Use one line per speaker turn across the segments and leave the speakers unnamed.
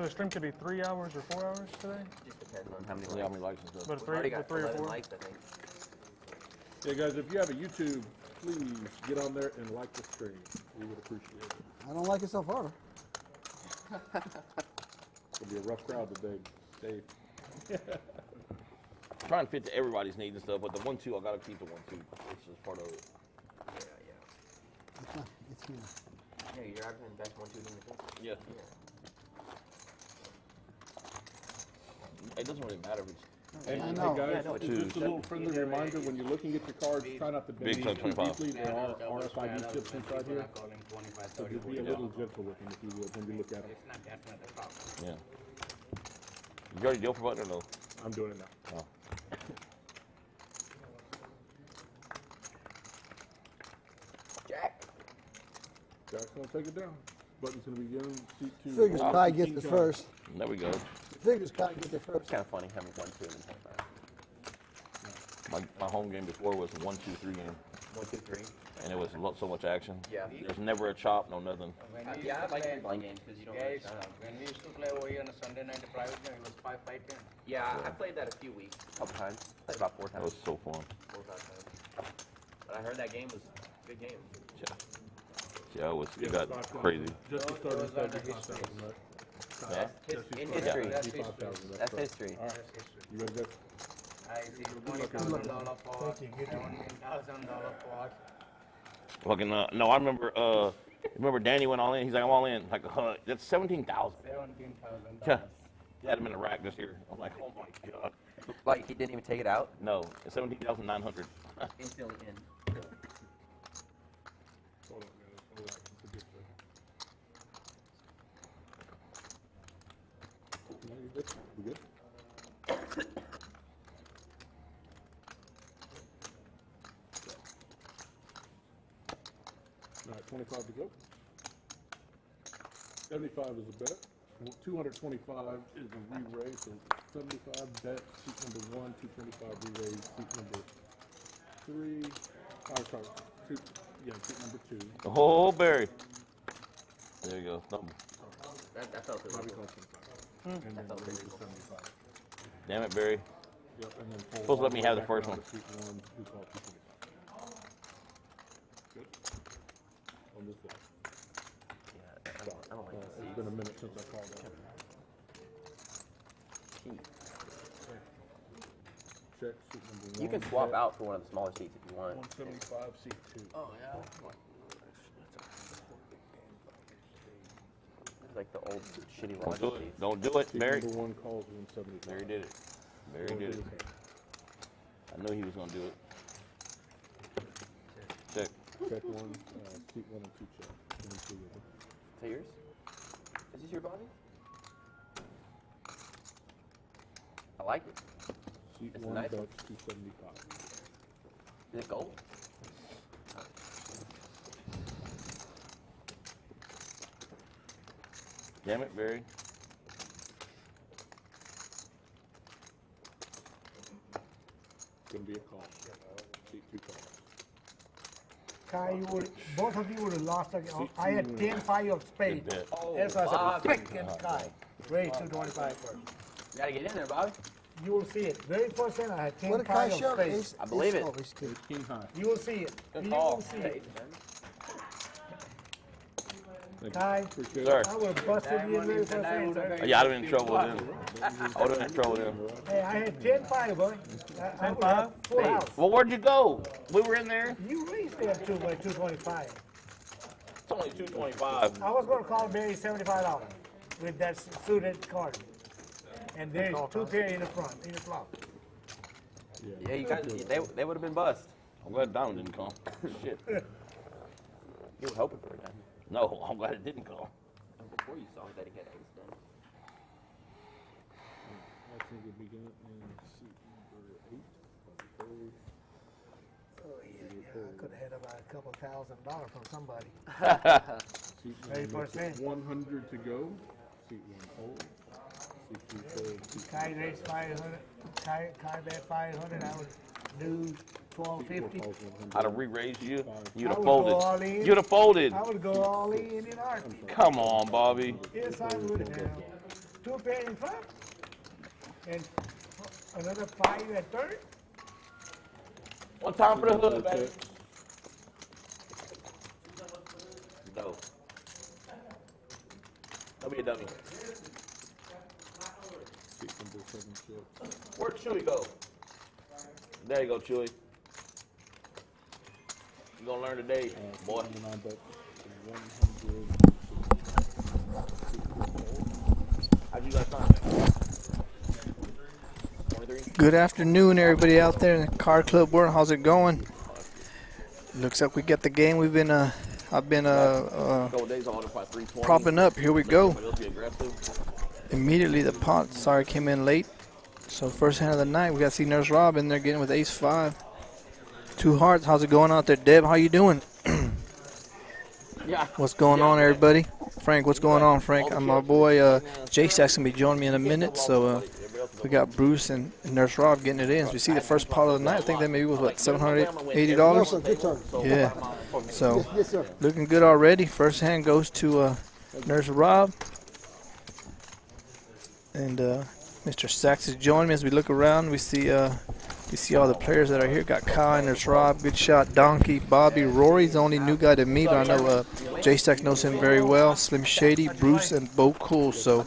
the stream could be 3 hours or 4 hours today?
Just depends on how many likes and stuff.
But
Already got
3 or 4
likes, I think.
Yeah, guys, if you have a YouTube, please get on there and like the stream. We would appreciate it.
I don't like it so far.
It'll be a rough crowd today, Dave.
Trying to fit to everybody's needs and stuff, but the 1-2, I gotta keep the 1-2. It's just part of it.
It's here.
Yeah, you're having the best 1-2 in the game.
Yeah. It doesn't really matter if it's
And
I
hey
know.
guys,
Yeah, no, it's
just a little friendly reminder, when you're looking at your cards, try not to bend
Big
these
Chunk
too
25.
deeply. There are RFID chips inside here. So just be a little gentle with them if you would when you look at them.
It's not definitely a problem.
yeah. You already deal for button or no?
I'm doing it now.
Oh.
Jack.
Jack's gonna take it down. Button's gonna begin. Seat 2.
Figures Kai gets the first.
There we go.
Figures Kai gets the first.
It's kind of funny having 1-2 and 25.
My home game before was a 1-2-3 game,
1-2-3.
and it was so much action.
Yeah.
There's never a chop, no nothing.
Yeah, I like three-blind games because you don't really
When we used to play over here on a Sunday night a private game, it was 5-5-10.
Yeah, I played that a few weeks, a couple times. Played about 4
That
times.
was so fun.
4 or 5 times. But I heard that game was a good game.
Yeah, it got crazy.
Just to start
Those
with
are the
5,000, right?
Yeah.
In history.
That's history.
5,000.
That's history.
All right. You ready, Jeff?
I see $20,000 pot, $17,000 pot.
Fucking no, I remember Danny went all in. He's like, I'm all in. Like, that's 17,000.
$17,000.
Yeah, he had him in the rack this year. I'm like, oh my god.
Like, he didn't even take it out?
No, it's 17,900.
Instantly in.
Hold on, man. Relax. It's a good thing. No, you good? You good? All right, 25 to go. 75 is a bet. 225 is a re-raise, so 75 bet, seat number 1, 225 re-raise, seat number 3. Oh, sorry, seat number 2.
Oh, Barry. There you go. Double.
That felt good.
Bobby called 25. And then
felt
raise
pretty
to
cool.
75.
Damn it, Barry.
Yep, and then fold
Supposed to let me
all
have
way
the first
back
one.
down to seat 1, who called 225. Good. On this side.
Yeah, I don't like
It's been a minute since I called that. Check seat number 1.
You can swap out for one of the smaller seats if you want.
175, seat 2.
Oh, yeah.
It's like the old shitty
Don't
launch
do it.
seats.
Don't do it,
Seat
Barry.
number 1 calls 175.
Barry did it. Barry did it. I knew he was gonna do it. Check.
Check 1, seat 1 and 2 check. 22 of them.
Is that yours? Is this your Bobby? I like it.
Seat
It's
1
nice.
bets 275.
Is it gold?
Damn it, Barry.
Gonna be a call. Seat 2 calls.
Kai, both of you would have lost again. I had 10-5 of spades.
Good bet.
Oh,
That's why I
Bobby.
said, frickin' Kai. Raise 225 first.
You gotta get in there, Bobby.
You will see it. Very first hand, I had
What did Kai
10-5
show?
of spades.
I believe it.
Oh, ace 2.
King high.
You will see it.
Good
You
call.
will see it.
Thank
Kai,
you. Appreciate
Sir.
it.
I would have busted you in very first hand, sir.
Yeah, I'd have been in trouble with him. I would have been in trouble with him.
Hey, I had 10-5, boy. I would have full house.
Well, where'd you go? We were in there.
You raised me up to like 225.
It's only 225.
I was going to call Barry $75 with that suited card. And there's 2 pair in the front, in the flop.
Yeah, you guys, they would have been bust.
I'm glad Diamond didn't come. Shit.
You were hoping for it, then.
No, I'm glad it didn't come.
Before you saw that he had ace then.
I think we begin in seat number 8.
Oh, yeah, I could have had about a couple $1,000 from somebody.
Seat
Very first hand.
100 to go. Seat 1 hold. Seat 2 fold. Seat
Kai raised 500. Kai bet 500. I would lose 1250.
calls 100.
I'd have re-raised you. You'd
I
have
would go all
folded.
in.
You'd have folded.
I would go all in art.
Come on, Bobby.
Yes, I would have. 2 pair in front, and another 5 at third.
One time for the hood, baby. No. Don't be a dummy.
Seat number 7 chips.
Where'd Chewy go? There you go, Chewy. You gonna learn today, boy.
Number 9 bet 100.
How'd you guys find it? 23?
Good afternoon, everybody out there in the KARD Club world. How's it going? Looks like we got the game. We've been, I've been propping up. Here we go. Immediately the pot. Sorry, came in late. So first hand of the night, we got to see Nurse Rob in there getting with ace 5. 2 hearts. How's it going out there, Deb? How you doing? What's going on, everybody? Frank, what's going on, Frank? My boy Jay Stack's gonna be joining me in a minute. So we got Bruce and Nurse Rob getting it in. So we see the first pot of the night. I think that maybe was what, $780. Yeah. So looking good already. First hand goes to Nurse Rob, and Mr. Sachs is joining me. As we look around, we see all the players that are here. Got Kai, Nurse Rob, Good Shot, Donkey, Bobby, Rory's the only new guy to me, but I know Jay Stack knows him very well. Slim Shady, Bruce, and Bo Cool. So,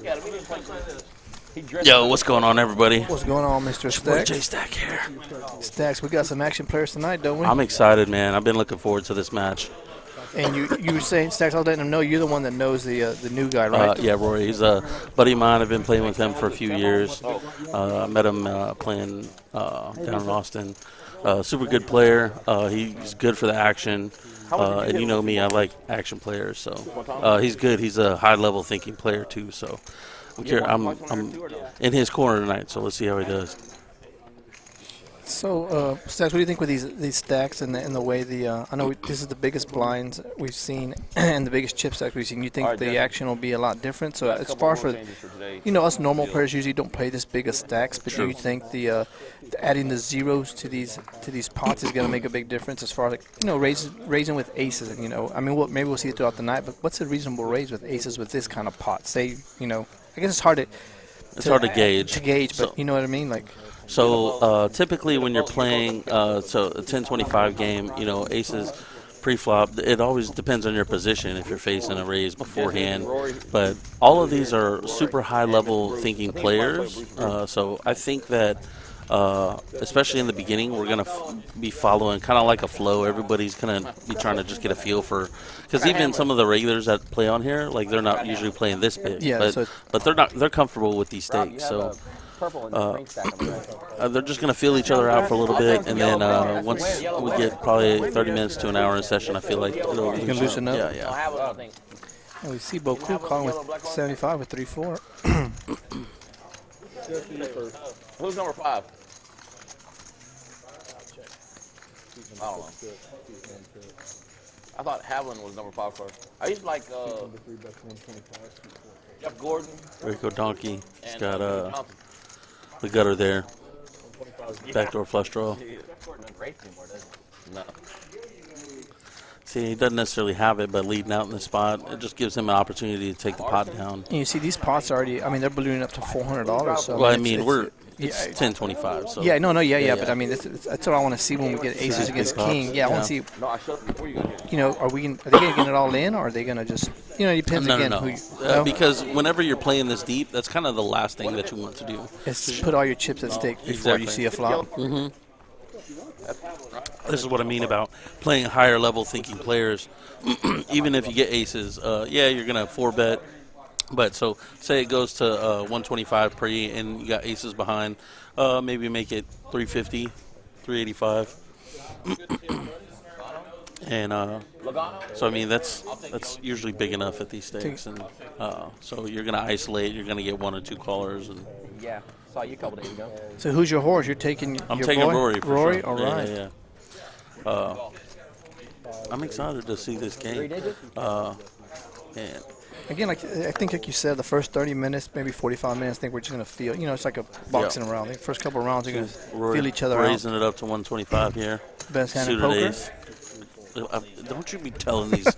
yo, what's going on, everybody?
what's going on, Mr. Stacks?
Jay Stack here.
Stacks, we got some action players tonight, don't we?
I'm excited, man. I've been looking forward to this match.
And you were saying, Stacks, I was letting him know you're the one that knows the new guy, right?
Yeah, Rory. He's a buddy of mine. I've been playing with him for a few years. I met him playing down in Austin. Super good player. He's good for the action. And you know me, I like action players. So he's good. He's a high-level thinking player, too. So I'm in his corner tonight, so let's see how he does.
So, Stacks, what do you think with these stacks and the way I know this is the biggest blinds we've seen and the biggest chip stacks we've seen. You think the action will be a lot different? So, as far for us normal players usually don't play this big of stacks, but do you think the adding the zeros to these pots is going to make a big difference as far as raising with aces? And I mean, maybe we'll see it throughout the night. But what's a reasonable raise with aces with this kind of pot? Say, I guess it's hard to gauge. But you know what I mean, like.
So typically when you're playing a 10-25 game, aces pre-flop, it always depends on your position if you're facing a raise beforehand. But all of these are super high-level thinking players. So I think that especially in the beginning, we're going to be following kind of like a flow. Everybody's going to be trying to just get a feel for – because even some of the regulars that play on here, like they're not usually playing this big.
Yeah,
but they're comfortable with these stakes. So – they're just going to feel each other out for a little bit, and then once we get probably 30 minutes to an hour in session, I feel like it'll
you can loosen up.
Yeah.
And we see Bo Cool calling with 75 with 3-4.
Who's number 5? I don't know. I thought Havlin was number 5 first. I used to like Jeff Gordon.
Rico Donkey. He's got the gutter there. Backdoor flush draw.
No.
See, he doesn't necessarily have it, but leading out in the spot, it just gives him an opportunity to take the pot down.
And you see, these pots already, I mean, they're ballooning up to $400. So,
well, it's 10-25. So.
Yeah, but I mean, that's what I want to see when we get aces against king. Yeah, I want to see, are they going to get it all in, or are they going to just, it depends again.
No. Because whenever you're playing this deep, that's kind of the last thing that you want to do.
Is put all your chips at stake before you see a flop.
Mm-hmm. This is what I mean about playing higher level thinking players. Even if you get aces, you're going to 4-bet. But so say it goes to 125 pre and you got aces behind, maybe make it 350, 385. And so I mean that's usually big enough at these stakes, and so you're going to isolate. You're going to get 1 or 2 callers. And
yeah, saw you a couple days ago.
So who's your horse? You're taking.
I'm
your
taking
boy?
Rory. For
Rory,
sure.
all right.
Yeah. I'm excited to see this game. And
again, I think like you said, the first 30 minutes, maybe 45 minutes, I think we're just going to feel, it's like a boxing round. The first couple of rounds, you're going to feel each other
raising
out.
it up to 125 here.
Best hand in poker.
Don't you be telling these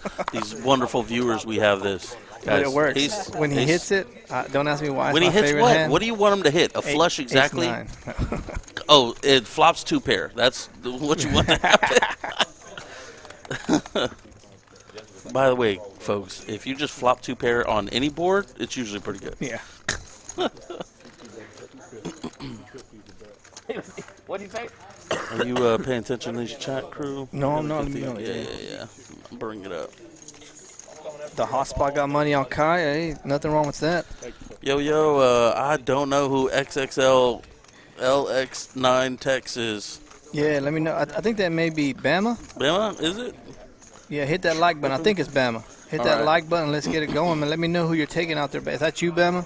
wonderful viewers we have this.
But it
Guys,
works.
ace-
When he
ace-
hits it, don't ask me why.
When
it's
he
my
hits
favorite
what?
hand.
What do you want him to hit? A flush
Ace
exactly?
nine.
Oh, it flops 2 pair. That's what you want to happen. By the way, folks, if you just flop 2 pair on any board, it's usually pretty good.
Yeah.
What'd you say?
Are you paying attention to this chat crew?
No, I'm not.
Yeah. Bring it up.
The hot spot got money on Kai. Hey, nothing wrong with that.
Yo, I don't know who XXL LX9 Tex is.
Yeah, let me know. I think that may be Bama.
Bama, is it?
Yeah, hit that like button. I think it's Bama. Hit
All
that
right.
like button. Let's get it going, man. Let me know who you're taking out there. Is that you, Bama?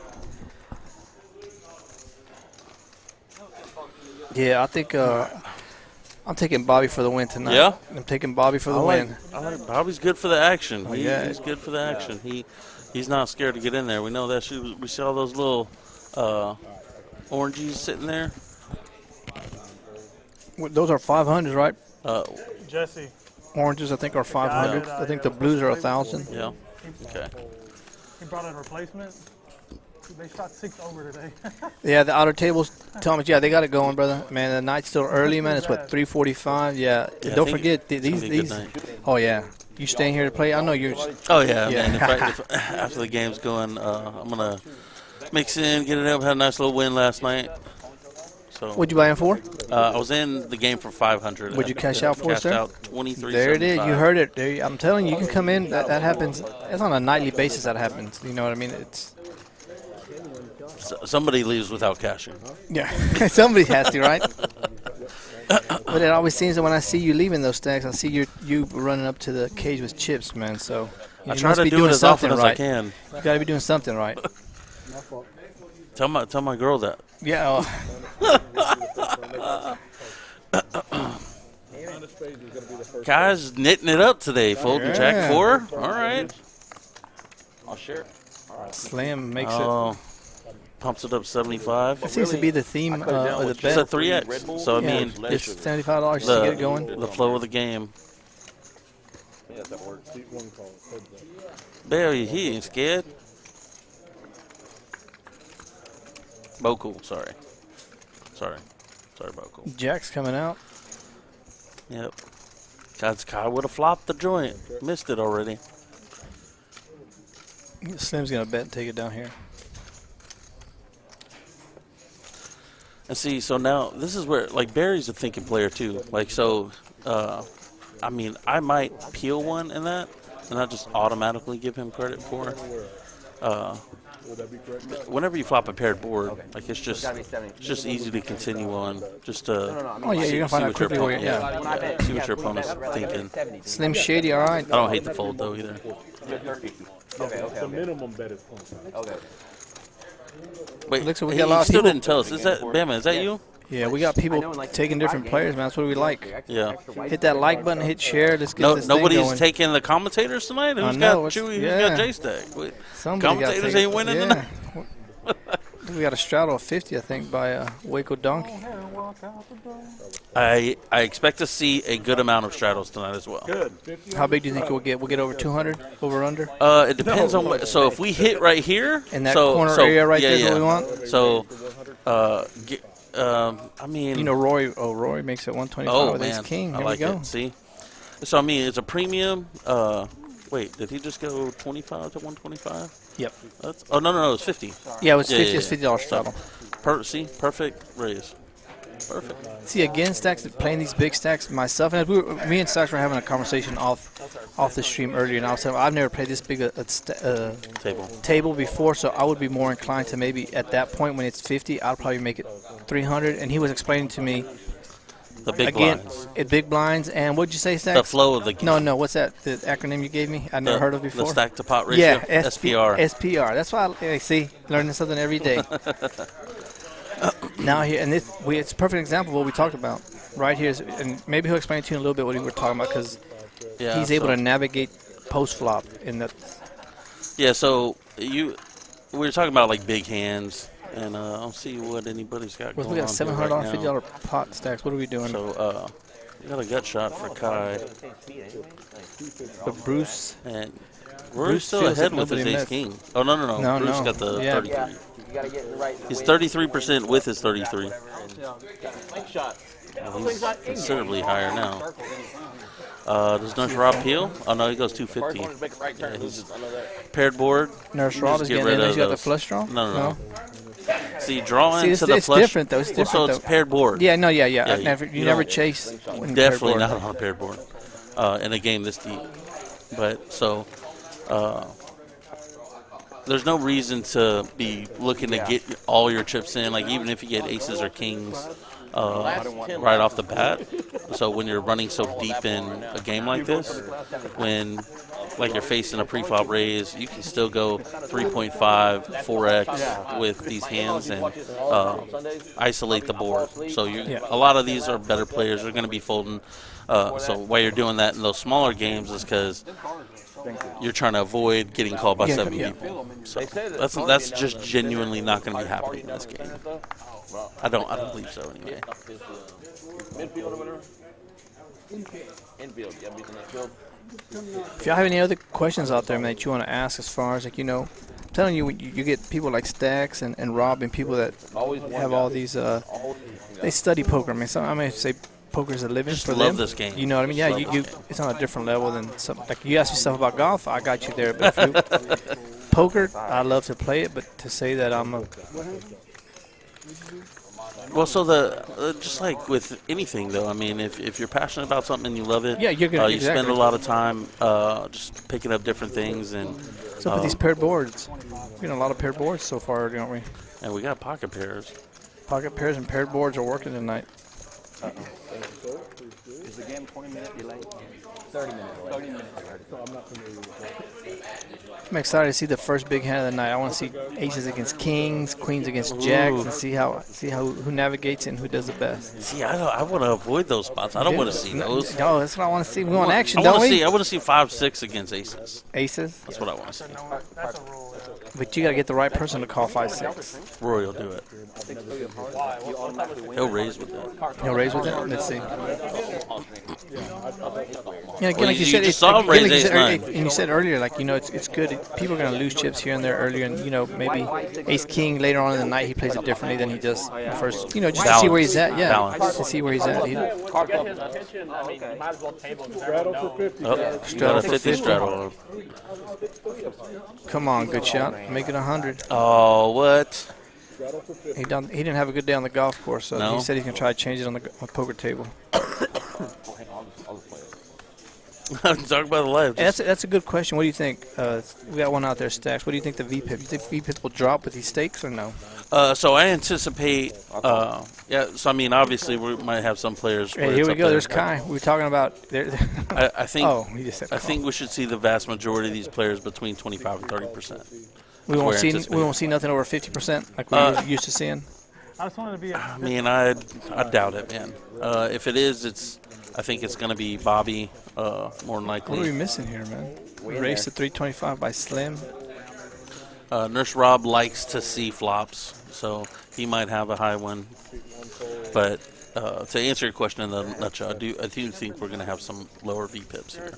Yeah, I think I'm taking Bobby for the win tonight.
Yeah?
I'm taking Bobby for the win.
I like Bobby's good for the action.
Yeah.
He's good for the action. He's not scared to get in there. We know that. We saw those little oranges sitting there.
Those are 500s, right?
Jesse.
Oranges, I think, are 500. I think the blues are 1,000.
Yeah. Okay.
He brought in a replacement. They shot 6 over today.
Yeah, the outer tables, Thomas. Yeah, they got it going, brother. Man, the night's still early, man. It's what 3:45. Yeah.
Yeah, I
Don't
think
forget
it's gonna be a good
these.
night.
Oh yeah. You staying here to play? I know you're.
Oh yeah,
Yeah.
man. If after the game's going, I'm gonna mix in, get it up. Had a nice little win last night. So
What'd you buy in for?
I was in the game for 500.
What'd you cash out for,
Cashed
sir?
out 23.
There it is. You heard it. There, I'm telling you, you can come in. That happens. It's on a nightly basis. That happens. You know what I mean? It's.
Somebody leaves without cashing.
Yeah. Somebody has to, right? But it always seems that when I see you leaving those stacks, I see you running up to the cage with chips, man. So
I
you
try
must
to
be
do
doing
it as
something
often as
right.
I can.
You got to be doing something right.
Tell my girl that.
Yeah.
Guys, knitting it up today, folding
Yeah.
Jack 4. All right.
I'll share.
Slam makes
Oh, pumps it up 75.
it. It seems to be the theme of the
It's
bet.
a 3x. So I
Yeah.
mean,
It's
it's
$75 to get it going.
the flow of the game.
Yeah, that works.
Barry, he ain't scared. Boku, sorry, Boku.
Jack's coming out.
Yep. Kai would have flopped the joint. Missed it already.
Slim's gonna bet and take it down here.
And see, so now this is where, like, Barry's a thinking player too. Like, so, I mean, I might peel one in that, and not just automatically give him credit for. Whenever you flop a paired board, like it's just easy to continue on. Just
Oh yeah, you're gonna find out quickly where. Yeah.
see what your opponent's thinking.
Slim Shady, all right.
I don't hate the fold though either.
The minimum bet is 25.
Okay.
Wait,
Looks like we
he
got a lot of
still
people.
didn't tell us. Is that Bama? Is that you?
Yeah, we got people taking different players, man. That's what we like.
Yeah.
Hit that like button, hit share. Let's get this thing
Nobody's
going.
taking the commentators tonight. Who's
know,
got
it's-
Chewy?
yeah.
Who's got J-Stack? Wait,
Somebody
commentators
gotta take
ain't
it.
winning
Yeah.
tonight.
We got a straddle of 50, I think, by Waco Donkey.
I expect to see a good amount of straddles tonight as well.
Good.
How big do you think we'll get? We'll get over 200, over under?
It depends on what. So if we hit right here,
In that
so,
corner
so,
area right
yeah,
there is
yeah.
what we want?
So, I mean,
You know, Rory makes it 125
oh
with
man,
Ace King.
I
Here
like
we go.
it. See, so I mean, it's a premium. Wait, did he just go 25 to 125?
Yep.
Oh no, it's 50.
Yeah, it was
Yeah,
50.
yeah,
It's
yeah.
$50 straddle.
See, perfect raise. Perfect.
See, again, Stacks, playing these big stacks myself, and me and Stacks were having a conversation off the stream earlier, and I was saying I've never played this big a table before, so I would be more inclined to maybe at that point when it's 50, I'll probably make it 300. And he was explaining to me
The big
again,
blinds.
big blinds, and what'd you say, Stacks?
The flow of the game.
No, what's that? The acronym you gave me? I never heard of before.
The stack to pot ratio.
Yeah,
SPR.
SPR. That's why I see, learning something every day. Now here, and it's a perfect example of what we talked about right here. And maybe he'll explain to you in a little bit what we were talking about because
Yeah,
he's able to navigate post flop in that.
Yeah, so we were talking about like big hands, and I'll see what anybody's got
We
going
got
on here
$700,
right now.
$50 pot stacks. What are we doing?
So Got a gut shot for Kai.
But Bruce,
And
Bruce
Rory's still
feels
ahead
like
with his
nobody
ace
missed.
king. Oh, no.
No,
Bruce
no.
got the
Yeah.
33.
Yeah, you gotta get in the right.
He's 33% with his 33.
Link shot.
He's considerably higher now. Does Nurse Rob peel? Oh, no, he goes 250.
Corners make a right turn.
he's-
I know that.
Paired board.
Nurse
You
Rod
just
is
get
getting
rid
in there.
of
You got the
those.
flush draw?
No. See, drawing
See, it's,
to the
it's
flush.
different though. It's different
So it's
though.
paired board.
Yeah, no, yeah.
Yeah,
You never chase. when you paired
Definitely
board.
not on a paired board in a game this deep. But so there's no reason to be looking to get all your chips in, like even if you get aces or kings right off the bat. So when you're running so deep in a game like this, when like you're facing a pre-flop raise, you can still go 3.5, 4x with these hands and isolate the board. So a lot of these are better players. They're going to be folding. So why you're doing that in those smaller games is because you're trying to avoid getting called by 7 people. So that's just genuinely not going to be happening in this game. I don't believe so anyway.
Midfield or whatever. Infield. Yeah, beat the midfield.
If y'all have any other questions out there, man, that you want to ask as far as like, I'm telling you, you get people like Stacks and Rob and people that have all these, they study poker. I mean, say poker's a living
Just
for
love
them.
this game.
You know what I mean? Yeah, it's on a different level than some. Like you ask me stuff about golf, I got you there. But if you, poker, I love to play it, but to say that I'm a
Well, so just like with anything, though, I mean, if you're passionate about something and you love it,
Yeah, you're gonna-
you spend
exactly.
a lot of time just picking up different things, and
what's up with these paired boards? We're getting a lot of paired boards so far, don't we?
and we got pocket pairs.
Pocket pairs and paired boards are working tonight.
Is the game 20 minutes delay?
30 minutes.
30 minutes.
I'm excited to see the first big hand of the night. I want to see aces against kings, queens against jacks, and see how who navigates it and who does the best.
See, I want to avoid those spots. I don't want to see those.
No, that's what I want to see. We want action,
I
don't
want to
we?
see. I want to see 5-6 against aces.
Aces,
That's what I want to see.
That's a rule.
but you got to get the right person to call 5-6.
Rory will do it. He'll raise with it.
He'll raise with it. Let's see. Yeah, again,
Well,
like you
you
said,
just saw him raise
like you
ace
said,
nine.
and you said earlier, like it's good. People are going to lose chips here and there earlier, and maybe ace king later on in the night he plays it differently than he does the first. Just to see where he's at. Yeah,
Balance.
to see where he's at.
Card
Get
club.
his attention. I mean, you might as well table him.
Straddle for 50.
Oh,
guys.
you got a 50 straddle on him.
Come on, good shot. Make it 100.
Oh, what?
Straddle for 50.
He didn't have a good day on the golf course, so
No.
he said he's gonna try to change it on the poker table.
Talk about the life.
Hey, that's a good question. What do you think? We got one out there, Stacks. What do you think the VPIP? You think VPIP will drop with these stakes or no?
So I anticipate. So I mean, obviously we might have some players. where
Hey, here
it's
we
up
go.
there.
There's Kai. We were talking about.
I think.
Oh, he just said.
I think we should see the vast majority of these players between 25 and 30%.
we won't
we're
see. We
anticipating.
won't see nothing over 50% like we're used to seeing.
I just wanted to be a
I mean, I doubt it, man. If it is, I think it's going to be Bobby, more than
What are we
likely.
missing here, man? Race to 325 by Slim.
Nurse Rob likes to see flops, so he might have a high one. But to answer your question in a nutshell, I do think we're going to have some lower VPIPs here.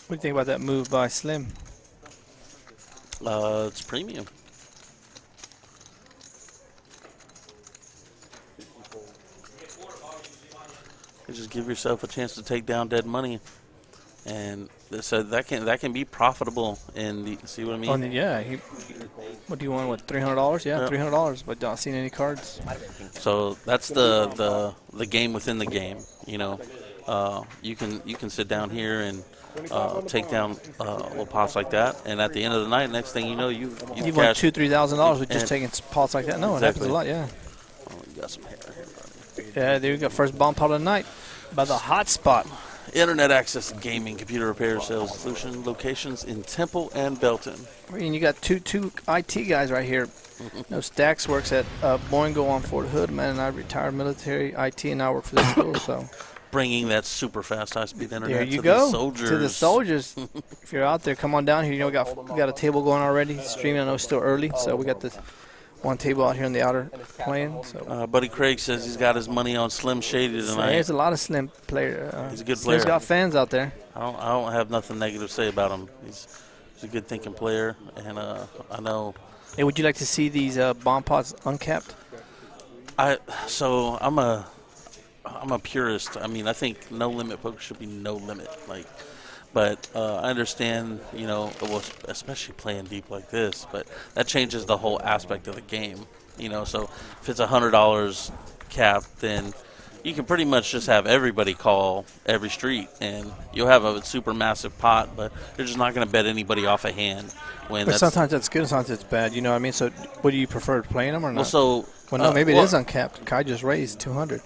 What do you think about that move by Slim?
It's premium. You just give yourself a chance to take down dead money, and so that can be profitable. In the see what I mean?
Oh, yeah. What do you want? What, $300? Yeah,
Yeah.
$300. But not seeing any cards.
So that's the game within the game. You can sit down here and take down little pots like that, and at the end of the night, next thing you know, you've
You won
cashed.
$2,000-$3,000 with just
And-
taking pots like that. No, it happens
Exactly.
a lot. Yeah.
Oh, you got some hair here, buddy.
Yeah, there you go. First bomb pot of the night by the hot spot.
Internet access and gaming, computer repair, sales, solution locations in Temple and Belton.
I mean, you got two IT guys right here. Stacks works at Boingo on Fort Hood. Man, and I retired military IT, and I work for the school. So
Bringing that super fast high-speed internet
there you
to
go.
the soldiers.
To the soldiers. If you're out there, come on down here. We got a table going already. Streaming. I know it's still early, so we got one table out here in the outer playing. So
Buddy Craig says he's got his money on Slim Shady tonight.
there's a lot of Slim player.
He's a good
Slim's
player.
got fans out there.
I don't have nothing negative to say about him. He's a good thinking player, and I know.
Hey, would you like to see these bomb pots uncapped?
So I'm a purist. I mean, I think no limit poker should be no limit. But I understand, well, especially playing deep like this. But that changes the whole aspect of the game. So if it's $100 cap, then you can pretty much just have everybody call every street, and you'll have a super massive pot. But you're just not going to bet anybody off a hand.
But sometimes that's good, sometimes it's bad. You know what I mean? So, what do you prefer, playing them or not?
Well,
no, maybe it is uncapped. Kai just raised 200.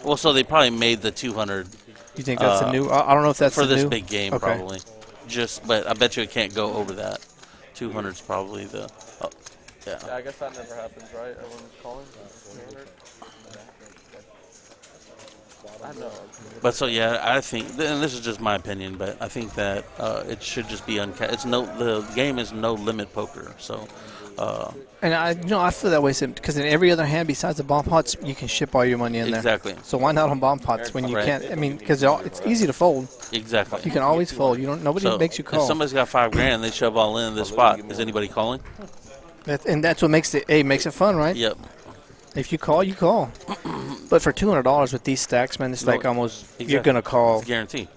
Well, so they probably made the 200.
You think that's a new? I don't know if that's
for this
new?
big game,
okay.
probably. But I bet you it can't go over that. 200 is probably the.
Yeah, I guess that never happens, right? Everyone's calling 200. I know.
But so yeah, I think, and this is just my opinion, but I think that it should just be uncapped. The game is no limit poker, so.
And I feel that way because in every other hand besides the bomb pots, you can ship all your money in there.
Exactly.
So why not on bomb pots when you can't? I mean, because it's easy to fold.
Exactly.
You can always fold. Nobody makes you call.
If somebody's got $5,000, they shove all in this spot. Is anybody calling?
And that's what makes it fun, right?
Yep.
If you call, you call. But for $200 with these stacks, man, it's like almost you're gonna call.
It's guaranteed.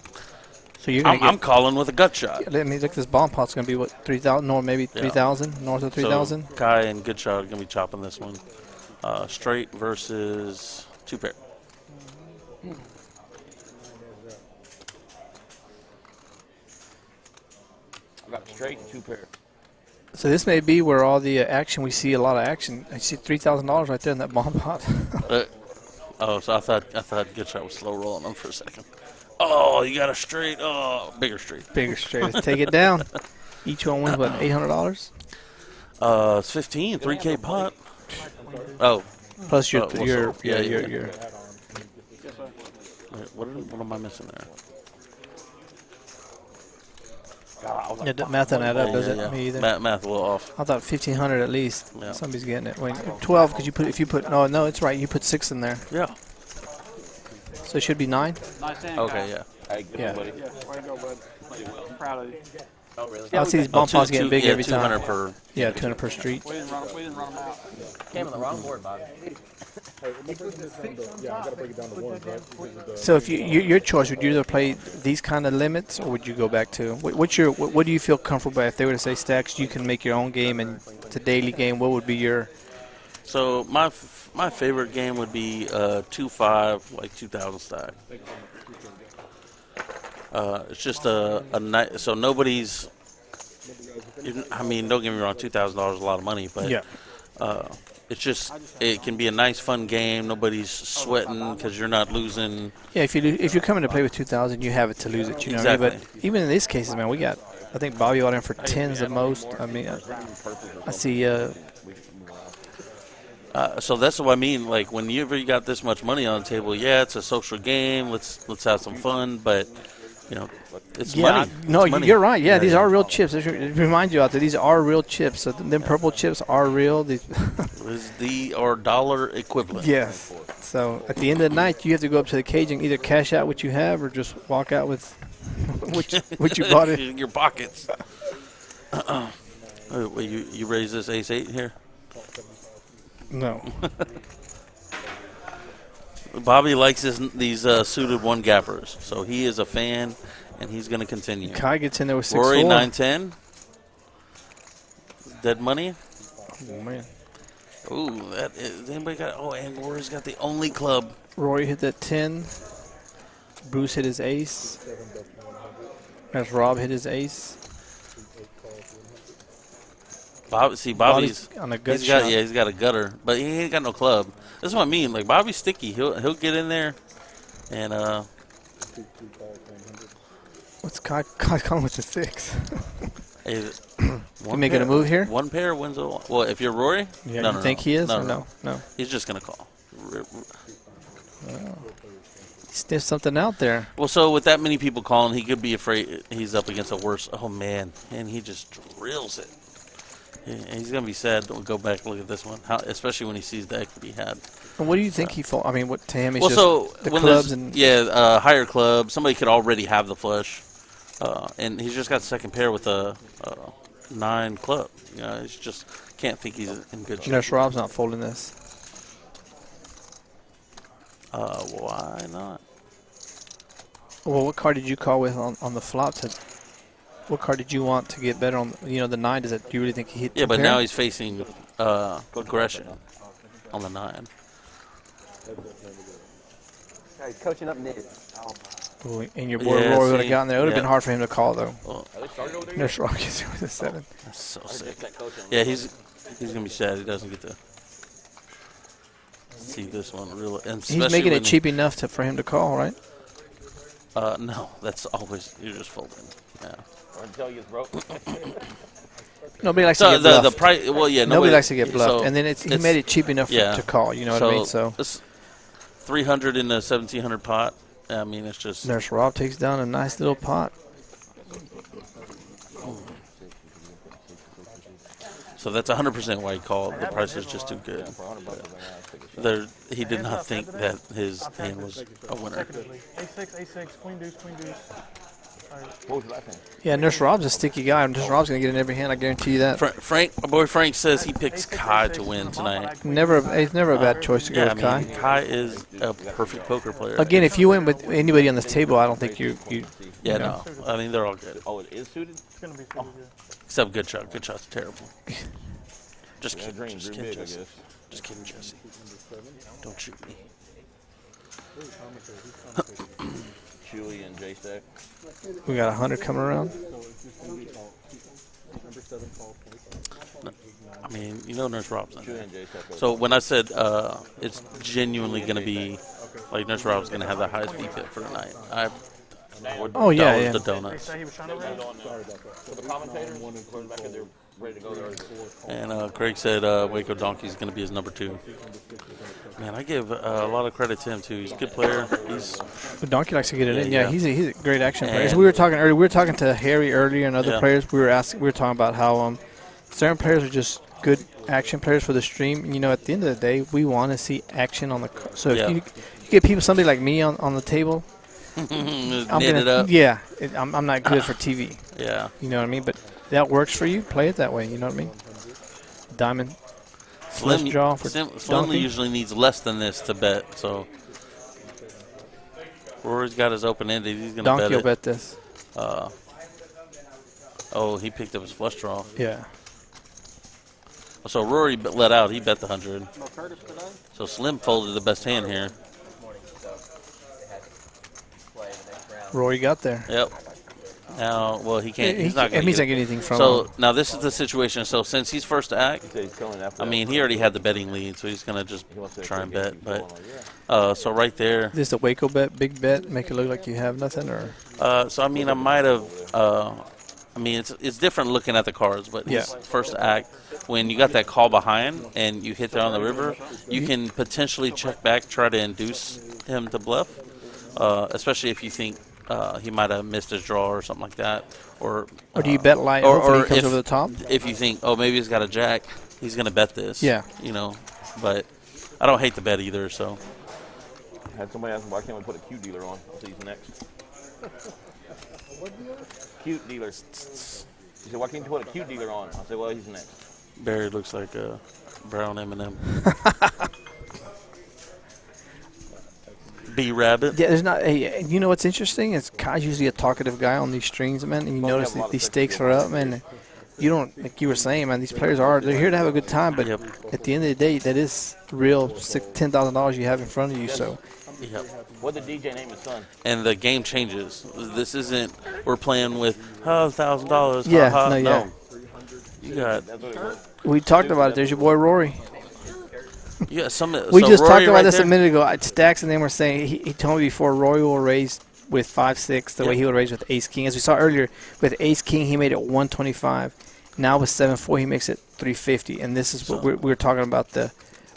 So you're gonna
I'm calling with a gut shot.
Yeah, let me look. This bomb pot's gonna be what, 3,000 or maybe 3,000 north of 3,000.
So Kai and Good Shot are gonna be chopping this one. Straight versus two pair.
I got straight two pair.
So this may be where all the action, we see a lot of action. I see $3,000 right there in that bomb pot.
So I thought Good Shot was slow rolling them for a second. Oh, you got a straight. Oh, bigger straight.
Bigger straight. Let's take it down. Each one wins, what, $800?
It's 15, 3K pot. Oh.
Plus your.
Wait, what am I missing there?
Yeah, the math doesn't add up, does it? Me either.
Math a little off.
I thought 1,500 at least.
Yeah.
Somebody's getting it. Wait, 12 because if you put no, it's right. You put 6 in there.
Yeah.
So it should be 9.
Nice hand,
Okay, yeah.
Yeah.
Way to go, bud. I'm proud of you.
Oh, really?
I see these bomb pots getting big every
200
time.
per.
Yeah, 200 per street.
We didn't run them out.
Came on the wrong board, Bobby.
Yeah, I gotta break it down to one, right?
So if your choice, would you either play these kind of limits or would you go back to what do you feel comfortable by? If they were to say stacks, you can make your own game and it's a daily game. What would be your?
So my favorite game would be 2-5, like 2,000 stack. It's just a night. So nobody's. I mean, don't get me wrong. $2,000 is a lot of money, but
Yeah.
It's just it can be a nice, fun game. Nobody's sweating because you're not losing.
Yeah, if you're coming to play with 2,000, you have it to lose it. You know what I mean? But even in these cases, man, we got. I think Bobby got in for 10s the most. I mean, I see.
So that's what I mean. Like whenever you got this much money on the table, yeah, it's a social game. Let's have some fun, but it's money.
No,
it's money.
you're right. Yeah, these are real chips. It reminds you out there, these are real chips. So them purple chips are real.
Is the or dollar equivalent.
Yes. So at the end of the night, you have to go up to the cage and either cash out what you have or just walk out with what you bought in
your pockets. Wait, you raise this ace-8 here?
No.
Bobby likes these suited one-gappers, so he is a fan, and he's going to continue.
Kai gets in there with 6-4.
Rory 9-10. Dead money.
Oh, man.
Ooh, anybody got? Oh, and Rory's got the only club.
Rory hit that 10. Bruce hit his ace. As Rob hit his ace.
Bobby's
on a gut shot.
He's got a gutter, but he ain't got no club. That's what I mean. Like Bobby's sticky. He'll get in there, and
What's Kai calling with the 6?
One
making a move here?
One pair wins a. Well, if you're Rory,
Yeah,
no,
you think he is?
No.
No.
He's just gonna call.
He sniffed something out there.
Well, so with that many people calling, he could be afraid he's up against a worse. Oh man, and he just drills it. Yeah, he's gonna be sad. Don't go back and look at this one, especially when he sees the equity he had.
And what do you think he fought? I mean, what to him is
Well,
just
so
the
when
clubs
there's
and
higher club, somebody could already have the flush, and he's just got the second pair with a 9 club. You know, he just can't think he's in good shape.
Nurse Rob's not folding this.
Why not?
Well, what card did you call with on the flop? What card did you want to get better on? You know, the 9. Do you really think he hit?
Yeah, but
pair?
now he's facing aggression on the 9.
He's coaching up mid.
Ooh, and your boy
Yeah,
Roy would have
see,
gotten there. It would have
yeah.
been hard for him to call though.
Well,
Nurse Rob gets with a 7.
that's so sick. Yeah, he's gonna be sad he doesn't get to see this one real. And
He's making it cheap enough for him to call, right?
No, that's always you're just folding. Yeah.
Until you broke.
Nobody likes to
So
get
the
bluffed.
price. Well, yeah.
Nobody likes to get bluffed,
so
and then he made it cheap enough
yeah.
to call. You know what I mean? So
it's 300 in the 1700 pot. I mean, it's just.
Nurse Rob takes down a nice little pot.
So that's 100% why he called. The price is just too good. He did not think that his hand was a winner.
A6, A6, Queen Deuce, Queen Deuce.
What was your last hand?
Yeah, Nurse Rob's a sticky guy. Nurse Rob's gonna get in every hand. I guarantee you that.
Frank, my boy Frank says he picks Kai to win tonight.
It's never a bad choice to go
Yeah,
with
I mean,
Kai.
Kai is a perfect poker player.
Again, if you win with anybody on this table, I don't think you
Yeah,
know.
no. I mean, they're all good.
Oh, it is suited?
It's going to be suited, yeah.
Except Good Shot. Good Shot's terrible. Just
Yeah,
kidding.
dream
Just
dream
kidding,
big, I
Jesse.
guess.
Just kidding, Jesse. Don't shoot me.
Chewy and J-Stack.
We got 100 coming around.
I mean, you know Nurse Rob's in
Chewy
there.
and J-Stack.
So when I said it's genuinely going to be, like, Nurse Rob's going to have the highest VPIP for the night, I would
Oh, yeah,
double
yeah.
the
They
donuts.
say he was trying to raise.
For the commentator, quarterback, they're ready to go there.
And Craig said Waco Donkey's going to be his number 2. Man, I give a lot of credit to him, too. He's a good player. He's
But Donkey likes to get it in.
Yeah,
Yeah,
yeah.
he's a great action player. So
And-
we were talking earlier. We were talking to Harry earlier and other
Yeah.
players. We were talking about how certain players are just good action players for the stream. You know, at the end of the day, we want to see action on the. So if
Yeah.
you get people, somebody like me on the table,
just
I'm
knit it up.
Yeah, I'm not good for TV.
Yeah.
You know what I mean? But that works for you. Play it that way. You know what I mean? Diamond. Flush draw for
Slim
Donkey.
usually needs less than this to bet, so Rory's got his open-ended. He's going to
Donkey
bet
will
it.
bet this.
Oh, he picked up his flush draw.
Yeah.
So Rory let out. He bet the 100. So Slim folded the best hand here.
Rory got there.
Yep. Now, well, he can't. He's not
It
going
means
to
I get anything from
So
him.
now this is the situation. So since he's first to act, I mean, he already had the betting lead, so he's going to just try and bet. But so right there.
This is a Waco bet, big bet, make it look like you have nothing, or
So I mean, I might have. I mean, it's different looking at the cards, but his first act, when you got that call behind and you hit there on the river, you can potentially check back, try to induce him to bluff, especially if you think he might have missed his draw or something like that, or
do you bet light
or
when he comes
if,
over the top?
If you think, oh, maybe he's got a jack, he's going to bet this.
Yeah.
You know, but I don't hate the bet either. So
I had somebody ask me, why can't we put a Q dealer on? I'll see he's next. Cute dealer. He said, why can't you put a cute dealer on? I said, well, he's next.
Barry looks like a brown M&M. B Rabbit.
Yeah, there's not. Hey, you know what's interesting? Is Kai's usually a talkative guy on these strings, man. And you notice that these stakes are up, man. You don't, like you were saying, man. These players they're here to have a good time, but at the end of the day, that is real $10,000 you have in front of you. So.
Yep.
What did DJ name his son?
And the game changes. This isn't we're playing with $1,000.
Yeah,
ha, ha.
no, yeah.
You got.
We talked about it. There's your boy Rory.
Yeah,
We just
Rory
talked about
right
this
there?
a minute ago. Stacks and them were saying he told me before Rory will raise with 5-6 the way he would raise with Ace King. As we saw earlier, with Ace King he made it 125. Now with 7-4 he makes it 350. And this is what we were talking about.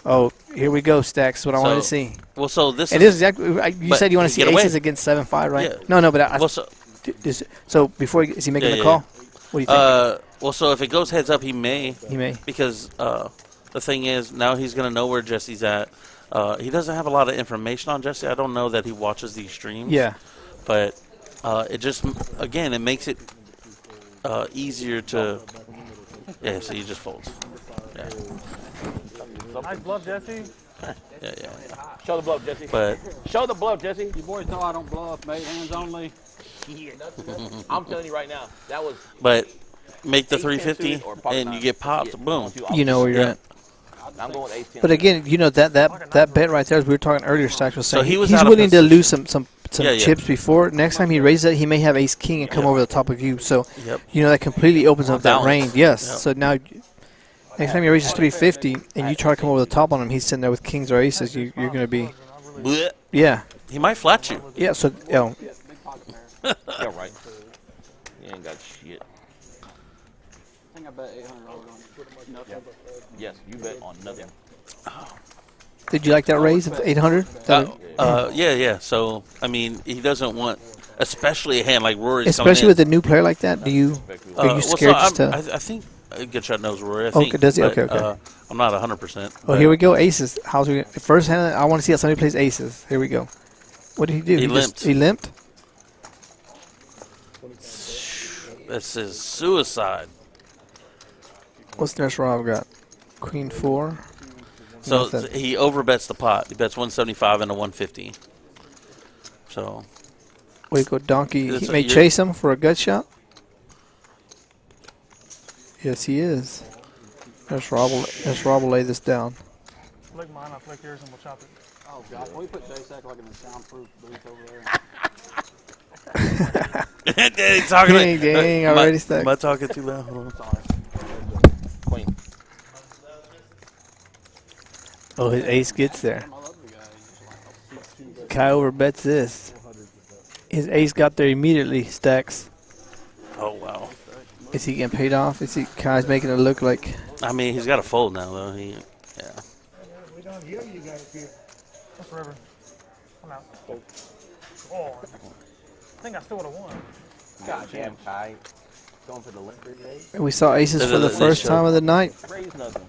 Oh, here we go, Stacks. What I wanted to see.
Well, so this
is exactly. You said you want to see aces against 7-5, right?
Yeah.
No, but so before is he making the call? What do you think?
Well, so if it goes heads up, he may.
He may.
Because the thing is, now he's going to know where Jesse's at. He doesn't have a lot of information on Jesse. I don't know that he watches these streams.
Yeah.
But it just, again, it makes it easier to. Yeah, so he just folds. Yeah.
Nice bluff, Jesse.
Yeah.
Show the bluff, Jesse.
But
Show the bluff, Jesse.
You boys know I don't bluff, mate. Hands only.
I'm telling you right now, that was.
But make the 350 and you get popped. Boom.
You know where you're at.
I'm going 18.
But again, you know that bet right there, as we were talking earlier, Stacks was saying,
So he was
he's
out of
willing to
position.
lose some
Yeah.
chips before. Next time he raises it, he may have ace king and come over the top of you. So
Yep.
you know that completely opens up that
Balance.
range. Yes.
Yep.
So now, next time he raises 350 and you try to come over the top on him, he's sitting there with kings or aces. You're going to be,
Blech.
yeah,
He might flat you.
yeah. So
Yeah, right. You ain't got shit.
I think I bet $800 on nothing.
Yes, you bet on nothing.
did you like that raise of 800?
Yeah. So I mean, he doesn't want, especially a hand like Rory's.
Especially with a new player like that, are you scared just to?
I think GOODHSHOT knows Rory. I
Okay,
think,
does he?
but,
Okay.
I'm not 100%.
Oh, here we go. Aces. How's we? First hand. I want to see how somebody plays aces. Here we go. What did he do?
He limped.
He limped.
This is suicide.
What's the next row I've got? Queen 4.
So
Nothing.
he overbets the pot. He bets 175 and a 150. So
We go donkey.
This-
He may
you're-
chase him for a gut shot. Yes, he is. Let's Rob will lay this down.
Flick mine, I'll flick yours, and we'll chop it.
Oh, God. Can we put J-Sack like in a soundproof booth over there?
He's talking
Dang, dang, already stuck.
Am I talking too loud? Hold on.
Queen.
Oh, his ace gets there.
I love the guy. He's just like,
Kai overbets this. His ace got there immediately. Stacks.
Oh wow.
Is he getting paid off? Is he? Kai's making it look like.
I mean, he's got to fold now though. Yeah.
We don't hear you guys here.
That's river. I'm out. Oh, I think I still would have won.
God damn, Kai. Going for the limper today.
We saw aces for the first time of the night.
Raise nothing.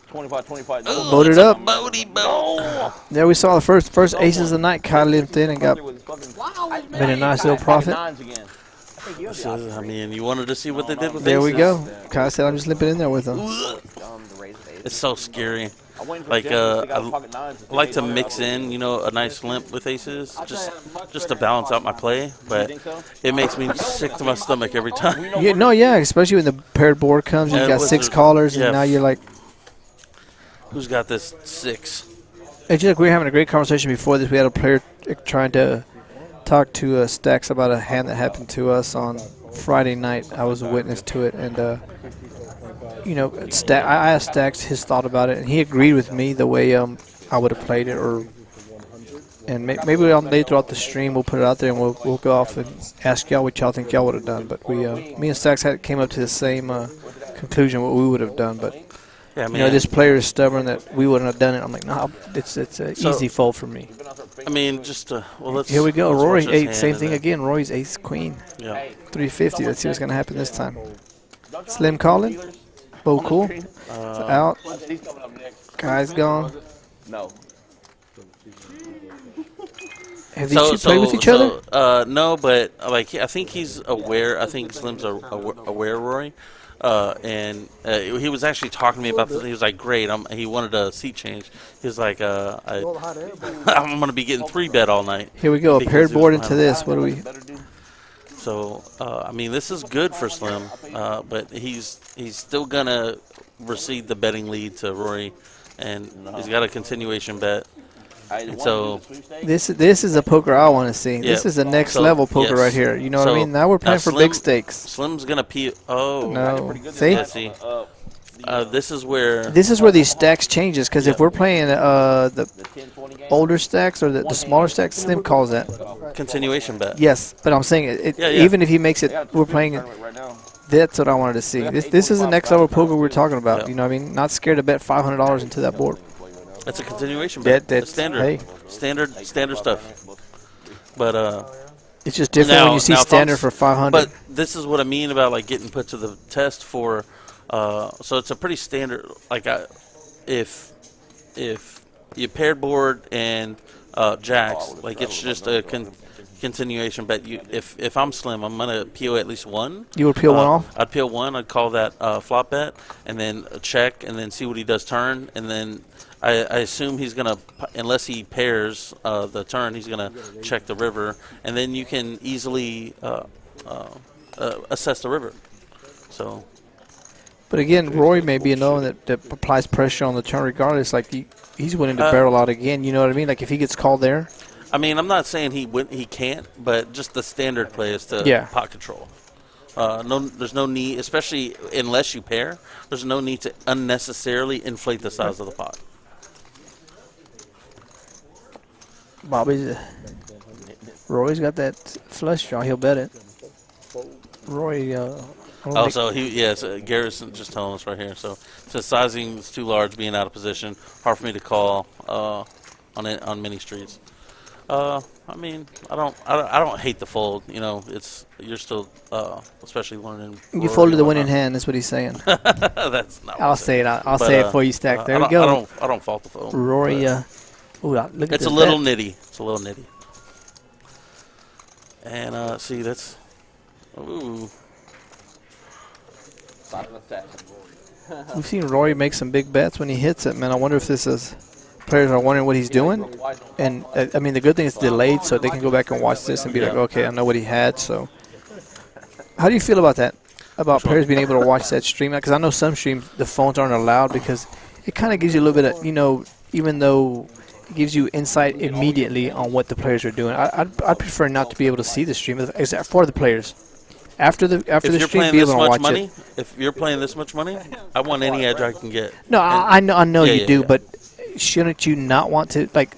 25, 25.
Loaded up.
Bodie boat.
There we saw the first aces of the night. Kai lived in and got made a nice little profit.
Nines again.
I mean, you wanted to see what they did with
There we
aces?
go. Kai said, "I'm just limping in there with them."
It's so scary.
I'm waiting for
Like,
Jesse to take out pocket nines.
I like to mix in, you know, a nice limp with aces, just to balance out my play. But it makes me sick to my stomach every time.
Yeah, no, yeah, especially when the paired board comes, and you
Yeah,
got
with
6
the-
callers,
yeah.
and now you're like.
Who's got this 6?
Hey, Jack, we were having a great conversation before this. We had a player trying to talk to Stacks about a hand that happened to us on Friday night. I was a witness to it, and you know, I asked Stacks his thought about it, and he agreed with me the way I would have played it, and maybe later throughout the stream we'll put it out there and we'll go off and ask y'all what y'all think y'all would have done. But me and Stacks came up to the same conclusion what we would have done, but.
Yeah, I
You
mean,
know, this player is stubborn that we wouldn't have done it. I'm like, nah, it's an easy fold for me.
I mean, just well, let's.
Here we go.
let's
Rory,
watch this
eight,
hand
same
and
thing
then-
again. Rory's ace queen,
Yeah.
350. Let's see what's gonna happen this time. Slim calling, Bo cool, it's out.
He's coming up next.
Guy's gone.
No.
Have these two played with each other?
No, but like I think he's aware. I think Slim's aware, Rory. And he was actually talking to me about this. He was like, "Great." He wanted a seat change. He was like, I'm going to be getting 3-bet all night."
Here we go. A
because
paired
he
board
was
into this. What do we?
So I mean, this is good for Slim, but he's still gonna recede the betting lead to Rory, and he's got a continuation bet. And so
This is a poker I want to see.
Yeah.
This is a next
So,
level poker
yes.
right here. You know what I
So,
mean? Now we're playing for
Slim-
big stakes.
Slim's gonna pee. Oh
No, see?
Yeah, see. This is where
This is where these stacks changes because if we're playing the older stacks or the smaller stacks, Slim calls that.
continuation bet.
Yes, but I'm saying
Yeah.
even if he makes it, we're playing it. That's what I wanted to see. This is the next level poker we're talking about.
Yeah.
You know what I mean? Not scared to bet $500 into that board.
That's a continuation bet.
That's
standard.
hey.
Standard stuff. But
It's just different when you see standard for 500.
But this is what I mean about like getting put to the test for. So it's a pretty standard. Like if you paired board and jacks, like it's just a continuation. But if I'm slim, I'm gonna peel at least one.
You would peel one off?
I'd peel one. I'd call that flop bet, and then check, and then see what he does turn, and then I assume he's gonna, unless he pairs the turn, he's gonna check the river, and then you can easily assess the river. So.
But again, Roy may be another one that applies pressure on the turn regardless. Like he's willing to barrel out again. You know what I mean? Like if he gets called there.
I mean, I'm not saying he can't, but just the standard play is to pot control. There's no need, especially unless you pair. There's no need to unnecessarily inflate the size of the pot.
Roy's got that flush draw. He'll bet it. Roy.
So Garrison just telling us right here. So sizing is too large, being out of position, hard for me to call on many streets. I mean, I don't hate the fold. You know, you're still especially learning.
You folded the winning hand. That's what he's saying.
That's not.
I'll say it. I'll say it for you, Stack. There we
go. I don't fault the fold.
Rory. Look at this.
It's a little nitty. It's a little nitty. And see, that's. Ooh.
We've seen Rory make some big bets when he hits it, man. I wonder if this is players are wondering what he's doing. And I mean, the good thing is delayed, so they can go back and watch this and be like, okay, I know what he had. So, how do you feel about that? About players being able to watch that stream? Because I know some streams the phones aren't allowed because it kind of gives you a little bit of, you know, even though it gives you insight immediately on what the players are doing. I'd prefer not to be able to see the stream except for the players. After the stream, be able to watch it.
If you're playing this much money, I want any edge I can get.
No, I know you do, but shouldn't you not want to like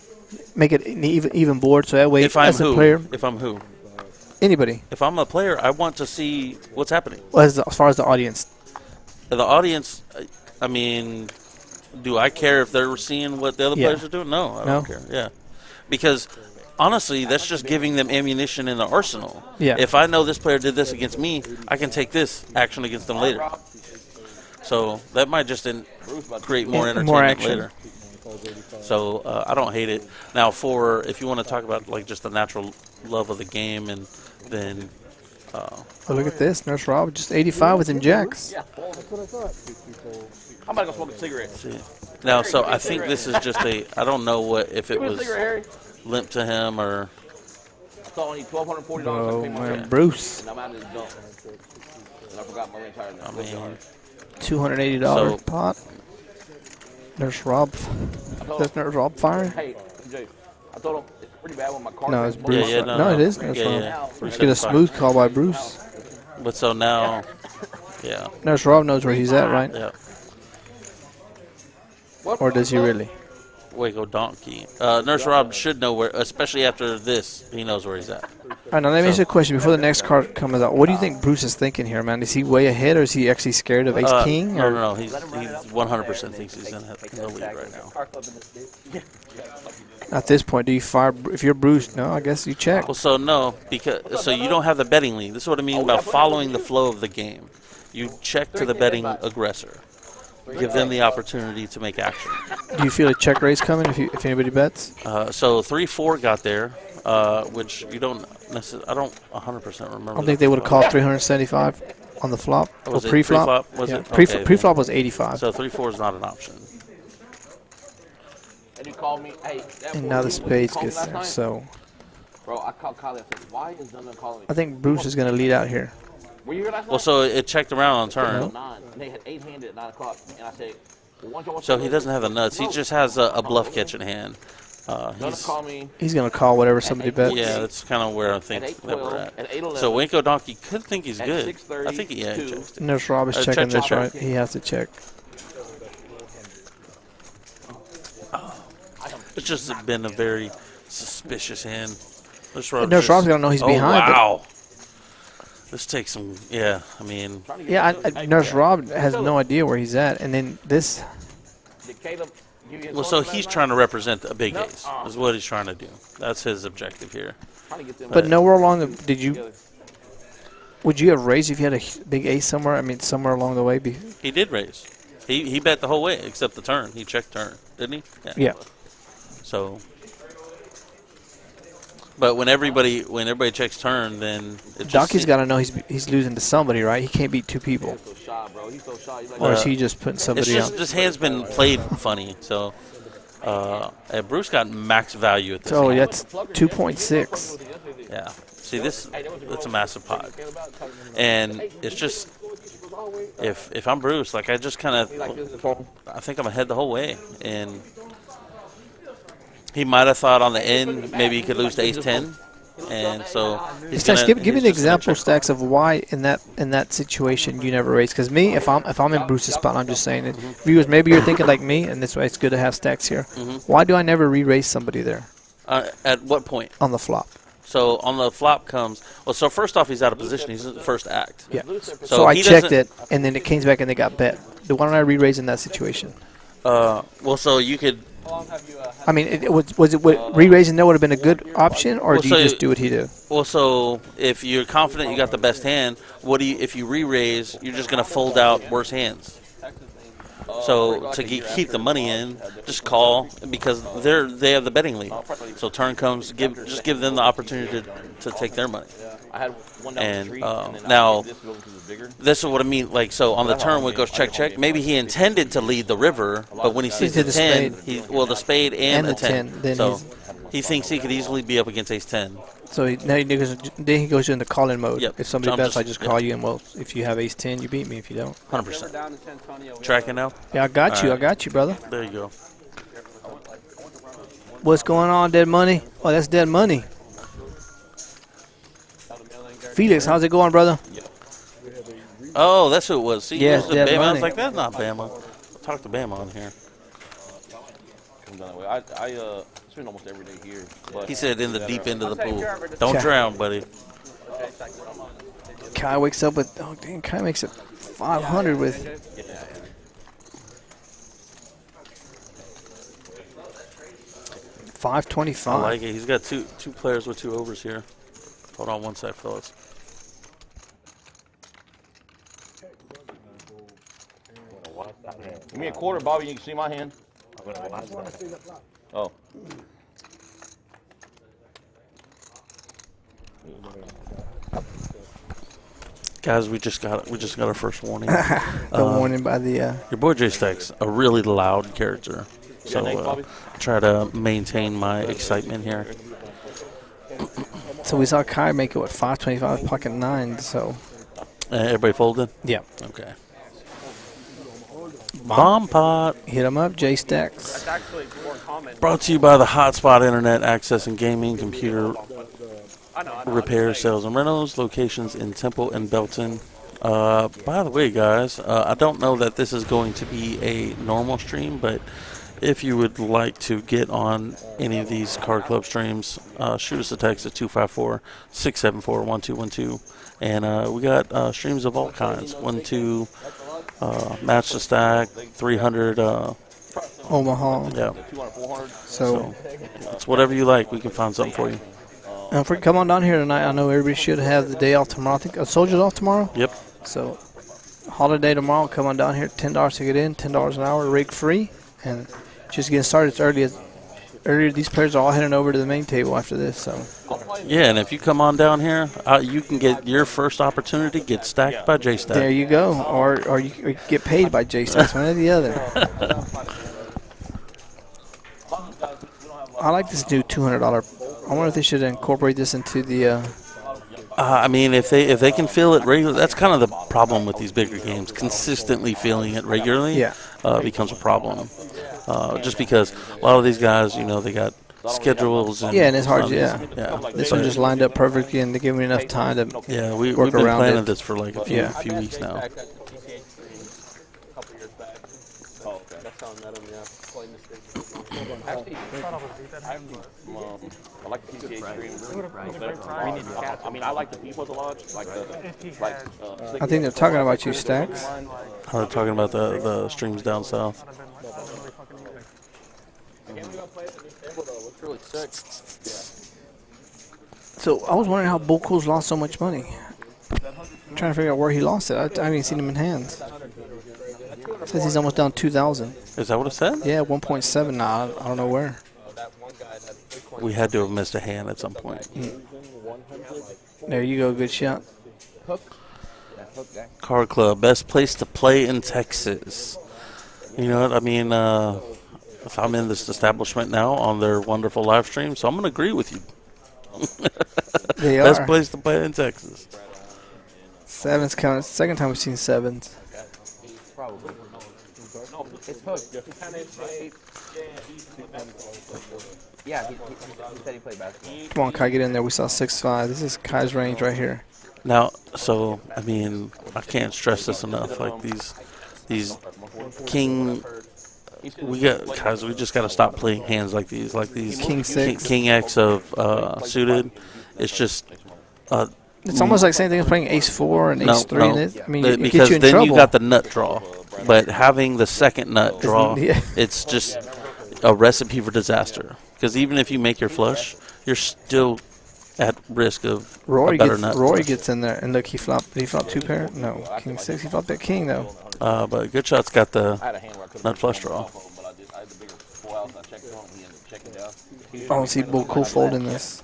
make it an even board so that way
if I'm
as a player?
If I'm who?
Anybody.
If I'm a player, I want to see what's happening.
Well, as far as the audience.
The audience, I mean, do I care if they're seeing what the other players are doing? No, I don't care. Yeah, because. Honestly, that's just giving them ammunition in the arsenal.
Yeah.
If I know this player did this against me, I can take this action against them later. So that might just create more entertainment later. So I don't hate it. Now, if you want to talk about like just the natural love of the game, and then.
Oh, look at this, Nurse Rob, just 85 with them jacks.
Yeah, that's what I thought. I'm about to go smoke a cigarette.
See. Now, so I think this is just I don't know if it was. Limp to him or.
I need $1,240.
Oh man, Bruce.
And I'm out of the dump. And I forgot my entire name.
I mean,
$280 pot. Nurse Rob. That's Nurse Rob firing.
Hey, Jay, I told him it's pretty bad when my car.
No, it's Bruce.
No,
it is Nurse Rob. Let's get a smooth call by Bruce.
But so now,
Nurse Rob knows where he's at, right?
Yeah.
Or does he really?
Waco Donkey. Nurse Rob should know where, especially after this, he knows where he's at.
All right, now let me ask you a question before the next card comes out. What do you think Bruce is thinking here, man? Is he way ahead, or is he actually scared of Ace King?
No. He's 100% thinks he's in the lead right now.
At this point, do you fire? If you're Bruce, no, I guess you check.
Well, so no, because you don't have the betting lead. This is what I mean about following the flow of the game. You check to the betting aggressor. Give them the opportunity to make action.
Do you feel a check raise coming if anybody bets?
So 3-4 got there, which you don't necessarily. I don't 100% remember.
I don't think they would have called 375 on the flop or
pre-flop. Was it?
Pre-flop was 85.
So 3-4 is not an option.
And you called me. Hey.
And now the spades gets there. So.
Bro, I called Kylie. I said, why is none calling me?
I think Bruce is going to lead out here.
Were you here last night?
Well, so it checked around on turn.
And they had 8-handed at 9 o'clock, and I said, well,
so he doesn't have the nuts. He just has a bluff catch in hand.
He's going to call whatever somebody bets.
Yeah, that's kind of where I think that we're at. So Waco Donkey could think he's good. I think he checks.
Nurse Rob is checking this, right? He has to check.
It's just been a very suspicious hand.
Nurse Rob's going to know he's behind.
Wow. This takes some, I mean.
Yeah, Nurse Rob has no idea where he's at. And then this.
Did Caleb
Well, so he's trying to represent a big ace. Is what he's trying to do. That's his objective here.
But nowhere along the would you have raised if you had a big ace somewhere? I mean, somewhere along the way.
He did raise. He bet the whole way except the turn. He checked turn, didn't he?
Yeah.
So, but when everybody checks turn, then
Donkey's got to know he's losing to somebody, right? He can't beat two people. Or is he just putting somebody
it's just,
out?
This hand's been played funny. So, Bruce got max value at this.
Oh,
hand.
that's 2.6.
Yeah. See, it's a massive pot, and it's just if I'm Bruce, like I just kind of I think I'm ahead the whole way, and he might have thought on the end maybe he could lose to ace-10, and so he's
Stacks,
gonna,
give me an example, Stacks, of why in that situation you never raise. Because me, if I'm in Bruce's spot, I'm just saying it. Viewers, maybe you're thinking like me, and that's why it's good to have Stacks here. Why do I never re-raise somebody there?
At what point?
On the flop.
So on the flop comes so first off he's out of position. He's in the first act.
Yeah. So I checked it, and then it came back and they got bet. Why don't I re-raise in that situation?
Well, so you could.
I mean, re-raising there would have been a good option, or do you just do what he did?
Well, so if you're confident you got the best hand, if you re-raise, you're just gonna fold out worse hands. So to keep the money in, just call because they have the betting lead. So turn comes, just give them the opportunity to take their money. And now this is what I mean. Like so on the turn when it goes check check, maybe he intended to lead the river, but when he sees the 10, the spade and the 10, so he thinks he could easily be up against ace-10.
So then he goes into call-in mode.
Yep.
If somebody bets, I just call you, and well, if you have ace-10, you beat me. If you don't,
100%. Tracking now?
Yeah, I got you. I got you, brother.
There you go.
What's going on, Dead Money? Oh, that's Dead Money. Felix, how's it going, brother?
Oh, that's who it was. See,
yeah,
Dead Bama. I
Money.
was like, that's not Bama. I'll talk to Bama on here.
I spend almost every day here.
He said in the deep end of the pool. Don't drown, buddy.
Kai wakes up with, oh, dang, Kai makes it 500 with. $525.
I like it. He's got two players with 2 overs here. Hold on one sec, fellas.
Give me a quarter, Bobby. You can see my hand. Oh.
Guys, we just got our first warning.
The warning by the.
Your boy J Stacks, a really loud character, so try to maintain my excitement here.
So we saw Kai make it, what, 525, pocket 9, so.
Everybody folded?
Yeah.
Okay. Bomb pot.
Hit him up, J Stacks.
That's actually more common.
Brought to you by the Hotspot Internet Access and Gaming Computer Repair, Sales, and Rentals, locations in Temple and Belton. By the way, guys, I don't know that this is going to be a normal stream, but if you would like to get on any of these Card Club streams, shoot us a text at 254-674-1212. And we got streams of all kinds. 1-2, Match the Stack, 300.
Omaha.
Yeah.
So
it's whatever you like. We can find something for you.
And if we come on down here tonight, I know everybody should have the day off tomorrow. I think Soldier's off tomorrow.
Yep.
So holiday tomorrow. Come on down here. $10 to get in. $10 an hour. Rig free. And just getting started as early as earlier. These players are all heading over to the main table after this. So.
Yeah, and if you come on down here, you can get your first opportunity. Get stacked by J Stack.
There you go. Or you get paid by J Stack. One or the other. I like this new $200. I wonder if they should incorporate this into the.
I mean, if they can feel it regularly, that's kind of the problem with these bigger games. Consistently feeling it regularly, becomes a problem. Just because a lot of these guys, they got schedules. And
and it's hard. This one just lined up perfectly, and they give me enough time to.
Yeah, we've
been
planning this for like a few weeks now.
I like the PCA stream. I mean, I like the people at the lodge.
I think they're talking about you, Stacks.
They're talking about the streams down south.
Looks really sick.
So I was wondering how Bull Cool's lost so much money. I'm trying to figure out where he lost it. I haven't even seen him in hands. It says he's almost down 2,000.
Is that what it said?
Yeah, 1.7 now. I don't know where.
We had to have missed a hand at some point.
There you go, good shot.
Card Club, best place to play in Texas. You know what I mean? If I'm in this establishment now on their wonderful live stream, so I'm going to agree with you.
They
Best
are.
place to play in Texas.
Sevens count. Second time we've seen sevens.
Probably. No, it's hooked. Yeah, he said he played basketball.
Come on, Kai, get in there. We saw 6'5". This is Kai's range right here.
Now, so I mean, I can't stress this enough. Like these king, we just got to stop playing hands like these
King six,
King X of suited. It's just.
It's almost like same thing as playing ace 4 and ace 3.
No.
I mean, it
because
gets you in
then
trouble.
you got the nut draw, but having the second nut draw,
Yeah.
it's just a recipe for disaster. Because even if you make your flush, you're still at risk of a better nut.
Roy gets in there, and look, he flopped 2 pair. No, King 6. He flopped that king though.
But Good Shot's got the nut flush draw.
I don't see Bull Cool folding this.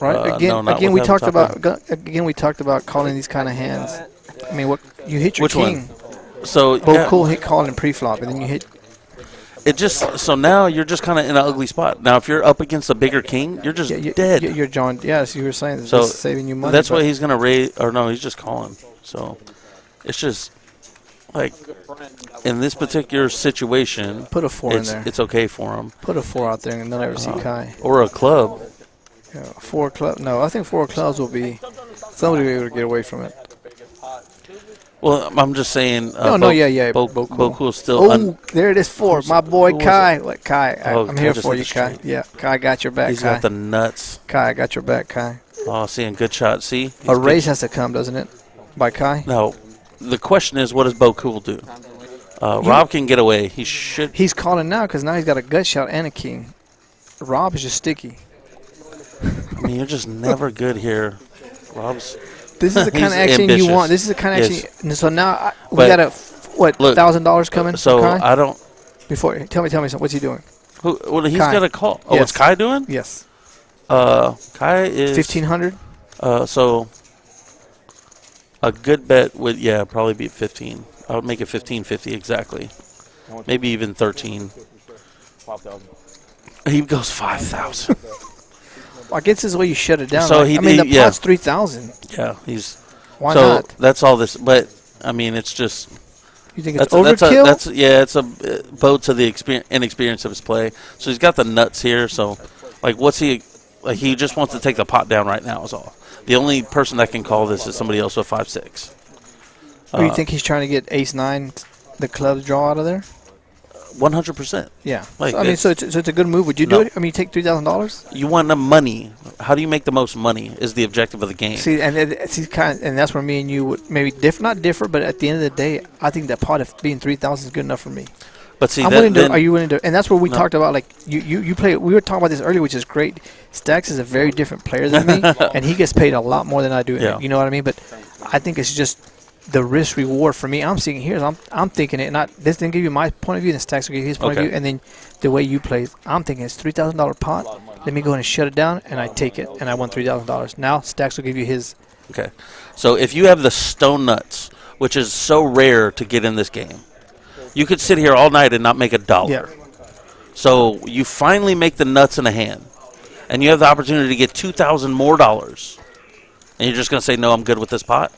Right?
No, not
again,
with
we
him
talked about calling these kind of hands. I mean, what you hit your
Which
king.
one? So
Bull Cool hit calling in pre-flop, and then you hit.
It just so now you're just kind of in an ugly spot. Now, if you're up against a bigger king, you're just dead.
You're John. Yes, you were saying
So
this is saving you money.
that's why he's gonna raise, or no, he's just calling. So it's just like in this particular situation,
put a 4 in there.
It's okay for him.
Put a 4 out there, and they'll never see Kai.
Or a club.
Yeah, 4 club. No, I think 4 clubs will be somebody will be able to get away from it.
Well, I'm just saying.
Bo
Cool's still.
Oh, there it is. 4. My boy Kai. Like Kai, I'm here
just
for
hit
you,
the
Kai.
street.
Yeah, Kai got your back.
He's
Kai.
got the nuts.
Kai, I got your back, Kai.
Oh, seeing Good Shot. See,
A raise has to come, doesn't it? By Kai.
No, the question is, what does Bo Cool do? Rob can get away. He should.
He's calling now because now he's got a gut shot and a king. Rob is just sticky.
I mean, you're just never good here. Rob's.
This is the kind of action
ambitious.
you want. This is the kind of action. So now we
But
got $1,000 coming.
So
Kai?
I don't.
Before tell me something. What's he doing?
Well, he's
Kai.
got a call. Oh,
Yes.
what's Kai doing?
Yes.
Kai is
1,500.
So a good bet would probably be 15. I would make it 15.50 exactly. Maybe even 13.
5,000.
He goes 5,000.
I guess this is the way you shut it down.
So
I mean, the pot's 3,000.
Yeah, he's.
Why
so
not?
that's all this. But I mean, it's just.
You think it's overkill?
It's a boat to the inexperience of his play. So he's got the nuts here. So, like, what's he? Like, he just wants to take the pot down right now. Is all. The only person that can call this is somebody else with 5-6.
Or you think he's trying to get ace-9, the club draw out of there?
100%.
Yeah.
Like,
I mean, so it's a good move. Would you do it? I mean, you take $3,000.
You want the money. How do you make the most money? Is the objective of the game.
See, and that's where me and you would maybe not differ, but at the end of the day, I think that pot of being 3,000 is good enough for me.
But see,
are you willing to? And that's where we talked about, like you play. We were talking about this earlier, which is great. Stacks is a very different player than me, and he gets paid a lot more than I do.
Yeah.
You know what I mean? But I think it's just the risk reward for me. I'm seeing here. I'm thinking it. Not this didn't give you my point of view, and Stacks will give you his point of view, and then the way you play. I'm thinking it's $3,000 pot. Let me go ahead and shut it down, and I take it, and I won $3,000. Now Stacks will give you his.
Okay, so if you have the stone nuts, which is so rare to get in this game, you could sit here all night and not make $1.
Yeah.
So you finally make the nuts in a hand, and you have the opportunity to get $2,000 more, and you're just going to say, no, I'm good with this pot?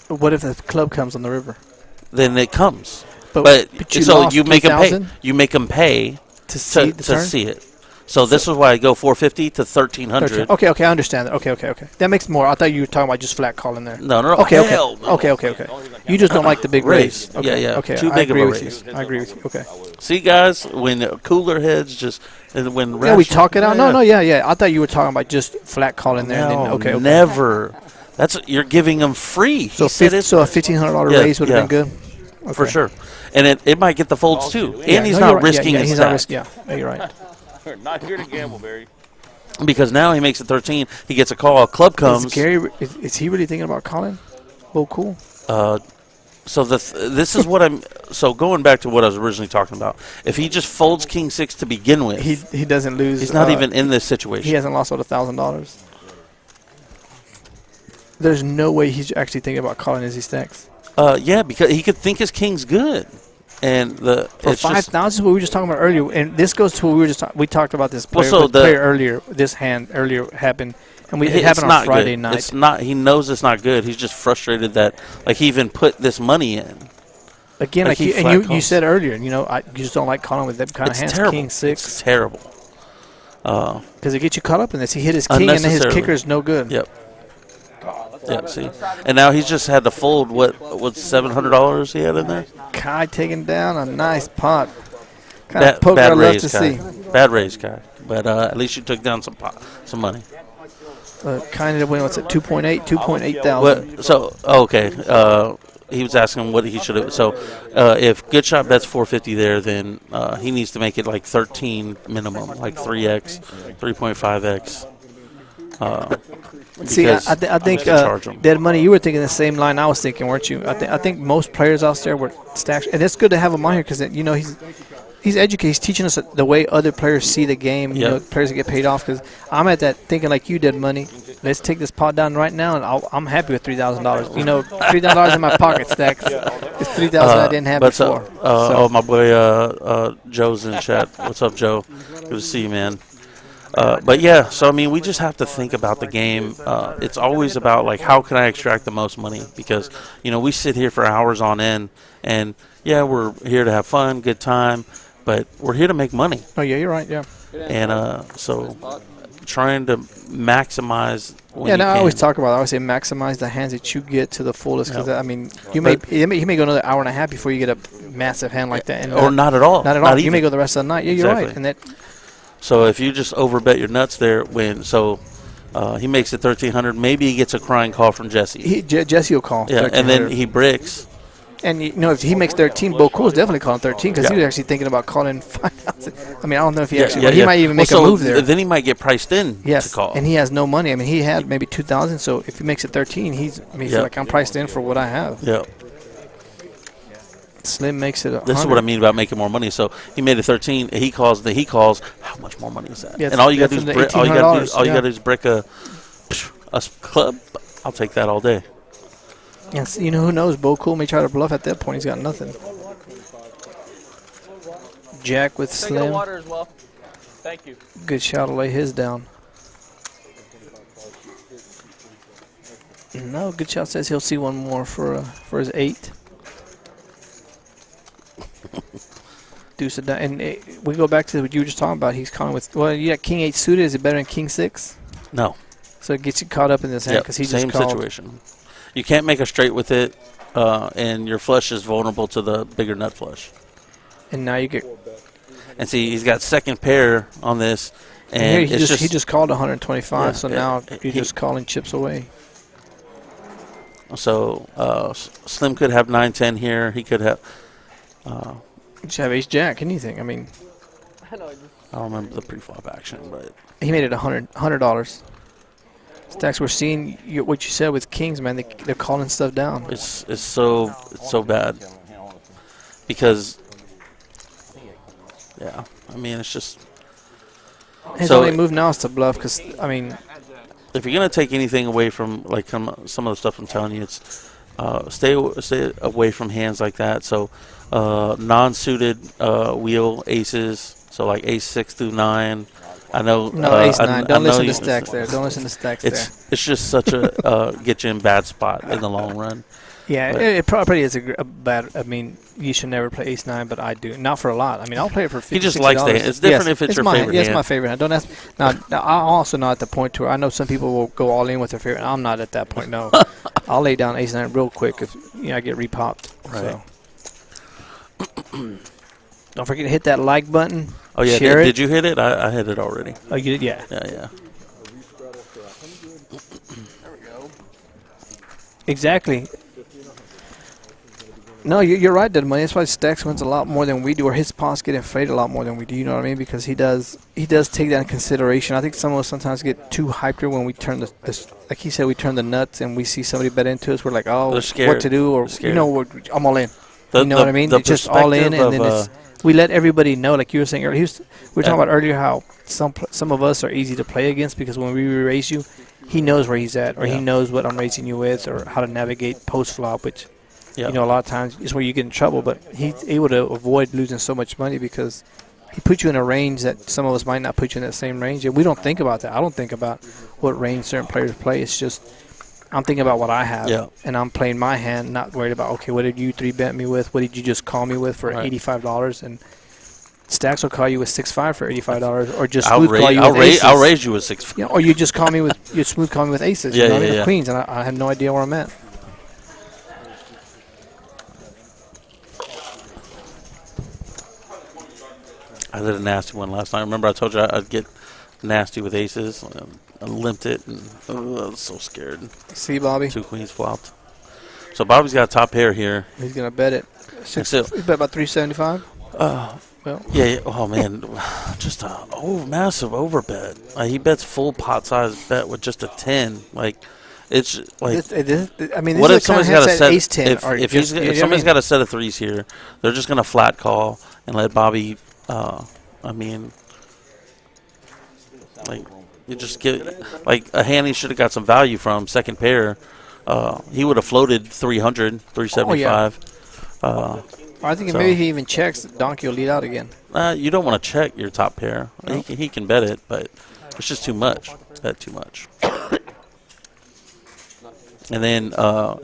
What if the club comes on the river?
Then it comes.
But you
so
lost
you make them pay.
3,000?
You make them pay
to see the turn?
see it. So this is why I go 450 to 1,300.
Okay, I understand that. Okay. That makes more. I thought you were talking about just flat calling there.
No.
Okay.
Hell no.
Okay. You just don't like the big raise. Okay.
Yeah.
Okay.
Too big of a raise.
I agree with you. Okay.
See, guys, when cooler heads just when
we talk it out. No. Yeah. I thought you were talking about just flat calling there.
No,
and then, okay.
Never. You're giving them free.
So a $1,500 raise would have been good.
for sure. And it might get the folds too. And he's not risking his stack.
Yeah, you're right.
We're not here to gamble, Barry.
Because now he makes it 13. He gets a call. Club comes.
Is he really thinking about calling? Oh, cool.
So this is what I'm. So going back to what I was originally talking about, if he just folds king 6 to begin with,
he doesn't lose.
He's not even in this situation.
He hasn't lost over $1,000. There's no way he's actually thinking about calling as he stacks.
Yeah, because he could think his king's good, and
for 5,000, what we were just talking about earlier, and this goes to what we were just we talked about this player, player earlier. This hand earlier happened. And it happened on Friday night.
It's not. He knows it's not good. He's just frustrated that he even put this money in.
Again, you said earlier, you just don't like calling with that kind of hands.
Terrible.
King 6.
It's terrible.
Because it gets you caught up in this. He hit his king, and then his kicker is no good.
Yep. Yep. See, and now he's just had to fold what $700 he had in there.
Kai taking down a nice pot.
Bad raise, Kai. Bad raise, Kai. But at least you took down some money.
Kind of win. What's it? 2.8 thousand.
So okay. He was asking what he should have. So if GOODHSHOT bets 450 there, then he needs to make it like 13 minimum, like 3x, 3.5x.
See, I think Dead Money, you were thinking the same line I was thinking, weren't you? I think most players out there were stacks, and it's good to have him on here because he's educated. He's teaching us the way other players see the game.
Yep.
Players that get paid off. Because I'm at that thinking like you did, Money. Let's take this pot down right now, and I'm happy with $3,000. $3,000 in my pocket, Stacks. It's $3,000 I didn't have before.
Oh, my boy Joe's in chat. What's up, Joe? Good to see you, man. But yeah, so I mean, we just have to think about the game. It's always about like, how can I extract the most money? Because we sit here for hours on end, and yeah, we're here to have fun, good time. But we're here to make money.
Oh, yeah, you're right, yeah.
And so trying to maximize when
you can. I always talk about it. I always say maximize the hands that you get to the fullest. Because, I mean, you may go another hour and a half before you get a massive hand like that. And
or not at all.
Not at all. You may go the rest of the night. Yeah, you're right. And
so if you just overbet your nuts there, he makes it 1,300. Maybe he gets a crying call from Jesse.
Jesse will call.
Yeah, and then he bricks.
And if he makes 13, Bo Cool's definitely calling 13 because he was actually thinking about calling 5,000. I mean, I don't know if he he might even make a move there.
Then he might get priced in to call.
And he has no money. I mean, he had maybe 2,000. So if he makes it 13, he's like, I'm priced in for what I have.
Yeah.
Slim makes it 100.
This is what I mean about making more money. So he made it 13. He calls. How much more money is that?
Yeah,
and all you got to do is all you got to do is brick a club. I'll take that all day.
Yes, who knows? Bo Cool may try to bluff at that point. He's got nothing. Jack with Slim.
Water as well. Thank you.
Good shot to lay his down. No, GOODHSHOT says he'll see one more for his 8. Deuce it down. And we go back to what you were just talking about. He's calling with, you got King 8 suited. Is it better than King 6?
No.
So it gets you caught up in this hand because he just called.
Same situation. You can't make a straight with it, and your flush is vulnerable to the bigger nut flush.
And now you get.
And see, he's got second pair on this, and
he just called 125. So now you're just calling chips away.
So Slim could have 9-10 here. He could have.
Just have ace jack. Anything. I mean.
I don't remember the pre-flop action, but
he made it $100. Stacks, we're seeing what you said with kings, man. They're calling stuff down.
It's so bad because I mean, it's just
his only move now is to bluff because I mean,
if you're gonna take anything away from like some of the stuff I'm telling you, it's stay away from hands like that. So non-suited wheel aces, so like ace 6 through 9. I know.
No, ace 9. Don't listen to stacks there. Don't listen to stacks there.
It's just such a get you in bad spot in the long run.
Yeah, it probably is a bad. I mean, you should never play ace 9, but I do. Not for a lot. I mean, I'll play it for $50.
He just likes the hand. It's different if it's your favorite hand.
Yes, it's my favorite hand. Don't ask. Now, I'm also not at the point where I know some people will go all in with their favorite. I'm not at that point. No, I'll lay down ace 9 real quick if I get repopped.
Right.
So. Don't forget to hit that like button.
Oh, yeah.
Share
Did you hit it? I hit it already.
Oh, you did? Yeah.
Yeah.
Exactly. No, you're right, Dead Money. That's why Stacks wins a lot more than we do, or his spots get inflated a lot more than we do. You know what I mean? Because he does take that in consideration. I think some of us sometimes get too hyped when we turn the like he said, we turn the nuts and we see somebody bet into us. We're like, oh, what to do, or you know, I'm all in. You know what I mean? It's just all in, and then we let everybody know. Like you were saying earlier, we were talking about earlier how some of us are easy to play against because when we raise you, he knows where he's at, or he knows what I'm raising you with, or how to navigate post flop, which. Yep. You know, a lot of times is where you get in trouble, but he's able to avoid losing so much money because he puts you in a range that some of us might not put you in that same range. And we don't think about that. I don't think about what range certain players play. It's just I'm thinking about what I have, and I'm playing my hand, not worried about, okay, what did you 3-bet me with? What did you just call me with for $85? And Stacks will call you with 6-5 for $85, or just smooth call you with aces.
I'll raise you with 6-5.
Yeah, or you just call me with you smooth call me with aces. You know what I mean? Or queens, and I have no idea where I'm at.
I did a nasty one last night. Remember I told you I'd get nasty with aces? I limped it, and I was so scared.
See, Bobby?
2 queens flopped. So Bobby's got a top pair here.
He's going to bet it. He bet about 375?
Well. Yeah. Oh, man. Just a massive overbet. He bets full pot size bet with just a 10. Like, it's like.
I mean,
what if somebody's got a set?
Ace 10,
if somebody's got a set of threes here, they're just going to flat call and let Bobby. I mean, like, you just get, like, a hand he should have got some value from, second pair. He would have floated 300, 375.
I think maybe he even checks, Donkey will lead out again.
You don't want to check your top pair. No. He can bet it, but it's just too much. Bet too much. And then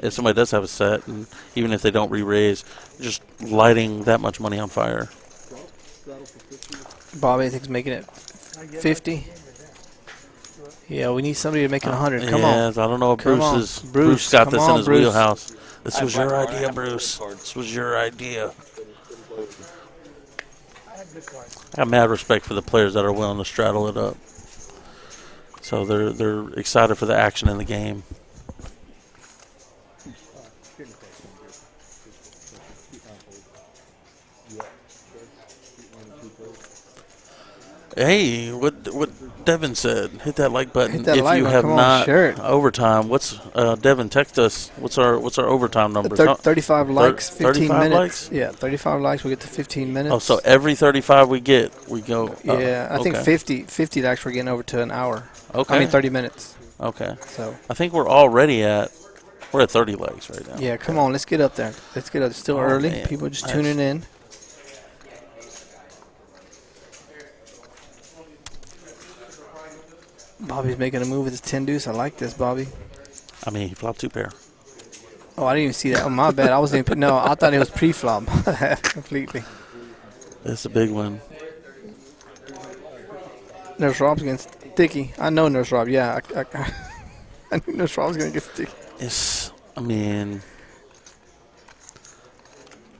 if somebody does have a set, and even if they don't re-raise, just lighting that much money on fire.
Bobby, I think, is making it 50. Yeah, we need somebody to make it 100. Come on.
I don't know if Bruce got this in his wheelhouse. This was your idea, Bruce. This was your idea. I have mad respect for the players that are willing to straddle it up. So they're excited for the action in the game. Hey, what Devin said. Hit that like button if you have not overtime. What's Devin? Text us. What's our overtime number?
35 likes, 15
35
minutes.
Likes?
Yeah, 35 likes. We get to 15 minutes.
Oh, so every 35 we get, we go.
Yeah, I think 50 likes. We're getting over to an hour.
Okay.
I mean 30 minutes.
Okay.
So
I think we're already at 30 likes right now.
Yeah, come on, let's get up there. Let's get up. It's still early. Man. People just tuning in. Bobby's making a move with his 10 deuce. I like this, Bobby.
I mean, he flopped 2 pair.
Oh, I didn't even see that. Oh, my bad. I wasn't even. No, I thought it was pre-flop completely.
That's a big one.
Nurse Rob's getting sticky. I know Nurse Rob. Yeah, I knew Nurse Rob was going to get sticky.
It's, I mean,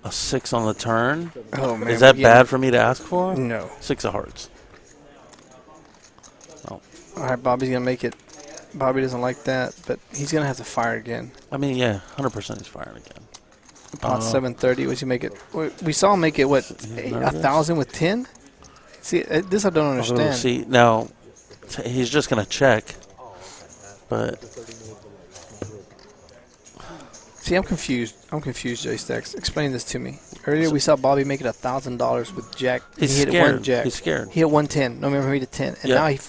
a 6 on the turn.
Oh, man.
Is that bad for me to ask for?
No.
6 of hearts.
Oh. All right, Bobby's going to make it. Bobby doesn't like that, but he's going to have to fire again.
I mean, yeah, 100% he's firing again.
Pot 730. Would you make it? We saw him make it, what, 1,000 with 10? See, this I don't understand.
See, now, he's just going to check, but...
See, I'm confused. Jay Stacks. Explain this to me. Earlier, we saw Bobby make it $1,000 with Jack.
He's
scared.
Hit 1
Jack.
He's scared.
He hit 110. No, remember, he hit 10. And now he...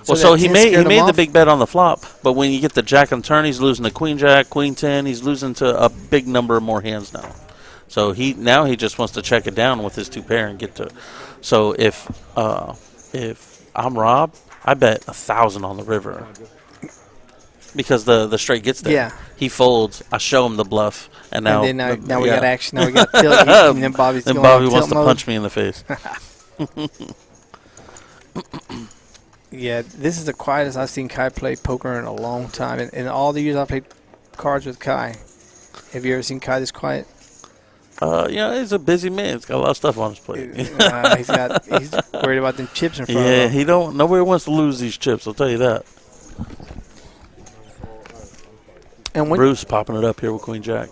So he made the big bet on the flop, but when you get the Jack on turn, he's losing to Queen Jack, Queen 10. He's losing to a big number of more hands now. So he just wants to check it down with his 2 pair and get to. So if I'm Rob, I bet 1,000 on the river because the straight gets there.
Yeah.
He folds. I show him the bluff, and now
we got action. Now we got tilt. And then Bobby
wants to punch me in the face.
Yeah, this is the quietest I've seen Kai play poker in a long time. In all the years I've played cards with Kai, have you ever seen Kai this quiet?
He's a busy man. He's got a lot of stuff on his plate.
He's worried about them chips in front of him.
Yeah, nobody wants to lose these chips, I'll tell you that. And Bruce popping it up here with Queen Jack.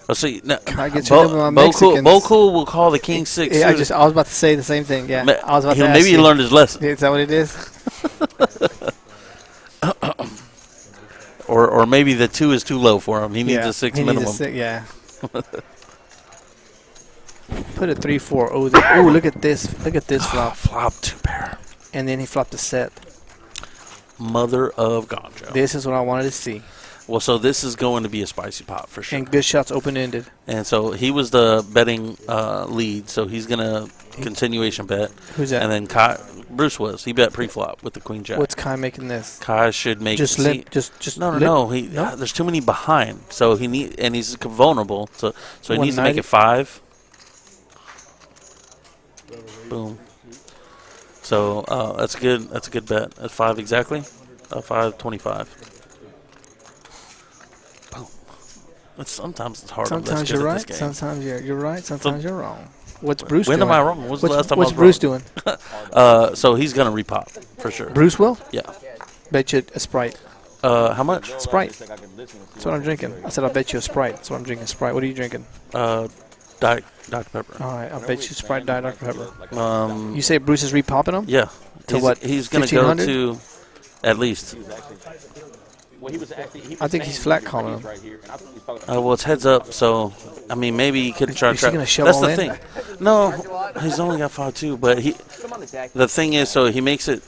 Let's see. No,
I get your number on Mexicans.
Boku will call the king 6.
Yeah, I was about to say the same thing. Yeah, I was about to ask
maybe he learned his lesson.
Is that what it is?
or maybe the 2 is too low for him. He needs a 6 minimum.
Needs a 6, yeah. Put a 3-4. Oh, look at this. Look at this flop.
Flop 2 pair.
And then he flopped a set.
Mother of Ganja.
This is what I wanted to see.
Well, so this is going to be a spicy pot for sure.
And good shots open-ended.
And so he was the betting lead, so he's going to continuation bet.
Who's that?
And then Bruce was. He bet pre-flop with the queen jack.
What's Kai making this?
Kai should make
just limp. Just
no. There's too many behind, so he's vulnerable. So he needs to make it 5. Boom. So that's good. That's a good bet. That's 5 exactly. 5.25. Boom. Sometimes it's hard.
Sometimes you're right. Sometimes you're right. Sometimes you're wrong. What's Bruce doing?
When am I wrong? What's the last time
what's
I was
Bruce
wrong?
doing?
So he's gonna repop for sure.
Bruce will?
Yeah.
Bet you a Sprite.
How much?
Sprite. That's what I'm drinking. I said I'll bet you a Sprite. That's what I'm drinking. Sprite. What are you drinking?
Diet Dr. Pepper.
All right, I'll bet you Sprite, Diet Dr. Pepper. You say Bruce is repopping them?
Yeah.
To what?
He's gonna go to at least.
I think he's flat calling him.
Well, it's heads up, so I mean maybe he could try to trap.
That's
the thing. No, he's only got 5-2, but the thing is, so he makes it.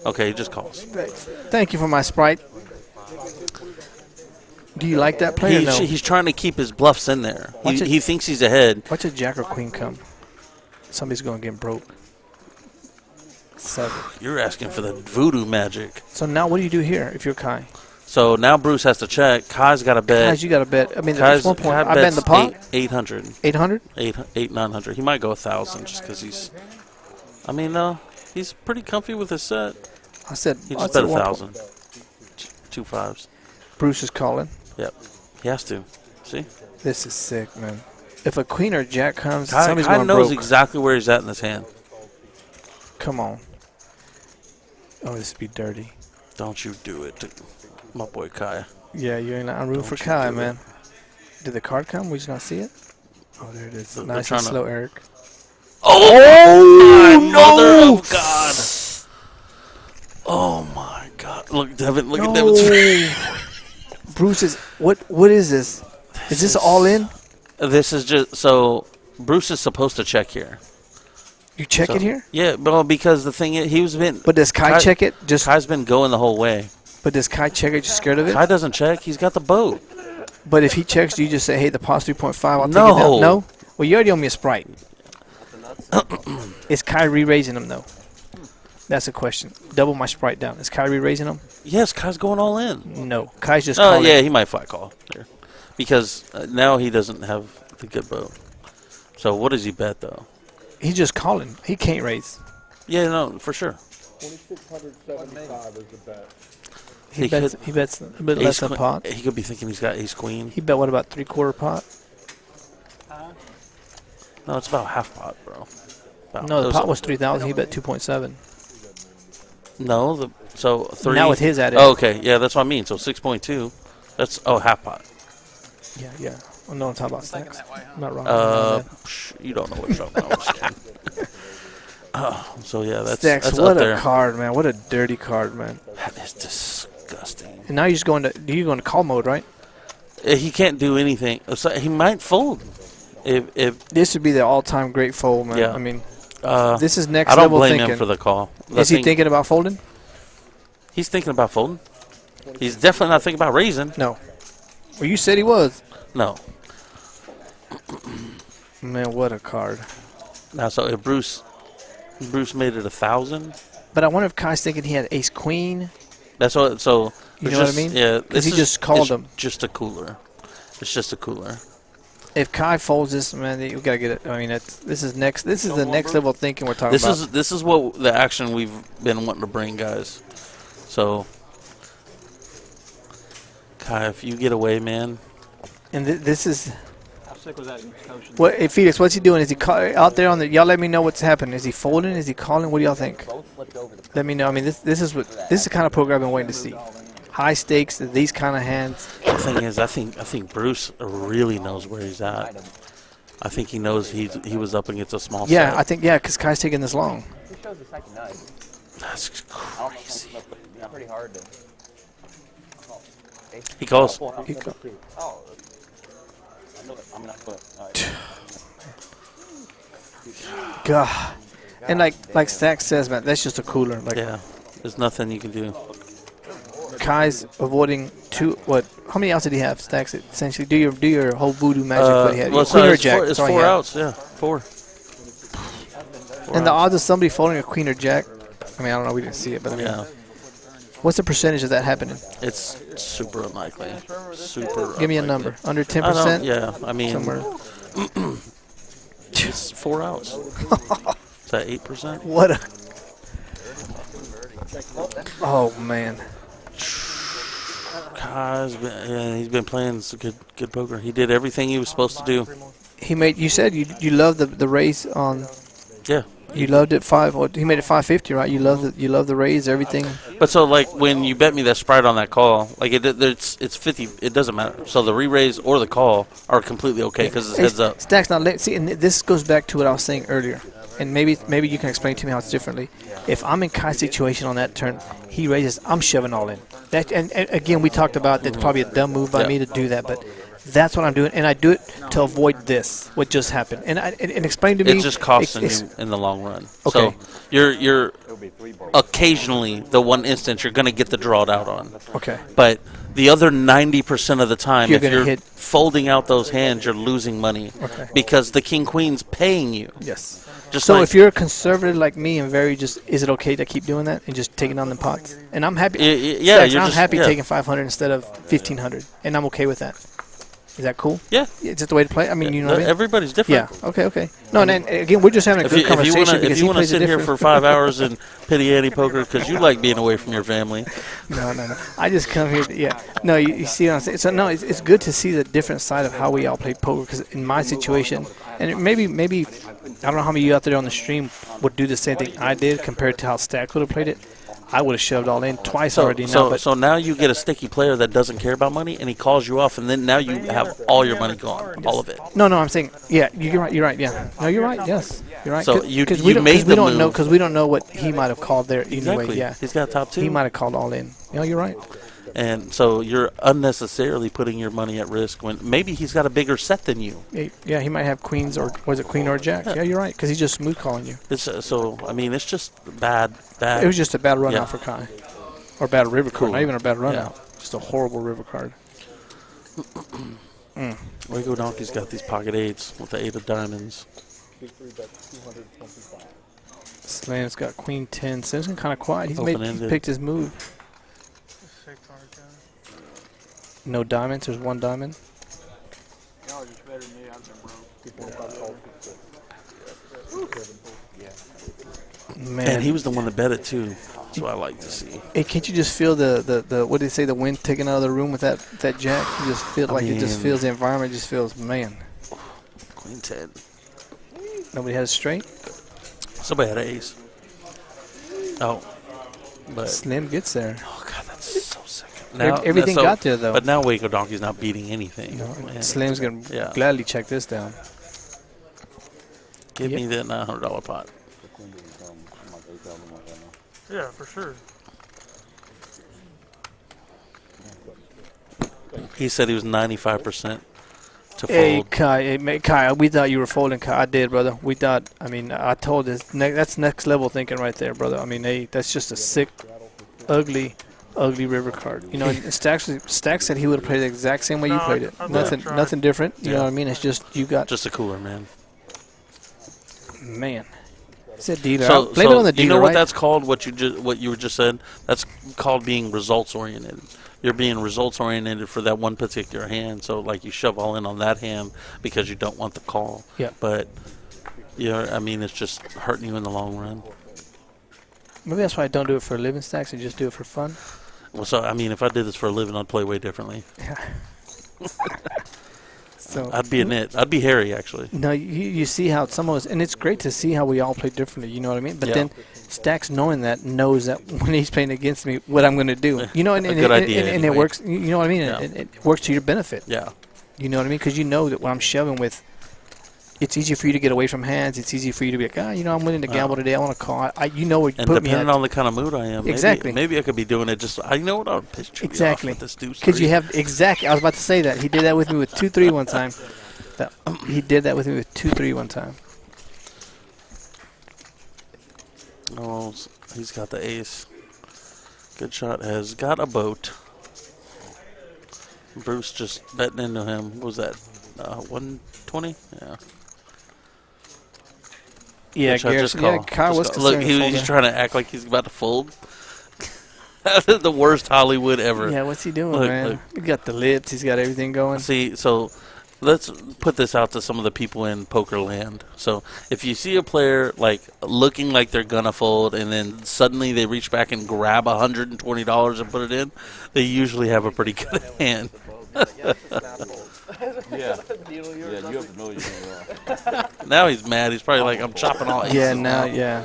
Okay, he just calls.
Thank you for my Sprite. Do you like that player? No.
He's trying to keep his bluffs in there. He thinks he's ahead.
Watch a jack or queen come. Somebody's going to get broke. 7.
You're asking for the voodoo magic.
So now what do you do here if you're Kai?
So now Bruce has to check. Kai's got to bet.
Kai's, you got to bet. I mean, there's 1 point. I bet in the pot.
800.
800?
900. He might go 1,000 just because he's. I mean, he's pretty comfy with his set.
I said
he just bet 1,000. 2 5s.
Bruce is calling.
Yep. He has to. See?
This is sick, man. If a queen or jack comes,
Kai
somebody's going
knows
broke.
exactly where he's at in his hand.
Come on. Oh, this would be dirty.
Don't you do it, my boy Kai.
Yeah, you ain't. I'm rooting for Kai, man. Did the card come? We just not see it. Oh, there it is. Nice and slow, Eric.
Oh my mother of God! Oh my God! Look, Devin. Look at Devin's face.
Bruce is what is this? Is this all in?
This is just so Bruce is supposed to check here.
You check it here?
Yeah, well, because the thing is, he was been.
But does Kai check it? Just
Kai's been going the whole way.
But does Kai check it? Just scared of it?
Kai doesn't check. He's got the boat.
But if he checks, do you just say, "Hey, the pot's 3.5. I'll take it down"? No. Well, you already owe me a Sprite. Is Kai re-raising him though? That's a question. Double my Sprite down. Is Kai re-raising him?
Yes, Kai's going all in.
No, Kai's just calling.
Yeah, he might flat call here. Because now he doesn't have the good boat. So what does he bet, though?
He's just calling. He can't raise.
Yeah, no, for sure.
2,675 is the bet.
He bets a bit less than pot.
He could be thinking he's got ace queen.
He bet, what, about 3/4 pot?
No, it's about half pot, bro.
No, the pot was 3,000. He bet 2.7.
No, so 3.
Now with his added.
Oh, okay. Yeah, that's what I mean. So 6.2. That's, half pot.
Yeah. Oh, no, I'm talking about stacks. I'm not wrong.
You don't know what you're talking about. So, yeah, that's
stacks.
That's
what
up there.
A card, man. What a dirty card, man.
That is disgusting.
And now you're just going to call mode, right?
He can't do anything. So he might fold. If
this would be the all-time great fold, man.
Yeah.
I mean, this is next
I don't
level
blame
thinking.
him for the call.
Is he thinking about folding?
He's thinking about folding. He's definitely not thinking about raising.
No. Well, you said he was.
No.
Man, what a card.
Now, so if Bruce made it 1,000.
But I wonder if Kai's thinking he had ace queen.
That's what. So
you know what I mean?
Yeah.
Because he just called him.
Just a cooler. It's just a cooler.
If Kai folds this, man, you gotta get it. I mean, this is the next level thinking we're talking about.
This is what the action we've been wanting to bring, guys. So, Kai, if you get away, man.
And this is.
How sick was that coach?
What, hey, Felix, what's he doing? Is he out there on the? Y'all let me know what's happening. Is he folding? Is he calling? What do y'all think? Let me know. I mean, this is the kind of program I've been waiting to see. high stakes, these kind of hands.
The thing is, I think Bruce really knows where he's at. I think he knows he was up against a small
Yeah,
set.
I think, yeah, because Kai's taking this long.
He shows the second night.
That's crazy.
Yeah, pretty hard to.
He calls.
He go-
Oh. I'm not put. All right.
God. And like Stack says, man, that's just a cooler. Like
Yeah, there's nothing you can do.
Kai's avoiding how many outs did he have? Stacks it essentially. Do your whole voodoo magic what he had.
Well,
Queen or
it's
jack.
It's
that's all he
4
had.
outs. Yeah, 4.
And the odds of somebody folding a queen or jack, I mean, I don't know, we didn't see it, but I mean,
Yeah,
what's the percentage of that happening?
it's super unlikely. Super.
Give me a
unlikely.
number. Under
I
10%?
don't, yeah, I mean,
Somewhere.
it's 4 outs. Is that 8%?
What a. Oh, man.
He's been playing some good poker. He did everything he was supposed to do.
He made, you said you loved the raise on.
Yeah.
You loved it 5. Well, he made it 550, right? You love the raise, everything.
But so like when you bet me that sprite on that call, like it's 50. It doesn't matter. So the re-raise or the call are completely okay because it's heads up.
Stacks now. See, and this goes back to what I was saying earlier, and maybe you can explain to me how it's differently. If I'm in Kai's situation on that turn, he raises, I'm shoving all in. That and again, we talked about that's probably a dumb move by me to do that, but that's what I'm doing, and I do it to avoid this, what just happened. And explain to me.
It's just costing you in the long run.
Okay.
So you're occasionally the one instance you're going to get the drawed out on.
Okay.
But the other 90% of the time,
You're
if
gonna
you're
hit.
folding out those hands, you're losing money
Okay.
because the king queen's paying you.
Yes.
Just
So
like,
if you're a conservative like me and is it okay to keep doing that and just taking on the pots? And I'm happy.
yeah,
Stacks,
you're
I'm
just
happy
yeah.
taking 500 instead of 1500, and I'm okay with that. Is that cool?
Yeah.
Is that the way to play? I mean, you know what I mean?
Everybody's different.
Yeah. Okay. No, and again, we're just having a good conversation
if
because
you
he
want to
plays
sit
it
here
different.
for 5 hours and pity Annie poker because you like being away from your family.
No. I just come here. Yeah. No, you see what I'm saying? So, no, it's good to see the different side of how we all play poker because in my situation, and maybe, I don't know how many of you out there on the stream would do the same thing I did compared to how Stack would have played it. I would have shoved all in twice already now.
So now you get a sticky player that doesn't care about money, and he calls you off, and then now you have all your money gone, all of it.
No, I'm saying, yeah, you're right, yeah. No, you're right, yes. You're right.
So you made
we
the
don't know
move.
because we don't know what he might have called there anyway.
Exactly.
Yeah,
He's got top 2.
he might have called all in. No, you're right.
And so you're unnecessarily putting your money at risk when maybe he's got a bigger set than you.
Yeah, he might have queens or was it queen or jack? Yeah, you're right because he's just smooth calling you.
It's so I mean it's just bad.
It was just a bad run
Yeah.
out for Kai, or bad river card.
Cool.
Not even a bad run
Yeah.
out. Just a horrible river card.
Wago Donkey's got these pocket 8s with the 8 of diamonds.
Slam's got queen 10. Sam's kind of quiet. He's
Open-ended.
picked his move. No diamonds. There's one diamond.
Y'all are just better than me. I've been broke.
Man,
And he was the one that bet it too. That's what I like to see.
Hey, can't you just feel the what did they say, the wind taking out of the room with that jack? You just feel like it just feels, the environment just feels, man.
Queen 10.
Nobody had a straight.
Somebody had an ace. Oh, but
Slim gets there.
oh god, that's so sick.
Everything got there though.
But now Waco Donkey's not beating anything. Man.
Slim's gonna
Yeah.
gladly check this down.
Give me that $900 pot.
Yeah, for sure.
He said he was 95% to
Hey
fold.
Kai, we thought you were folding. Kai, I did, brother. We thought. I mean, I told this. That's next level thinking right there, brother. I mean, hey, that's just a sick, ugly river card. You know, and Stack said he would have played the exact same way you played it. Nothing different. You know what I mean? It's just you got
just a cooler, man.
Man. It's a dealer.
So,
Blame it on the dealer,
you know
right?
what that's called? What you just said? That's called being results oriented. You're being results oriented for that one particular hand. So like you shove all in on that hand because you don't want the call.
Yeah.
But I mean, it's just hurting you in the long run.
Maybe that's why I don't do it for a living, Stacks. I just do it for fun.
Well, so I mean, if I did this for a living, I'd play way differently.
So
I'd be a nit. I'd be Harry, actually.
No, you see how some of us, and it's great to see how we all play differently. You know what I mean? But
Yeah.
then Stacks, knowing that, knows that when he's playing against me, what I'm going to do. You know, and
good idea
and
anyway.
it works. You know what I mean?
Yeah.
It works to your benefit.
Yeah.
You know what I mean? Because you know that when I'm shoving with, it's easy for you to get away from hands. It's easy for you to be like, I'm willing to gamble today. I want to call. You know where you
And
put me at.
depending on the kind of mood I am,
Exactly.
maybe I could be doing it just. You know what? I'll piss you
Exactly.
off with this deuce
Because you
three.
have exactly. I was about to say that he did that with me with 2-3 one time. He did that with me with 2-3 one time.
Oh, he's got the ace. Good shot has got a boat. Bruce just betting into him. What was that? 120? Yeah.
Yeah,
Good shot,
Garrett.
just
Yeah,
call.
Kyle was
Just call. Look,
considering
he's
folding.
trying to act like he's about to fold. The worst Hollywood ever.
Yeah, what's he doing,
Look,
man?
look.
He got the lips. He's got everything going.
See, so let's put this out to some of the people in poker land. So if you see a player like looking like they're gonna fold, and then suddenly they reach back and grab $120 and put it in, they usually have a pretty good hand.
Yeah, you have to know you're doing wrong.
Now he's mad. He's probably like, I'm chopping all aces.
Yeah, now, yeah.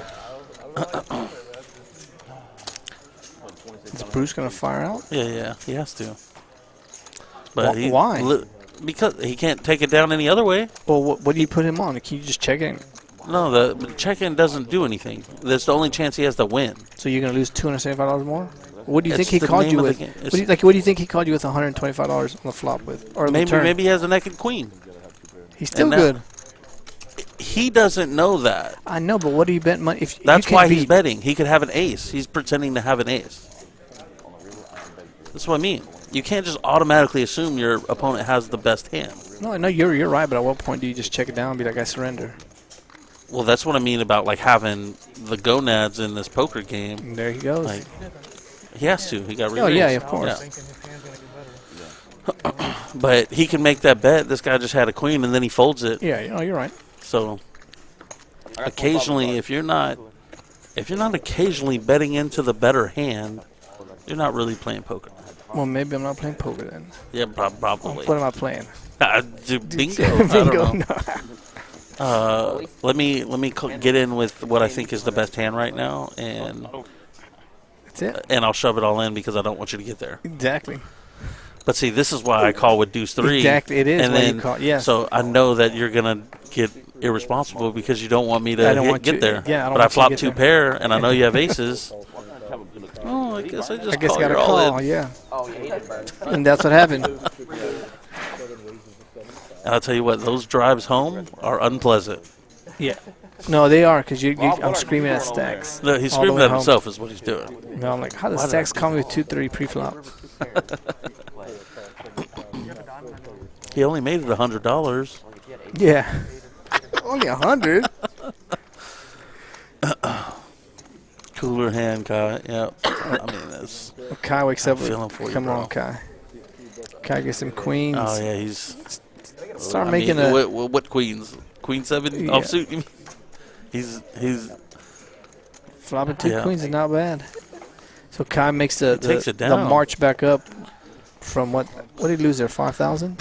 Is Bruce gonna fire out?
Yeah, he has to. But
Why?
Because he can't take it down any other way.
Well, what do you put him on? Can you just check in?
No, the check-in doesn't do anything. That's the only chance he has to win.
So you're gonna lose $275 more? What do you
It's
think he
the
called
name
you
of the
with?
game.
What do you think he called you with $125 on the flop with, or the turn?
Maybe he has a naked queen.
He's still
now-
good.
He doesn't know that.
I know, but what do you bet money? If
That's
you can
why he's
beat-
betting. He could have an ace. He's pretending to have an ace. That's what I mean. You can't just automatically assume your opponent has the best hand.
No, I know you're right, but at what point do you just check it down and be like, I surrender?
Well, that's what I mean about like having the gonads in this poker game.
And there he goes.
Like, he has to. He got
Oh, yeah,
re-raised.
of course.
Yeah. But he can make that bet. This guy just had a queen, and then he folds it.
Yeah, you're right.
So occasionally, if you're not occasionally betting into the better hand, you're not really playing poker.
Well, maybe I'm not playing poker then.
Yeah, probably.
What am I playing?
Bingo. I don't know.
No.
Let me get in with what I think is the best hand right now, and
That's it.
and I'll shove it all in because I don't want you to get there.
Exactly.
But see, this is why I call with deuce three.
Exactly, it is
And
why you
then,
call- yes.
So I know that you're gonna get irresponsible because you don't want me
I
to
don't want
get
you-
there.
yeah, I don't
but I
want you to
flop
get
two
there.
pair, and I know you have aces. Oh, I guess I just call
got a
your all
call,
in.
yeah.
Oh, you hated bird.
And that's what happened.
And I'll tell you what, those drives home are unpleasant.
Yeah. No, they are, because I'm screaming at Stacks.
No, he's
all the
screaming
way
at
home.
himself is what he's doing.
No, I'm like, how does
Why
Stacks
not?
call me with 2-3 pre-flop?
He only made it $100.
Yeah. Only 100?
Cooler hand, Kai. Yeah. I mean, that's.
Kai wakes up with,
feeling for you,
come
bro.
on, Kai. Kai gets some queens.
Oh yeah, he's.
Start
I
making
mean,
a...
what queens? Queen 7
Yeah.
offsuit. You mean? He's.
Flopping 2
Yeah.
queens is not bad. So Kai makes the
takes it
the
down.
march back up from what did he lose there, 5,000?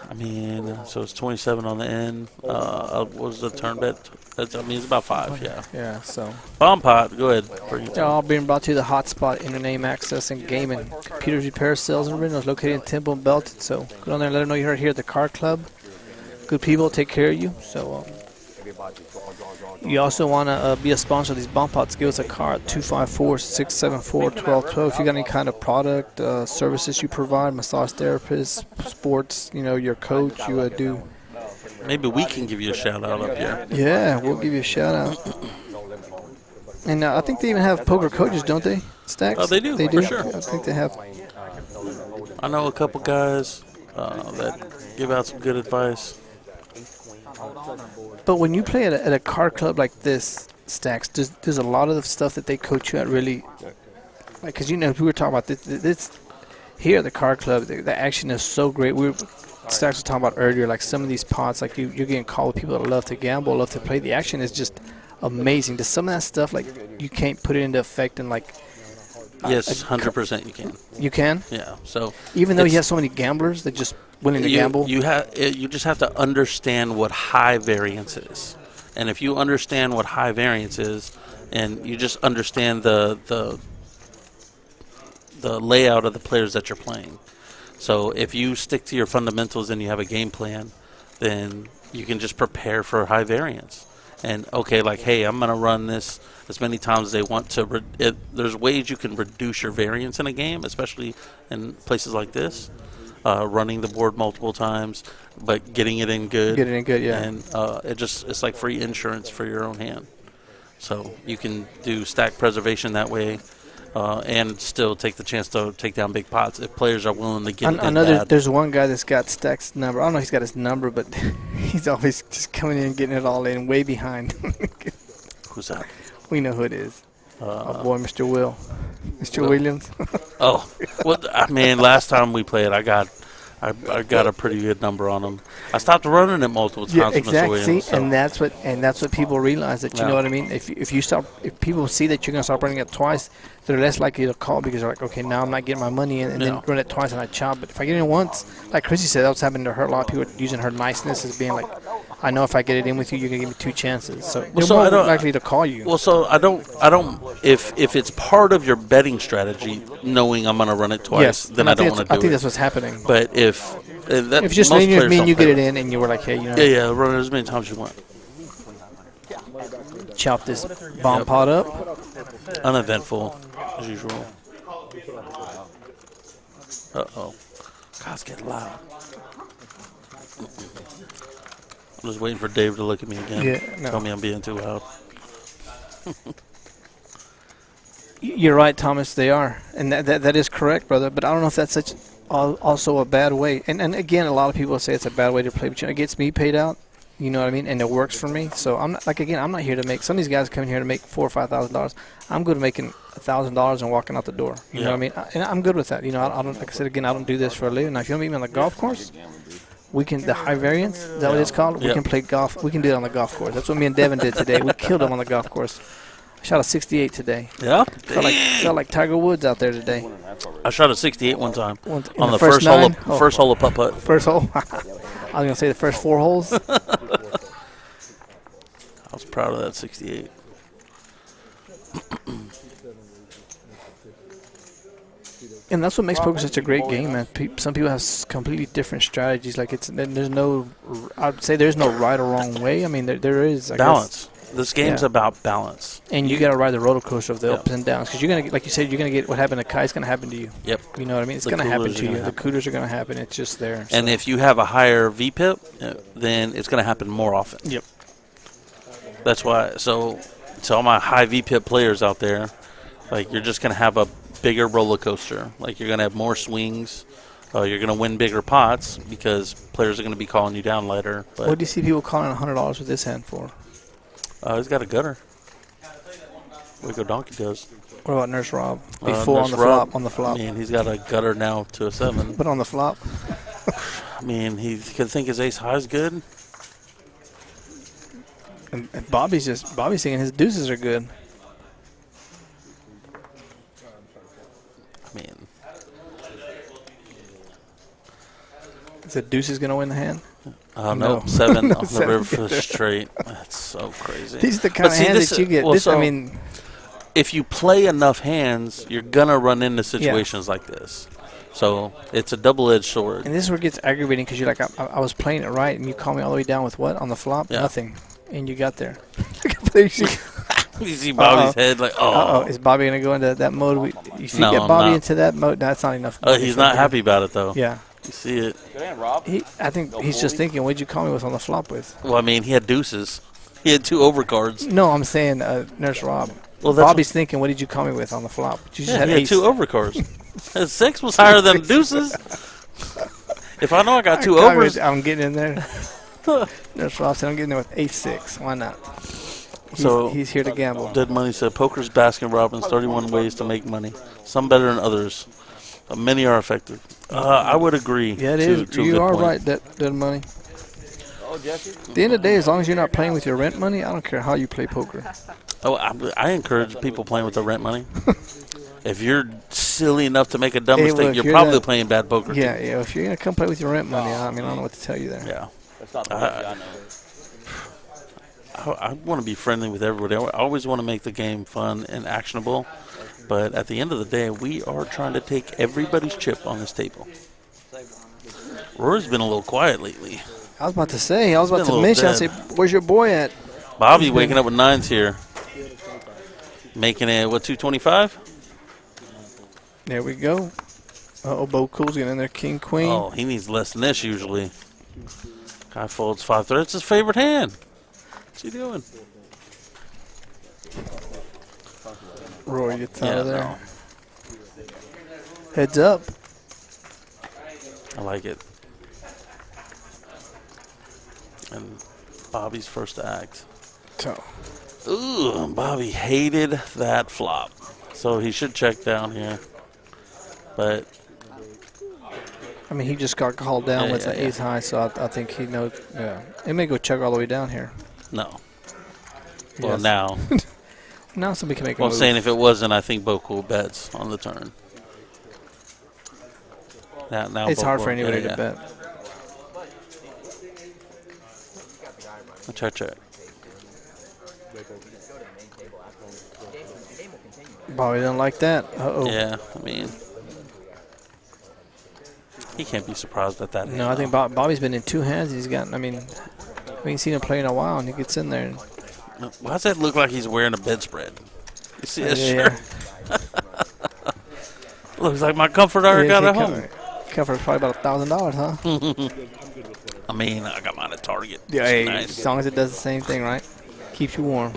I mean, so it's 27 on the end. What was the turn bet? It's about 5. Yeah.
Yeah, so.
Bomb pot. Go ahead. Bring it.
They're all being brought to you the hotspot internet name access and gaming. Computers, repair, sales, and rentals located in Temple and Belton. So go on there and let them know you're here at the KARD Club. Good people take care of you. So you also want to be a sponsor of these bomb pots. Give us a call at 254-674-1212. If you got any kind of product, services you provide, massage therapist, sports, your coach, you do.
Maybe we can give you a shout out up here.
Yeah, we'll give you a shout out. And I think they even have poker coaches, don't they? Stacks?
Oh, they do,
They
for
do.
sure.
I think they have.
I know a couple guys that give out some good advice.
But when you play at a KARD club like this, Stacks, there's a lot of the stuff that they coach you at really, like, because we were talking about this here at the KARD club, the action is so great. Stacks was talking about earlier, like some of these pots, like you're getting called with people that love to gamble, love to play. The action is just amazing. Does some of that stuff, like, you can't put it into effect in, like,
Yes, 100% you can.
You can?
Yeah. So
even though you have so many gamblers that just willing to gamble?
You just have to understand what high variance is. And if you understand what high variance is, and you just understand the layout of the players that you're playing. So if you stick to your fundamentals and you have a game plan, then you can just prepare for high variance. And okay, like, hey, I'm gonna run this as many times as they want to. There's ways you can reduce your variance in a game, especially in places like this. Running the board multiple times, but getting it in good.
Getting it in good, yeah.
And it's like free insurance for your own hand. So you can do stack preservation that way, and still take the chance to take down big pots if players are willing to get it in bad.
There's one guy that's got Stack's number. I don't know if he's got his number, but he's always just coming in and getting it all in, way behind.
Who's that?
We know who it is. Our boy, Mr. Will. Mr. Williams.
Oh, well, man, last time we played, I got a pretty good number on him. I stopped running it multiple times.
Yeah,
with
exactly.
Mr. Williams,
See, and that's what people realize, that you know what I mean. If people see that you're gonna start running it twice, they're less likely to call, because they're like, okay, now I'm not getting my money in, and then run it twice and I chop. But if I get it in once, like Chrissy said, that was happening to her. A lot of people are using her niceness as being like, I know if I get it in with you, you're gonna give me 2 chances. So they're more likely to call you.
Well, so I don't. If it's part of your betting strategy, knowing I'm gonna run it twice, then I don't want to do it.
I think that's what's happening.
But if
just me and you get it in, and you were like, hey, you know,
yeah, run it as many times as you want.
Chop this bomb pot up.
Uneventful, as usual. Uh-oh. God, it's getting loud. I'm just waiting for Dave to look at me again.
Yeah, no.
Tell me I'm being too loud.
You're right, Thomas. They are, and that is correct, brother. But I don't know if that's also a bad way. And again, a lot of people say it's a bad way to play, but it gets me paid out. You know what I mean? And it works for me. So I'm not, I'm not here to make. Some of these guys come in here to make $4,000 or $5,000. I'm good at making $1,000 and walking out the door. You know what I mean? And I'm good with that. You know, I don't. Like I said again, I don't do this for a living. Now, if you want to meet me on the golf course, we can. The high variance, is that what it's called? We can play golf. We can do it on the golf course. That's what me and Devin did today. We killed him on the golf course. I shot a 68 today.
Yeah.
Felt like Tiger Woods out there today.
I shot a 68 one time on the
first
hole of putt-putt.
First hole? I was going to say the first 4 holes.
I was proud of that 68.
And that's what makes poker such a great game, man. Some people have completely different strategies. Like there's no, I'd say there's no right or wrong way. I mean, there is
balance. This game's about balance.
And you got to ride the roller coaster of the ups and downs, because you're gonna, like you said, you're gonna get what happened to Kai. It's gonna happen to you.
Yep.
You know what I mean? It's gonna happen to you. The cooters are gonna happen. It's just there.
And if you have a higher VPIP, then it's gonna happen more often.
Yep.
That's why. So to all my high VPIP players out there, like, you're just gonna have a bigger roller coaster. Like, you're gonna have more swings. You're gonna win bigger pots because players are gonna be calling you down later. But
what do you see people calling $100 with this hand for?
He's got a gutter. Waco Donkey does.
What about Nurse Rob? Before on the flop. On the flop.
I mean, he's got a gutter now to a 7.
But on the flop.
I mean, he could think his ace high is good.
And Bobby's thinking his deuces are good.
I mean,
is the deuces gonna win the hand?
No, 7 on the river for the straight. That's so crazy.
These are the kind of hands that you get.
Well,
I mean,
if you play enough hands, you're going to run into situations like this. So it's a double-edged sword.
And this is where it gets aggravating, because you're like, I was playing it right, and you call me all the way down with what? On the flop?
Yeah.
Nothing. And you got there.
You see Bobby's head like, oh.
Is Bobby going to go into that mode? If you get Bobby into that mode, that's not enough.
He's not happy about it, though.
Yeah.
You see it.
I think he's just thinking, what'd you call me with on the flop with?
Well, I mean, he had deuces. He had 2 overcards.
No, I'm saying Nurse Rob.
Well,
Bobby's thinking, what did you call me with on the flop?
You just had 2 overcards. His 6 was higher than deuces. If I know I got 2 overs.
I'm getting in there. Nurse Rob said, I'm getting there with ace-6. Why not? He's here to gamble.
Dead Money said, poker's Baskin Robbins, 31 ways to make money. Some better than others. Many are effective. I would agree.
Yeah, it is. You are right, Dead Money. At the end of the day, as long as you're not playing with your rent money, I don't care how you play poker.
Oh, I encourage people playing with their rent money. If you're silly enough to make a dumb mistake, you're probably playing bad poker.
Yeah, yeah. If you're going to come play with your rent money, I mean, I don't know what to tell you there.
Yeah.
That's not the way I know.
I want to be friendly with everybody. I always want to make the game fun and actionable. But at the end of the day, we are trying to take everybody's chip on this table. Rory's been a little quiet lately.
I was about to say, I was about to mention, I say, where's your boy at?
Bobby waking up with 9s here. Making it, what, 225?
There we go. Uh-oh, Bo Cool's getting in there, king, queen.
Oh, he needs less than this usually. Guy folds 5-3. It's his favorite hand. What's he doing?
Rory gets out of there.
No.
Heads up.
I like it. And Bobby's first act.
So.
Ooh, Bobby hated that flop. So he should check down here. But
I mean, he just got called down with the ace high, so I think he knows. Yeah, he may go check all the way down here.
No. Well, now.
Now somebody can make a
Well,
move.
I'm saying if it wasn't, I think Bo Cool bets on the turn. Now
it's
Bo
hard
Cool,
for anybody to bet.
Check.
Bobby doesn't like that. Uh-oh.
Yeah, I mean, he can't be surprised at that.
No, I think Bobby's been in 2 hands. He's gotten, I mean, we ain't seen him play in a while, and he gets in there. And
why does that look like he's wearing a bedspread? You see that
yeah.
shirt? Looks like my comfort I got at home.
Comfort's probably about $1,000, huh?
I mean, I got mine at Target.
Yeah, hey,
nice.
as long as it does the same thing, right? Keeps you warm.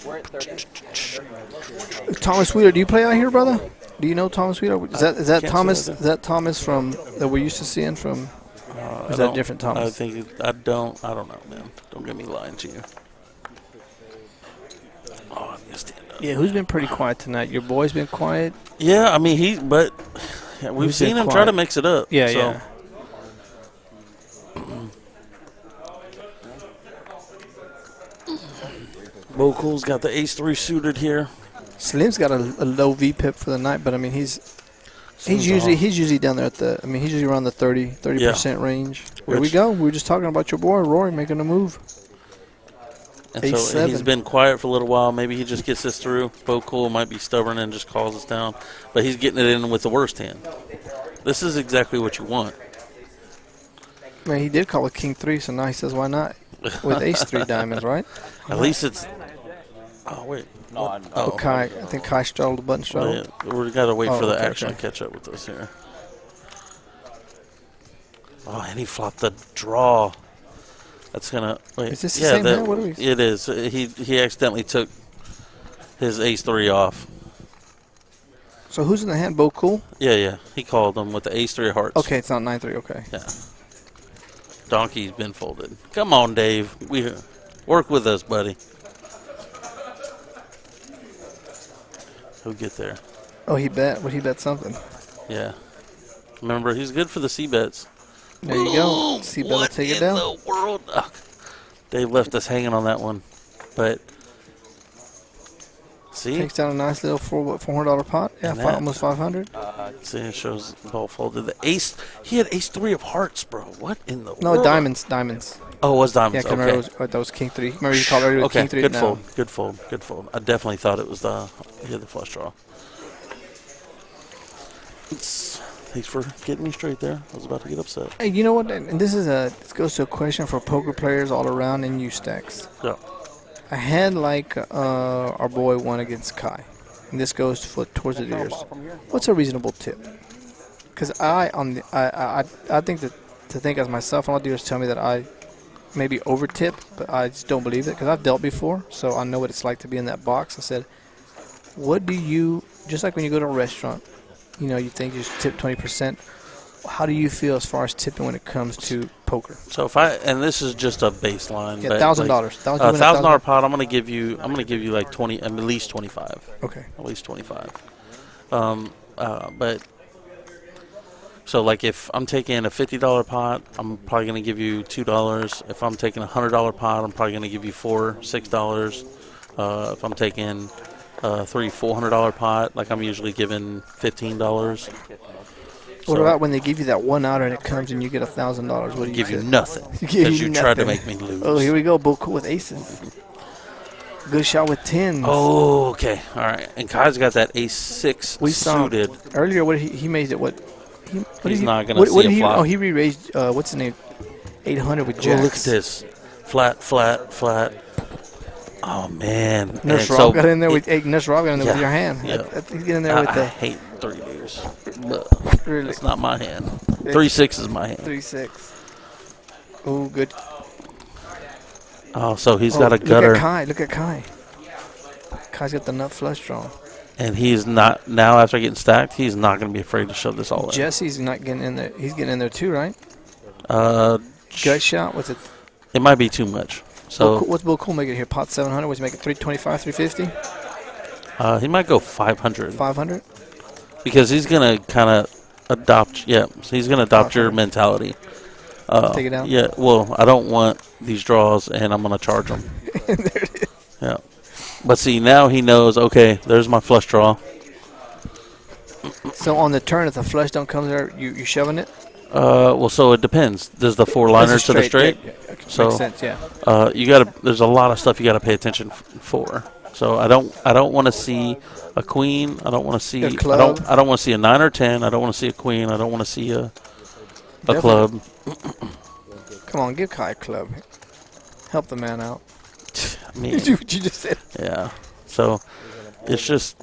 We're at 30.
Thomas Wheeler, do you play out here, brother? Do you know Thomas Wheeler? Is that Thomas? Is that Thomas from that we're used to seeing from? Is that different Thomas?
I think I don't know, man. Don't get me lying to you. Oh, I'm gonna stand up.
Yeah, who's been pretty quiet tonight? Your boy's been quiet.
Yeah, I mean we've seen him try to mix it up.
Yeah,
so.
yeah.
Bo Cool's got the ace-3 suited here.
Slim's got a low VPIP for the night, but I mean he's usually down there at the. I mean he's usually around the 30% range. There we go. We were just talking about your boy Rory making a move.
And so he's been quiet for a little while. Maybe he just gets this through. Bo Cool might be stubborn and just calls us down, but he's getting it in with the worst hand. This is exactly what you want.
Man, he did call it King 3, so now he says why not with Ace 3 diamonds, right?
At least it's. Oh wait.
No,
Oh, Kai. I think Kai straddled the button straddle.
Yeah, we got to wait for the
okay,
action to catch up with us here. Oh, and he flopped the draw. That's gonna. Wait.
Is this the same hand? What are we?
It is. He accidentally took his ace-3 off.
So who's in the hand? Bo Cool?
Yeah. He called him with the ace-3 of hearts.
Okay, it's not 9-3. Okay.
Yeah. Donkey's been folded. Come on, Dave. We work with us, buddy. He'll get there.
Oh, he bet. Would he bet something?
Yeah. Remember, he's good for the C-bets.
There you go. C-bet will take it down.
What in the world? Ugh. Dave left us hanging on that one. But, see?
Takes down a nice little $400 pot. Yeah, almost 500.
See, it shows the ball folded. The ace, he had ace-3 of hearts, bro. What in the world?
No, diamonds.
Oh, it was diamonds.
Yeah,
okay.
That was King 3. Remember you called earlier King 3?
Good fold. I definitely thought it was he had the flush draw. Thanks for getting me straight there. I was about to get upset.
Hey, you know what? And this goes to a question for poker players all around in U-Stacks.
Yeah.
A hand like our boy won against Kai, and this goes towards the deers. What's a reasonable tip? Because I think that to think as myself, and all deers tell me that I maybe over tip, but I just don't believe it because I've dealt before, so I know what it's like to be in that box. I said, what do you, just like when you go to a restaurant, you know, you think you should tip 20%. How do you feel as far as tipping when it comes to poker?
So and this is just a baseline.
Yeah, $1,000.
$1,000 pot. I'm gonna give you like 20, at least 25.
Okay.
At least 25. But so like if I'm taking a $50 pot, I'm probably gonna give you $2. If I'm taking a $100 pot, I'm probably gonna give you $6. If I'm taking $400 pot, like I'm usually giving $15.
What about when they give you that one out and it comes and you get $1,000? What do you
give you
say?
nothing because you tried to make me lose.
Oh, here we go. Bull cool with aces. Good shot with 10s.
Oh, okay. All right. And Kai's got that ace-6
We saw
suited.
earlier. What he made it? What?
He's not going to see a flop.
Oh, he re-raised. What's his name? 800 with jacks.
Oh, look at this. Flat, flat, flat. Oh, man.
Nurse
And
Rob got in there with Nurse Rob got in there
Yeah,
with your hand.
yeah.
He's getting in there with
I
the
hate 3 deuce.
really
It's not my hand. 3-6 is my hand.
3-6. Oh, good.
Oh, so he's got a
Look
gutter.
at Kai. Look at Kai. Kai's got the nut flush draw.
And he's not, now after getting stacked, he's not going to be afraid to shove this all in.
Jesse's not getting in there. He's getting in there too, right?
Gut
shot. What's it?
It might be too much. So
What's Bull Cool making here? Pot 700. What's he making? 325, 350?
he might go 500.
500?
Because he's going to kind of adopt, he's going to adopt your mentality.
Take it out?
Yeah, well, I don't want these draws, and I'm going to charge them.
There it is.
Yeah. But see, now he knows, okay, there's my flush draw.
So on the turn, if the flush don't come there, you shoving it?
Well, so it depends. Does the 4-liner to the straight?
Yeah.
So
makes sense, yeah.
you got to. There's a lot of stuff you got to pay attention for. So I don't want to see a queen. I don't want to see.
A club.
I don't want to see a 9 or 10. I don't want to see a queen. I don't want to see a club.
Come on, give Kai a club. Help the man out.
I mean,
You just said.
yeah. So it's just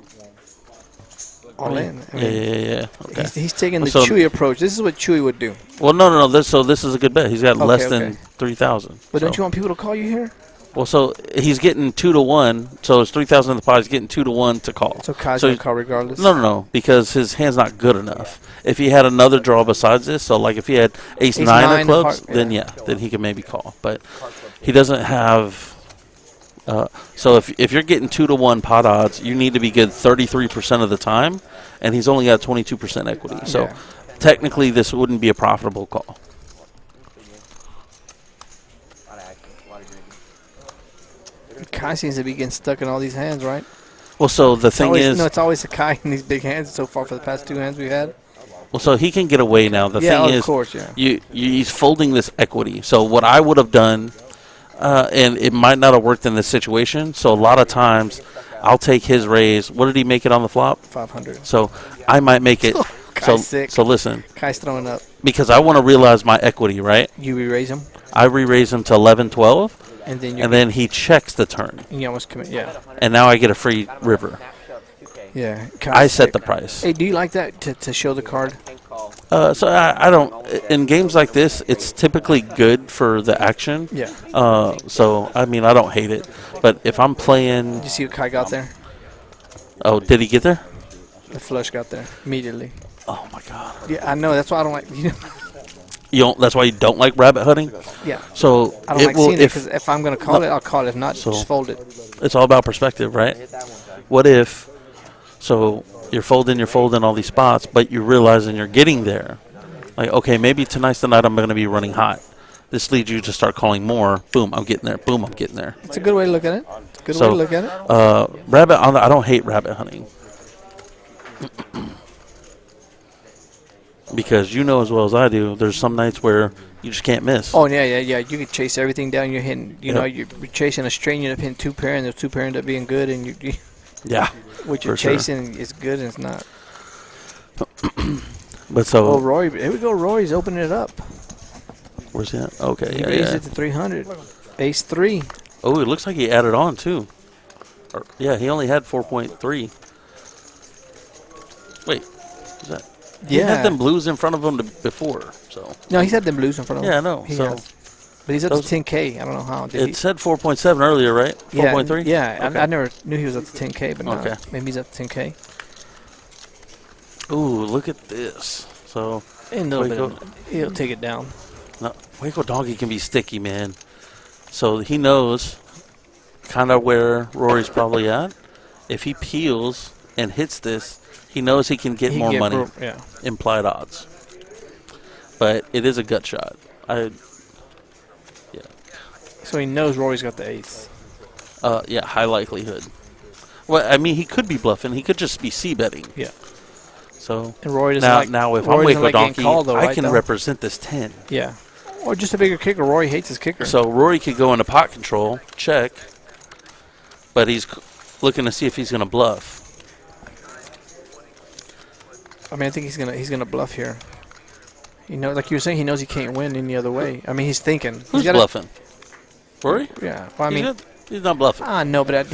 All in. I mean,
yeah. Okay.
He's taking the
So-
Chewy approach. This is what Chewy would do.
Well, no. This is a good bet. He's got less
Okay.
than 3,000.
But don't you want people to call you here?
Well, so he's getting 2 to 1. So it's 3,000 in the pot. He's getting 2 to 1 to call.
So Kai's
So
going to call regardless?
No, because his hand's not good enough. If he had another draw besides this, so like if he had ace 9 or
nine,
clubs,
heart-
then then he could maybe call. But he doesn't have. So if you're getting 2 to 1 pot odds, you need to be good 33% of the time, and he's only got 22% equity. So
Yeah.
technically, this wouldn't be a profitable call.
Kai seems to be getting stuck in all these hands, right?
Well, so the thing is,
it's always a Kai in these big hands so far for the past 2 hands we've had.
well, so he can get away now. The
Yeah,
thing
of
is,
course, yeah.
he's folding this equity. So what I would have done, and it might not have worked in this situation. So a lot of times, I'll take his raise. What did he make it on the flop?
500.
So I might make it.
Kai's sick.
So listen,
Kai's throwing up.
because I want to realize my equity, right?
You re-raise him,
I re-raise him to 11, 12,
and then
and then he checks the turn,
you almost commit. Yeah.
and now I get a free river.
Yeah.
I
Kai's
set
sick.
the price.
Hey, do you like that to show the card?
So I don't. In games like this, it's typically good for the action.
Yeah.
So I mean, I don't hate it, but if I'm playing,
Did you see what Kai got there?
oh, did he get there?
The flush got there immediately.
Oh my God!
Yeah, I know. That's why I don't like. You know,
You don't. That's why you don't like rabbit hunting.
yeah.
So
I don't
it
like
will.
seeing it
If
because if I'm gonna call
No.
it, I'll call it. If not,
So-
just fold it.
it's all about perspective, right? What if? So you're folding all these spots, but you're realizing you're getting there. Like, okay, maybe tonight's the night I'm going to be running hot. This leads you to start calling more. Boom, I'm getting there. Boom, I'm getting there.
It's a good way to look at it. It's a good way
So,
to look at it.
I don't hate rabbit hunting. Because you know as well as I do, there's some nights where you just can't miss.
Oh yeah. You can chase everything down. You're hitting. You
Yeah.
know, you're chasing a string. You end up hitting 2 pair, and the 2 pair end up being good. And you
Yeah.
what you're
for sure.
chasing is good, and it's not.
But so,
Oh, Roy, here we go. Roy's opening it up.
where's he at? Okay,
He
yeah,
raised
yeah.
it to 300. Ace 3.
Oh, it looks like he added on too. Yeah, he only had 4.3. Wait, is that? He had them blues in front of him before, so.
No, he's had them blues in front of him.
Yeah, I know.
He
So
has. But he's up to 10K. I don't know how. Did
it said 4.7 earlier, right? 4.3.
Yeah,
Okay.
I never knew he was up to 10K, but
Okay.
maybe he's up to 10K.
Ooh, look at this. So
And he'll take it down.
no, Waco Doggy can be sticky, man. So he knows kind of where Rory's probably at. If he peels and hits this, he knows he can get
He
more
can get
money.
yeah.
Implied odds. But it is a gut shot.
So he knows Rory's got the ace.
Yeah, high likelihood. Well, I mean, he could be bluffing. He could just be c-betting.
Yeah.
So
And Rory doesn't like,
now if
Rory
I'm
doesn't
Waco
like getting
Donkey,
called, though,
I
right,
can
though?
represent this 10.
Yeah. Or just a bigger kicker. Rory hates his kicker.
So Rory could go into pot control, check, but he's looking to see if he's going to bluff.
I mean, I think he's gonna bluff here. You know, like you were saying, he knows he can't win any other way. I mean, he's thinking.
Who's bluffing? Rory?
Yeah. Well, I mean,
he's not bluffing.
No, but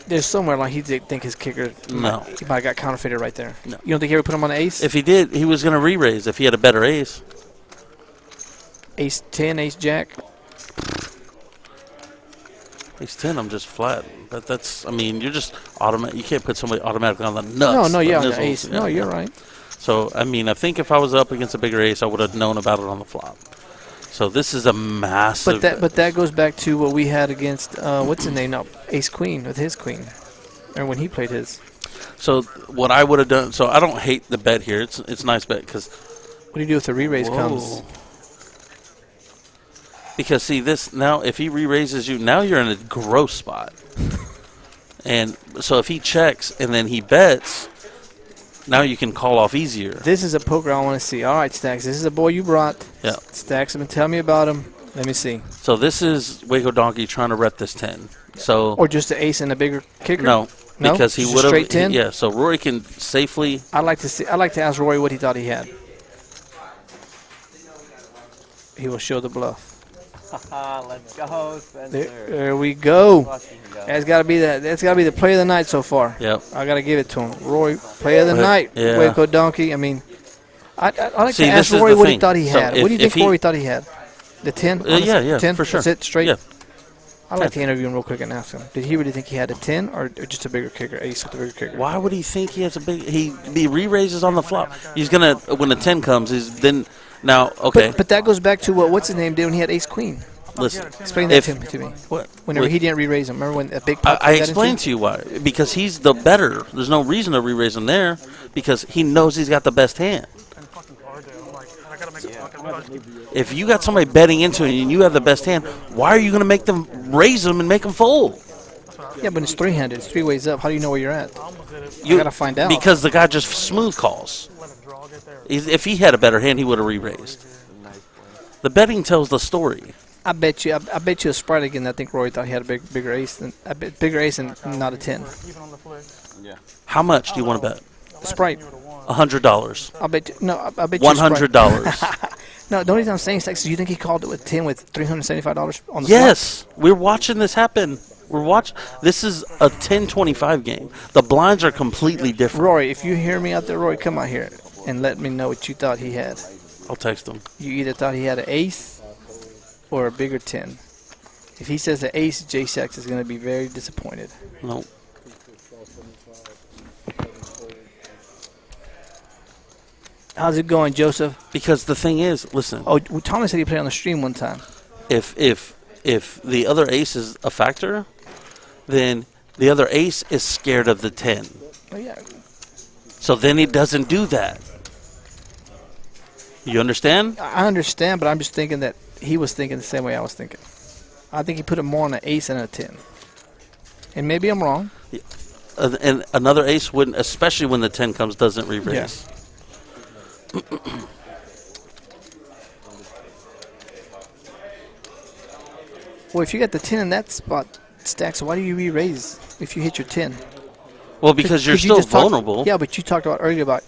there's somewhere like he did think his kicker.
No.
He might have got counterfeited right there.
No.
You don't think he ever put him on the ace?
If he did, he was going to re-raise if he had a better ace.
Ace 10, ace jack.
Ace 10, I'm just flat. But that's, I mean, you're just automatic. You can't put somebody automatically on the nuts.
No, yeah, on the
nizzles,
ace. No, you're right.
So, I mean, I think if I was up against a bigger ace, I would have known about it on the flop. So this is a massive.
But that goes back to what we had against what's his name? No, ace queen with his queen, or when he played his.
So what I would have done. So I don't hate the bet here. It's a nice bet because.
What do you do if the re-raise comes?
Because see this now, if he re-raises you, now you're in a gross spot. And so if he checks and then he bets, now you can call off easier.
This is a poker I want to see. All right, Stacks. This is a boy you brought.
Yeah.
Stacks, tell me about him. Let me see.
So this is Waco Donkey trying to rep this 10. So
or just an ace and a bigger kicker.
No, because he would have
straight 10.
Yeah. So Rory can safely.
I'd like to ask Rory what he thought he had. He will show the bluff.
Let's go, Spencer.
There we go. That's got to be the play of the night so far.
Yep.
I got to give it to him. Rory, play of the night.
Yeah.
Waco Donkey. I mean, I'd like
See,
to ask
this is
Rory
the
what he
thing.
thought he
So
had. What do you think Rory thought he had? The 10?
Yeah,
10?
for sure.
That's it, straight?
Yeah.
I'd like to interview him real quick and ask him. Did he really think he had a 10 or just a bigger kicker, ace with a bigger kicker?
Why would he think he has a big? He re-raises on the flop. He's gonna when the 10 comes. He's then now okay.
But that goes back to what's his name did when he had ace queen.
Listen,
explain that to me.
What?
Whenever he didn't re-raise him, remember when a big pot
I explained to you why. Because he's the better. There's no reason to re-raise him there because he knows he's got the best hand. If you got somebody betting into it and you have the best hand, why are you going to make them raise them and make them fold?
Yeah, but it's three-handed. It's three ways up. How do you know where you're at? You got to find out.
Because the guy just smooth calls. If he had a better hand, he would have re-raised. The betting tells the story.
I bet you a Sprite again. I think Roy thought he had a bigger ace and not a 10.
Yeah.
How much do you want to bet?
Sprite.
$100.
I bet you
$100.
No, the only thing I'm saying is you think he called it with 10 with $375 on the
Yes, we're watching this happen. This is a 10-25 game. The blinds are completely different.
Rory, if you hear me out there, Rory, come out here and let me know what you thought he had.
I'll text him.
You either thought he had an ace or a bigger 10. If he says an ace, J-Sax is going to be very disappointed.
No.
How's it going, Joseph?
Because the thing is, listen.
Oh, Thomas said he played on the stream one time.
If the other ace is a factor, then the other ace is scared of the 10.
Oh, yeah.
So then he doesn't do that. You understand?
I understand, but I'm just thinking that he was thinking the same way I was thinking. I think he put it more on an ace and a 10. And maybe I'm wrong.
Yeah. And another ace wouldn't, especially when the 10 comes, doesn't re-raise.
Yeah. Well, if you got the 10 in that spot, Stacks, why do you re-raise if you hit your 10?
Well, because you're still vulnerable.
Yeah, but you talked about earlier about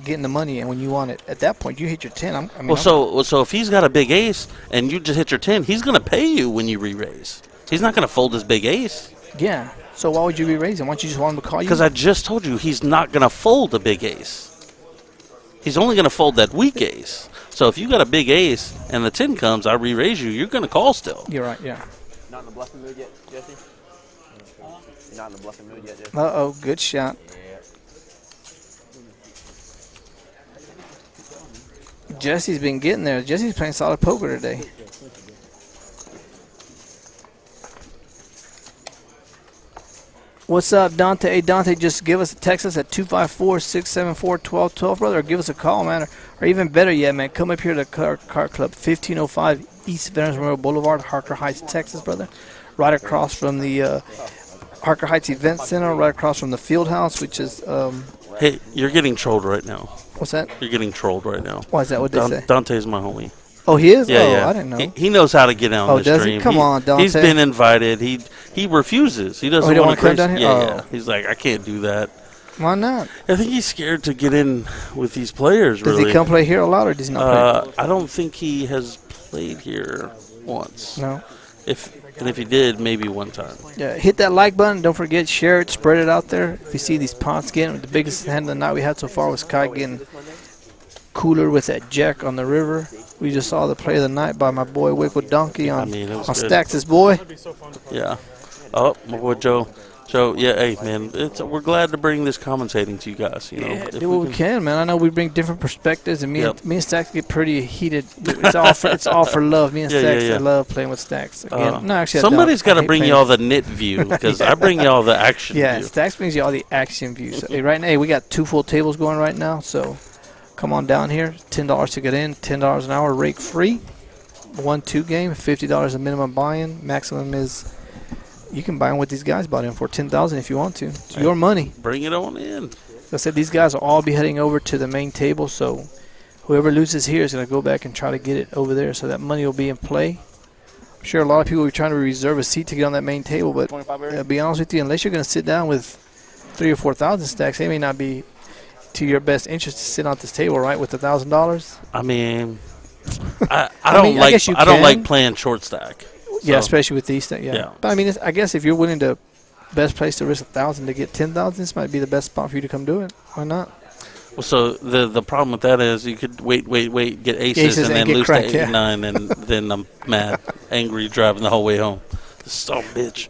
getting the money, and when you want it, at that point, you hit your 10.
So if he's got a big ace and you just hit your 10, he's going to pay you when you re-raise. He's not going to fold his big ace.
Yeah. So why would you re-raise him? Why don't you just want him to call you?
Because I just told you he's not going to fold a big ace. He's only going to fold that weak ace. So if you got a big ace and the 10 comes, I re-raise you, you're going to call still.
You're right, yeah.
Not in the bluffing mood yet, Jesse? You're not in the bluffing mood yet, Jesse?
Uh-oh, good shot.
Yeah.
Jesse's been getting there. Jesse's playing solid poker today. What's up, Dante? Hey, Dante, just give us a text us at 254-674-1212, brother, or give us a call, man. Or even better yet, man, come up here to KARD Club, 1505 East Veterans Memorial Boulevard, Harker Heights, Texas, brother. Right across from the Harker Heights Event Center, right across from the Field House, which is
Hey, you're getting trolled right now.
What's that?
You're getting trolled right now.
Why is that? What they say?
Dante's my homie.
Oh, he is?
Yeah,
oh,
yeah.
I didn't know.
He knows how to get on this
does
stream.
he? Come on, Dante.
He's been invited. He refuses. He doesn't
he don't
want to
wanna come down here?
Yeah,
Oh.
yeah. He's like, I can't do that.
Why not?
I think he's scared to get in with these players.
Does
really.
he come play here a lot, or does he not play?
I don't think he has played here once.
No.
If he did, maybe one time.
Yeah, hit that like button. Don't forget, share it, spread it out there. If you see these pots getting, the biggest hand of the night we had so far was Kai getting cooler with that jack on the river. We just saw the play of the night by my boy Wickle Donkey on,
it was
on
good.
Stacks' boy.
Yeah. Oh, my boy Joe. Joe, yeah, hey, man, we're glad to bring this commentating to you guys. You know,
Yeah,
if
do what we can, man. I know we bring different perspectives, and me and Stacks get pretty heated. It's all for love. Me and Stacks, I love playing with Stacks. Again, no, actually,
somebody's got to bring y'all the knit view, because I bring y'all the action view.
Yeah, Stacks brings you all the action views. Hey, right now, we got 2 full tables going right now, so come on down here. $10 to get in, $10 an hour, rake free. 1-2 game, $50 a minimum buy-in. Maximum is you can buy them what these guys bought in for $10,000 if you want to. It's your money.
Bring it on in.
Like I said, these guys will all be heading over to the main table, so whoever loses here is going to go back and try to get it over there, so that money will be in play. I'm sure a lot of people will be trying to reserve a seat to get on that main table, but to be honest with you, unless you're going to sit down with 3,000 or 4,000 stacks, it may not be to your best interest to sit on this table, right, with $1,000.
I mean, I don't like playing short stack.
Yeah, especially with these things. Yeah. But I mean, I guess if you're willing to, best place to risk 1,000 to get 10,000, this might be the best spot for you to come do it. Why not?
Well, so the problem with that is you could wait, get aces and then lose to 8-9, and then I'm mad, angry, driving the whole way home. Son of a bitch.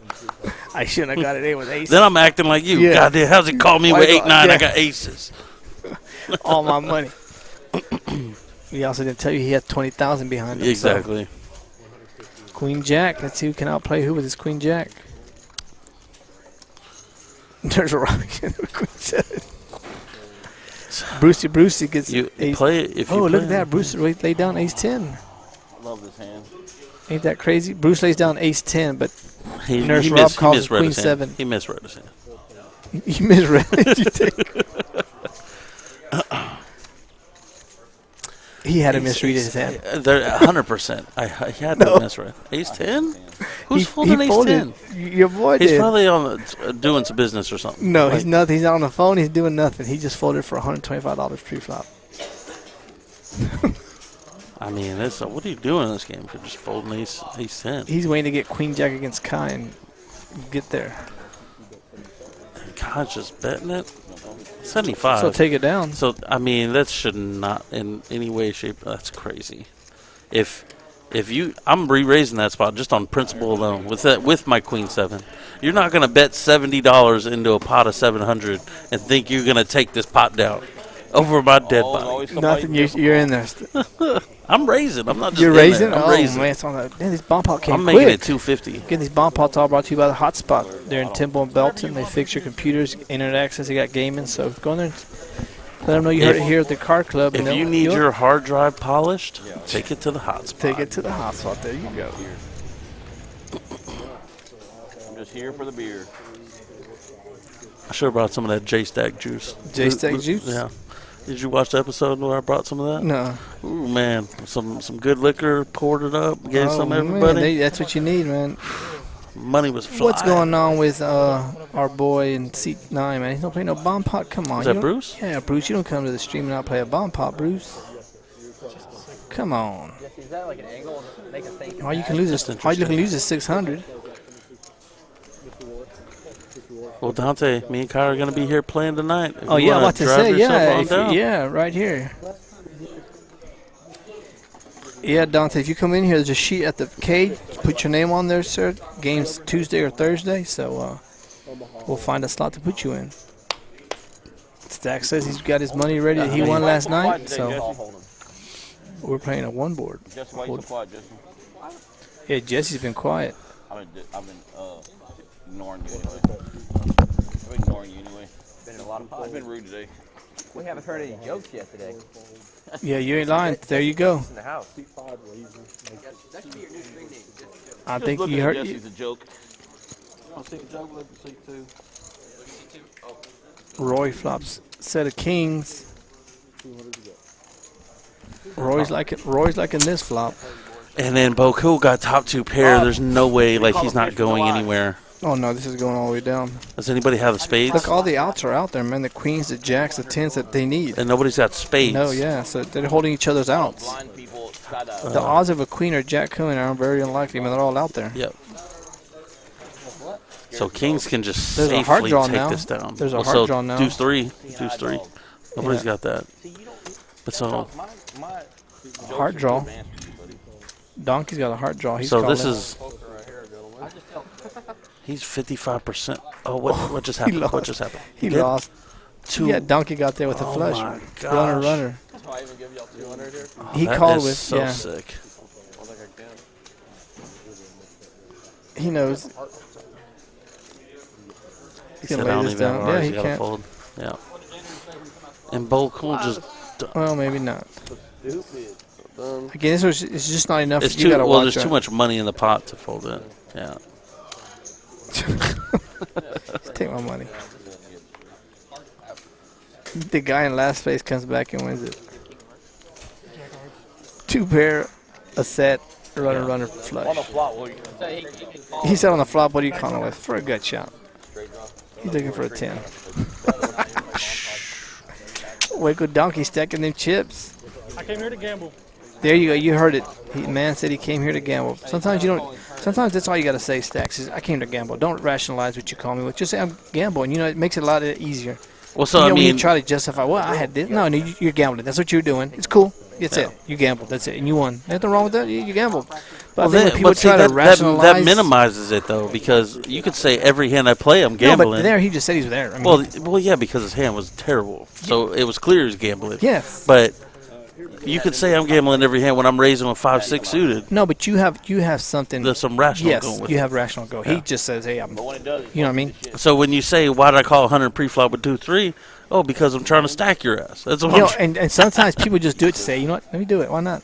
I shouldn't have got it in with aces.
Then I'm acting like you. Yeah. Goddamn, how's he call me with 8-9? I got aces.
All my money. He also didn't tell you he had 20,000 behind him.
Exactly.
So. Queen Jack. Let's see who can outplay who with his Queen Jack. There's a rock in the Queen 7. Brucey gets ace.
Play it if you
look at that. Bruce laid down ace 10.
Love this hand.
Ain't that crazy? Bruce lays down ace 10, but Nurse
he
Rob calls
Queen
Queen 7.
He misread his hand.
You misread it. He had to misread his hand.
100%. He had to misread. Ace 10? Who's folding ace 10?
Your boy did.
He's probably on doing some business or something.
No, he's nothing. He's not on the phone. He's doing nothing. He just folded for $125 pre-flop.
I mean, what are you doing in this game? You're just folding ace 10.
He's waiting to get Queen Jack against Kai and get there.
Kai's just betting it. 75.
So take it down.
So I mean, that should not in any way, shape. That's crazy. If I'm re-raising that spot just on principle alone with my Queen 7. You're not gonna bet $70 into a pot of 700 and think you're gonna take this pot down over my dead body.
Nothing. You're in there.
I'm raising. I'm not just.
You're raising.
I'm raising.
Man, it's on that. Man, this bomb pot came
I'm
quick.
making it 250.
Again, these bomb pots all brought to you by the Hotspot. They're in Timble and Belton. They fix your computers, internet access. They got gaming. So go in there. Let them know you heard it here at the KARD Club.
If you need your hard drive polished, take it to the Hotspot.
Take it to the Hotspot. There you go.
I'm just here for the beer.
I should have brought some of that J-Stack juice.
J-Stack juice?
Yeah. Did you watch the episode where I brought some of that?
No.
Ooh, man. Some good liquor, poured it up, gave some to everybody.
Man, that's what you need, man.
Money was flying.
What's going on with our boy in seat 9, man? He's not playing no bomb pot. Come on.
Is that Bruce?
Yeah, Bruce. You don't come to the stream and not play a bomb pot, Bruce. Come on.
Is that like an angle to make a think?
All you can lose is 600.
Well, Dante, me and Kai are going to be here playing tonight.
Oh, yeah, I'm about to say, yeah, right here. Yeah, Dante, if you come in here, there's a sheet at the cage. Put your name on there, sir. Game's Tuesday or Thursday, so we'll find a slot to put you in. Stack says he's got his money ready. He won last night, so we're playing a one board.
Jesse, why you so quiet, Jesse?
Yeah, Jesse's been quiet.
I've been ignoring you anyway. I've been ignoring you anyway.
Been in a lot of pots.
I've been rude today.
We haven't heard any jokes yet today.
Yeah, you ain't lying. There you go.
In the house.
That should be your new string name.
I think you heard.
Jesse's a joke.
I'll see the joke with C2.
Roy flops set of kings.
200 to go.
Roy's liking this flop.
And then Boku got top 2 pair. There's no way, like, he's not going anywhere.
Oh no, this is going all the way down.
Does anybody have the spades?
Look, all the outs are out there, man. The queens, the jacks, the tens that they need.
And nobody's got spades.
No, yeah. So they're holding each other's outs.
Blind people try to.
The odds of a queen or jack coming are very unlikely. I mean, they're all out there.
Yep. So kings can just
There's a hard
safely
draw
take
now.
this down.
There's a
Well,
hard
so
draw now.
Deuce 3. Deuce 3. Nobody's got that. But so
Hard draw. Donkey's got a hard draw. He's
so this
calling.
is. He's 55%. Oh, what just happened? What just happened?
He
did?
lost.
Two.
Yeah, Donkey got there with a flush.
My gosh.
Runner.
So I even give y'all 200 here?
He
That
called
is
with
so
yeah.
sick.
He knows. He's
Said,
gonna
I
lay
don't
this
even have
down.
ours.
Yeah, he
You gotta
can't.
fold. Yeah. And Boku just.
Well, maybe not.
Stupid. Done.
Again, it's just not enough.
It's
You
too
gotta
well.
watch
There's
that.
too much money in the pot to fold it. Yeah.
Take my money. The guy in last place comes back and wins it. 2 pair, a set, runner,
On the
flush.
flop, what
He said on the flop, what are you calling with? For a gut shot. He's looking for a 10. Waco Donkey stacking them chips.
I came here to gamble.
There you go. You heard it. Man said he came here to gamble. Sometimes you don't. Sometimes that's all you got to say, Stacks, is I came to gamble. Don't rationalize what you call me with. Just say I'm gambling. You know, it makes it a lot easier.
Well, so
You know,
I
when
mean,
you try to justify, well, I had this. No, you're gambling. That's what you're doing. It's cool. That's it. You gambled. That's it. And you won. Nothing wrong with that. You gambled. But I think when people try to rationalize.
that minimizes it though, because you could say every hand I play, I'm
No,
gambling.
but there he just said he was there. I mean,
well, yeah, because his hand was terrible, so it was clear he was gambling.
yes.
But you could say I'm gambling every hand when I'm raising with 5-6 suited.
No, but you have something.
There's some rational
Yes,
going with
you
it.
have rational go.
Yeah.
He just says, hey, I'm.
But when it does,
You know what I mean?
So when you say why did I call 100 pre-flop with 2-3? Oh, because I'm trying to stack your ass. That's what
You know,
I'm.
and sometimes people just do it to say, you know what? Let me do it. Why not?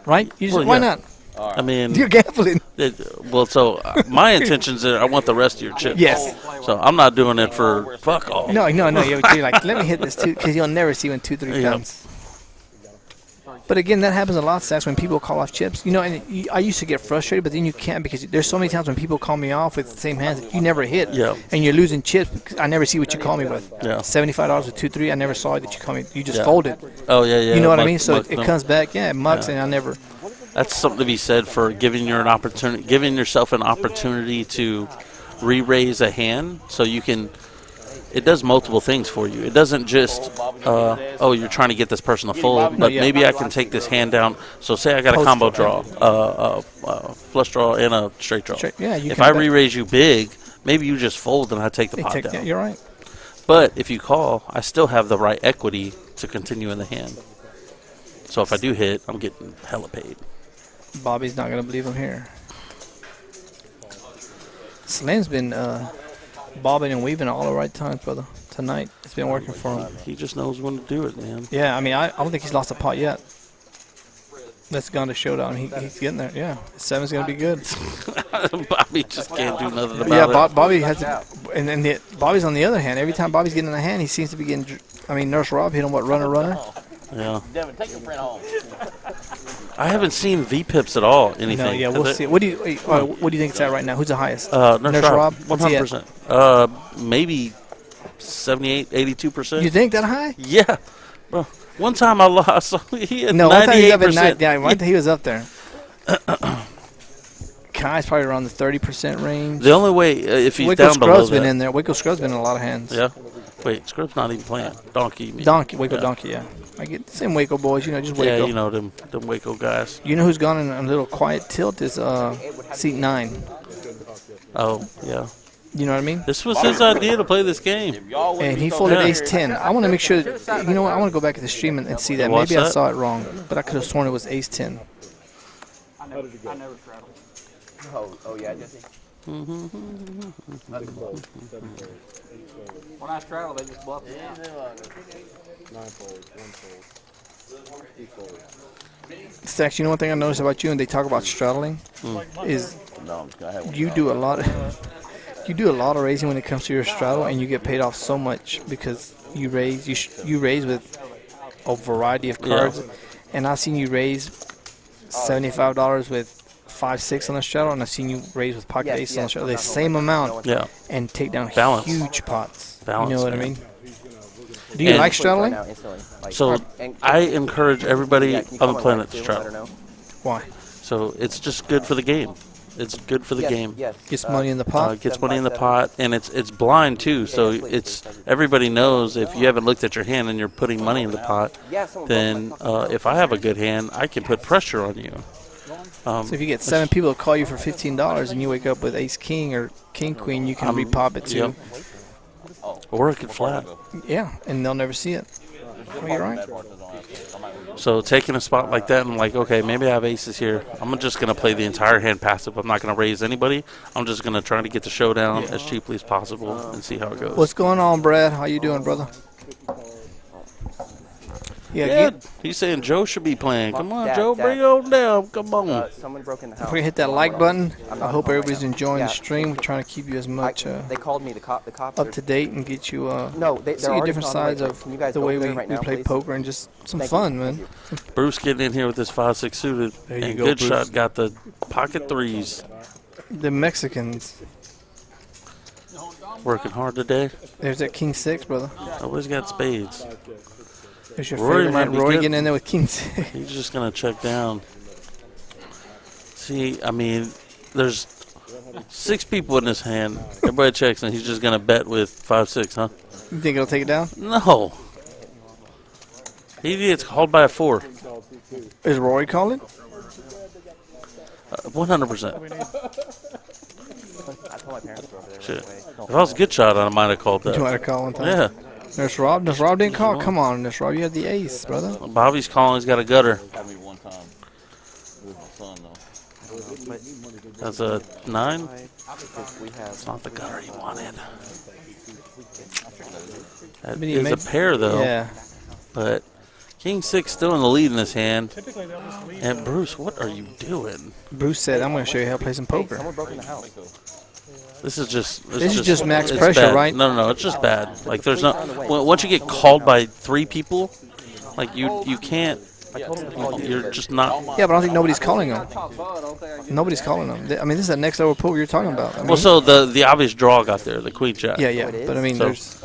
Right? You just
Well,
why
yeah.
not?
I mean,
You're gambling.
so my intentions are I want the rest of your chips.
Yes.
So I'm not doing it for fuck all.
No. You're like, let me hit this too, because you'll never see when 2-3
Yeah.
comes. But again, that happens a lot, Stacks, when people call off chips. You know, and I used to get frustrated, but then you can't because there's so many times when people call me off with the same hands that you never hit.
Yeah.
And you're losing chips because I never see what you call me with.
Yeah.
$75 with 2-3, I never saw it that you call me. You just
Yeah.
folded.
Oh yeah, yeah.
You know what I
Muck-
mean? So
muck
it
them.
comes back, yeah, it mucks,
Yeah.
and I never.
That's something to be said for giving yourself an opportunity to re-raise a hand, so you can. It does multiple things for you. It doesn't just, you're trying to get this person to fold, but
yeah.
maybe I can take this hand down. So say I got a combo draw, flush draw, and a straight draw.
Yeah, you
If
can
I
bet.
re-raise you big, maybe you just fold and I take the
They
pot
take-
down.
yeah, you're right.
But if you call, I still have the right equity to continue in the hand. So if I do hit, I'm getting hella paid.
Bobby's not going to believe him here. Slim's been bobbing and weaving all the right times, brother. Tonight, it's been working for him.
He just knows when to do it, man.
Yeah, I mean, I don't think he's lost a pot yet. That's gone to showdown. He's getting there. Yeah, 7's going to be good.
Bobby just can't do nothing about
Yeah,
it.
Bobby has, and Bobby's on the other hand. Every time Bobby's getting in a hand, he seems to be getting. I mean, Nurse Rob hit him runner.
Yeah.
Devin, take your friend home.
I haven't seen V-pips at all. Anything.
No, yeah,
Has
we'll
it?
see. What do you think it's at right now? Who's the highest?
Nurse Rob,
What's he at?
100%. Maybe 78, 82%.
You think that high?
Yeah. Bro, one time I lost. He had
No, one time he was up at
98%.
night. Yeah, one time he was up there. Kai's probably around the 30% range.
The only way, if he's
Waco
down below
Scrub's been
that.
in there. Waco Scrub's been in a lot of hands.
Yeah. Wait, Scrub's not even playing. Donkey. you mean.
Donkey, Waco
Yeah.
Donkey, yeah. I get the same Waco boys, just Waco.
Yeah, you know them Waco guys.
You know who's gone in a little quiet tilt is seat 9.
Oh, yeah.
You know what I mean?
This was his idea to play this game.
And he folded
Yeah.
ace 10. I want to make sure that, you know what? I want to go back to the stream and see that.
Watch
Maybe I
that?
saw it wrong, but I could have sworn it was ace 10.
I never straddle.
Oh yeah, Jesse.
When I straddle, they just bluff me out.
9 folds, 1 fold, 2 folds.
Stacks, you know one thing I noticed about you, and they talk about straddling, is
No, I'm just gonna have one.
you do a lot of you do a lot of raising when it comes to your straddle, and you get paid off so much because you raise you raise with a variety of cards, and I've seen you raise $75 with 5-6 on the straddle, and I've seen you raise with pocket aces on the straddle the same amount, and take down huge pots. You know what I mean? Do you like straddling?
So I encourage everybody on the planet to straddle.
Why?
So it's just good for the game. It's good for the game.
Gets money in the pot.
Gets money in the pot, and it's blind too. So it's everybody knows if you haven't looked at your hand and you're putting money in the pot, then if I have a good hand, I can put pressure on you.
So if you get 7 people to call you for $15 and you wake up with ace king or king queen, you can repop it too.
Or it could flat.
Yeah, and they'll never see it. Oh, you're right.
So taking a spot like that, I'm like, okay, maybe I have aces here. I'm just going to play the entire hand passive. I'm not going to raise anybody. I'm just going to try to get the showdown as cheaply as possible and see how it goes.
What's going on, Brad? How you doing, brother?
Yeah, he's saying Joe should be playing. Come on, Joe, bring it on down. Come on.
Someone broke in the house.
We're going to hit that like button. I hope everybody's enjoying the stream. We're trying to keep you as much
they called me, the cops
up to date and get you see different sides of the way we play poker and just some fun, man.
Bruce getting in here with this 5-6 suited.
There you
and
go,
Good
Bruce.
Shot got the pocket threes.
The Mexicans.
Working hard today.
There's that king 6, brother.
Always got spades.
There's your
Rory
favorite
might
hand.
be
Rory
good.
getting in there with king 6.
He's just going to check down. See, I mean, there's 6 people in this hand. Everybody checks, and he's just going to bet with 5-6, huh?
You think it'll take it down?
No. He gets called by a 4.
Is Rory calling?
100%. Shit. If I was a good shot, I might have called that.
You might have called him.
Yeah.
Nurse Rob? Nurse Rob didn't call? Come on, Nurse Rob. You had the ace, brother.
Bobby's calling. He's got a gutter.
Got me one time with my son, though.
That's a 9? It's not the gutter he wanted. That is a pair, though.
Yeah.
But king 6 still in the lead in this hand. And Bruce, what are you doing?
Bruce said, I'm going to show you how to play some poker.
Someone broke in the house.
This is just.
This is just max
it's
pressure,
bad.
right?
No, it's just bad. Like there's no. Once you get called by 3 people, like you can't. You're just not.
Yeah, but I don't think nobody's calling them. Nobody's calling them. I mean, this is that next level poker you're talking about. I mean,
Well, so the obvious draw got there, the queen jack.
yeah. But I mean, there's.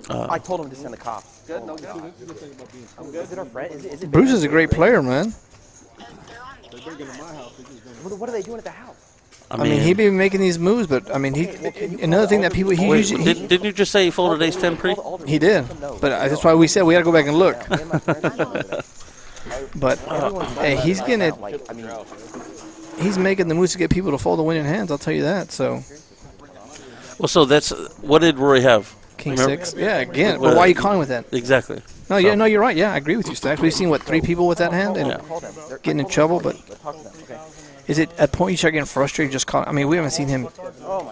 I told him to send the cops. Good, no good. Is it our friend? Is it
Bruce is a great player, man.
What are they doing at the house?
I mean, he be making these moves, but I mean, another thing that people usually
didn't you just say he folded ace 10 pre?
He did, but that's why we said we got to go back and look. But hey, he's getting it. He's making the moves to get people to fold the winning hands. I'll tell you that. So.
Well, so that's what did Rory have?
King 6. Yeah, again. But why are you calling with that?
Exactly.
No, no, you're right. Yeah, I agree with you, Stacks. We've seen 3 people with that hand and getting in trouble, but. Is it at a point you start getting frustrated just calling? I mean, we haven't seen him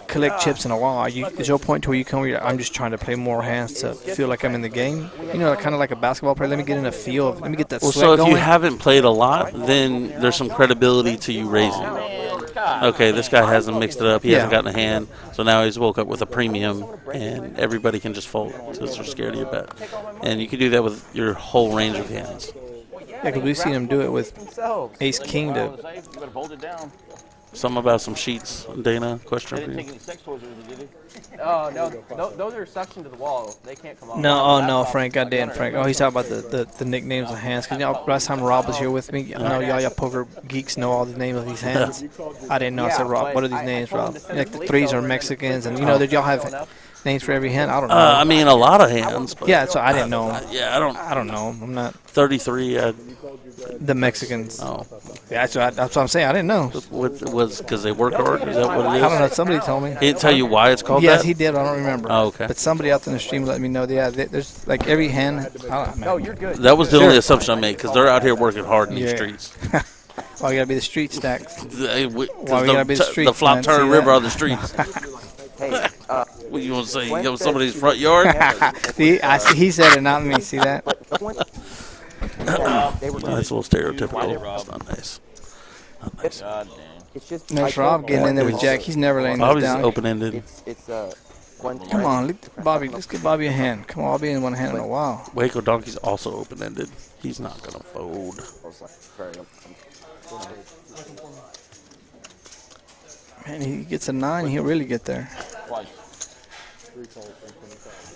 collect chips in a while. Is there a point to where you come where I'm just trying to play more hands to feel like I'm in the game? You know, kind of like a basketball player. Let me get in a feel. Let me get that sweat
so if
going.
you haven't played a lot, then there's some credibility to you raising. Okay, this guy hasn't mixed it up. He hasn't gotten a hand. So now he's woke up with a premium, and everybody can just fold because they're scared of your bet. And you can do that with your whole range of hands.
Yeah, because we've seen him do it with ace king to.
Something about some sheets, Dana? Question for you.
Oh, no, those are suction to the wall. They can't come off.
No, Frank. Goddamn, Frank. Oh, he's talking about the nicknames of hands. Because last time Rob was here with me, I know y'all poker geeks know all the names of these hands. I didn't know. I said, Rob, what are these names, Rob? Like the 3s are Mexicans, and that y'all have names for every hand. I don't know.
I mean, a lot of hands. But
yeah, so I didn't know.
I
don't know. I'm not
33.
The Mexicans.
Oh,
yeah, that's what I'm saying. I didn't know.
Was because they work hard? Is that what it is?
I don't know. Somebody told me.
He didn't tell you why it's called that?
Yes, he did. I don't remember.
Oh, okay.
But somebody out in the stream let me know. Yeah, there's like every hand.
No, you're good.
That was the only assumption I made because they're out here working hard in these streets.
Why you gotta be the street Stacks?
Why
we gotta be the streets?
The Flop Turn River are the streets.
Hey,
what you want to say? You go somebody's front yard?
See, he said it, not me. See that?
That's a little stereotypical. It's not nice. Not nice.
It's just.
There's Rob getting in there with Jack. He's never laying this
Bobby's
down.
open-ended.
It's one.
Come on, Bobby. Let's get Bobby a hand. Come on, Bobby in one hand in a while.
Waco Donkey's also open-ended. He's not gonna fold.
Man, he gets a 9, he'll really get there.
Twice.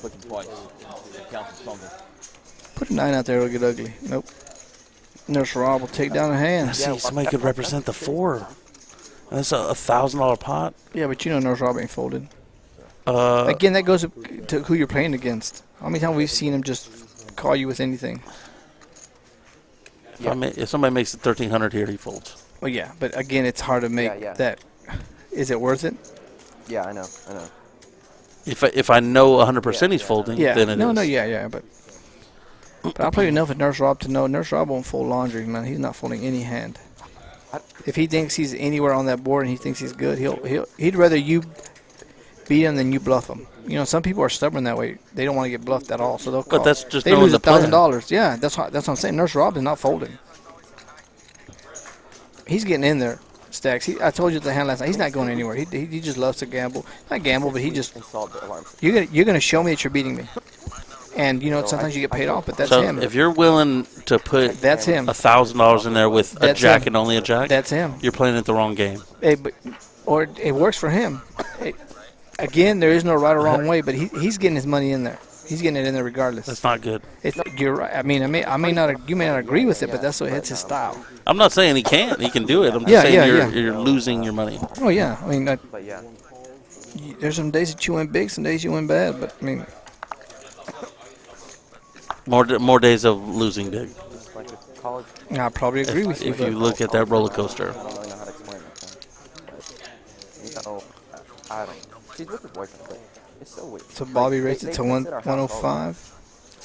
Put him twice. Counts as something.
Put a 9 out there, it'll get ugly. Nope. Nurse Rob will take down a hand.
See, somebody could represent the 4. That's a $1,000 pot.
Yeah, but you know Nurse Rob ain't folded. Again, that goes to who you're playing against. How many times we've seen him just call you with anything?
If somebody makes it 1,300 here, he folds.
Well, yeah, but again, it's hard to make that. Is it worth it?
Yeah, I know.
If I know 100% he's folding, then it is.
No, but I'll play enough with Nurse Rob to know Nurse Rob won't fold laundry, man. He's not folding any hand. If he thinks he's anywhere on that board and he thinks he's good, he'd rather you beat him than you bluff him. You know, some people are stubborn that way. They don't want to get bluffed at all, so they'll call.
But that's just
they
knowing
lose
the plan.
$1,000. Yeah, that's what I'm saying. Nurse Rob is not folding. He's getting in there. Stacks. I told you at the hand last night. He's not going anywhere. He just loves to gamble. Not gamble, but he just. You're gonna show me that you're beating me, and you know sometimes you get paid off, but that's him.
If you're willing to put
that's him
$1,000 in there with a jack and only a jack,
that's him.
You're playing it the wrong game.
Or it works for him. Again, there is no right or wrong way, but he's getting his money in there. He's getting it in there regardless.
That's not good.
You're right. I mean, you may not agree with it, but that's it's his style.
I'm not saying he can't. He can do it. I'm just saying you're losing your money.
Oh yeah, I mean, there's some days that you win big, some days you win bad, but I mean,
more days of losing big.
I probably agree with you.
If you look at that roller coaster.
I don't. She's with her boyfriend, but it's so weird.
So Bobby rates it to 105.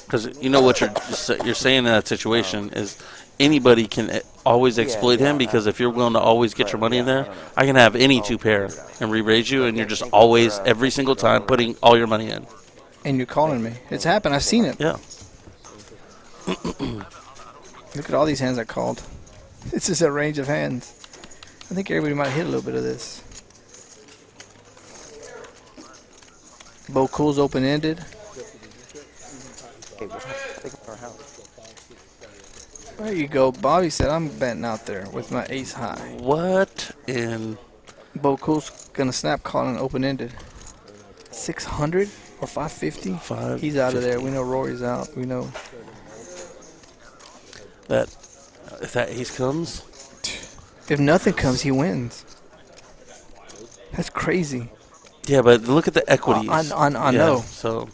Because you know what you're saying in that situation is anybody can always exploit him, because if you're willing to always get your money in there, I can have any 2 pair and re-raise you, and you're just always, every single time, putting all your money in.
And you're calling me. It's happened. I've seen it.
Yeah.
Look at all these hands I called. This is a range of hands. I think everybody might hit a little bit of this. Bo Cool's open-ended. There you go. Bobby said, I'm betting out there with my ace high.
What in?
Bo Cool's going to snap calling open-ended. 600 or 550? He's out of there. We know Rory's out. We know.
If that ace comes?
If nothing comes, he wins. That's crazy.
Yeah, but look at the equities.
I know.
So.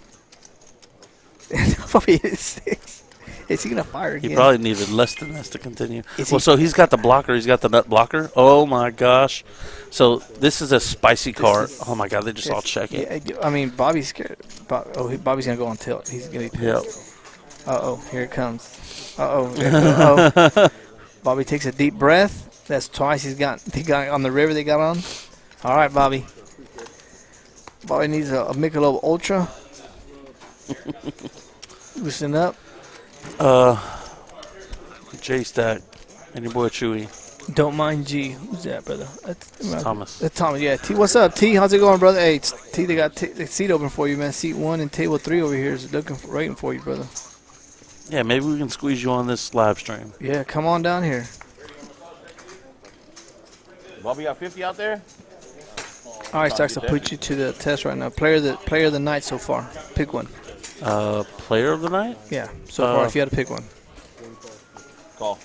Bobby is 6. Is he going to fire again?
He probably needed less than this to continue. So he's got the blocker. He's got the nut blocker. Oh, my gosh. So this is a spicy card. Oh, my God. They're just all checking.
Yeah, I mean, Bobby's scared. Bobby's going to go on tilt. He's going to be pissed. Uh-oh. Here it comes. Uh-oh. Bobby takes a deep breath. That's twice he got on the river they got on. All right, Bobby. Bobby needs a Michelob Ultra. Loosen up.
J-Stack. And your boy Chewy.
Don't mind G. Who's that, brother? That's
Thomas.
That's Thomas, yeah. T, what's up, T? How's it going, brother? Hey, T, they got the seat open for you, man. Seat 1 and table 3 over here is waiting for you, brother.
Yeah, maybe we can squeeze you on this live stream.
Yeah, come on down here.
Bobby got 50 out there?
All right, Stacks, I'll put you to the test right now. Player of the night so far. Pick one.
Player of the night?
Yeah, so far, if you had to pick one.
Call.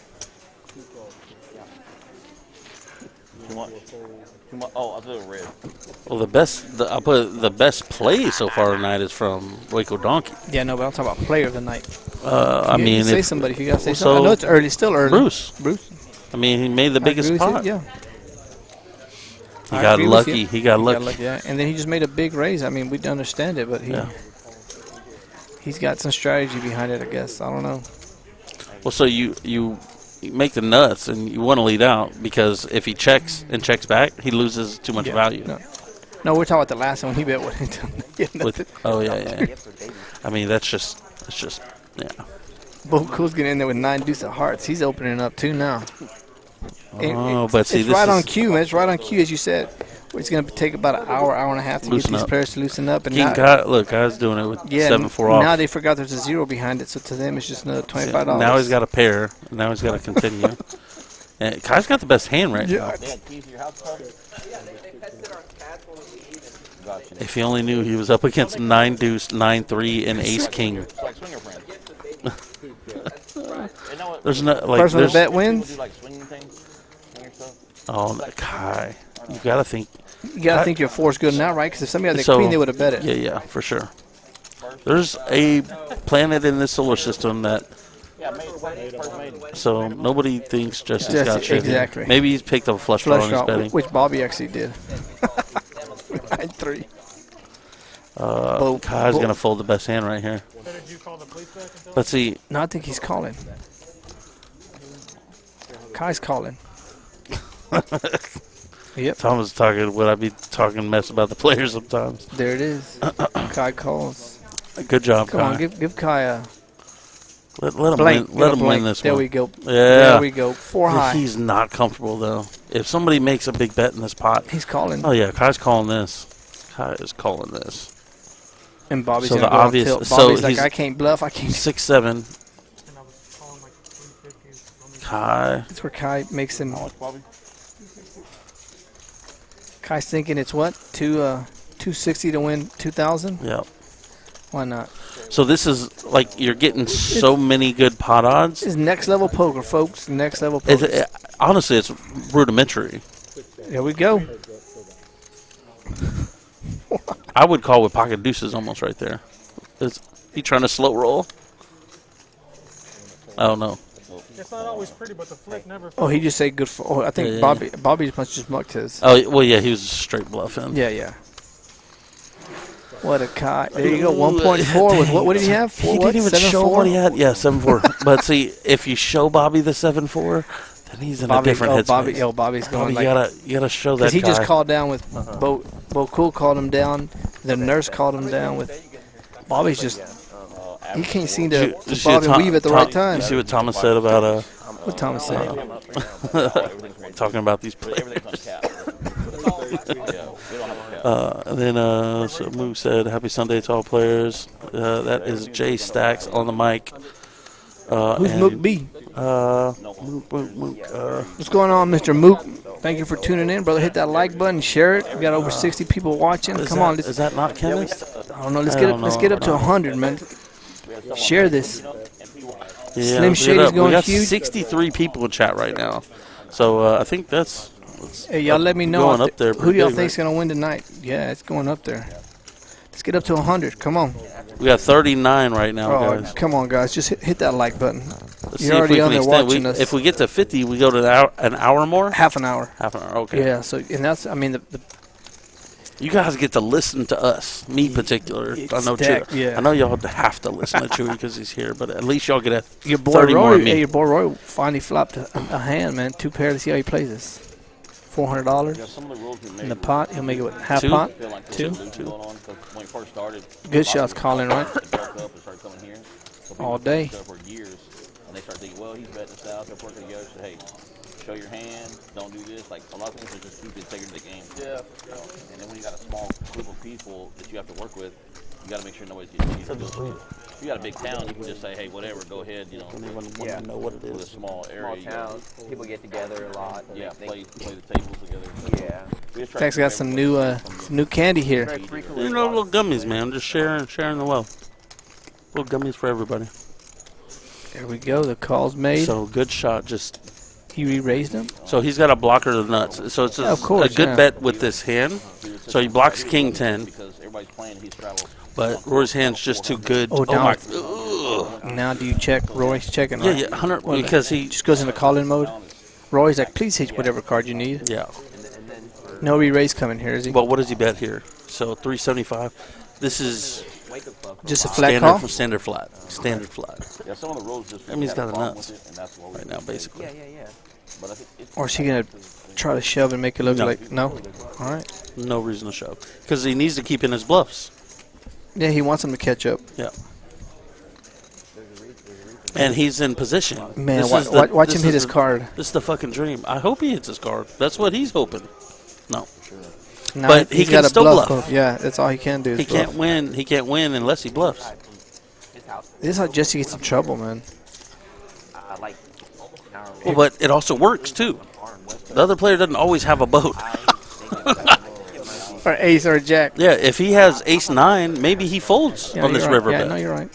Oh, I'll do it red.
Well, I put the best play so far tonight is from Waco Donkey.
Yeah, no, but I'm talking about player of the night.
I mean,
say somebody if you got to say something. I know it's early, still early.
Bruce. I mean, he made the biggest pot.
Yeah.
He got lucky. He got lucky.
Yeah, and then he just made a big raise. I mean, we understand it, but he's got some strategy behind it, I guess. I don't know.
Well, so you make the nuts and you want to lead out, because if he checks and checks back, he loses too much value.
No, we're talking about the last one. He bet Wellington.
Yeah. I mean, that's just
Bo Cool's getting in there with 9 deuce of hearts. He's opening up too now.
but see,
it's
this
right
is
on cue, man. It's right on cue, as you said. It's going to take about an hour, hour and a half to
Loosen
get these
up.
players to loosen up. And
King
now,
Kai, look, Kai's doing it with 7-4 off.
now they forgot there's a 0 behind it, so to them it's just another $25.
Now he's got a pair. Now he's got to continue. And Kai's got the best hand right now. If he only knew he was up against 9 deuce, 9-3, and ace king. There's no like.
First one to bet wins.
Oh, Kai, you gotta think.
You gotta think your 4's good now, right? Because if somebody had the queen, they would have bet it.
Yeah, for sure. There's a planet in this solar system that. So nobody thinks Jesse's got shit.
Exactly.
Maybe he's picked up a flush draw and he's betting.
Which Bobby actually did. 9-3.
Kai's gonna fold the best hand right here. Let's see.
No, I think he's calling. Kai's calling. Yep.
Tom was talking. Would I be talking mess about the players sometimes?
There it is. Kai calls.
Good job,
Come
Kai.
on, give Kai a.
Let him win. Let him win this
there
one.
We go.
Yeah.
There we go. 4 high.
He's not comfortable though. If somebody makes a big bet in this pot,
he's calling.
Oh yeah, Kai's calling this. Kai is calling this.
And Bobby's
so
gonna
the
go
obvious.
on tilt.
So
Bobby's like,
he's
I can't bluff. I can't.
6-7. Kai.
That's where Kai makes him. Kai's thinking it's what 260 to win 2,000.
Yep.
Why not?
So this is like you're getting so many good pot odds.
It's next level poker, folks. Next level poker.
Honestly, it's rudimentary.
There we go.
I would call with pocket deuces almost right there. Is he trying to slow roll? I don't know.
It's not always pretty, but the flick never.
Oh, he just say good for. Oh, I think
Yeah.
Bobby must just mucked his.
Oh well, yeah, he was straight bluffing.
Yeah. What a Kai! There you go. 1.4 with what? What did he have?
He didn't even show what he had. Yeah, 7-4. But see, if you show Bobby the 7-4, then he's in a different headspace.
Bobby's going.
You gotta show that.
Because he just called down with Bo Cool called him down. The nurse called him down with. Bobby's just. He can't seem to bob and weave at the right time.
You see what Thomas said about
what Thomas said?
Talking about these players. And then so Mook said, "Happy Sunday to all players." That is Jay Stacks on the mic.
Who's Mook B?
Mook.
What's going on, Mr. Mook? Thank you for tuning in, brother. Hit that like button, share it. We got over 60 people watching. Come on,
is that not chemist?
I don't know. Let's get up to 100, man. Share this.
Yeah,
Slim Shady's going
we got
huge.
63 people in chat right now, so I think that's.
Hey, y'all, let me know
going up there.
Who do y'all think's gonna win tonight? Yeah, it's going up there. Let's get up to 100. Come on.
We got 39 right now, guys.
Come on, guys. Just hit that like button.
Let's
You're already on there watching us.
If we get to 50, we go to an hour more?
Half an hour.
Half an hour, okay.
Yeah, so, and that's, I mean,
you guys get to listen to us, me in particular. I know
Chewy. Yeah.
I know y'all have to listen to Chewy because he's here, but at least y'all get
your boy
30
Roy,
more of me.
Hey, your boy Roy finally flopped a hand, man. 2 pair to see how he plays this. $400 in the pot. He'll make it with half pot. 2. Good shots calling, right? All day.
And they start thinking, well, he's betting us out. They're working together. So, hey, show your hand. Don't do this. Like, a lot of things are just keep integrity of the game. Yeah. And then when you got a small group of people that you have to work with, you got to make sure nobody's getting used to it. If you got a big town, you can just say, hey, whatever, go ahead. You know,
yeah.
Know what it is.
With a small area.
Small town, people get together a lot.
Yeah, play the tables together.
Yeah.
Tex got some new candy here.
You know, little gummies, man. Just sharing the wealth. Little gummies for everybody.
There we go. The call's made.
So good shot. Just
he re-raised him.
So he's got a blocker of the nuts. So it's a good bet with this hand. So he blocks King 10. But Roy's hand's just too good.
Oh
my!
Now do you check? Roy's checking.
Yeah,
right?
yeah, 100 because he
just goes into call-in mode. Roy's like, please hit whatever card you need.
Yeah.
No re-raise coming here, is he?
Well, what does he bet here? So 375. This is
just a flat call.
Standard flat. Standard flat.
Yeah, some of the rules just.
I mean, he's got the nuts right now, basically.
Yeah.
Or is he gonna try to shove and make it look like no? All right.
No reason to shove because he needs to keep in his bluffs.
Yeah, he wants him to catch up.
Yeah. And he's in position.
Man, watch him hit his card.
This is the fucking dream. I hope he hits his card. That's what he's hoping. No.
No,
but he can still bluff.
Yeah, that's all he can do.
He can't win. He can't win unless he bluffs.
This is how Jesse gets in trouble, man.
Well, but it also works too. The other player doesn't always have a boat.
Or ace or jack.
Yeah, if he has ace 9, maybe he folds on this river bet.
Yeah, no, you're right.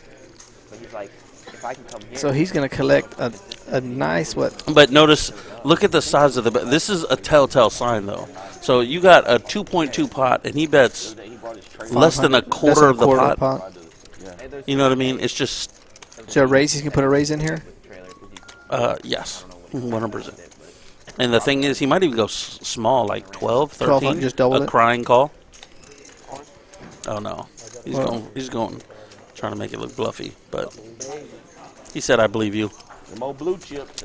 So he's going to collect a nice what?
But notice, look at the size of the bet. This is a telltale sign, though. So you got a 2.2 pot, and he bets less than a quarter of the pot. You know what I mean? It's just.
Is there a raise? He can put a raise in here?
Yes, 100%. And the thing is, he might even go small, like 12, 13.
12, just double
a crying call. Oh, no. He's going, trying to make it look bluffy. But he said, I believe you.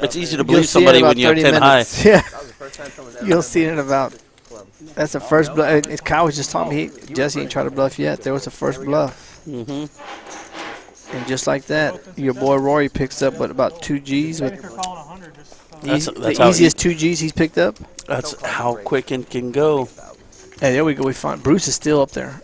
It's easy to believe somebody when you have 10 high.
Yeah. You'll see it in about. That's the first bluff. Kyle was just telling me Jesse ain't tried to bluff yet. There was the first bluff.
Mm-hmm.
And just like that, your boy Rory picks up about 2 Gs with the easiest 2 Gs he's picked up.
That's how quick it can go.
Hey, there we go. We find Bruce is still up there.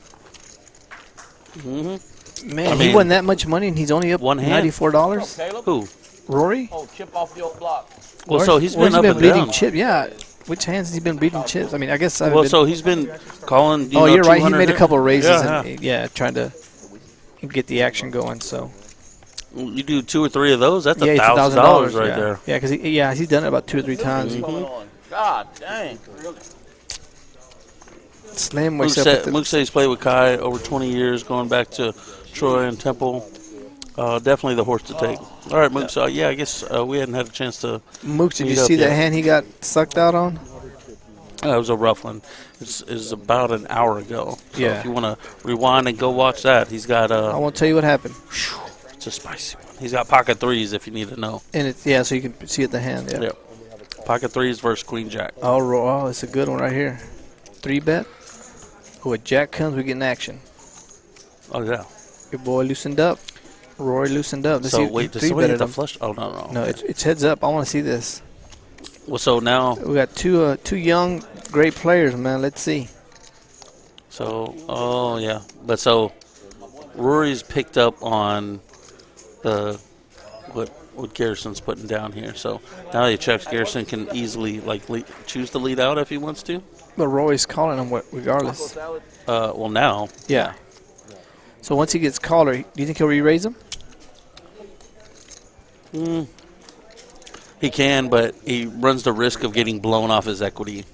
Mm-hmm.
Man, he won that much money and he's only up $94.
Who?
Rory?
Oh, chip off the old block.
Well, so he's been up and
bleeding
down.
Chip, yeah. Which hands has he been bleeding chips? I mean, I guess.
So he's been calling.
Oh, you're right. He made a couple of raises.
Yeah,
and, trying to get the action going. So
you do 2 or 3 of those. That's
$1,000
right there.
Yeah, because he's done it about 2 or 3 times.
God dang.
Slam wakes up.
Mook said he's played with Kai over 20 years, going back to Troy and Temple. Definitely the horse to take. All right, Mook. So I guess we hadn't had a chance to.
Mook, did you see that hand he got sucked out on?
It was a rough one. It's about an hour ago. So
yeah.
If you want to rewind and go watch that, he's got.
I won't tell you what happened.
It's a spicy one. He's got pocket 3s if you need to know.
And it's so you can see at the hand. Yeah.
Yep. Pocket 3s versus Queen Jack.
Oh, it's a good one right here. 3 bet. Oh, a Jack comes, we get in action.
Oh yeah.
Your boy loosened up. Rory loosened up.
So wait, does somebody hit the flush? Oh no.
No, it's heads up. I want to see this.
Well, so now
we got two young, great players, man. Let's see.
So, yeah, but so Rory's picked up on the what Garrison's putting down here. So now he checks. Garrison can easily choose to lead out if he wants to.
But Rory's calling him regardless.
Well, now.
Yeah. So once he gets called, do you think he'll re-raise him?
He can, but he runs the risk of getting blown off his equity.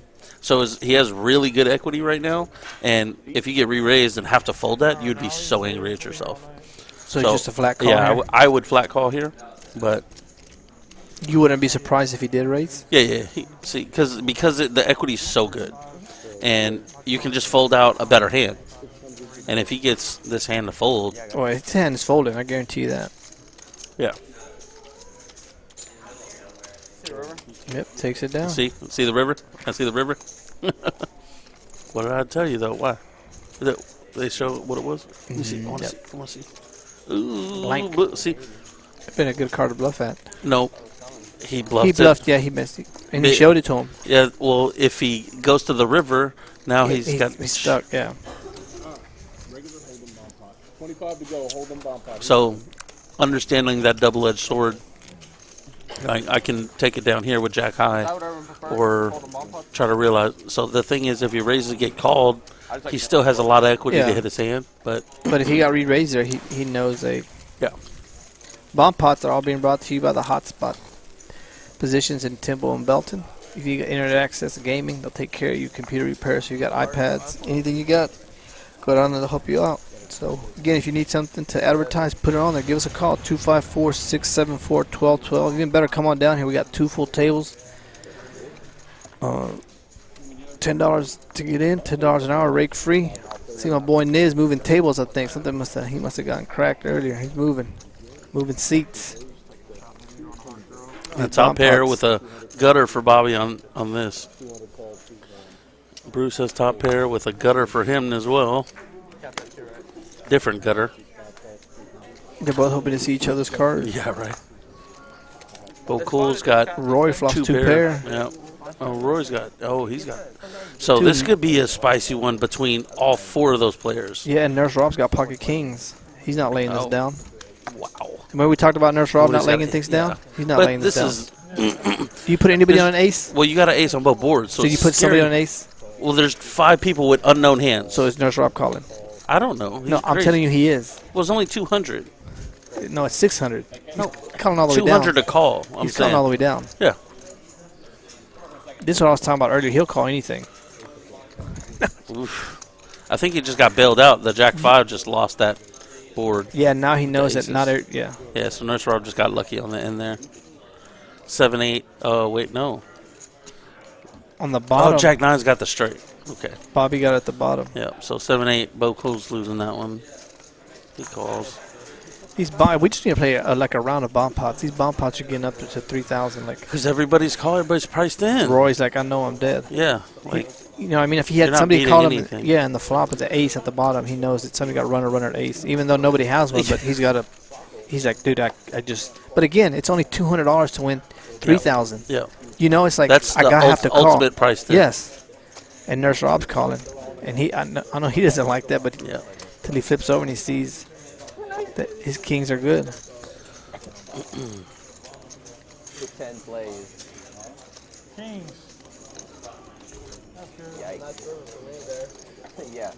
So he has really good equity right now, and if you get re-raised and have to fold that, you'd be so angry at yourself.
So just a flat call.
Yeah, I would flat call here, but
you wouldn't be surprised if he did raise.
Yeah. Because the equity is so good, and you can just fold out a better hand. And if he gets this hand to fold,
his hand is folding. I guarantee you that.
Yeah.
Yep, takes it down.
See the river? I see the river. What did I tell you though? Why? They show what it was. Let me see. I want to see. Ooh,
blank.
See.
It's been a good card to bluff at.
No, he bluffed.
He bluffed. Yeah, he missed it, and he showed it to him.
Yeah. Well, if he goes to the river, now he's
stuck. Yeah.
25 to go. Hold them bomb pot.
So, understanding that double-edged sword, I can take it down here with Jack High, or try to realize. So the thing is, if he raises get called, he still has a lot of equity to hit his hand. But
if he got re-raised there, he knows
Yeah.
Bomb pots are all being brought to you by the hotspot positions in Temple and Belton. If you got internet access to gaming, they'll take care of you. Computer repairs, so you got iPads, anything you got, go down there to help you out. So, again, if you need something to advertise, put it on there. Give us a call, 254-674-1212. Even better, come on down here. We got 2 full tables. $10 to get in, $10 an hour, rake free. See my boy Niz moving tables, I think. He must have gotten cracked earlier. He's moving seats.
The top pair with a gutter for Bobby on this. Bruce has top pair with a gutter for him as well. Different gutter.
They're both hoping to see each other's cards.
Yeah, right. Bo Cool's got
Roy flops two pair.
Yeah. Oh, Roy's got. Oh, he's got. So this could be a spicy one between all 4 of those players.
Yeah, and Nurse Rob's got pocket kings. He's not laying this down.
Wow.
Remember we talked about Nurse Rob not laying things down? He's not laying this down. Do you put anybody on an ace?
Well, you got an ace on both boards. So
you put somebody on an ace?
Well, there's 5 people with unknown hands.
So is Nurse Rob calling?
I don't know.
No, I'm telling you he is.
Well, it's only 200.
No, it's 600. No, calling all the way down.
200 to call.
He's calling all the way down.
Yeah.
This is what I was talking about earlier. He'll call anything.
Oof. I think he just got bailed out. The Jack 5 just lost that board.
Yeah, now he knows that not a, yeah.
Yeah, so Nurse Rob just got lucky on the end there. 7-8. Oh, wait, no.
On the bottom.
Oh, Jack 9's got the straight. Okay.
Bobby got it at the bottom.
Yeah, so 7-8. Bo Cool's losing that one. He calls.
We just need to play like a round of bomb pots. These bomb pots are getting up to 3,000. Like,
because everybody's priced in.
Roy's like, I know I'm dead.
Yeah. Like,
you know, I mean, if he had somebody call him, yeah, and the flop with the ace at the bottom, he knows that somebody got runner, ace, even though nobody has one, but he's got a, he's like, dude, I just, but again, it's only $200 to win 3,000.
Yeah.
You know, it's like,
that's
I gotta have to call.
Ultimate price tag.
Yes. And Nurse Rob's calling. And I know he doesn't like that, but till he flips over and he sees that his kings are good.
10 plays.
Kings.
Yikes. Yeah.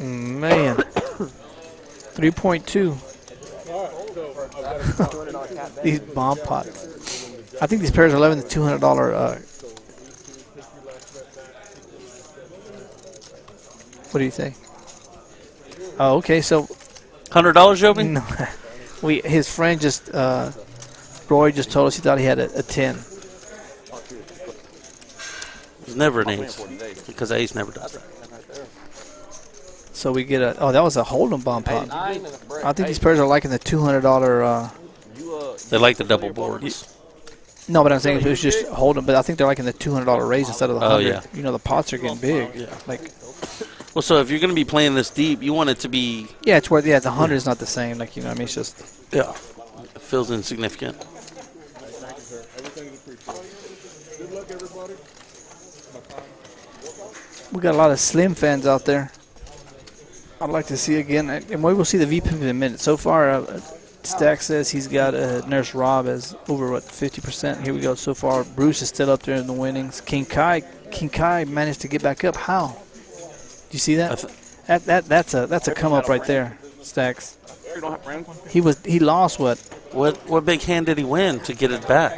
Man. 3.2. These bomb pots. I think these pairs are $11 to $200. What do you think? Oh, okay. So
$100, Joby?
No, his friend just Roy just told us he thought he had a 10.
It's never an ace because ace never does that.
So we get a. Oh, that was a hold'em bomb pot. I think these pairs are liking the $200.
They like the double boards.
No, but I'm saying it was just hold'em. But I think they're liking the $200 raise instead of the 100.
Oh yeah.
You know the pots are getting big.
Yeah.
Like.
Well, so if you're going to be playing this deep, you want it to be.
Yeah, it's where the 100 is not the same. Like, you know, what I mean, it's just.
Yeah. It feels insignificant.
Good luck, everybody.
We got a lot of slim fans out there. I'd like to see again, and we will see the VP in a minute. So far, Stack says he's got Nurse Rob as over 50%. Here we go. So far, Bruce is still up there in the winnings. King Kai managed to get back up. How? Do you see that? That's a come up right there, Stacks. He lost what?
What big hand did he win to get it back?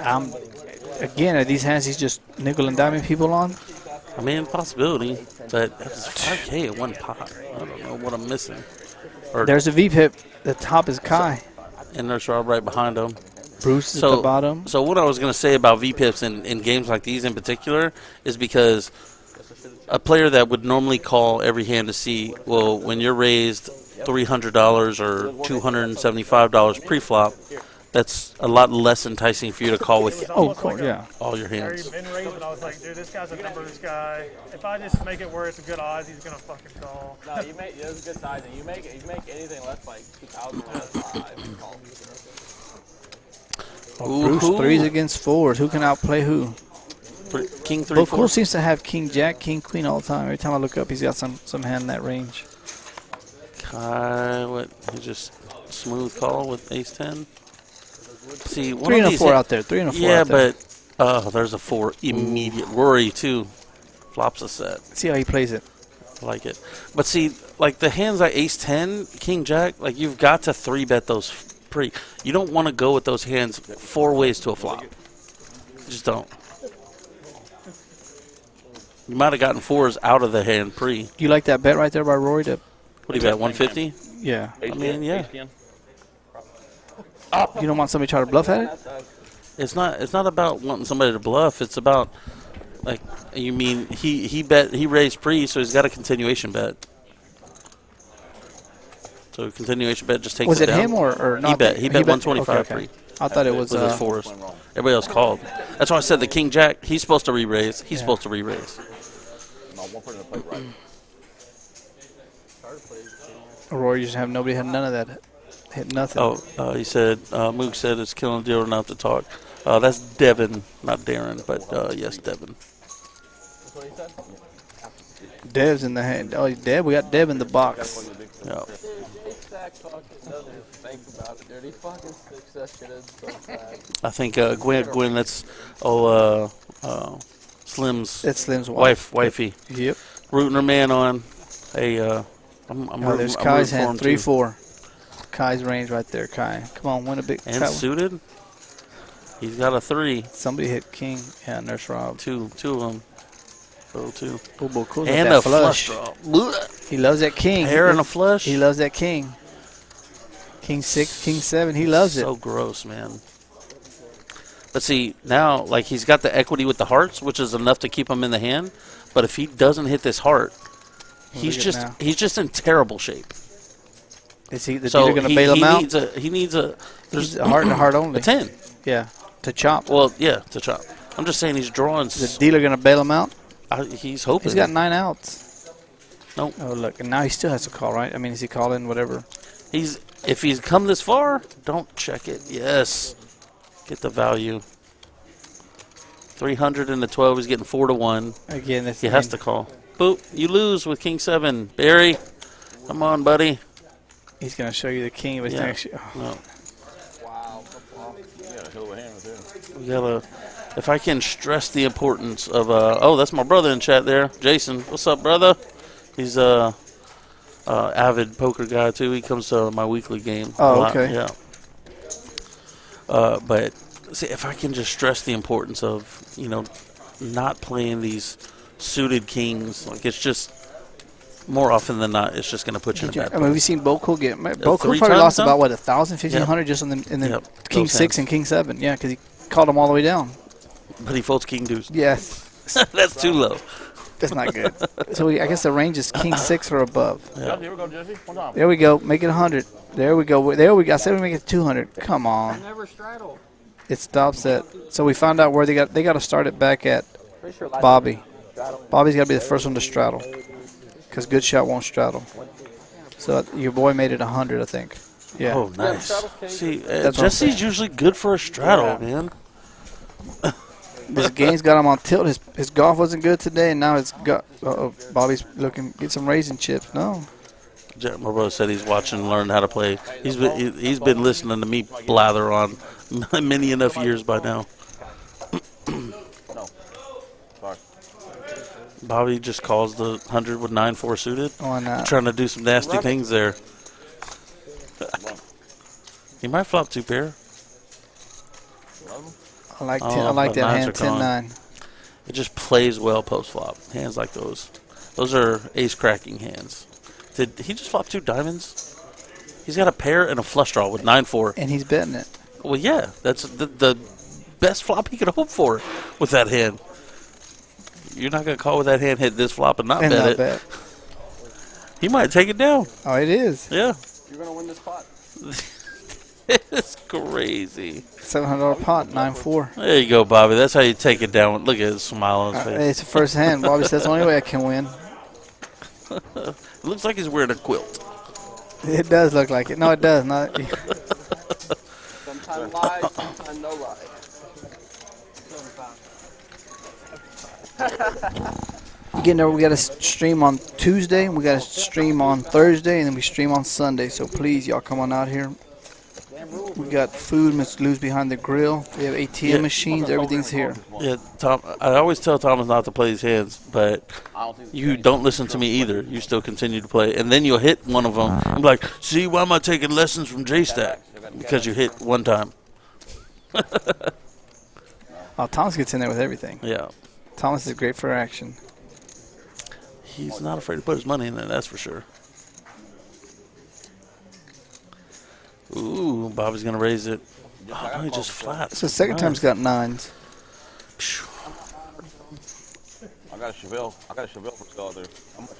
Again, are these hands he's just nickel and diming people on?
I mean, possibility, but it's 5K at one pot. I don't know what I'm missing.
There's a V-pip. The top is Kai.
And Nurse Rob right behind him.
Bruce is at the bottom.
So what I was going to say about V-pips in games like these in particular is because a player that would normally call every hand to see, well, when you're raised $300 or $275 pre-flop, that's a lot less enticing for you to call with
all your hands.
Been raised, and I was like, dude, this guy's a numbers guy. If I just make it where it's a good odds, he's gonna fucking call.
No, you make those good sizing. You make anything less like 2,005.
Bruce threes against fours. Who can outplay who?
King 3,
Bo
4.
Cool seems to have King Jack, King Queen all the time. Every time I look up, he's got some hand in that range.
Kai, what? He just smooth call with Ace 10. See,
3 and a 4 out there. 3 and a 4
yeah,
out there.
but there's a 4 immediate. Rory too flops a set.
See how he plays it.
I like it. But see, like the hands like Ace 10, King Jack, like you've got to 3-bet those pre. You don't want to go with those hands 4 ways to a flop. You just don't. You might have gotten 4s out of the hand pre.
Do you like that bet right there by Rory? What
do you bet, 150?
Yeah.
I mean, yeah.
You don't want somebody to try to bluff at it?
It's not about wanting somebody to bluff. It's about, like, you mean he raised pre, so he's got a continuation bet. So continuation bet just takes
was
it down.
Was it him or not?
He bet 125
okay.
pre.
I thought it was
with his 4s. Everybody else called. That's why I said the King Jack. He's supposed to re-raise. He's supposed to re-raise.
Rory just have none of that Hit nothing.
Oh, he said, Mook said it's killing the dealer not to talk. That's Devin, not Darren, but yes, Devin.
That's what he said?
Dev's in the hand. Oh, Dev, we got Dev in the box.
Yeah. I think Gwen, that's Slim's.
That's Slim's
wifey.
Yep.
Rooting her man on. Hey,
there's Kai's hand 3-4. Kai's range right there. Kai, come on, win a big.
And suited. He's got a 3.
Somebody hit king. Yeah, Nurse Rob.
Two of them. Two.
And a flush. He loves that king.
Hair and a flush.
He loves that king. King 6, king 7. He loves it.
So gross, man. But see, now, like, he's got the equity with the hearts, which is enough to keep him in the hand. But if he doesn't hit this heart, he's just in terrible shape.
Is he the dealer going to bail him out?
He needs a
heart and a heart only.
A 10.
Yeah, to chop.
Well, yeah, to chop. I'm just saying he's drawing.
Is the dealer going to bail him out?
He's hoping.
He's got 9 outs.
Nope.
Oh, look. And now he still has to call, right? I mean, is he calling whatever?
If he's come this far, don't check it. Yes. Get the value. 300 in the 12. He's getting 4-1.
Again,
he has to call. Boop. You lose with king 7. Barry, come on, buddy.
He's going to show you the king, but he's actually. Oh.
No.
Wow. You got a hell of a hand with him.
We gotta. If I can stress the importance of that's my brother in chat there, Jason. What's up, brother? He's a avid poker guy too. He comes to my weekly game.
Oh, okay.
Yeah. But see, if I can just stress the importance of not playing these suited kings, like it's just more often than not, it's just going to put you in a bad place.
I mean, we've seen Boku get. Boku probably lost about 1,000, 1,500 just in the king 6 and king 7. Yeah, because he called them all the way down.
But he folds king deuce.
Yes.
That's too low.
That's not good. So I guess the range is king 6 or above.
Yeah. Here we go, Jesse. One time.
There we go. Make it 100. There we go. There we go. I said we make it 200. Come on.
Never straddle.
It stops at. So we found out where they got to start it back at Bobby. Bobby's got to be the first one to straddle because Good Shot won't straddle. So your boy made it 100, I think. Yeah.
Oh, nice. See, Jesse's usually good for a straddle, man.
This game's got him on tilt. His golf wasn't good today, and now it's got. Bobby's looking get some raisin chips. No.
My brother said he's watching and learning how to play. He's been listening to me blather on many enough years by now.
No. Sorry.
Bobby just calls the 100 with 9-4 suited.
Why not?
Trying to do some nasty things there. He might flop 2 pair.
I like that hand 10-9.
It just plays well post flop. Hands like those. Those are ace cracking hands. Did he just flop 2 diamonds? He's got a pair and a flush draw with 9-4.
And he's betting it.
Well, yeah. That's the best flop he could hope for with that hand. You're not going to call with that hand, hit this flop and not bet it. He might take it down.
Oh, it is.
Yeah.
You're going to win this pot.
It's crazy.
$700 pot, 9-4.
There you go, Bobby. That's how you take it down. Look at his smile on his face.
It's the first hand. Bobby says the only way I can win.
It looks like he's wearing a quilt.
It does look like it. No, it does not.
Sometimes lie, sometimes no lie.
Again, we got to stream on Tuesday, and we got to stream on Thursday, and then we stream on Sunday. So please, y'all come on out here. We got food, Mr. Lou's behind the grill. We have ATM machines. Everything's here.
Yeah, Tom. I always tell Thomas not to play his hands, but you don't listen to me either. You still continue to play, and then you'll hit one of them. I'm like, see, why am I taking lessons from J-Stack? Because you hit one time.
Thomas gets in there with everything.
Yeah.
Thomas is great for action.
He's not afraid to put his money in there, that's for sure. Ooh, Bobby's going to raise it. Oh, no, he just flat.
So the second time's got 9s.
I got a Chevelle. For sale there. How much?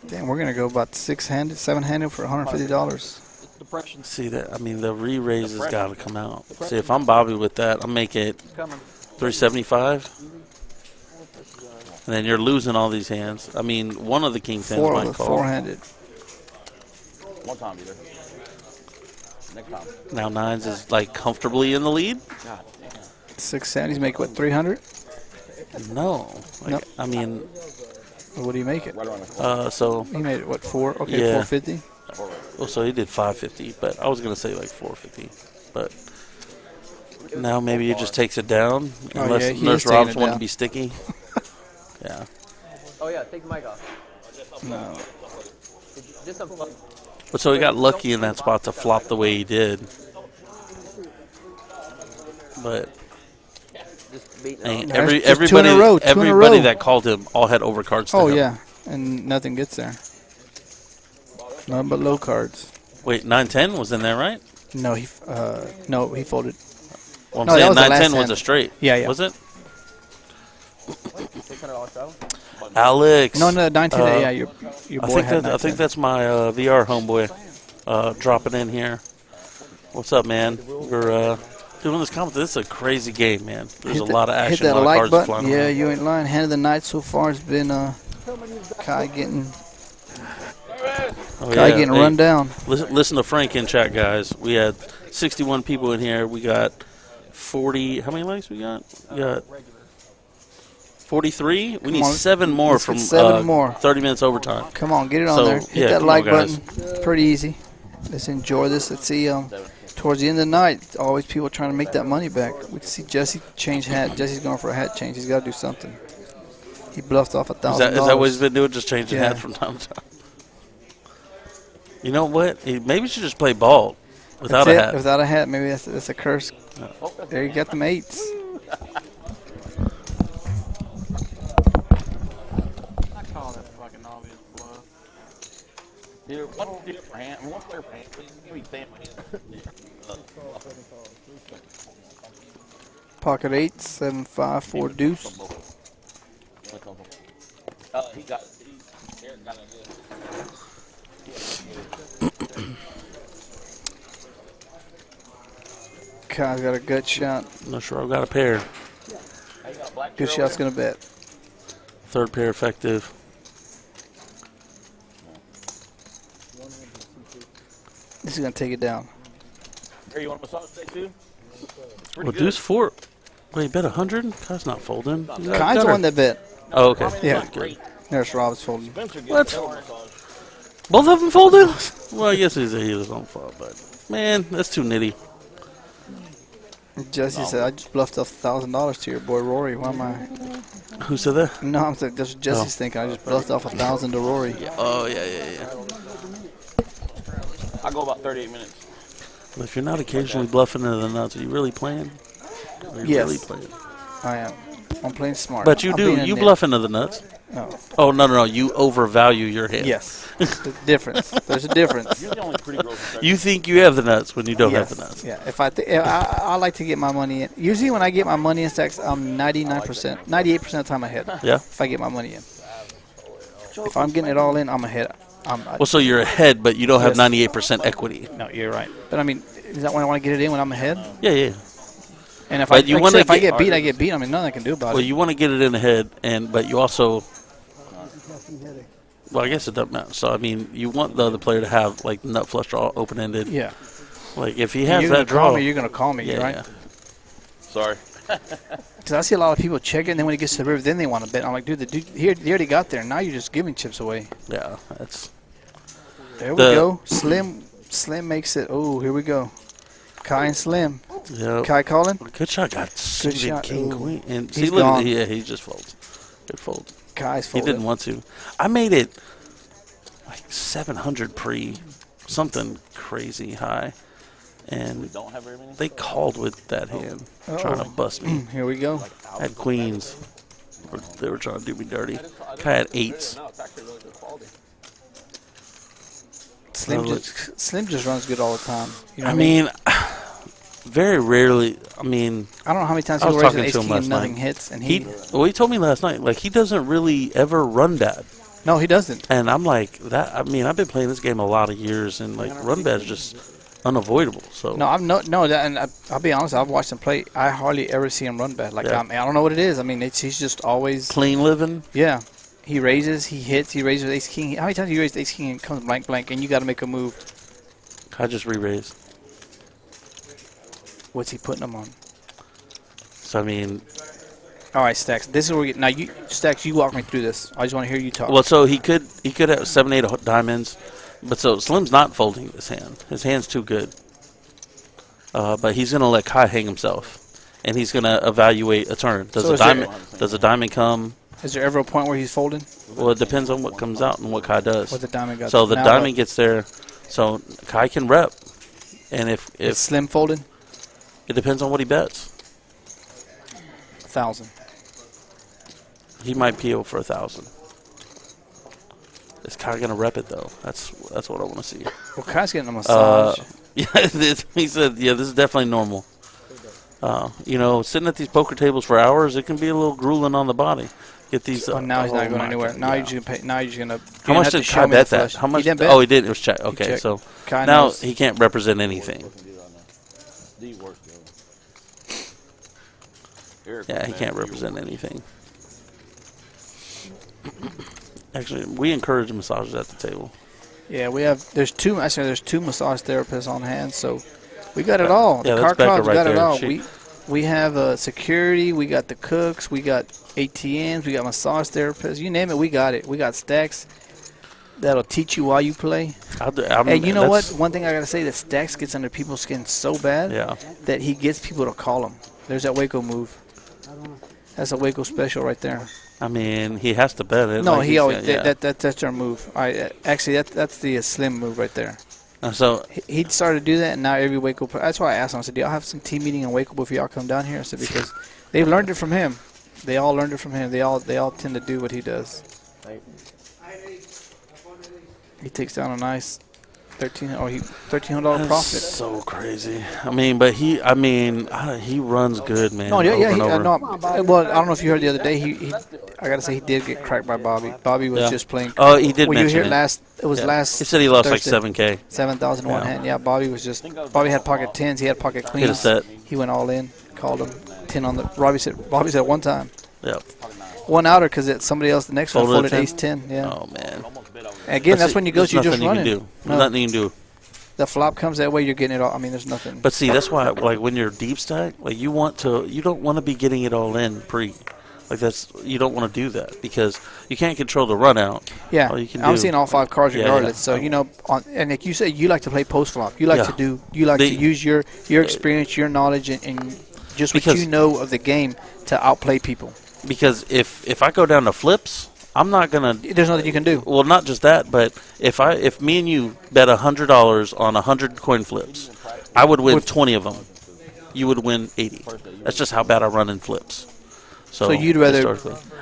Damn, we're going to go about 6-handed, 7-handed for $150.
Depression.
See that? I mean, the re-raise has got to come out. See, if I'm Bobby with that, I'll make it 375. And then you're losing all these hands. I mean, one of the king 10s might call.
4-handed.
One time either.
Next time.
Now nines is like comfortably in the lead.
God damn.
670s make what, 300?
No. Like,
Nope.
I mean,
What do you make it?
Right around the corner.
so
He made it what, 4? Okay,
Yeah.
450.
well, so he did 550, but I was gonna say like 450, but now maybe he just takes it down
Oh,
unless
yeah, he
Nurse
is taking
Robs
it
want to
down.
be sticky. Yeah.
Oh yeah, take the mic off.
No.
Just some fun.
But so he got lucky in that spot to flop the way he did. But
Just beating
hey,
on.
There's just two in a row, two in a
everybody
row.
that called him all had overcards to
Oh,
him.
yeah. And nothing gets there. None but low cards.
Wait, 9-10 was in there, right?
No, he folded.
Well, I'm
No, that
saying
was the last
9-10 was
hand.
a straight.
Yeah, yeah.
Was it?
$600 travel.
Alex.
No, 19. Yeah, your
I
boy
think
had
that, I think
19.
that's my VR homeboy dropping in here. What's up, man? We're doing this comment. This is a crazy game, man. There's a lot of action.
Hit that
a lot
like
of cards
button.
flying
Yeah,
around.
you ain't lying. Hand of the night so far has been Kai getting
Oh,
Kai
yeah.
getting
Hey,
run down.
Listen to Frank in chat, guys. We had 61 people in here. We got 40. How many likes we got? We got 43. We need
on.
7 more
Let's
from
get 7 more.
30 minutes overtime.
Come on, get it on
So,
there. Hit
yeah,
that
come
like
on, guys.
button. Pretty easy. Let's enjoy this. Let's see. Towards the end of the night, always people trying to make that money back. We can see Jesse change hat. Jesse's going for a hat change. He's got to do something. He bluffed off $1,000.
Is that what he's been doing? Just changing
Yeah.
hats from time to time. You know what? Maybe he should just play ball without
That's
a
it.
hat.
Without a hat, maybe that's a curse. There you got them 8s.
I call that fucking obvious bluff.
Dude, one player per hand. One player per hand. Give me damn
Pocket 8, 7, 5, 4 deuce.
He got. Eric got it.
Kai's got a gut shot.
Not sure. I've got a pair.
Good shot's gonna bet.
Third pair effective.
This is gonna take it down.
Here, you want a massage steak too?
Well, deuce 4. Wait, bet 100? Kai's not folding.
Kai's the one that bet.
Oh, okay.
Yeah.
Good.
There's Rob's folding.
What? Both of them folded? Well, I guess he was on fault, but man, that's too nitty.
Jesse said, I just bluffed off $1,000 to your boy Rory. Why am I?
Who said that?
No, I'm saying that's what Jesse's thinking. I just bluffed off $1,000 to Rory.
Oh, yeah.
I go about 38 minutes.
But if you're not occasionally bluffing into the nuts, are you really playing? Are you
Yes.
really playing?
I am. I'm playing smart.
But you
I'm
do.
being a
You
nit.
bluff into the nuts.
No.
Oh, no. You overvalue your hand.
Yes. There's a difference. There's a difference.
You're the only pretty girl.
You think you have the nuts when you don't
Yes.
have the nuts.
Yeah. If I like to get my money in. Usually when I get my money in stacks, I'm 99%, 98% of the time ahead.
Yeah.
If I get my money in. If I'm getting it all in, I'm ahead.
Well, so you're ahead, but you don't have
Yes.
98% equity.
No, you're right. But I mean, is that when I want to get it in when I'm ahead?
Yeah.
And if
But
I
you
like I
wanna
said, if I
get-
get beat, I get beat. I mean, nothing I can do about
Well,
it.
you want to get it in ahead, but you also. Well, I guess it doesn't matter. So I mean, you want the other player to have like nut flush draw open ended.
Yeah.
Like if he
And
has
you're
that
gonna call
draw,
me, you're gonna call me,
yeah,
right?
yeah.
Sorry.
Because I see a lot of people check it, and then when it gets to the river, then they want to bet. I'm like, dude, here, they already got there. Now you're just giving chips away.
Yeah, that's.
There we go. Slim makes it. Oh, here we go. Kai and Slim.
Yeah.
Kai calling.
Good shot. Got suited
shot.
king
Ooh.
queen, and
He's
see, look,
gone.
yeah, he just folds. Good fold.
Kai's
He
folded.
didn't want to. I made it like 700 pre, something crazy high, and
Don't have very many.
they called with that hand, trying to bust me.
Here we go.
I had queens. They were trying to do me dirty. Kai had 8s.
Slim just runs good all the time. You know
I
what
mean, very rarely. I mean,
I don't know how many times
I
he
was
raises
talking
ace
to him
king
last
and nothing
night.
hits, and
Well, he told me last night, like, he doesn't really ever run bad.
No, he doesn't.
And I'm like, that. I mean, I've been playing this game a lot of years, and, like, run bad is just unavoidable. So
No, and I'll be honest. I've watched him play. I hardly ever see him run bad. Like
Yeah.
I don't know what it is. I mean, he's just always
clean living.
Yeah, he raises, he hits, he raises with ace king. How many times have you raised ace king and comes blank, and you got to make a move?
I just re-raised.
What's he putting them on?
So I mean,
all right, Stacks. This is where we get now. You Stacks, you walk me through this. I just want to hear you talk.
well, so he could have 7, 8 diamonds, but so Slim's not folding his hand. His hand's too good. But he's gonna let Kai hang himself, and he's gonna evaluate a turn. Does a diamond come?
Is there ever a point where he's folding?
Well, it depends on what comes out and what Kai does.
What the diamond got.
So the diamond gets there, so Kai can rep, and if
Slim folding,
it depends on what he bets.
1,000.
He might PO for 1,000. Is Kai gonna rep it though? That's what I want to see.
Well, Kai's getting a massage.
Yeah, he said, yeah, this is definitely normal. You know, sitting at these poker tables for hours, it can be a little grueling on the body. Get these.
Oh, now he's not going anywhere. Now you're just gonna pay. Now you're just gonna.
How much did Kai bet that? How much? Oh, he did. It was check. Okay, so
Kai
now
knows.
he can't represent anything. Yeah, he can't represent anything. Actually, we encourage massages at the table.
Yeah, we have. There's two massage therapists on hand, so we got it all.
Yeah,
the
that's
car clubs
right
got
there.
it all. We have security. We got the cooks. We got ATMs. We got massage therapists. You name it, we got it. We got Stacks that'll teach you while you play. Hey, you know what? One thing I gotta say, that Stacks gets under people's skin so bad that he gets people to call him. There's that Waco move. That's a Waco special right there.
I mean, he has to bet it.
No,
like
he always that's our move. Actually, that's the Slim move right there.
So
he started to do that, and now every Waco. That's why I asked him. I said, "Do y'all have some team meeting in Waco before y'all come down here?" I said, "Because they've learned it from him. They all learned it from him. They all tend to do what he does." He takes down a nice $1,300 profit.
So crazy. I mean, but he runs good, man.
No, yeah,
no.
Well, I don't know if you heard the other day. I gotta say he did get cracked by Bobby. Bobby was just playing.
Oh, he did mention
you hear
it.
last? It was last.
He said he lost
Thursday,
like 7K.
7,000 one hand. Yeah, Bobby was just. Bobby had pocket tens. He had pocket queens.
Hit a set.
He went all in. Called him 10 on the. Bobby said one time.
Yep.
One outer because somebody else the next one folded ace 10. Yeah.
Oh man.
Again, that's when you go. You just running.
There's nothing you can do.
The flop comes that way, you're getting it all. I mean, there's nothing.
But see, that's why, like, when you're deep stack, like, you don't want to be getting it all in pre. Like, you don't want to do that because you can't control the run out.
Yeah, I'm seeing all 5 cards regardless. So, you know, and like you said, you like to play post flop. You like to use your experience, your knowledge, and just what you know of the game to outplay people.
Because if I go down to flips, I'm not gonna.
There's nothing you can do.
Well, not just that, but if me and you bet $100 on 100 coin flips, I would win 20 of them. You would win 80. That's just how bad I run in flips. So
you'd rather?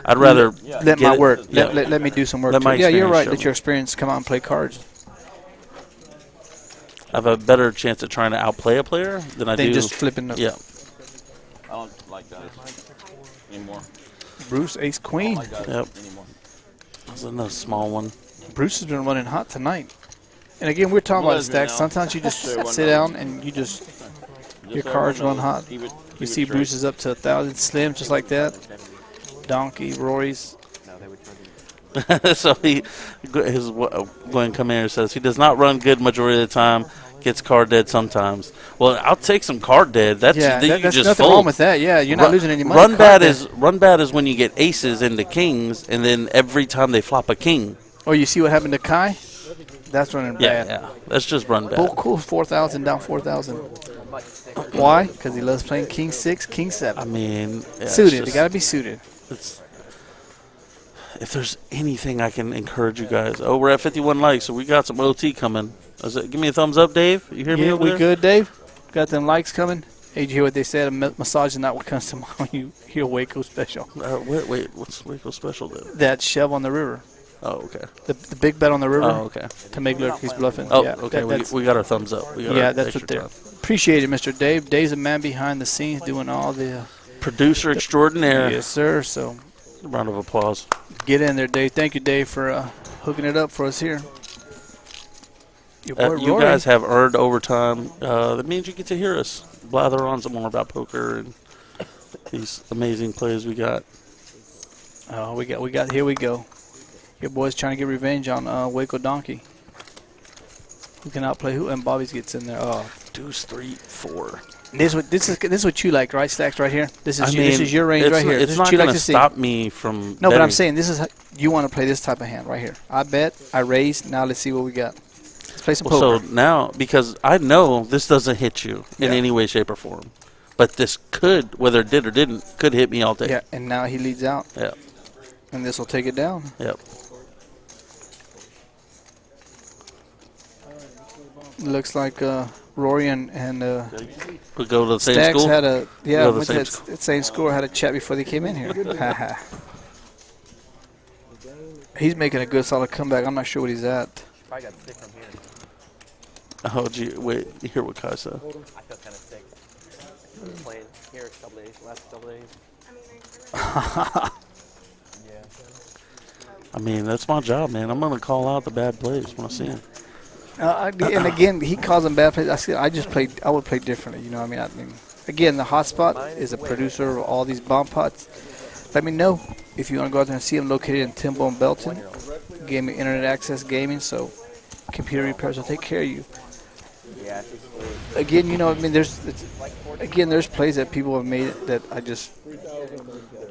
I'd rather
let my work. Let me do some work. Yeah, you're right. Let your experience come out and play cards.
I have a better chance at trying to outplay a player than I do
just flipping.
Yeah.
I don't like that anymore.
Bruce ace queen.
Yep. That's another small one.
Bruce has been running hot tonight. And again, we're talking about stacks. Sometimes you just sit down and your cards run hot. You see Bruce is up to 1,000 Slim just like that. Donkey, Rory's.
So Glenn Commander says he does not run good majority of the time. Gets card dead sometimes. Well, I'll take some card dead. That's
there's
just
nothing
fold.
wrong with that. Yeah, you're not losing any money.
Run bad is when you get aces into kings, and then every time they flop a king.
Oh, you see what happened to Kai? That's running bad.
Yeah, that's just run bad.
Oh, cool. 4,000 down 4,000. Why? Because he loves playing king 6, king 7.
I mean,
suited. You got to be suited.
If there's anything I can encourage you guys. Oh, we're at 51 likes, so we got some OT coming. Give me a thumbs up, Dave. You hear me over there?
Good, Dave? Got them likes coming? Hey, did you hear what they said? A massage is not what comes to mind when you hear Waco special.
Wait, what's Waco special then?
That shove on the river.
Oh, okay.
The big bet on the river.
Oh, okay.
To make look he's bluffing.
Oh,
yeah,
okay. We got our thumbs up.
That's what they're. Appreciate it, Mr. Dave. Dave's a man behind the scenes doing all the.
Producer extraordinaire.
Yes, sir. So.
Round of applause.
Get in there, Dave. Thank you, Dave, for hooking it up for us here.
You guys have earned overtime. That means you get to hear us blather on some more about poker and these amazing plays we got.
Oh, we got. Here we go. Your boy's trying to get revenge on Waco Donkey. Who can outplay who? And Bobby's gets in there. Oh,
deuce 3, 4.
This is what you like, right? Stacks right here. This is your range right here.
It's
this is
not
what you
going
like
to
to
stop
see.
me from.
No, but I'm
betting.
saying this is you want to play this type of hand right here. I bet. I raise. Now let's see what we got. Let's play some poker.
So now, because I know this doesn't hit you in any way, shape, or form, but this could, whether it did or didn't, could hit me all day.
Yeah, and now he leads out.
Yeah.
And this will take it down.
Yep.
Looks like Rory and
we go to the same
Stacks
school.
had a
Go to the
went
same
to
school.
that same score. Had a chat before they came in here. He's making a good solid comeback. I'm not sure what he's at.
Probably got sick from here.
Oh, gee, wait. You hear what Kai said?
I feel kind of sick. Playing here a couple days, last couple days.
I mean, that's my job, man. I'm gonna call out the bad plays when I see them.
And again, he calls them bad plays. I would play differently. You know what I mean? Again, the hotspot is a producer of all these bomb pots. Let me know if you want to go out there and see him located in Timbo and Belton. Gaming, internet access gaming, so computer repairs will take care of you. Again, you know, I mean, there's plays that people have made that I just.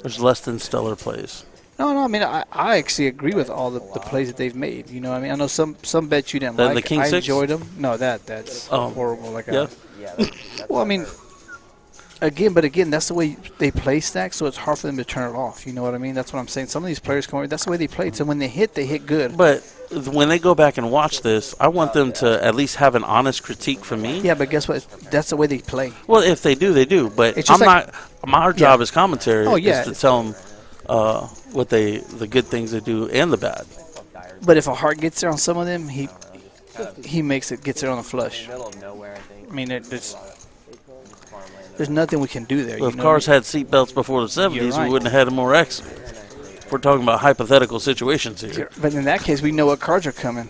There's less than stellar plays.
No, I mean, I actually agree with all the plays that they've made. You know what I mean? I know some bets you didn't like.
The King
I
6?
enjoyed them. No, that's horrible. Like
yeah.
Well, I mean, again, that's the way they play Stacks, so it's hard for them to turn it off. You know what I mean? That's what I'm saying. Some of these players come over, that's the way they played. So when they hit good.
But when they go back and watch this, I want them to at least have an honest critique from me.
Yeah, but guess what? That's the way they play.
Well, if they do, they do. But
It's just
I'm
like-
not. My job as commentary
yeah.
is to tell them what the good things they do and the bad.
But if a heart gets there on some of them, he gets there on the flush.
Middle of nowhere, I think.
I mean, there's nothing we can do there.
Well,
you
if
know
cars
what
had seatbelts before the 70s,
You're right.
we wouldn't have had more accidents. If we're talking about hypothetical situations
I mean?
here.
But in that case, we know what cards are coming.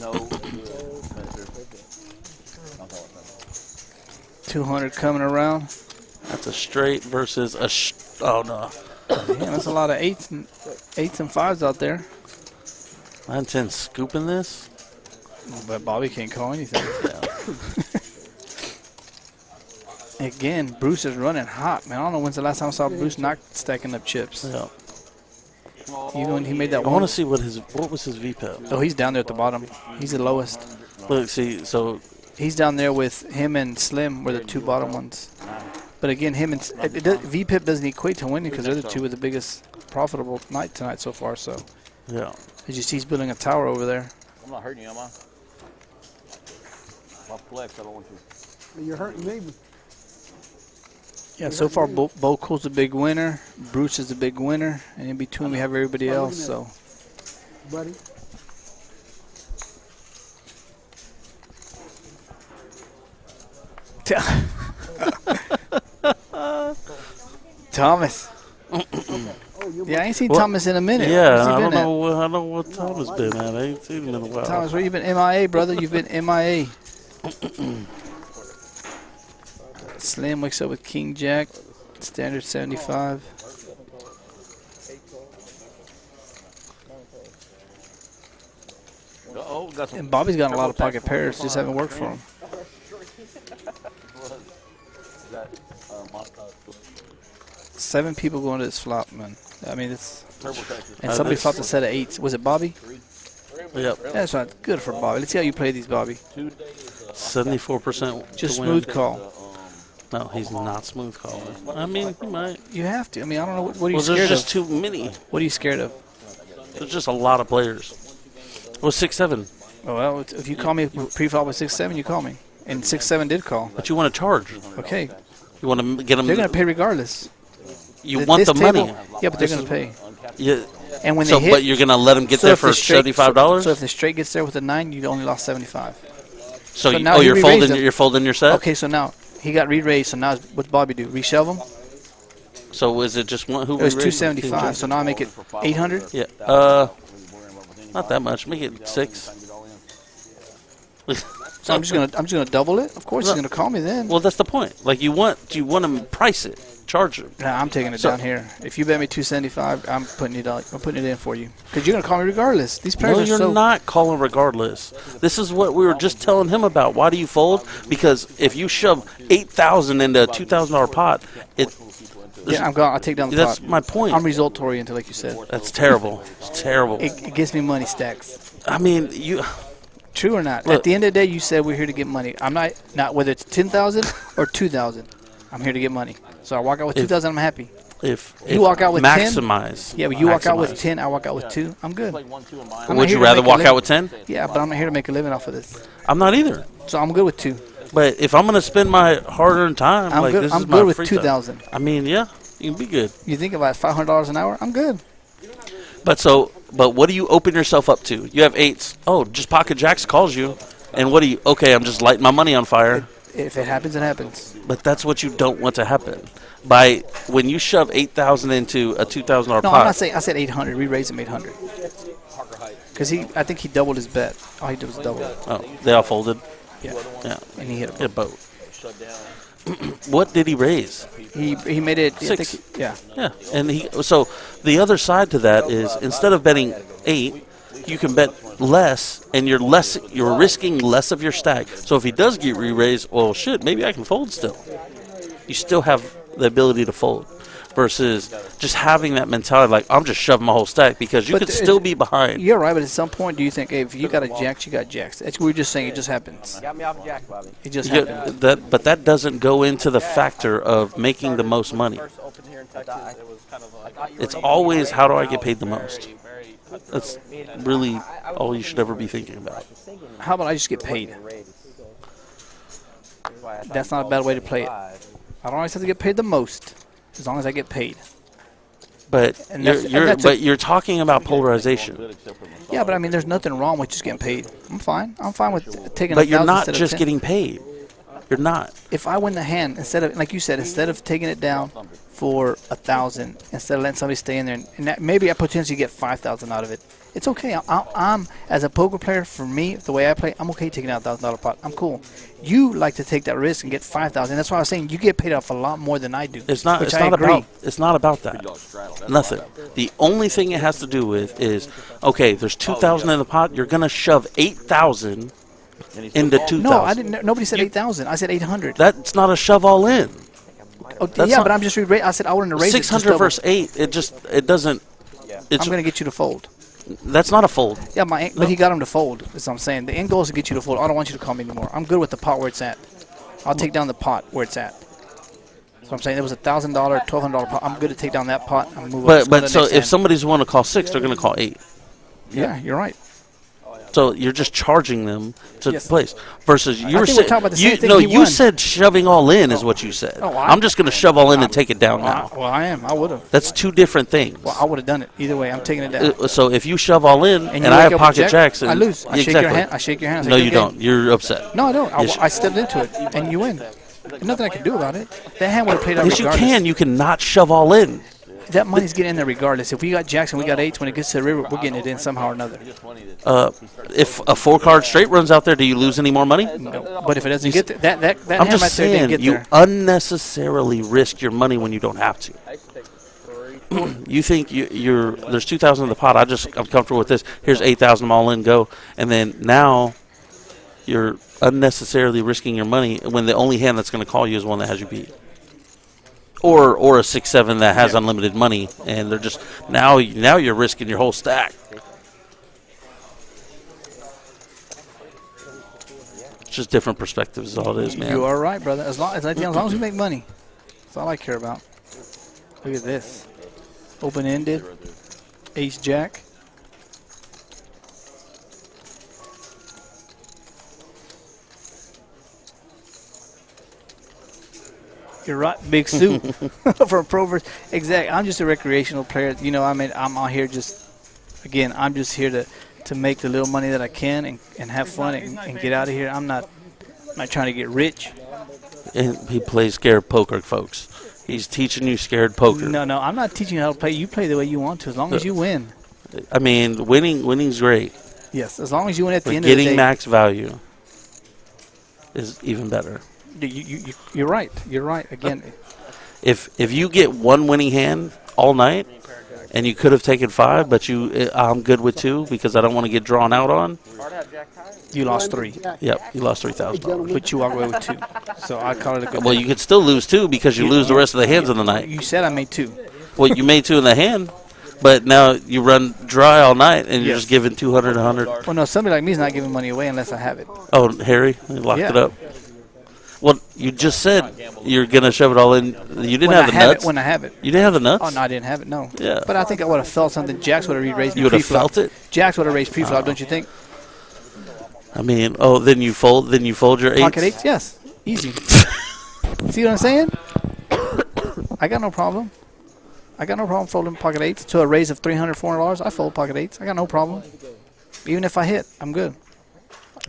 No.
200 coming around.
That's a straight versus a. Oh no.
Damn, that's a lot of eights and fives out there.
9-10 scooping this.
But Bobby can't call anything. Again, Bruce is running hot, man. I don't know when's the last time I saw Bruce not stacking up chips.
Yeah.
Even when he made that
I
one.
want to see what was his VPEP.
Oh, he's down there at the bottom. He's the lowest.
Look, see, so
He's down there with him and Slim were the two bottom ones. But again, him and VPIP doesn't equate to winning because they're the two with the biggest profitable night tonight so far. So
yeah.
as you see, he's building a tower over there.
I'm not hurting you, am I? My flex, I don't want you.
You're hurting me.
Yeah, so far Bo Cool's the big winner, Bruce is the big winner, and in between we have everybody else. So,
Buddy.
Thomas. Yeah, I ain't seen Thomas in a minute.
Yeah,
Where's he
I
been
don't
at?
know what Thomas been at. I ain't seen him in a while.
Thomas, where you been? MIA, brother. You've been MIA. Slim wakes up with King Jack, standard 75.
Got some
And Bobby's got a lot of pocket pairs, just haven't worked for him. 7 people going to this flop, man. I mean, it's. And somebody flopped a set of 8s. Was it Bobby?
Yep.
That's right. Good for Bobby. Let's see how you play these, Bobby.
74%.
Just
to win.
smooth call.
No, he's not smooth calling. I mean, he might.
You have to. I mean, I don't know. What are you
Well,
scared
there's just
of?
too many.
What are you scared of?
There's just a lot of players. Well, 6-7.
Oh, well, if you call me pre-flop with 6-7, you call me. And 6-7 did call.
But you want to charge.
Okay.
You want to get them.
They're going to pay regardless.
You want the money.
Yeah, but they're going to pay.
Yeah.
And when
So,
they hit,
but you're going to let them get
so
there
if the
for
straight-
$75?
So if the straight gets there with a 9, you only lost 75.
So
but
you,
now
oh,
he
you're
re-raised
folding.
them.
You're folding your set.
Okay, so now he got re-raised. So now what's Bobby do? Reshove him?
So was it just one? Who
It was
re-raised?
275. So now I make it 800.
Yeah. Not that much. Make it 6.
So I'm just gonna double it. Of course, he's gonna call me then.
Well, that's the point. Like you want to price it. charge them.
Nah, I'm taking it down here. If you bet me 275, I'm putting it out. I'm putting it in for you because you're gonna call me regardless. These players
No,
are
you're
so.
not calling regardless. This is what we were just telling him about. Why do you fold? Because if you shove 8,000 into a $2,000 pot,
Yeah, I'm going. I'll take down the
that's
pot.
my point.
I'm result oriented, like you said.
That's terrible. It's terrible.
It gets me money stacks.
I mean, you.
True or not?
Look,
at the end of the day, you said we're here to get money. I'm not whether it's 10,000 or 2,000. I'm here to get money. So I walk out with 2,000. I'm happy.
If
you walk out with
maximize,
10, yeah, but you walk out with 10. I walk out with 2. I'm good.
Would you rather walk out with 10?
Yeah, but I'm not here to make a living off of this.
I'm not either.
So I'm good with 2.
But if I'm going to spend my hard-earned time,
I'm
like
good.
this
I'm
is my
good with
free
2,000.
I mean, yeah, you can be good.
You think about $500 an hour? I'm good.
But what do you open yourself up to? You have 8s. Oh, just pocket jacks calls you, and what do you? Okay, I'm just lighting my money on fire.
If it happens, it happens.
But that's what you don't want to happen. By when you shove 8,000 into a $2,000 pot.
No, I'm not saying. I said 800. We raised him 800. Because I think he doubled his bet. All he did was double it.
Oh, they all folded.
Yeah.
Yeah.
And he hit
a boat. What did he raise?
He made it
6.
Yeah.
Yeah. And so the other side to that is instead of betting 8, you can bet less, and you're risking less of your stack. So if he does get re-raised, well, shit, maybe I can fold still. You still have the ability to fold versus just having that mentality like I'm just shoving my whole stack because you could still be behind.
You're right, but at some point, do you think, hey, if you got a jacks, you got jacks? That's what we're just saying. It just happens.
Got me off jack, Bobby.
It just happens.
But that doesn't go into the factor of making the most money. It's always how do I get paid the most. That's really all you should ever be thinking about.
How about I just get paid? That's not a bad way to play it. I don't always have to get paid the most, as long as I get paid.
But you're talking about polarization.
Yeah, but I mean, there's nothing wrong with just getting paid. I'm fine. I'm fine with taking.
But you're not just getting paid. You're not.
If I win the hand, instead of, like you said, instead of taking it down for 1,000, instead of letting somebody stay in there, and that, maybe I potentially get 5,000 out of it. It's okay. I'm as a poker player, for me, the way I play, I'm okay taking out $1,000 pot. I'm cool. You like to take that risk and get 5,000. That's why I was saying you get paid off a lot more than I do.
It's not. It's not about that. Nothing. The only thing it has to do with is okay. There's 2,000 in the pot. You're gonna shove 8,000 into 2,000.
No, I didn't. Nobody said 8,000. I said 800.
That's not a shove all in.
Oh, yeah, but I'm just I said I wanted to raise
600
it.
versus 8. It doesn't.
I'm gonna get you to fold.
That's not a fold.
Yeah, but he got him to fold. That's what I'm saying. The end goal is to get you to fold. I don't want you to call me anymore. I'm good with the pot where it's at. I'll take down the pot where it's at. So I'm saying there was a $1,000, $1,200 pot. I'm good to take down that pot. I'm move
but so if somebody's want to call 6, they're going to call 8.
Yeah, you're right.
So you're just charging them to place. Versus you were
saying
you said shoving all in is what you said.
Oh,
I'm just going to shove all in and take it down now.
Well, I am. I would have.
That's 2 different things.
Well, I would have done it either way. I'm taking it down.
So if you shove all in and I have pocket jacks,
I lose. I shake your hand. I shake your hand.
No, you don't. You're upset.
No, I don't. I stepped into it, and you win. There's nothing I can do about it. That hand would have played out regardless.
Yes, you can. You cannot shove all in.
That money's getting in there regardless. If we got jacks and we got 8s, when it gets to the river, we're getting it in somehow or another.
If a 4-card straight runs out there, do you lose any more money?
No. But if it doesn't get there, that
I'm
hand
just
right there didn't
saying,
get
you
there.
unnecessarily risk your money when you don't have to. You think there's 2,000 in the pot. I'm comfortable with this. Here's 8,000. I'm all in. Go. And then now you're unnecessarily risking your money when the only hand that's going to call you is one that has you beat. Or a 6-7 that has unlimited money, and they're just now you're risking your whole stack. It's just different perspectives is all it is, man.
You are right, brother. As long as we make money, that's all I care about. Look at this, open-ended, ace jack. You're right, big suit for a pro versus. Exactly. I'm just a recreational player. You know, I mean, I'm out here I'm just here to make the little money that I can and have fun and get out of here. I'm not trying to get rich.
And he plays scared poker, folks. He's teaching you scared poker.
No, I'm not teaching you how to play. You play the way you want to, as long as you win.
I mean, winning's great.
Yes, as long as you win at the end of the day.
Getting max value is even better.
You're right. You're right. Again,
if you get one winning hand all night, and you could have taken 5, but I'm good with 2 because I don't want to get drawn out on.
You lost 3.
Yep, you lost $3,000.
But you walk away with 2. So I call it a good
Well,
day.
you could still lose 2 because you lose the rest of the hands of the night.
You said I made 2.
Well, you made 2 in the hand, but now you run dry all night and you're just giving 200, 100.
Well, no, somebody like me is not giving money away unless I have it.
Oh, Harry, you locked it up. Well, you just said you're going to shove it all in. You didn't have the nuts.
When I have it.
You didn't have the nuts?
Oh, no, I didn't have it, no.
Yeah.
But I think I would have felt something. Jax would have re-raised me.
You would have felt it?
Jax would have raised pre-flop, don't you think?
I mean, then you fold your 8s?
Pocket 8s? Yes. Easy. See what I'm saying? I got no problem. I got no problem folding pocket 8s to a raise of $300, $400. I fold pocket 8s. I got no problem. Even if I hit, I'm good.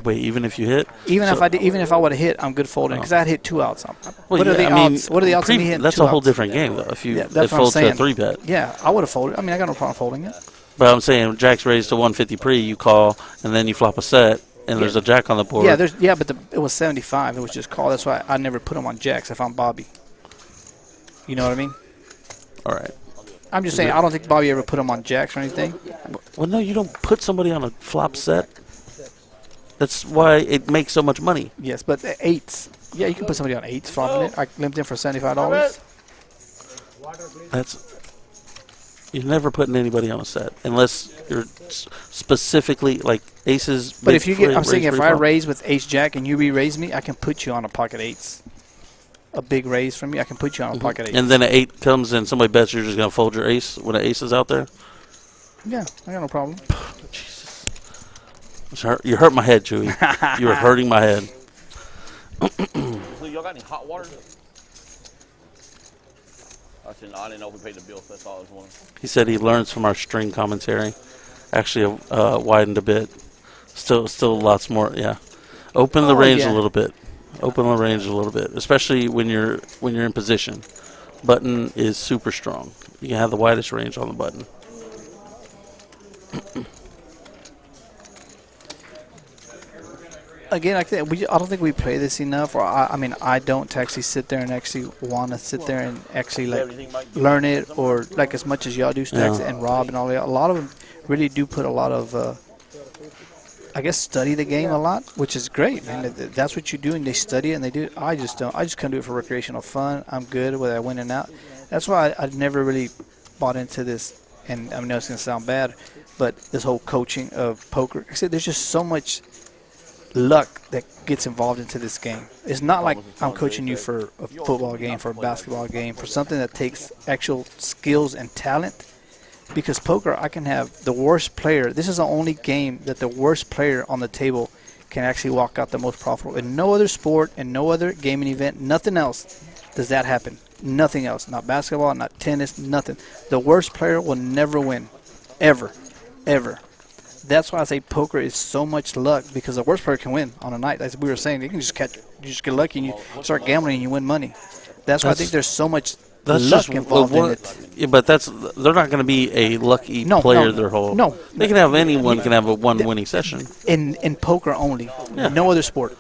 Wait, even if you hit?
Even if I would have hit, I'm good folding because I'd hit 2 outs.
Well,
what are the odds? What are the odds of me hitting?
That's a whole different game, though. If you fold to a 3-bet.
Yeah, I would have folded. I mean, I got no problem folding it.
But I'm saying Jack's raised to 150 pre, you call, and then you flop a set, and there's a Jack on the board.
Yeah, but it was 75. It was just call. That's why I never put him on Jacks if I'm Bobby. You know what I mean?
All right.
I'm just saying I don't think Bobby ever put him on Jacks or anything.
Well, no, you don't put somebody on a flop set. That's why it makes so much money.
Yes, but the 8s. Yeah, you can put somebody on 8s, flopping it. I limped in for $75.
You're never putting anybody on a set unless you're specifically like aces.
But if you I'm saying if I raise with Ace Jack and you re-raise me, I can put you on a pocket 8s. A big raise from me, I can put you on a pocket 8s.
And then an 8 comes and somebody bets you're just gonna fold your ace when an ace is out there.
Yeah, I got no problem.
Jesus. You hurt my head, Chewy. You were hurting my head.
So y'all got any hot water? I didn't know we paid the bill, so that's all I was wondering.
He said he learns from our string commentary. Actually, widened a bit. Still lots more. Yeah, open the range a little bit. Open the range a little bit, especially when you're in position. Button is super strong. You can have the widest range on the button.
Again, I don't think we play this enough. Or I mean, I don't actually sit there and actually want to sit there and actually learn it, or like as much as y'all do, Stacks and Rob and all that. A lot of them really do put a lot of, I guess, study the game a lot, which is great. Man, that's what you do, and they study it and they do it. I just don't. I just come do it for recreational fun. I'm good whether I win and out. That's why I never really bought into this. And I know it's gonna sound bad, but this whole coaching of poker. I said there's just so much luck that gets involved into this game. It's not like I'm coaching you for a football game, for a basketball game, for something that takes actual skills and talent. Because poker, I can have the worst player. This is the only game that the worst player on the table can actually walk out the most profitable. In no other sport, in no other gaming event, nothing else does that happen. Nothing else. Not basketball, not tennis, nothing. The worst player will never win. Ever. Ever. That's why I say poker is so much luck, because the worst player can win on a night. As we were saying, you can just you just get lucky and you start gambling and you win money. That's why I think there's so much luck involved in it.
Yeah, but they're not going to be a lucky player their whole.
No,
they can have anyone can have a one winning session.
In poker only, no other sport.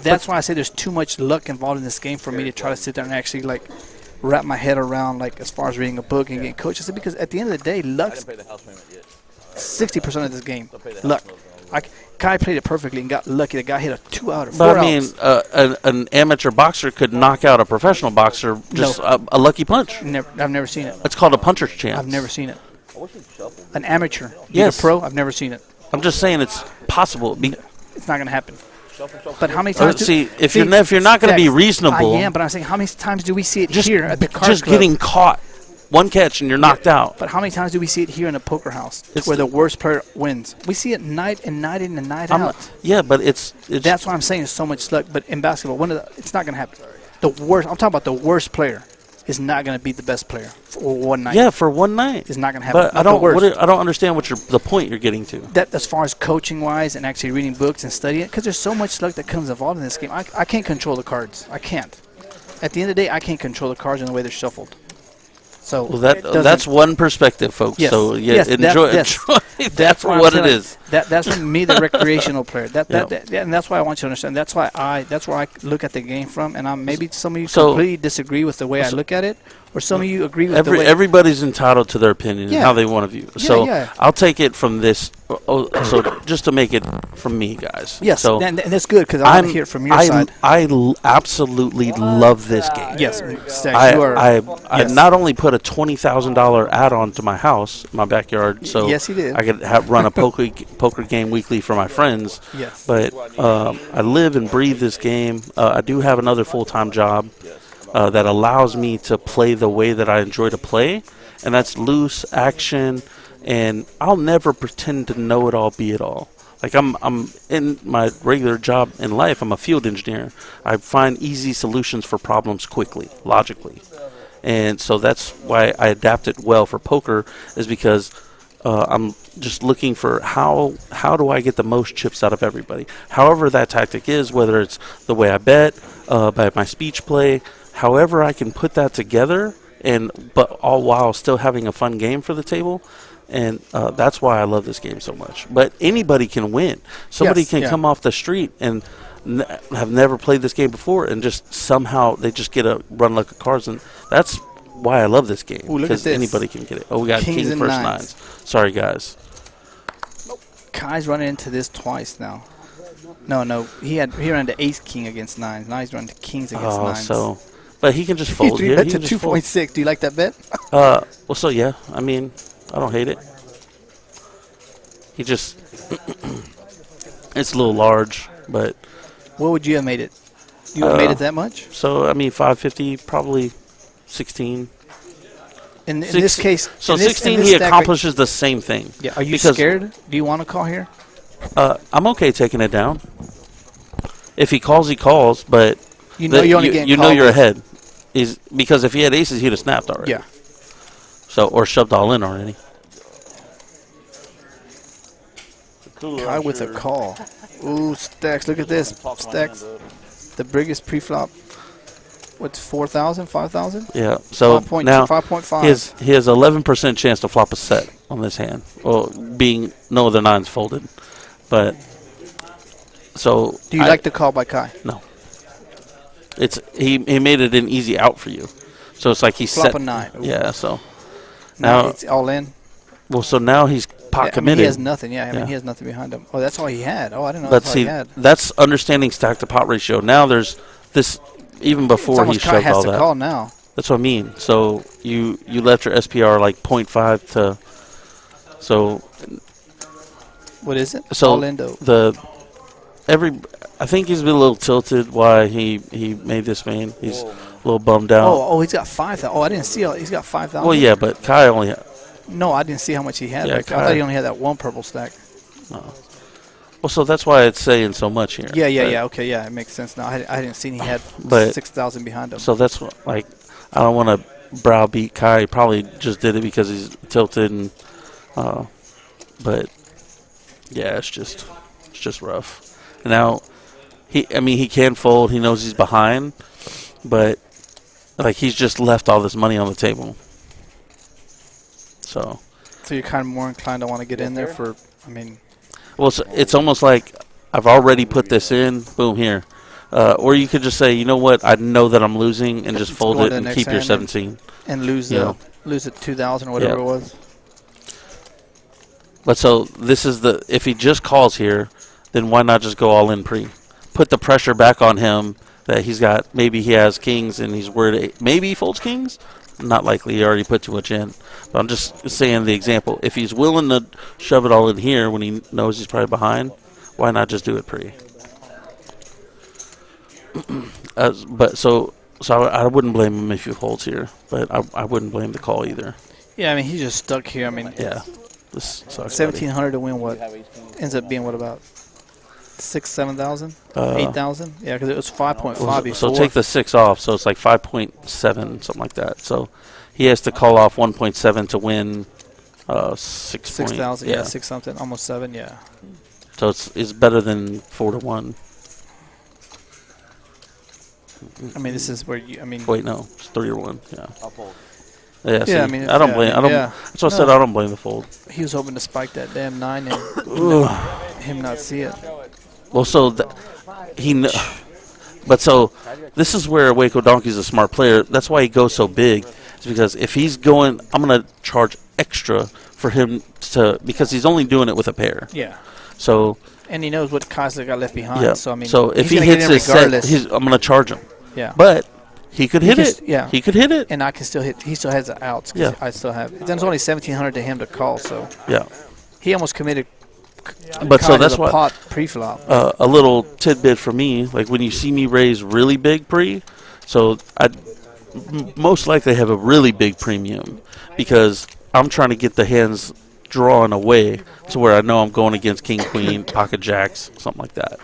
That's why I say there's too much luck involved in this game for me to try to sit there and actually like wrap my head around, like as far as reading a book and getting coached. Because at the end of the day, luck's 60% of this game. Luck. Kai played it perfectly and got lucky. The guy hit a 2-outer.
But I mean, an amateur boxer could knock out a professional boxer just a lucky punch.
I've never seen it.
It's called a puncher's chance.
I've never seen it. An amateur. Yes. A pro. I've never seen it.
I'm just saying it's possible.
It's not going to happen. But how many times?
If you're not going to be reasonable,
I am. But I'm saying, how many times do we see it here at the card
just
club?
getting caught. One catch and you're knocked out.
But how many times do we see it here in a poker house where the worst player wins? We see it night in and night out.
Yeah, but it's
that's why I'm saying it's so much luck. But in basketball, it's not going to happen. The worst. I'm talking about the worst player is not going to beat the best player for one night.
Yeah, for one night.
It's not going to happen.
But I don't understand the point you're getting to.
That as far as coaching wise and actually reading books and studying it, because there's so much luck that comes involved in this game. I can't control the cards. I can't. At the end of the day, I can't control the cards and the way they're shuffled. So
well, that's one perspective, folks.
Yes,
So yeah,
yes,
enjoy. That's
why
what it is.
That's for me, the recreational player. And that's why I want you to understand. That's where I look at the game from. And maybe some of you completely disagree with the way I look at it, or some of you agree with the way.
Everybody's entitled to their opinion and how they want to view it. So I'll take it from this. So just to make it from me, guys.
Yes,
so
and that's good because I want to hear it from your side.
I absolutely love this game.
Yes,
I not only put a $20,000 add-on to my house, my backyard, so
yes, he did.
I could run a poker game weekly for my friends.
Yes,
but I live and breathe this game. I do have another full-time job that allows me to play the way that I enjoy to play, and that's loose action. And I'll never pretend to know it all, be it all. Like I'm in my regular job in life. I'm a field engineer. I find easy solutions for problems quickly, logically, and so that's why I adapt it well for poker. Is because I'm just looking for how do I get the most chips out of everybody. However that tactic is, whether it's the way I bet, by my speech play, however I can put that together, but all while still having a fun game for the table. And that's why I love this game so much. But anybody can win. Somebody can come off the street and have never played this game before, and just somehow they just get a run luck of cards. And that's why I love this game, because anybody can get it. Oh, we got King first nines. Sorry, guys.
Kai's running into this twice now. No, he ran into ace king against nines. Now he's running to kings against nines.
But he can just fold here.
That's a 2.6. Do you like that bet?
Well, so yeah. I mean, I don't hate it. He just it's a little large, but
what would you have made it? You would have made it that much?
So I mean, 550, probably 16.
In this case,
so 16, he accomplishes the same thing.
Yeah. Are you scared? Do you want to call here?
I'm okay taking it down. If he calls, he calls. But
you know
you're ahead. Is because if he had aces, he'd have snapped already.
Yeah.
So or shoved all in already.
Kai with a call. Ooh, Stacks, look at this. Stacks, the biggest pre-flop. What's 4,000, 5,000?
Yeah. So
5.
now
5.5.
he has 11% chance to flop a set on this hand. Well, being no other nines folded, but so.
Do you like the call by Kai?
No. It's he made it an easy out for you, so it's like he
flop
set
a 9. Ooh.
Yeah. So
now it's all in.
Well, so now he's pot committed.
I mean, he has nothing. Yeah, I mean, he has nothing behind him. Oh, that's all he had. Oh, I didn't know
but
that's all he had.
That's understanding stack to pot ratio. Now there's this even before he shoved all that.
Call now.
That's what I mean. So you left your SPR like 0.5 to. So.
What is it?
So
all in though.
I think he's been a little tilted why he made this main. He's a little bummed out.
Oh, he's got 5,000. Oh, I didn't see. He's got 5,000.
Well, yeah, but Kai only had.
No, I didn't see how much he had.
Yeah,
I thought he only had that one purple stack.
No. Well, so that's why it's saying so much here.
Yeah. Okay, yeah, it makes sense now. I didn't see he had 6,000 behind him.
So that's what, like, I don't want to browbeat Kai. He probably just did it because he's tilted, and but yeah, it's just rough. And now he can fold. He knows he's behind, but like he's just left all this money on the table. So
you're kind of more inclined to want to get in there for, I mean.
Well, it's almost like I've already put this in, boom, here. Or you could just say, you know what, I know that I'm losing, and just fold it and keep your 17.
And lose it 2,000 or whatever it was.
But so this is if he just calls here, then why not just go all in pre? Put the pressure back on him that he's got, maybe he has kings and he's worried, maybe he folds kings? Not likely. He already put too much in. But I'm just saying the example. If he's willing to shove it all in here when he knows he's probably behind, why not just do it pre? So I wouldn't blame him if he holds here, but I wouldn't blame the call either.
Yeah, I mean, he's just stuck here. I mean,
yeah. This sucks,
1,700 to win what? Ends up being what, about 6,000, 7,000? 8,000? Yeah, because it was 5.5 before.
So take the 6 off, so it's like 5.7, something like that. So he has to call off 1.7 to win 6,000.
Yeah, 6 something, almost 7. Yeah.
So it's better than 4 to 1.
I mean, this is where you. I mean.
Wait, no, it's 3 to 1. Yeah. Yeah, see,
Yeah, I mean,
I don't blame. I don't.
yeah.
That's what I said. I don't blame the fold.
He was hoping to spike that damn 9 and him not see it.
Well, so but so this is where Waco Donkey's a smart player. That's why he goes so big. It's because if he's going, I'm gonna charge extra for him because he's only doing it with a pair.
Yeah.
So.
And he knows what Kaiser got left behind.
Yeah.
So I mean,
so if he hits his set, I'm gonna charge him.
Yeah.
But he could hit it.
Yeah.
He could hit it.
And I can still hit. He still has the outs.
Yeah.
I still have. There's only 1,700 to him to call. So.
Yeah.
He almost committed.
But so that's why
pot pre-flop.
A little tidbit for me, like when you see me raise really big pre, so I most likely have a really big premium because I'm trying to get the hands drawn away to where I know I'm going against king, queen, pocket jacks, something like that.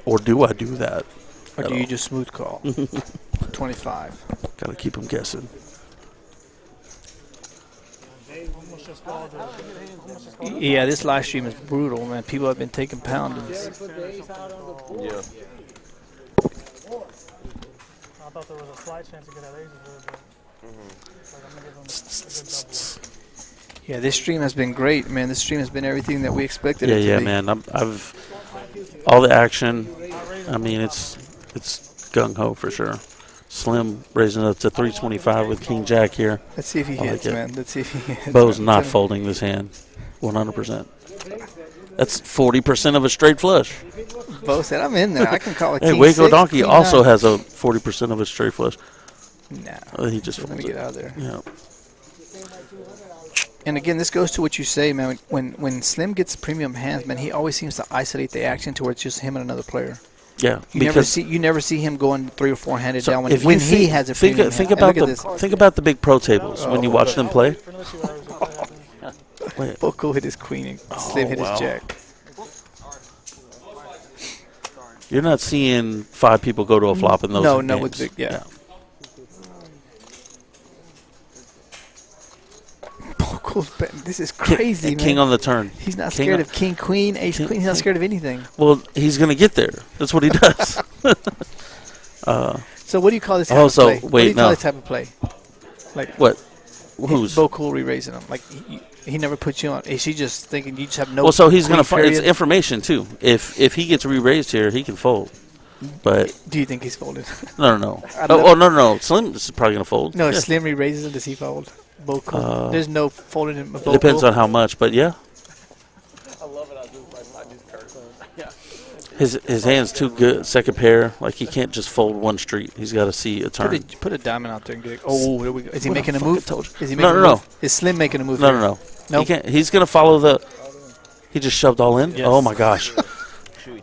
Or do I do that?
Or do you just smooth call? 25.
Gotta keep them guessing.
Yeah, this live stream is brutal, man. People have been taking poundings.
Yeah.
I thought there was a slight chance to get that aces there, but
Yeah, this stream has been great, man. This stream has been everything that we expected it to
Yeah,
be.
man. I've all the action. I mean, it's gung ho for sure. Slim raising up to 325 with King Jack here.
Let's see if he hits, man. Let's see if he hits.
Bo's not folding this hand, 100%. That's 40% of a straight flush.
Bo said, "I'm in there. I can call a
Hey,
king
Waco
6,
Donkey
queen
also
9.
has a 40% of a straight flush.
Nah,
He just
let me get out of there.
Yeah.
And again, this goes to what you say, man. When Slim gets premium hands, man, he always seems to isolate the action to where it's just him and another player.
Yeah,
you never see him going 3 or 4 handed down when
if
he has a premium
think
hand.
about the big pro tables when you watch them play.
Boko hit his queen and Slim hit his jack.
You're not seeing 5 people go to a flop in those games.
No, with big, yeah. Boko's betting. This is crazy, man.
King on the turn.
He's not scared of king, queen, ace, queen. He's not scared of anything.
Well, he's going to get there. That's what he does.
So what do you call this type of play?
Wait,
what do you call this type of play? Like
what? Who's?
Boko re-raising him. Like he never puts you on. Is he just thinking you just have no?
Well, so he's going to
find
it's information too. If he gets re-raised here, he can fold. But
do you think he's folded?
No. No. Slim is probably going to fold.
No, Slim re-raises him. Does he fold? Boko. There's no folding in Boko.
It depends on how much, but yeah.
I love it. I just curse. Yeah.
His hand's too good. Second pair, like he can't just fold one street. He's got to see a turn.
Put a diamond out there and get. Oh, there we go. Is he making a move? Is he making
no.
Is Slim making a move?
No.
Nope.
He can't. He's gonna follow the. He just shoved all in.
Yes.
Oh my gosh.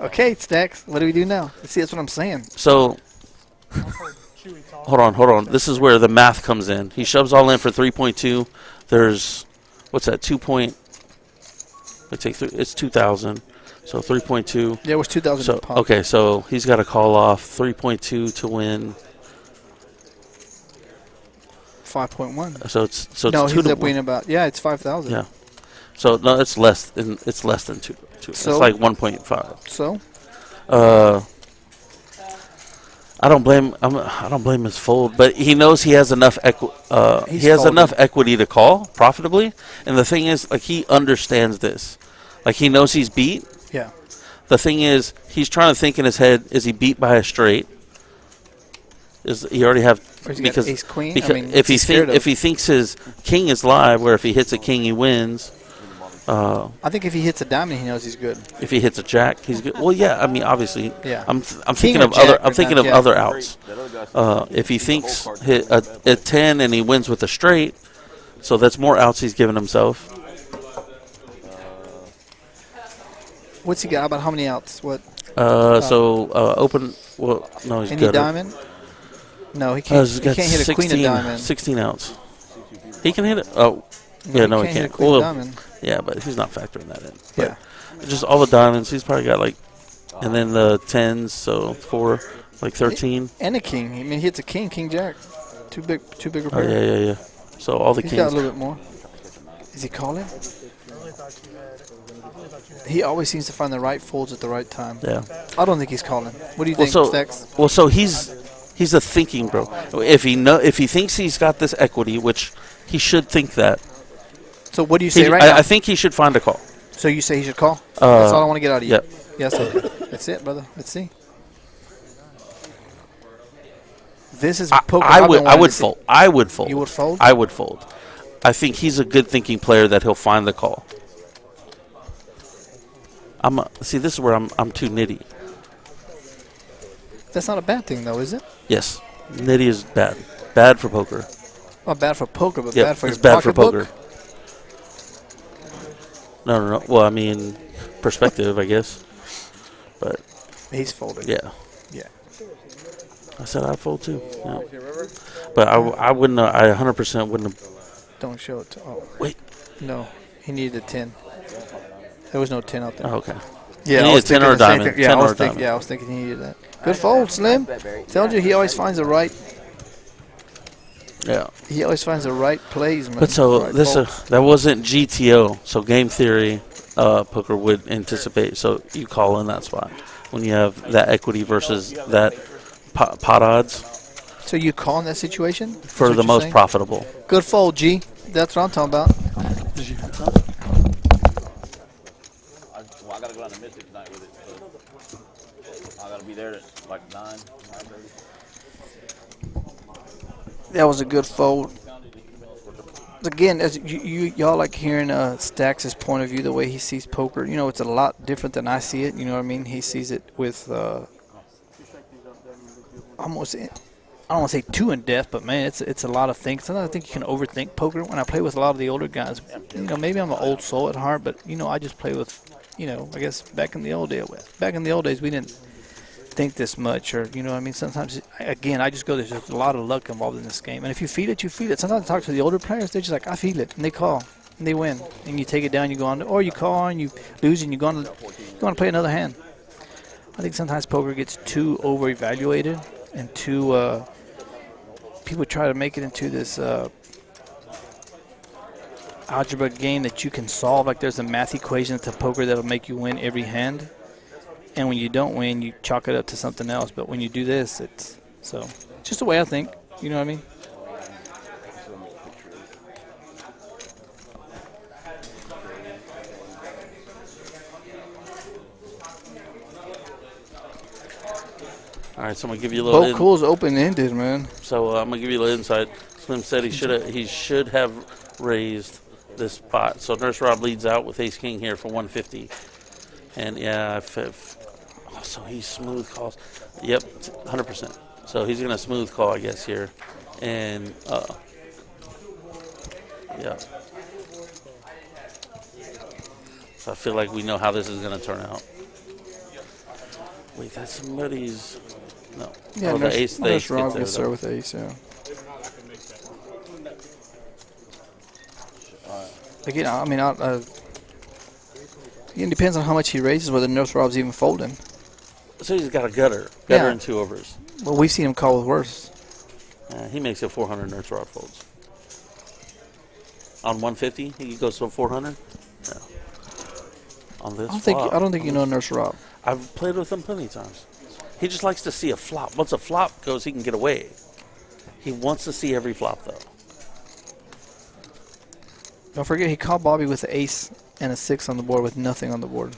Okay, Stacks. What do we do now? See, that's what I'm saying.
So. Hold on. This is where the math comes in. He shoves all in for 3.2. There's, what's that? 2 point. It's 2,000. So 3.2.
There was 2,000.
So okay, so he's got to call off 3.2 to win.
5.1.
So it's
no,
2
he's
to
up winning about. Yeah, it's 5,000.
Yeah. So no, it's less than 2.
So,
it's like 1.5.
So.
I don't blame his fold, but he knows he has enough enough equity to call profitably. And the thing is, like, he understands this. Like, he knows he's beat.
Yeah.
The thing is, he's trying to think in his head: is he beat by a straight? Is he already have
because ace queen?
Because
I mean,
if he thinks his king is live, where if he hits a king, he wins.
I think if he hits a diamond, he knows he's good.
If he hits a jack, he's good. Well, yeah. I mean, obviously.
Yeah.
I'm thinking of other outs. If he thinks hit a 10 and he wins with a straight, so that's more outs he's giving himself.
What's he got? About how many outs? What?
Open. Well, no, he's
any
good.
Diamond? No, he can't. He can't hit a queen of diamond.
16 outs. He can hit it. Oh, yeah, no, he can't.
Diamond.
Yeah, but he's not factoring that in.
Yeah.
But just all the diamonds. He's probably got and then the 10s, so 4, 13.
And a king. I mean, he hits a king, king jack. Too bigger pair.
Oh, yeah. So all the
he's
kings.
Got a little bit more. Is he calling? He always seems to find the right folds at the right time.
Yeah.
I don't think he's calling. What do you think, Stacks?
Well, so he's He's a thinking bro. If he thinks he's got this equity, which he should think that.
So what do you say right now?
I think he should find a call.
So you say he should call? That's all I want to get out of you.
Yep.
Yes. Okay. That's it, brother. Let's see. This is poker.
I would fold. I would fold.
You would fold?
I would fold. I think he's a good thinking player that he'll find the call. See, this is where I'm too nitty.
That's not a bad thing, though, is it?
Yes, nitty is bad. Bad for poker.
Well, bad for poker, but
Yep,
bad for
it's
your
bad for
pocketbook?
poker. No. Well, I mean, perspective, I guess. But
he's folded.
Yeah.
Yeah.
I said I'd fold too. Yeah. But I wouldn't. I 100% wouldn't have.
Don't show it.
Wait.
No, he needed a 10. There was no 10 out there.
Oh, okay.
Yeah,
he
I was
needed 10 or a diamond.
Yeah, I was thinking he needed that. Good fold, Slim. Told you he always finds the right.
Yeah.
He always finds the right plays, man.
But so
right
that wasn't GTO. So game theory, poker would anticipate. So you call in that spot when you have that equity versus that pot odds.
So you call in that situation
For the most profitable.
Good fold, G. That's what I'm talking about.
I gotta go down to Mystic tonight with it. So I gotta be there at like 9:30.
That was a good fold. Again, as y'all like hearing Stax' point of view, the way he sees poker. You know, it's a lot different than I see it. You know what I mean? He sees it with almost. I don't want to say too in depth, but man, it's a lot of things. Sometimes I think you can overthink poker. When I play with a lot of the older guys, you know, maybe I'm an old soul at heart, but you know, I just play with, you know, I guess back in the old days, we didn't think this much, or you know what I mean. Sometimes, again, I just go. There's just a lot of luck involved in this game, and if you feel it, you feel it. Sometimes I talk to the older players, they're just like, I feel it, and they call, and they win, and you take it down, you go on, or you call and you lose, and you go on to play another hand. I think sometimes poker gets too over-evaluated and too. People try to make it into this algebra game that you can solve. Like there's a math equation to poker that'll make you win every hand. And when you don't win, you chalk it up to something else. But when you do this, it's just the way I think. You know what I mean?
All right, so I'm gonna give you a little.
Both cool's open-ended, man.
So I'm gonna give you a little insight. Slim said he should have raised this pot. So Nurse Rob leads out with Ace King here for 150, and yeah, so he smooth calls. Yep, 100%. So he's gonna smooth call, I guess here, and yeah. So I feel like we know how this is gonna turn out. Wait, that's somebody's. No.
Yeah,
the ace. The ace
Rob
gets
there with ace, yeah. Again, I mean, it depends on how much he raises, whether Nurse Rob's even folding.
So he's got a gutter and 2 overs.
Well, we've seen him call with worse.
He makes it 400 Nurse Rob folds. On 150, he goes to 400. Yeah. On this,
I don't think you know Nurse Rob.
I've played with him plenty of times. He just likes to see a flop. Once a flop goes, he can get away. He wants to see every flop, though.
Don't forget, he called Bobby with an ace and a 6 on the board with nothing on the board.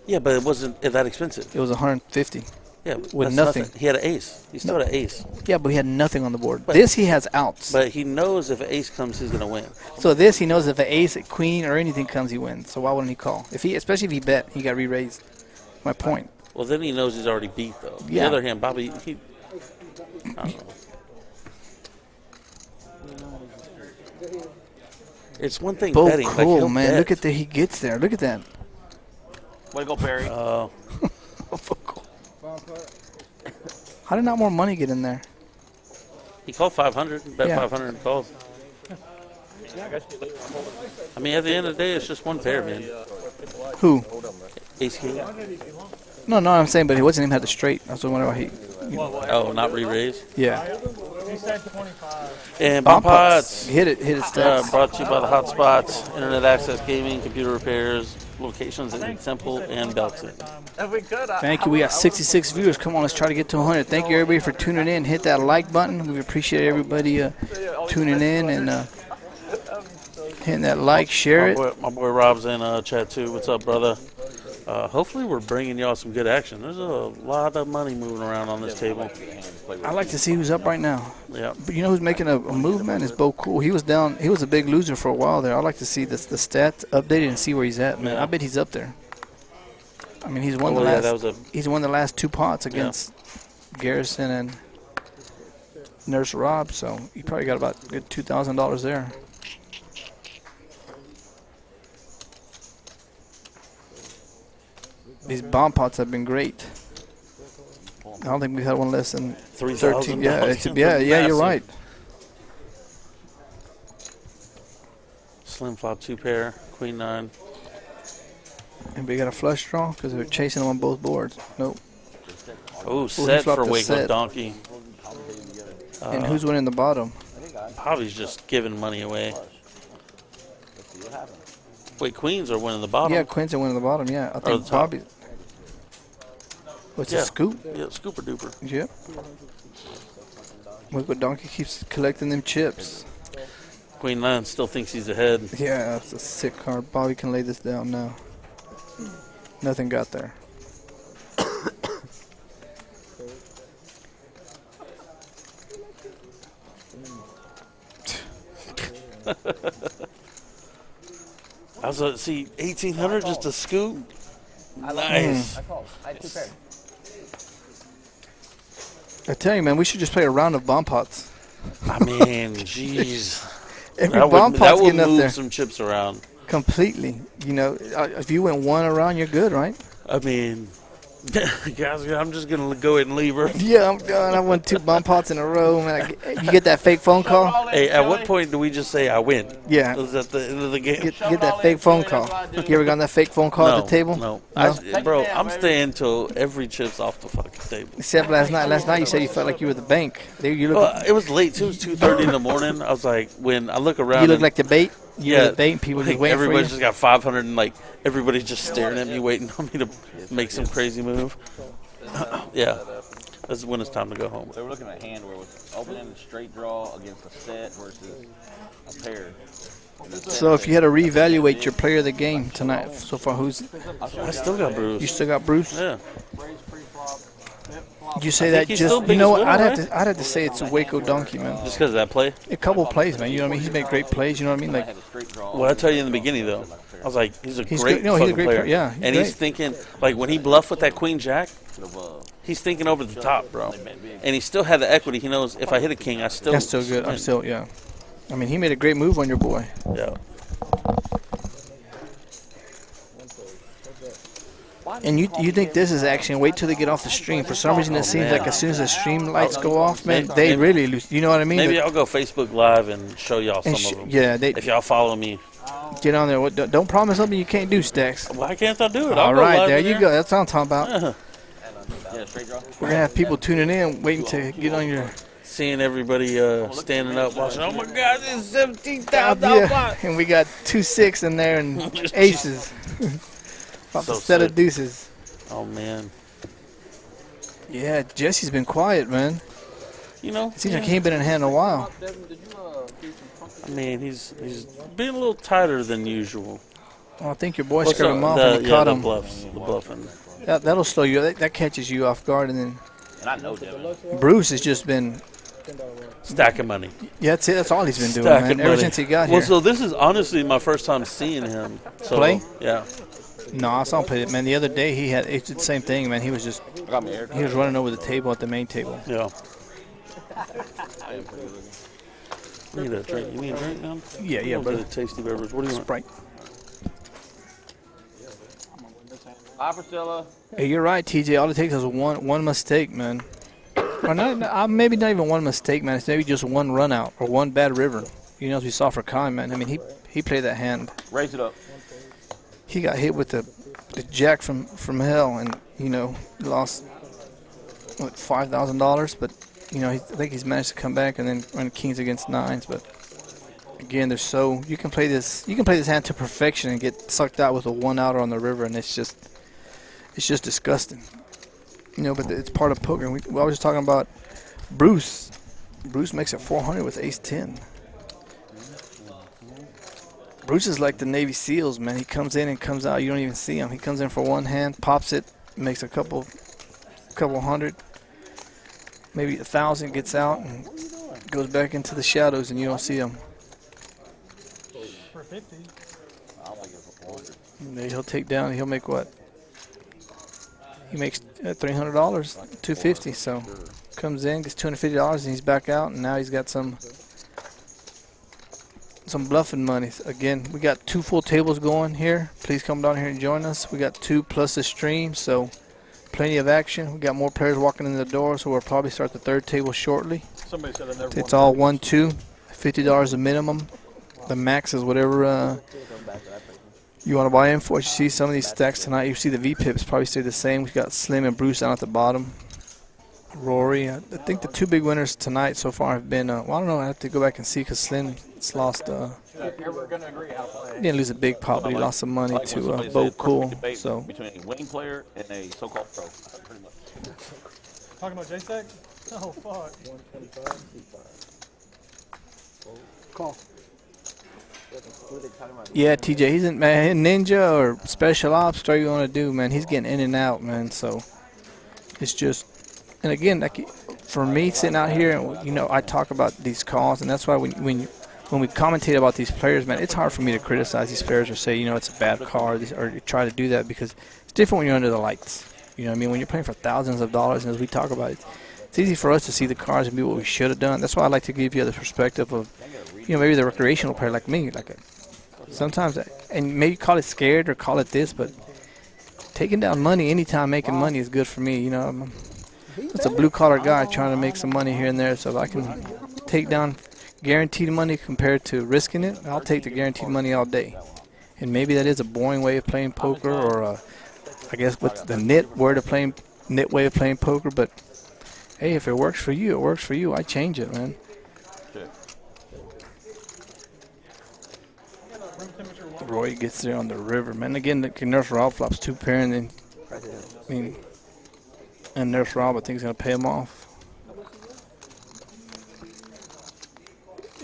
Yeah, but it wasn't that expensive.
It was 150.
Yeah,
with nothing.
He had an ace. He still had an ace.
Yeah, but he had nothing on the board. But this, he has outs.
But he knows if an ace comes, he's going to win.
So this, he knows if an ace, a queen, or anything comes, he wins. So why wouldn't he call? Especially if he bet, he got re-raised. My point.
Well, then he knows he's already beat, though.
Yeah.
On the other hand, Bobby, I don't know. It's one thing
Both
betting.
cool,
like
man. Look at he gets there. Look at that.
Way to go, Barry.
How did not more money get in there?
He called 500. Bet 500 and called. I mean, at the end of the day, it's just one pair, man.
Who?
Ace King.
No, I'm saying, but he wasn't even had the straight. That's what why he.
Oh, not re-raise?
Yeah.
He said 25.
And Bomb Pots.
Hit it, Stax.
Brought to you by the Hot Spots, Internet Access Gaming, Computer Repairs, locations in Temple and Belton.
If we could,
Thank you. We got 66 viewers. Come on, let's try to get to 100. Thank you, everybody, for tuning in. Hit that like button. We appreciate everybody tuning in and hitting that like, share it.
My boy Rob's in chat too. What's up, brother? Hopefully we're bringing y'all some good action. There's a lot of money moving around on this table.
I like to see who's up right now.
Yeah.
But you know who's making a move, man? Is Bo Cool. He was down. He was a big loser for a while there. I'd like to see the stats updated and see where he's at, man. I bet he's up there. I mean, he's won the last. He's won the last 2 pots against Garrison and Nurse Rob. So he probably got about a good $2,000 there. These bomb pots have been great. I don't think we've had one less than 13. Yeah, you're right.
Slim flop 2 pair, queen 9.
And we got a flush draw because they're chasing them on both boards. Nope.
Oh, set for Wake Up Donkey.
And who's winning the bottom?
Bobby's just giving money away. Wait, queens are winning the bottom.
Yeah, queens are winning the bottom. Yeah, I think Bobby. What's a scoop?
Yeah, scooper duper.
Yep. Wake Up Donkey keeps collecting them chips.
Queen 9 still thinks he's ahead.
Yeah, that's a sick card. Bobby can lay this down now. Nothing got there.
I was like, see, 1,800 just a scoop. Nice.
I had 2 pairs.
I tell you, man, we should just play a round of bomb pots.
I mean, jeez.
Every bomb pot's getting up there.
That would move some chips around.
Completely. You know, if you went 1 around, you're good, right?
I mean, guys, I'm just going to go ahead and leave her.
Yeah, I'm done. I won 2 bomb pots in a row. Man, you get that fake phone call?
Hey, at what point do we just say I win?
Yeah.
Is that the end of the game?
Get that fake phone call. You ever gotten that fake phone call at the table?
No. Bro, I'm staying till every chip's off the fucking table.
Except last night. Last night you said you felt like you were the bank.
It was late, too. It was 2:30 in the morning. I was like, when I look around.
You look like the bait?
Yeah.
The bait, people just waiting
everybody's
for you.
just got 500 and like everybody's just staring at me waiting on me to make some crazy move. Yeah. This is when it's time to go home.
So we're looking at a hand where it's opening straight draw against a set versus a pair.
So if you had to reevaluate your player of the game tonight, so far, who's?
I still got Bruce.
You still got Bruce?
Yeah.
Did you say that just? You know what? I'd have to say it's a Waco Donkey, man.
Just because of that play?
A couple plays, man. You know what I mean? He's made great plays. You know what I mean? Like.
What I tell you in the beginning, though, I was like, he's a great
fucking
player.
Yeah.
And he's thinking, like when he bluffed with that Queen Jack, he's thinking over the top, bro. And he still had the equity. He knows if I hit a king, I still.
That's still good. I'm still, yeah. I mean, he made a great move on your boy.
Yeah.
And you think this is action? Wait till they get off the stream. For some reason, it seems like as soon as the stream lights go off, man, they really lose. You know what I mean?
Maybe I'll go Facebook Live and show y'all some of them.
Yeah,
if y'all follow me.
Get on there. Don't promise something you can't do, Stacks.
Why can't I do it?
All right, there you go. That's what I'm talking about.
Yeah, straight draw.
We're going to have people tuning in, waiting to get on your...
Seeing everybody standing up watching. Oh, my God, this is $17,000.
Yeah, and we got 2-6 in there and aces. About a set of deuces.
Oh, man.
Yeah, Jesse's been quiet, man.
You know?
It seems like he ain't been in hand in a while.
I mean, he's being a little tighter than usual.
Well, I think your boy scared him off and he caught him.
The bluffing.
That'll slow you. That catches you off guard, and then.
And I know Devin.
Bruce has just been
stacking money.
Yeah, that's it. That's all he's been doing, man. Ever since he got here.
Well, so this is honestly my first time seeing him
play.
Yeah.
No, I saw him play it, man. The other day he had it's the same thing, man. He was just he was running over the table at the main table.
Yeah. You need a drink. You need a drink now?
Yeah, brother.
Tasty beverage. What do you want?
Sprite.
Hi, Priscilla.
Hey, you're right, TJ. All it takes is one mistake, man. Or maybe not even one mistake, man. It's maybe just one run out or one bad river. You know, as we saw for Kai, man. I mean, he played that hand.
Raise it up.
He got hit with the jack from hell, and you know, lost what $5,000. But you know, I think he's managed to come back and then run kings against nines. But Again, they're so you can play this hand to perfection and get sucked out with a 1-outer on the river, and it's just disgusting. You know, but it's part of poker. And I was just talking about Bruce. Bruce makes it 400 with ace-10. Bruce is like the Navy SEALs, man. He comes in and comes out. You don't even see him. He comes in for one hand, pops it, makes a couple hundred, maybe 1,000, gets out, and goes back into the shadows, and you don't see him.
For 50.
I'll make it for 400.
And then he'll take down. He'll make what? He makes $300, $250. So comes in, gets $250, and he's back out, and now he's got some bluffing money. Again, we got 2 full tables going here. Please come down here and join us. We got 2 plus the stream, so plenty of action. We got more players walking in the door, so we'll probably start the 3rd table shortly.
Somebody said I never
It's all 1-2, $50 a minimum. The max is whatever you want to buy in for. You see some of these stacks tonight. You see the V-pips probably stay the same. We got Slim and Bruce down at the bottom. Rory. I think the 2 big winners tonight so far have been, well, I don't know. I have to go back and see because Slim's lost. He didn't lose a big pot, but he lost some money to Bo Cool. So
between a winning player and a so-called pro, pretty much.
Talking about J-Stack? Oh, fuck.
Call.
yeah, TJ, he's in Ninja or Special Ops. Whatever you want to do, man. He's getting in and out, man. So it's just, and again, like for me sitting out here, and you know, I talk about these calls, and that's why when we commentate about these players, man, it's hard for me to criticize these players or say, you know, it's a bad card or try to do that because it's different when you're under the lights. You know what I mean? When you're playing for thousands of dollars, and as we talk about it, it's easy for us to see the cards and be what we should have done. That's why I like to give you the perspective of, you know, maybe the recreational player like me. Sometimes, and maybe call it scared or call it this, but taking down money anytime making money is good for me. You know, I'm a blue-collar guy trying to make some money here and there, so if I can take down guaranteed money compared to risking it, I'll take the guaranteed money all day. And maybe that is a boring way of playing poker, or I guess what's the nit way of playing poker, but hey, if it works for you, it works for you. I change it, man. Roy gets there on the river, man. Again, the Nurse Rob flops 2 pair, and then and Nurse Rob, I think, is gonna pay him off.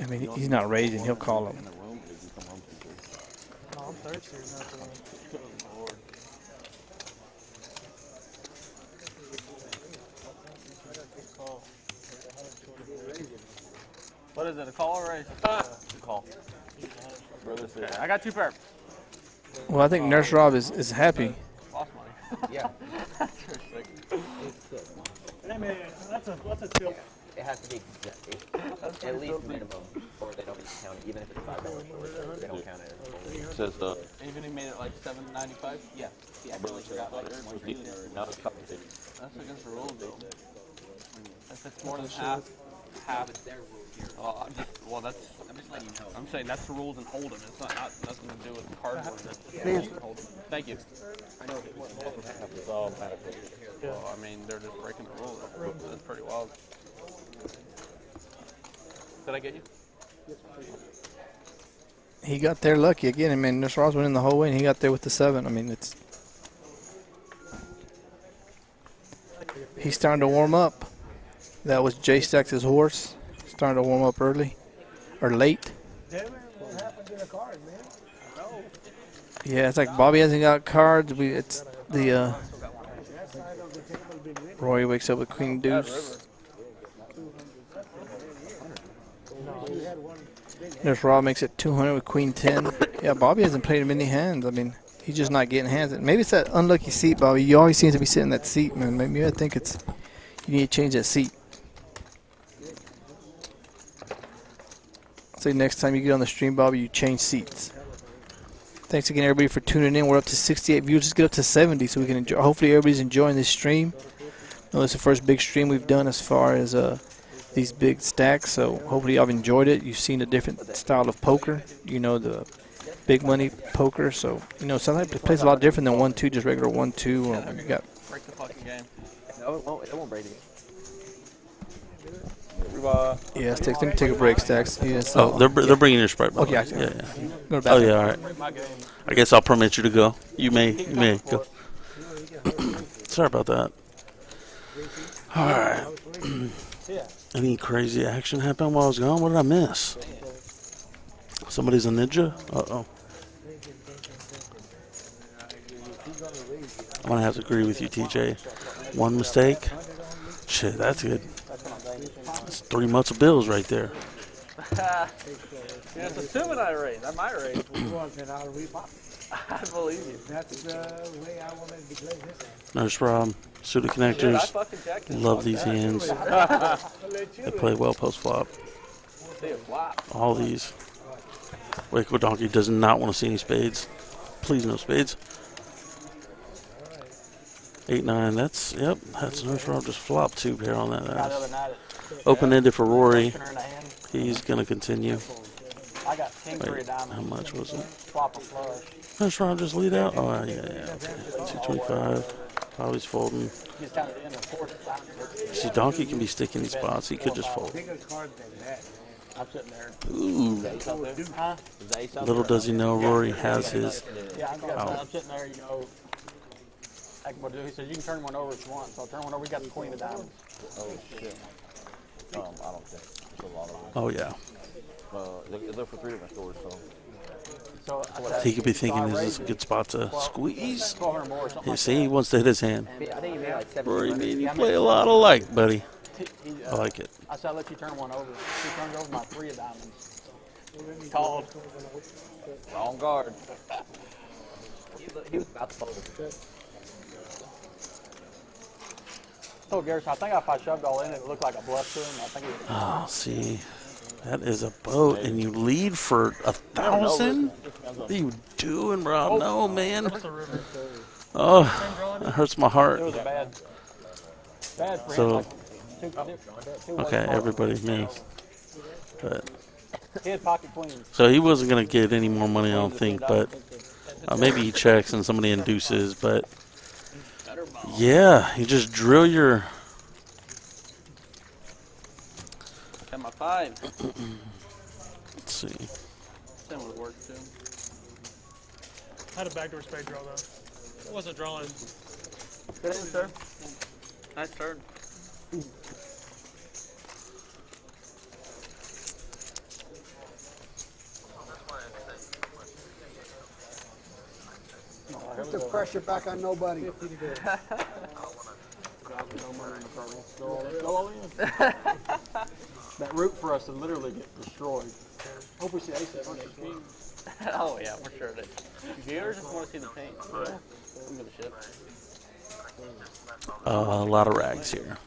I mean, he's not raising; he'll call him.
No, I'm thirsty. What is it, a call or a raise? A call. Okay, I got 2 pair.
Well, I think Nurse Rob is happy.
Lost money.
Yeah.
Hey man, that's a tilt.
It has to be at least minimum, or they don't count it, even if it's $5 short. They don't count it.
It says
Even if you made it like $7.95?
Yeah. Yeah.
really forgot like
That's
not complicated.
That's against the rules, though. If it's more than half.
It's their rule here.
Well, that's.
I'm just letting you know.
I'm saying that's the rules in Hold'em. It's not nothing to do with the card board. Thank you.
I know
It's all bad. Well, I mean, they're just breaking the rules. That's pretty wild. Did I get you?
He got there lucky again. I mean, Nurse Rob's winning the whole way, and he got there with the 7. I mean, it's he's starting to warm up. That was Jay Stacks' horse. Starting to warm up early or late.
Damn it, what happened to the card, man?
Yeah, it's like Bobby hasn't got cards. It's the Roy wakes up with Queen Deuce. Nurse Rob makes it 200 with Queen 10. Yeah, Bobby hasn't played many hands. I mean, he's just not getting hands. Maybe it's that unlucky seat, Bobby. You always seem to be sitting in that seat, man. Maybe I think it's you need to change that seat. Say next time you get on the stream, Bobby, you change seats. Thanks again, everybody, for tuning in. We're up to 68 views. Let's get up to 70 so we can enjoy. Hopefully, everybody's enjoying this stream. This is the first big stream we've done as far as these big stacks. So hopefully, y'all have enjoyed it. You've seen a different style of poker. You know, the big money poker. So, you know, sometimes it plays a lot different than 1-2, just regular 1-2. You got
Break the fucking game.
No, it won't break it.
Yeah, Stacks. Let me take a break, Stacks. Yes.
Oh, they're bringing your Sprite bottle.
Okay,
Yeah.
Go to
Oh
bathroom.
yeah, all right. I guess I'll permit you to go. You may go. Sorry about that. All right. Any crazy action happened while I was gone? What did I miss? Somebody's a ninja? Uh-oh. I'm going to have to agree with you, TJ. One mistake? Shit, that's good. That's 3 months of bills right there.
Yeah, it's assuming I raise. I might raise. I believe you.
That's the way I wanted to play this.
Nurse Rob, Suda Connectors. Love these hands. They play well post flop. All these. Waco Donkey does not want to see any spades. Please, no spades. 8-9. That's Nurse Rob just flopped 2 pair on that ass. Open ended for Rory. He's gonna continue. Wait, how much was it? Nurse Rob just lead out. Oh yeah. Okay. 225. Probably's folding. See, Donkey can be sticking these spots. He could just fold.
I'm sitting there.
Ooh. Little does he know Rory has his.
I'm sitting there, you know. He says you can turn one over if you want. So I'll turn one over. We got the queen of diamonds.
Oh shit. I don't think there's a lot of them.
Oh yeah.
They're for 3 different stores,
So
He could be thinking, is this a good spot to squeeze? You see, he wants to hit his hand. Rory, me and you play a lot alike, buddy. I like it.
I said I'll let you turn one over. He turns over my 3 of diamonds. Called.
On guard.
He was about to fold it. So Garrison, I think if I shoved all in, it would look like a bluff to him. I think it would.
Oh, see, that is a boat, and you lead for 1,000. What are you doing, bro? No, man. Oh, that hurts my heart.
It was a bad for
So,
him.
okay, everybody, me. But
He had pocket queens.
so he wasn't gonna get any more money, I don't think. But maybe he checks and somebody induces. But yeah, you just drill your.
Got my 5.
Let's see.
That would work too.
I had a backdoor spade draw though. I wasn't drawing.
Good in, sir.
Nice turn.
Put the pressure back on nobody.
That route for us to literally get destroyed. Hope we see A7 king.
Oh yeah, for sure. Do you ever just want to see the paint? Yeah. Give me the shit.
A lot of rags here.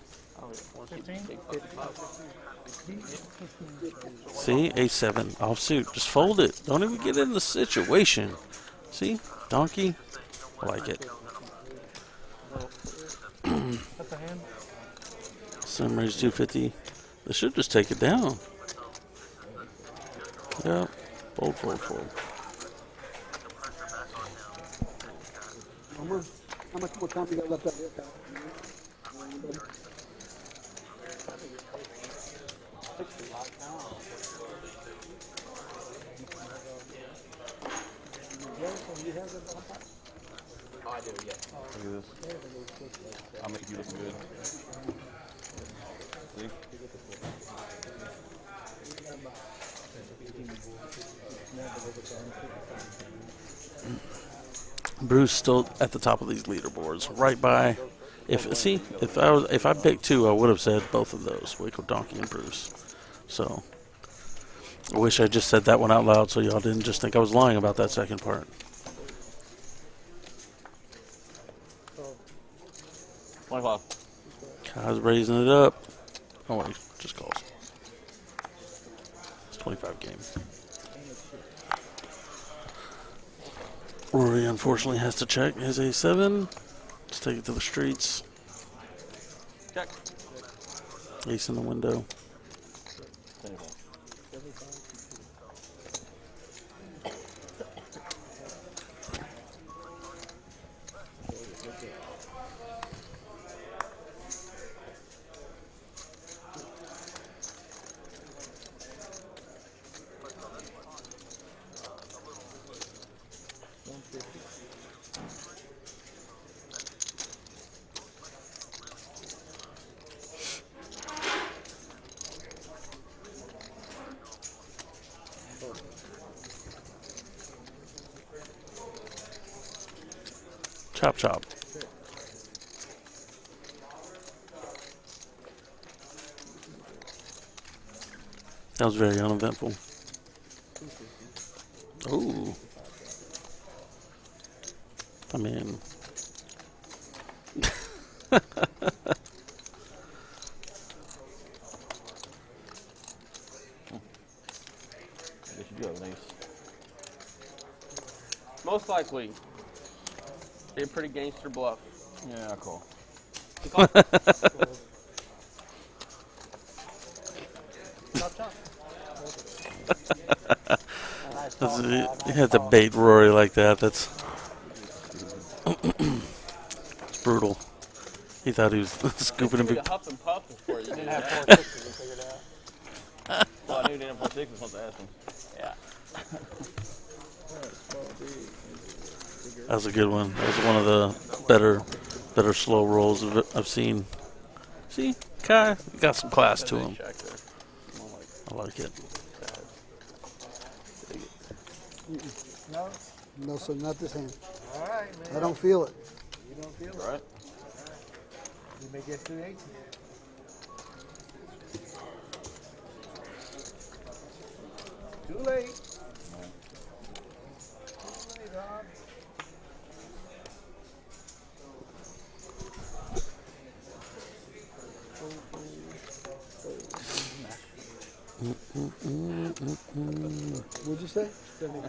See, A7 offsuit. Just fold it. Don't even get in the situation. See, Donkey. I like it. Sim raise 250. They should just take it down. Yeah. Fold, fold, fold.
How much more time you got left out here, Kyle?
Oh, I do, yeah.
Look at this. I'll make you look good. See?
Bruce still at the top of these leaderboards, right by. If I picked 2, I would have said both of those, Waco Donkey and Bruce. So I wish I just said that one out loud, so y'all didn't just think I was lying about that second part.
25.
Kai's raising it up. Oh wait, just calls. It's 25 game. Rory unfortunately has to check his A7. Let's take it to the streets.
Check.
Ace in the window. Chop chop. That was very uneventful. Ooh. I mean.
Most likely, be a pretty gangster bluff.
Yeah, cool.
You had to bait Rory like that. That's it's brutal. He thought he was scooping him.
Huff and puff before you didn't have
4 6s, we figured it out.
Well, I knew he didn't have 4 6s once I asked him.
Yeah.
That was a good one. That was one of the better slow rolls I've seen. See, Kai got some class to him. I like it.
No, sir, not this hand.
All right, man.
I don't feel it.
You don't feel it?
All right.
You may get 2 8s. Too late. Too late, Rob.
What'd you say?
That means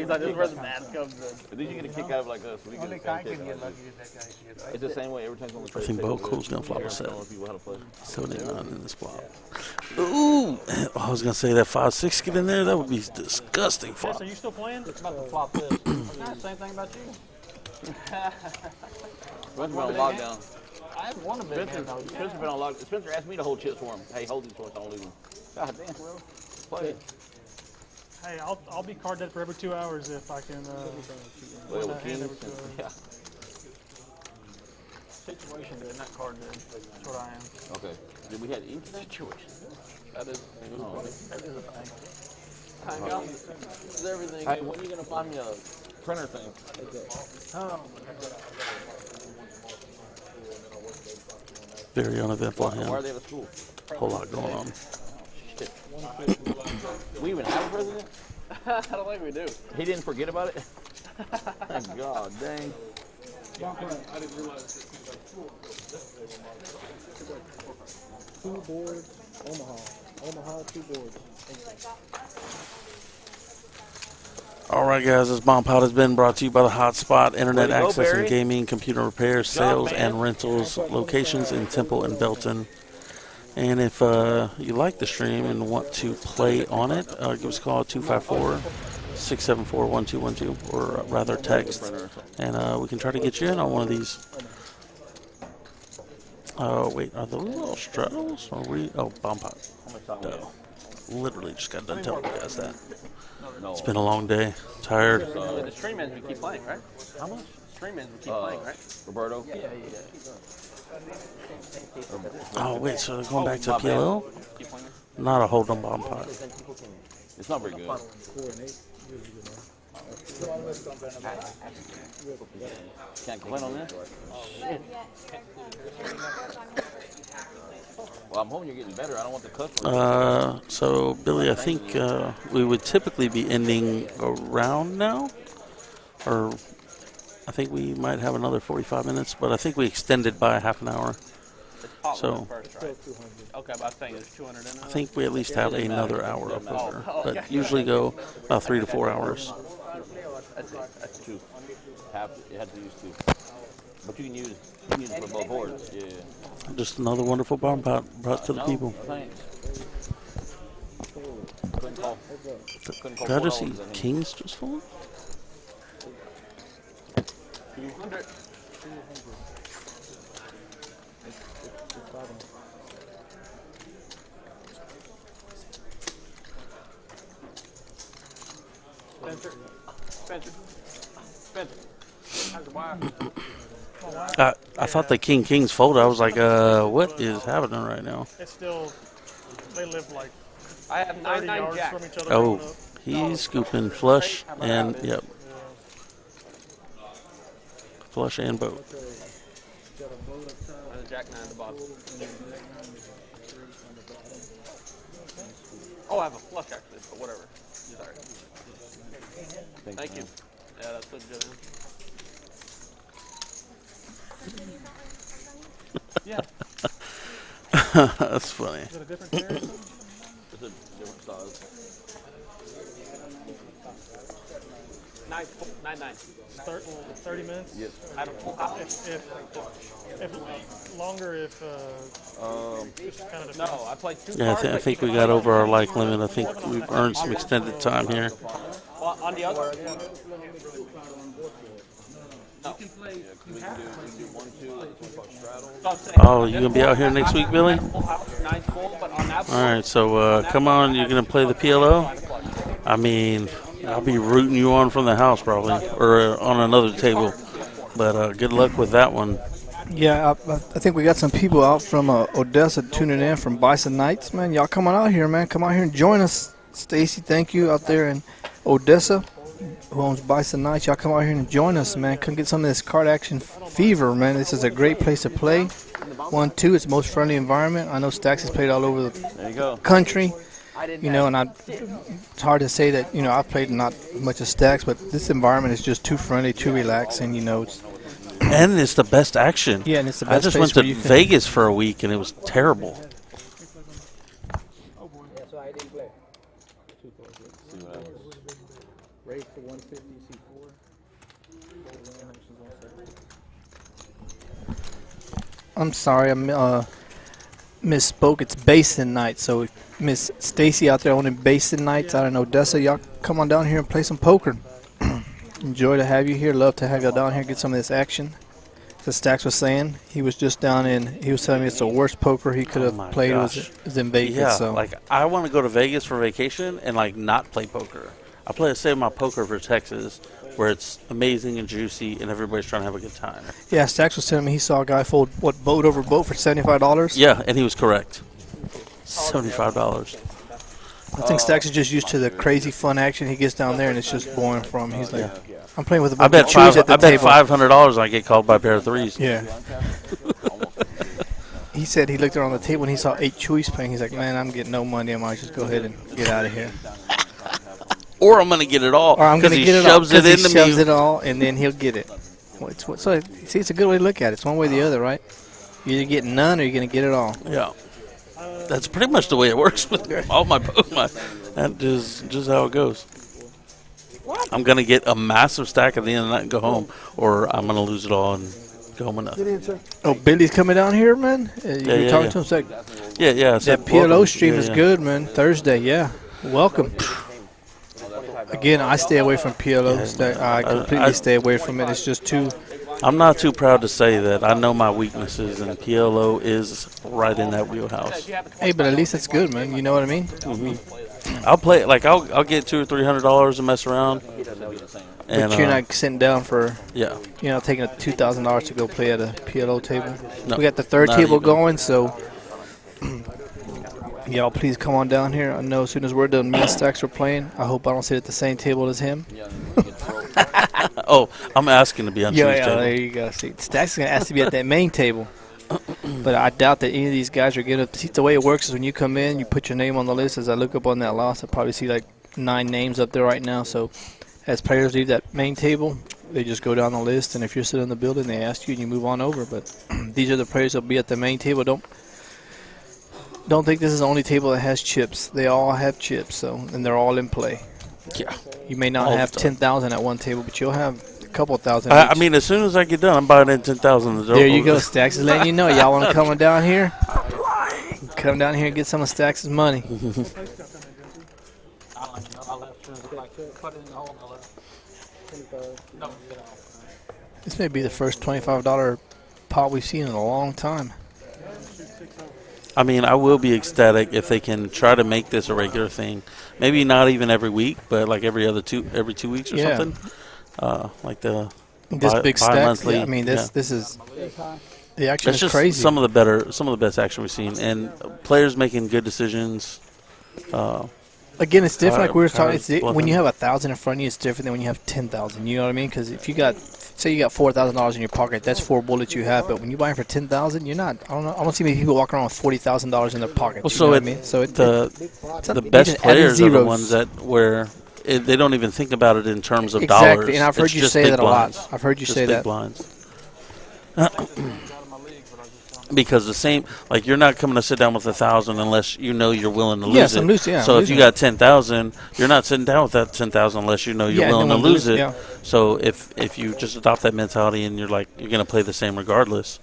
like this is where the math comes in.
But did you get a kick out of like us? We
Only
get
Kai
the same
can
kick
get
out of
lucky
it.
if that guy can get right.
It's the same way every time someone
I
tries
think
to
Bo
take it,
Cool's gonna flop a
we're
set.
telling people how to play.
79 in this flop. Ooh, I was gonna say that 5-6 get in there. That would be disgusting flop.
Are you still playing?
It's about to flop this.
Same thing about you.
Spencer's been on lockdown.
I haven't won a big hand though.
Spencer's been on lockdown. Spencer asked me to hold chips for him. Hey, hold these for us, don't lose them. God damn, bro. Play.
Hey, I'll be card dead for every 2 hours if I can
Well,
win a hand every 2 hours.
yeah.
Situation good, not card good.
That's what I am.
Okay. Did we have ink situation?
That is
Oh.
that is a thing. Time out. Is everything.
Hey, when are you gonna find me a printer thing?
Very uneventful
Why are
hand.
they at school?
Whole lot going on.
Shit. We even have a president?
I don't think we do.
He didn't forget about it? God dang.
I didn't realize. 2 boards, Omaha 2 boards.
All right, guys, this bomb pot has been brought to you by the Hotspot Internet
Way to go,
Access and
Barry.
Gaming, Computer Repairs,
Good job,
Sales,
man.
and Rentals locations in Temple and Belton. And if you like the stream and want to play on it, give us a call at 254-674-1212, or rather text, and we can try to get you in on one of these. Wait, are those little straddles? Or we? Oh, bomb pot. No. Literally just got done telling you guys that. It's been a long day. Tired.
The stream ends, we keep playing, right?
How much?
Stream ends, we keep playing, right?
Roberto?
Yeah.
Oh, wait, so they're going back to PLL?
Keep playing.
Not a hold'em bomb pot.
It's not very good.
4 and 8.
Can't complain on that. Well, I'm hoping you're getting better. I don't want the cuss word.
So, Billy, I think we would typically be ending around now. Or I think we might have another 45 minutes, but I think we extended by half an hour. So,
First, right? Okay, but I think there's 200 in it.
I think we at least have another hour up over. But usually go about 3 to 4 hours.
That's 2. You had to use 2. But you can use it for both boards. Yeah.
Just another wonderful bomb pot brought to the people.
Thanks. Couldn't call.
Did I just see kings just falling?
200. Spencer. How's the wire?
I thought the kings folded. I was like, what is happening right now?
It's still, they live like
I have
30
9
yards
jacks.
from each other.
Oh,
growing up.
he's scooping flush, and yep. Flush and boat.
And a jack 9 at the bottom. Oh, I have a flush actually, but whatever. Sorry. Thank you. Yeah, that's what good.
Yeah.
That's funny.
Is it a different chair or something?
It's a different size.
9.
30 minutes?
Yes.
I don't know.
If longer, if just kind of
No, I played 2
Yeah,
cards.
I think we got over our like limit. I think we've earned some extended time here.
Well, on the other. No.
We can do 1, 2, like 25 straddle.
Oh, you gonna be out here next week, Billy?
9's full, but on that
All right, so come on. You're gonna play the PLO. I mean, I'll be rooting you on from the house probably, or on another table. But good luck with that one.
Yeah, I think we got some people out from Odessa tuning in from Bison Nights, man. Y'all come on out here, man. Come out here and join us. Stacy, thank you out there in Odessa, who owns Bison Nights. Y'all come out here and join us, man. Come get some of this card action fever, man. This is a great place to play. 1, 2, it's the most friendly environment. I know Stacks has played all over the country. You know, and it's hard to say that, you know, I've played not much of Stacks, but this environment is just too friendly, too relaxing, you know.
And it's the best action.
Yeah, and it's the best
I just
place
went
where
to
you can-
Vegas for a week, and it was terrible.
That's why I didn't play.
Race to 150 C4.
I'm sorry, I misspoke. It's Basin Night. So Miss Stacy out there owning Basin Nights out in Odessa, y'all come on down here and play some poker. Enjoy to have you here. Love to have y'all down here, get some of this action. As Stacks was saying, he was just down in, he was telling me it's the worst poker he could have played was in Vegas.
Yeah,
so.
like I want to go to Vegas for vacation and like not play poker. I save my poker for Texas, where it's amazing and juicy and everybody's trying to have a good time.
Yeah, Stacks was telling me he saw a guy fold, boat over boat for $75?
Yeah, and he was correct. $75.
I think Stacks is just used to the crazy fun action he gets down there, and it's just boring for him. He's like, I'm playing with a bunch of chews at the table.
I bet $500 I get called by a pair of threes.
Yeah. He said he looked around the table and he saw 8 chewies playing. He's like, man, I'm getting no money. I might just go ahead and get out of here.
Or I'm going to get it all.
Or I'm going to get it all because he shoves
me.
it all, and then he'll get it. So, see, it's a good way to look at it. It's one way or the other, right? You either get none or you're going to get it all.
Yeah. That's pretty much the way it works with all my Pokemon. That is just how it goes. I'm going to get a massive stack at the end of the night and go home, or I'm going to lose it all and go home with nothing.
Oh, Billy's coming down here, man? You talking to him? Like,
yeah. So
that PLO stream is good, man. Thursday, yeah. Welcome. Again, I stay away from PLO. I completely stay away from it. It's just too...
I'm not too proud to say that I know my weaknesses, and PLO is right in that wheelhouse.
Hey, but at least it's good, man. You know what I mean?
Mm-hmm. I'll play it. Like, I'll get $200 or $300 and mess around.
But you're not sitting down for,
yeah,
you know, taking $2,000 to go play at a PLO table.
No,
we got the third table
even
going, so y'all please come on down here. I know as soon as we're done, me and Stacks are playing. I hope I don't sit at the same table as him.
Oh, I'm asking to be on Tuesday.
Yeah, there you go. See, Stacks is going to ask to be at that main table. But I doubt that any of these guys are going to. See, the way it works is when you come in, you put your name on the list. As I look up on that list, I probably see like 9 names up there right now. So as players leave that main table, they just go down the list. And if you're sitting in the building, they ask you and you move on over. But these are the players that will be at the main table. Don't think this is the only table that has chips. They all have chips, so and they're all in play.
Yeah.
You may not have 10,000 at one table, but you'll have a couple thousand.
I mean, as soon as I get done, I'm buying in 10,000.
There you go, Stacks is letting you know. Y'all want to come down here? Come down here and get some of Stacks' money. This may be the first $25 pot we've seen in a long time.
I mean, I will be ecstatic if they can try to make this a regular thing. Maybe not even every week, but like every 2 weeks or something. Like the
big stack.
bi-monthly.
Yeah, I mean, this is the action
That's
is
just
crazy.
some of the best action we've seen, and players making good decisions.
Again, it's different. Like we were talking,
Cards,
when you have 1,000 in front of you, it's different than when you have 10,000. You know what I mean? Because if you got, say, you got $4,000 in your pocket, that's 4 bullets you have. But when you buy them for 10,000, you're not. I don't see many people walking around with $40,000 in their pocket.
Well,
you know what I mean? So
the best players are the ones that they don't even think about it in terms of dollars.
Exactly, and I've heard you say that a lot. I've heard you say that.
Blinds. Because the same, like you're not coming to sit down with 1,000 unless you know you're willing to lose it.
Yeah,
so if you got 10,000, you're not sitting down with that 10,000 unless you know you're willing to lose it. Yeah. So if you just adopt that mentality and you're like you're going to play the same regardless,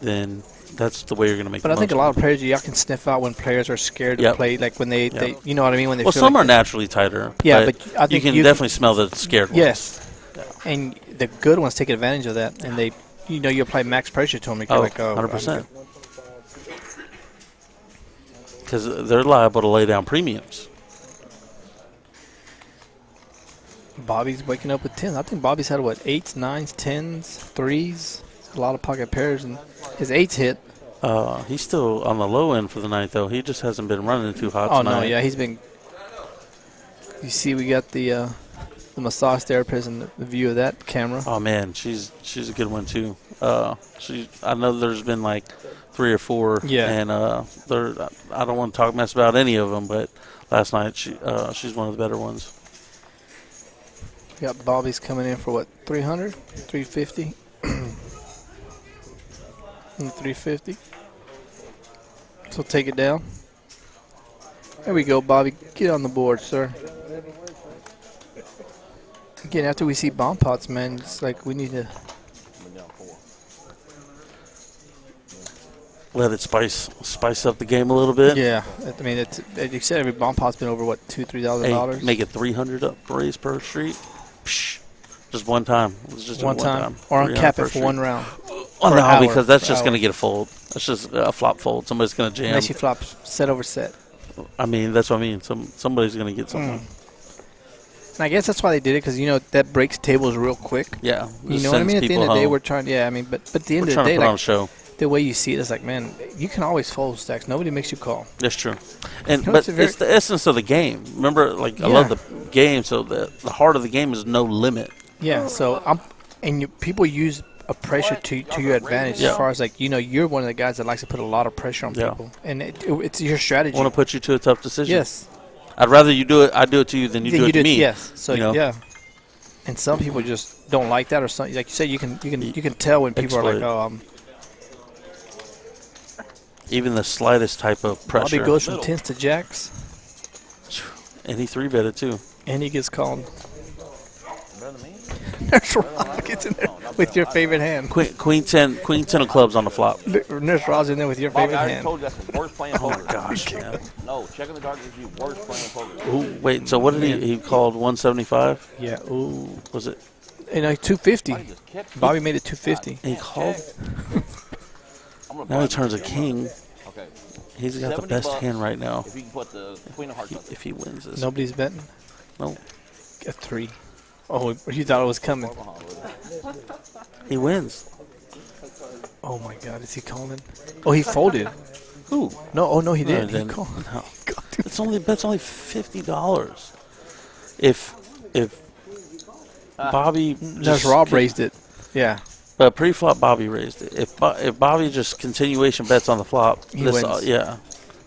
then that's the way you're going to make.
But I think a lot of players, y'all can sniff out when players are scared to play, like when they you know what I mean, when they.
Well,
feel
some
like
are naturally tighter.
Yeah, but I think
you can definitely smell the scared ones.
Yes, and the good ones take advantage of that, and they, you know, you apply max pressure to them. You're like,
100%. Because they're liable to lay down premiums.
Bobby's waking up with 10s. I think Bobby's had, what, 8s, 9s, 10s, 3s. A lot of pocket pairs, and his 8s hit.
He's still on the low end for the night, though. He just hasn't been running too hot
tonight.
Oh,
no, yeah, he's been. You see, we got the massage therapist and the view of that camera.
Oh, man, she's a good one, too. I know there's been, like, 3 or 4.
Yeah.
And I don't want to talk mess about any of them, but last night she's one of the better ones.
We got Bobby's coming in for what, 300, 350, 350. So take it down. There we go, Bobby. Get on the board, sir. Again, after we see bomb pots, man, it's like we need to.
Let it spice up the game a little bit.
Yeah, I mean, you said every bomb pot's been over what, $2,000-$3,000.
Make it 300 up raise per street. Psh, just one time. It's just
one time, or uncap it for 1 round.
Oh no, because that's just going to get a fold. That's just a flop fold. Somebody's going to jam.
Unless you flop set over set.
I mean, that's what I mean. Somebody's going to get something.
And I guess that's why they did it, because you know that breaks tables real quick.
Yeah,
you know what I mean. At the end of the day, we're trying. Yeah, I mean, but at the end of the day, like,
show.
The way you see it is like, man, you can always fold stacks. Nobody makes you call.
That's true. And but it's the essence of the game. Remember, like I love the game, so the heart of the game is no limit.
Yeah. So people use a pressure to your advantage as far as like, you know, you're one of the guys that likes to put a lot of pressure on people, and it's your strategy.
I want to put you to a tough decision.
Yes.
I'd rather you do it. I do it to you than you do it to me.
Yes. So yeah. And some people just don't like that, or something. Like you say, you can tell when people are like, oh,
even the slightest type of pressure.
Bobby goes from 10s to jacks.
And he 3-betted too.
And he gets called. Nurse Rob gets in there with your favorite hand.
Queen 10 of clubs on the flop.
Nurse Rob's in there with your favorite hand.
Told you that's the worst playing poker.
Oh my gosh, man.
No, checking the dark is the worst playing poker.
Ooh, wait, so what did he called 175?
Yeah. Ooh.
Was it?
250. Bobby made it 250.
And he called. Now he turns a king.
Okay.
He's got the best hand right now.
If he can put the Queen of Hearts up there.
If he wins this.
Nobody's betting?
No.
A 3. Oh, you thought it was coming.
He wins.
Oh, my God. Is he calling? Oh, he folded.
Who?
No. Oh, no, he didn't.
He called. No. That's only $50. If Bobby.
That's Rob raised it. Yeah.
But pre-flop, Bobby raised it. If Bobby just continuation bets on the flop,
he wins.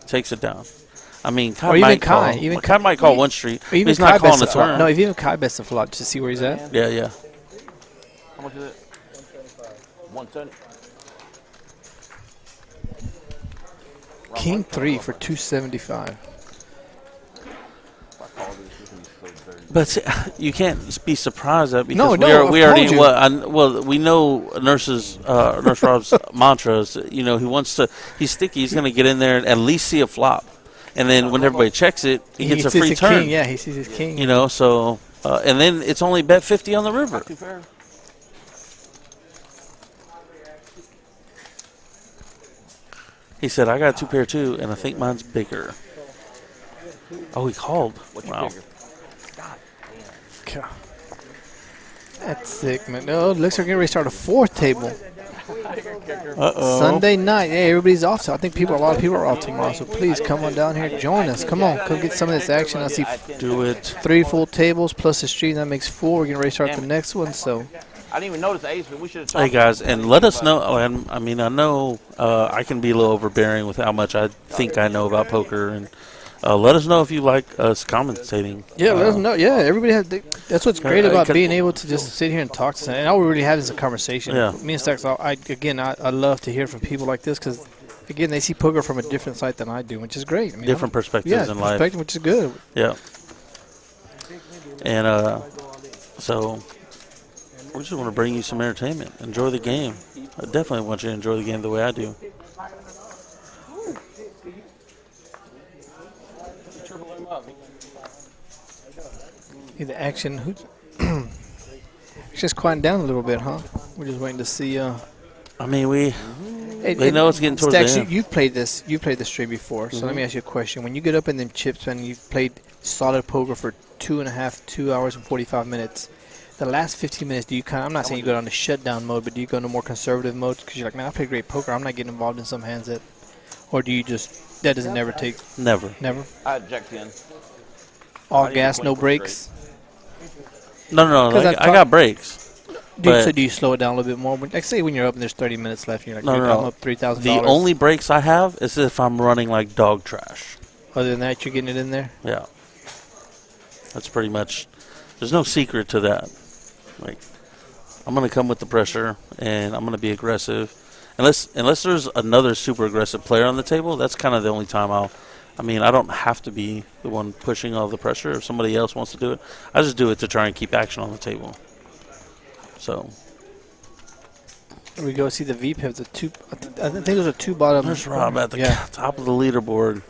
Takes it down. I mean,
Kai might call.
Kai might call one street. But he's not calling the turn.
No, if even Kai bets the flop to see where he's at.
Yeah.
How much is it? 170.
King 3 for 275.
But you can't be surprised at because we know Nurse Rob's mantras. You know, he's sticky. He's going to get in there and at least see a flop, and then when everybody checks it, he gets a free turn.
King. Yeah, he sees his king.
You know, so and then it's only bet 50 on the river. He said, "I got 2 pair too, and I think mine's bigger." Oh, he called. Wow.
That's sick, man. No, it looks like we're getting ready to start a 4th table. Sunday night. Hey, everybody's off. So I think a lot of people are off tomorrow. So please come on down here, join us. Come on, come get some of this action. I see
Do it.
3 full tables plus the stream. That makes 4. We're getting ready to start the next one. So
I didn't even notice the ace, but we should have.
Hey guys, and let us know. I mean, I know I can be a little overbearing with how much I think I know about poker, and let us know if you like us commentating.
yeah, let us know. Yeah, everybody has. That's what's great about being able to just sit here and talk to someone. And all we really have is a conversation.
Yeah.
Me and Stacks. I love to hear from people like this because, again, they see poker from a different side than I do, which is great. I mean,
Different perspectives in life.
perspective, which is good.
Yeah. And so we just want to bring you some entertainment. Enjoy the game. I definitely want you to enjoy the game the way I do.
The action. It's just quieting down a little bit, huh? We're just waiting to see.
I mean, they know it's getting towards
Stacks,
the end.
you've played this. You played this straight before. So let me ask you a question. When you get up in them chips and you've played solid poker for 2 hours and 45 minutes, the last 15 minutes, do you kind of, I'm not saying you go down to shutdown mode, but do you go into more conservative mode? Because you're like, man, I play great poker. I'm not getting involved in some hands that, or do you just, that doesn't never take?
Never.
Never?
I jacked in.
All gas, no brakes?
No. I got breaks.
So do you slow it down a little bit more? Like, say when you're up and there's 30 minutes left, and you're like, I'm up $3,000.
The only breaks I have is if I'm running like dog trash.
Other than that, you're getting it in there?
Yeah. That's pretty much, there's no secret to that. Like, I'm going to come with the pressure, and I'm going to be aggressive. Unless there's another super aggressive player on the table, that's kind of the only time I don't have to be the one pushing all the pressure. If somebody else wants to do it, I just do it to try and keep action on the table. So.
Here we go. See the VPIP. I think those are 2 bottom.
There's Rob at the top of the leaderboard.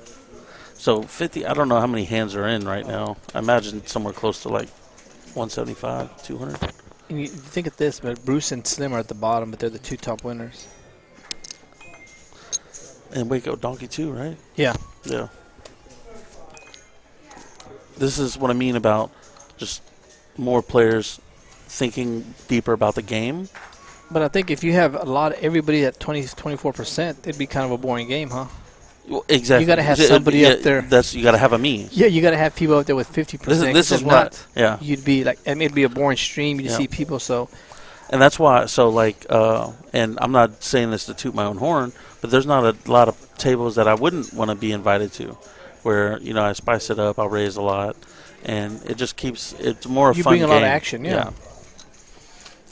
So 50, I don't know how many hands are in right now. I imagine somewhere close to like 175, 200.
And you think of this, but Bruce and Slim are at the bottom, but they're the 2 top winners.
And Waco Donkey too, right?
Yeah.
Yeah. This is what I mean about just more players thinking deeper about the game.
But I think if you have everybody at 24%, it'd be kind of a boring game, huh?
Well, exactly.
You got to have somebody up there.
You got to have a me.
Yeah, you got to have people up there with 50%.
This is what. Yeah.
You'd be like, I mean, it'd be a boring stream. You see people, so.
And that's why. So like, and I'm not saying this to toot my own horn, but there's not a lot of tables that I wouldn't want to be invited to, where I spice it up, I'll raise a lot, and it just keeps it's more
you
fun.
You bring a
game.
lot of action, yeah.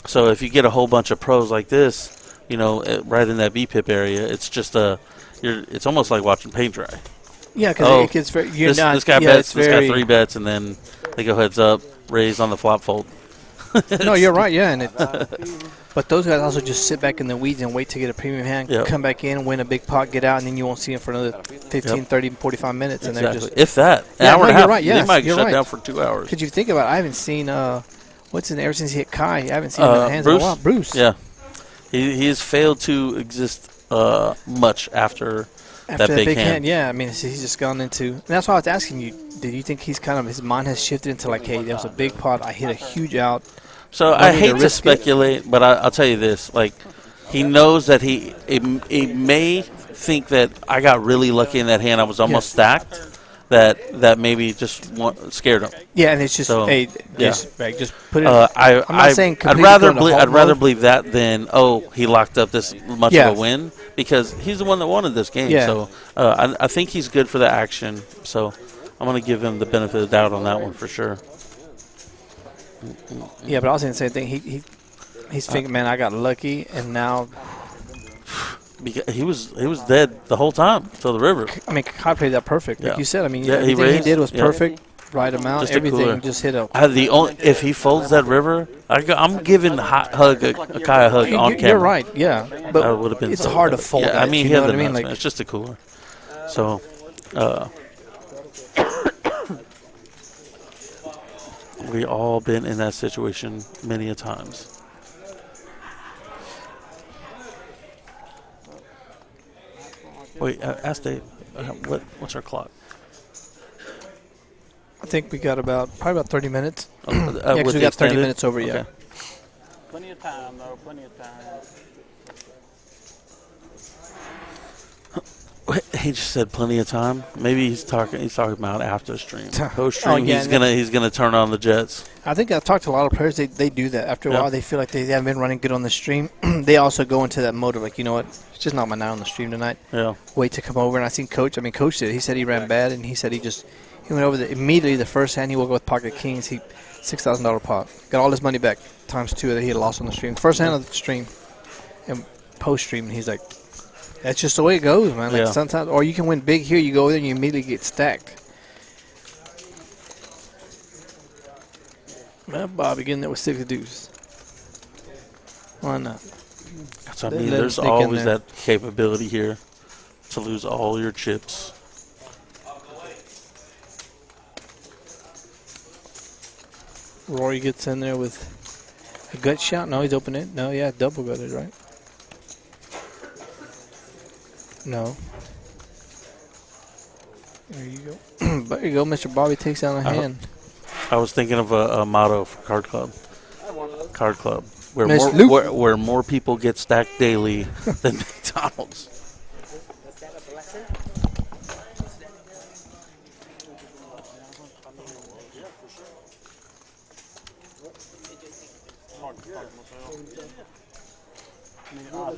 So if you get a whole bunch of pros like this, right in that VPIP area, it's just it's almost like watching paint dry.
Yeah, because it gets very.
This guy bets. This guy 3 bets, and then they go heads up, raise on the flop fold.
No, you're right. Yeah, and but those guys also just sit back in the weeds and wait to get a premium hand, come back in, win a big pot, get out, and then you won't see them for another 15, 30, 45 minutes, and they're just
if that.
Yeah,
hour and a half.
Right,
they might get shut down for 2 hours.
Because you think about it, I haven't seen what's in ever since he hit Kai. I haven't seen him in the hands in a while. Bruce.
Yeah, he has failed to exist much after that big hand.
Yeah, I mean, he's just gone into. And that's why I was asking you. Did you think he's his mind has shifted into like, hey, there was a big pot, I hit a huge out.
So I hate to speculate, but I'll tell you this: like, he knows that he may think that I got really lucky in that hand. I was almost stacked. That maybe just scared him.
Yeah, and it's just just put it.
I'm not saying I'd rather believe that than he locked up this much of a win, because he's the one that wanted this game.
Yeah.
So I think he's good for the action. So I'm going to give him the benefit of the doubt on that one for sure.
Yeah, but I was saying the same thing. He's thinking, man, I got lucky, and now.
Because he was dead the whole time till the river.
I mean, Kai played that perfect, like you said. I mean,
everything
he did was perfect, right amount, just everything just hit a.
If he folds that river, I'm giving a Kai a hug on camera.
You're right, yeah, but
that would have been
it's hard to fold.
Yeah, I mean,
you know what I mean? Like,
it's just a cooler. So, we all been in that situation many a times. Wait, ask Dave. What's our clock?
I think we got probably about 30 minutes.
Yeah,
because we got 30 minutes over.
Okay.
Plenty of time, though. Plenty of time.
He just said plenty of time. Maybe he's talking about after the stream. Post stream, he's gonna turn on the jets.
I think I've talked to a lot of players. They do that after a while. They feel like they haven't been running good on the stream. They also go into that mode of like, you know what, it's just not my night on the stream tonight.
Yeah.
Wait to come over. And I seen Coach. I mean, Coach did. He said he ran bad, and he said he went over immediately the first hand. He woke up with pocket kings. He $6,000 pot. Got all his money back times 2 that he had lost on the stream. First hand of the stream and post stream, and he's like, that's just the way it goes, man. Like sometimes, or you can win big here. You go there and you immediately get stacked. Man, Bobby getting there with 6 deuce. Why not?
So, I mean, there's always that capability here to lose all your chips.
Rory gets in there with a gut shot. No, he's opening it. No, yeah, double gutted, right? No. There you go. There you go. Mr. Bobby takes down a hand.
I was thinking of a motto for Card Club. Card Club. Where more people get stacked daily than McDonald's.
Was that a blessing?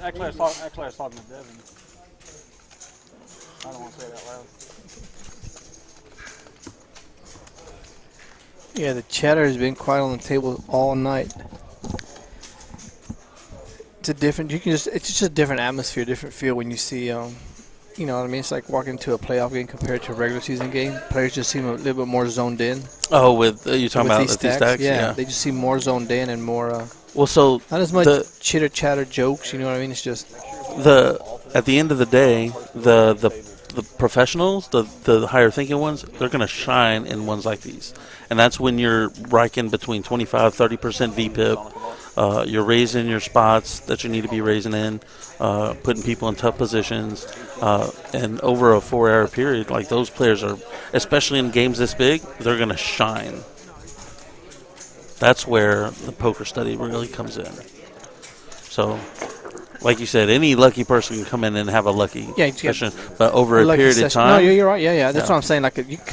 Actually, I was talking to Devin. I don't want to say that loud.
Yeah, the chatter has been quiet on the table all night. It's a different. It's just a different atmosphere, different feel when you see. You know what I mean? It's like walking into a playoff game compared to a regular season game. Players just seem a little bit more zoned in.
Oh, with you talking about
these stacks? Yeah, they just seem more zoned in and more.
Well, so
not as much chitter chatter jokes. You know what I mean? It's just
at the end of the day, the professionals, the higher thinking ones, they're going to shine in ones like these. And that's when you're raking between 25-30% VPIP. You're raising your spots that you need to be raising in, putting people in tough positions. And over a 4-hour period, like those players are, especially in games this big, they're going to shine. That's where the poker study really comes in. So, like you said, any lucky person can come in and have a lucky session, but over a period of time.
No, you're right. Yeah. That's what I'm saying. Like you can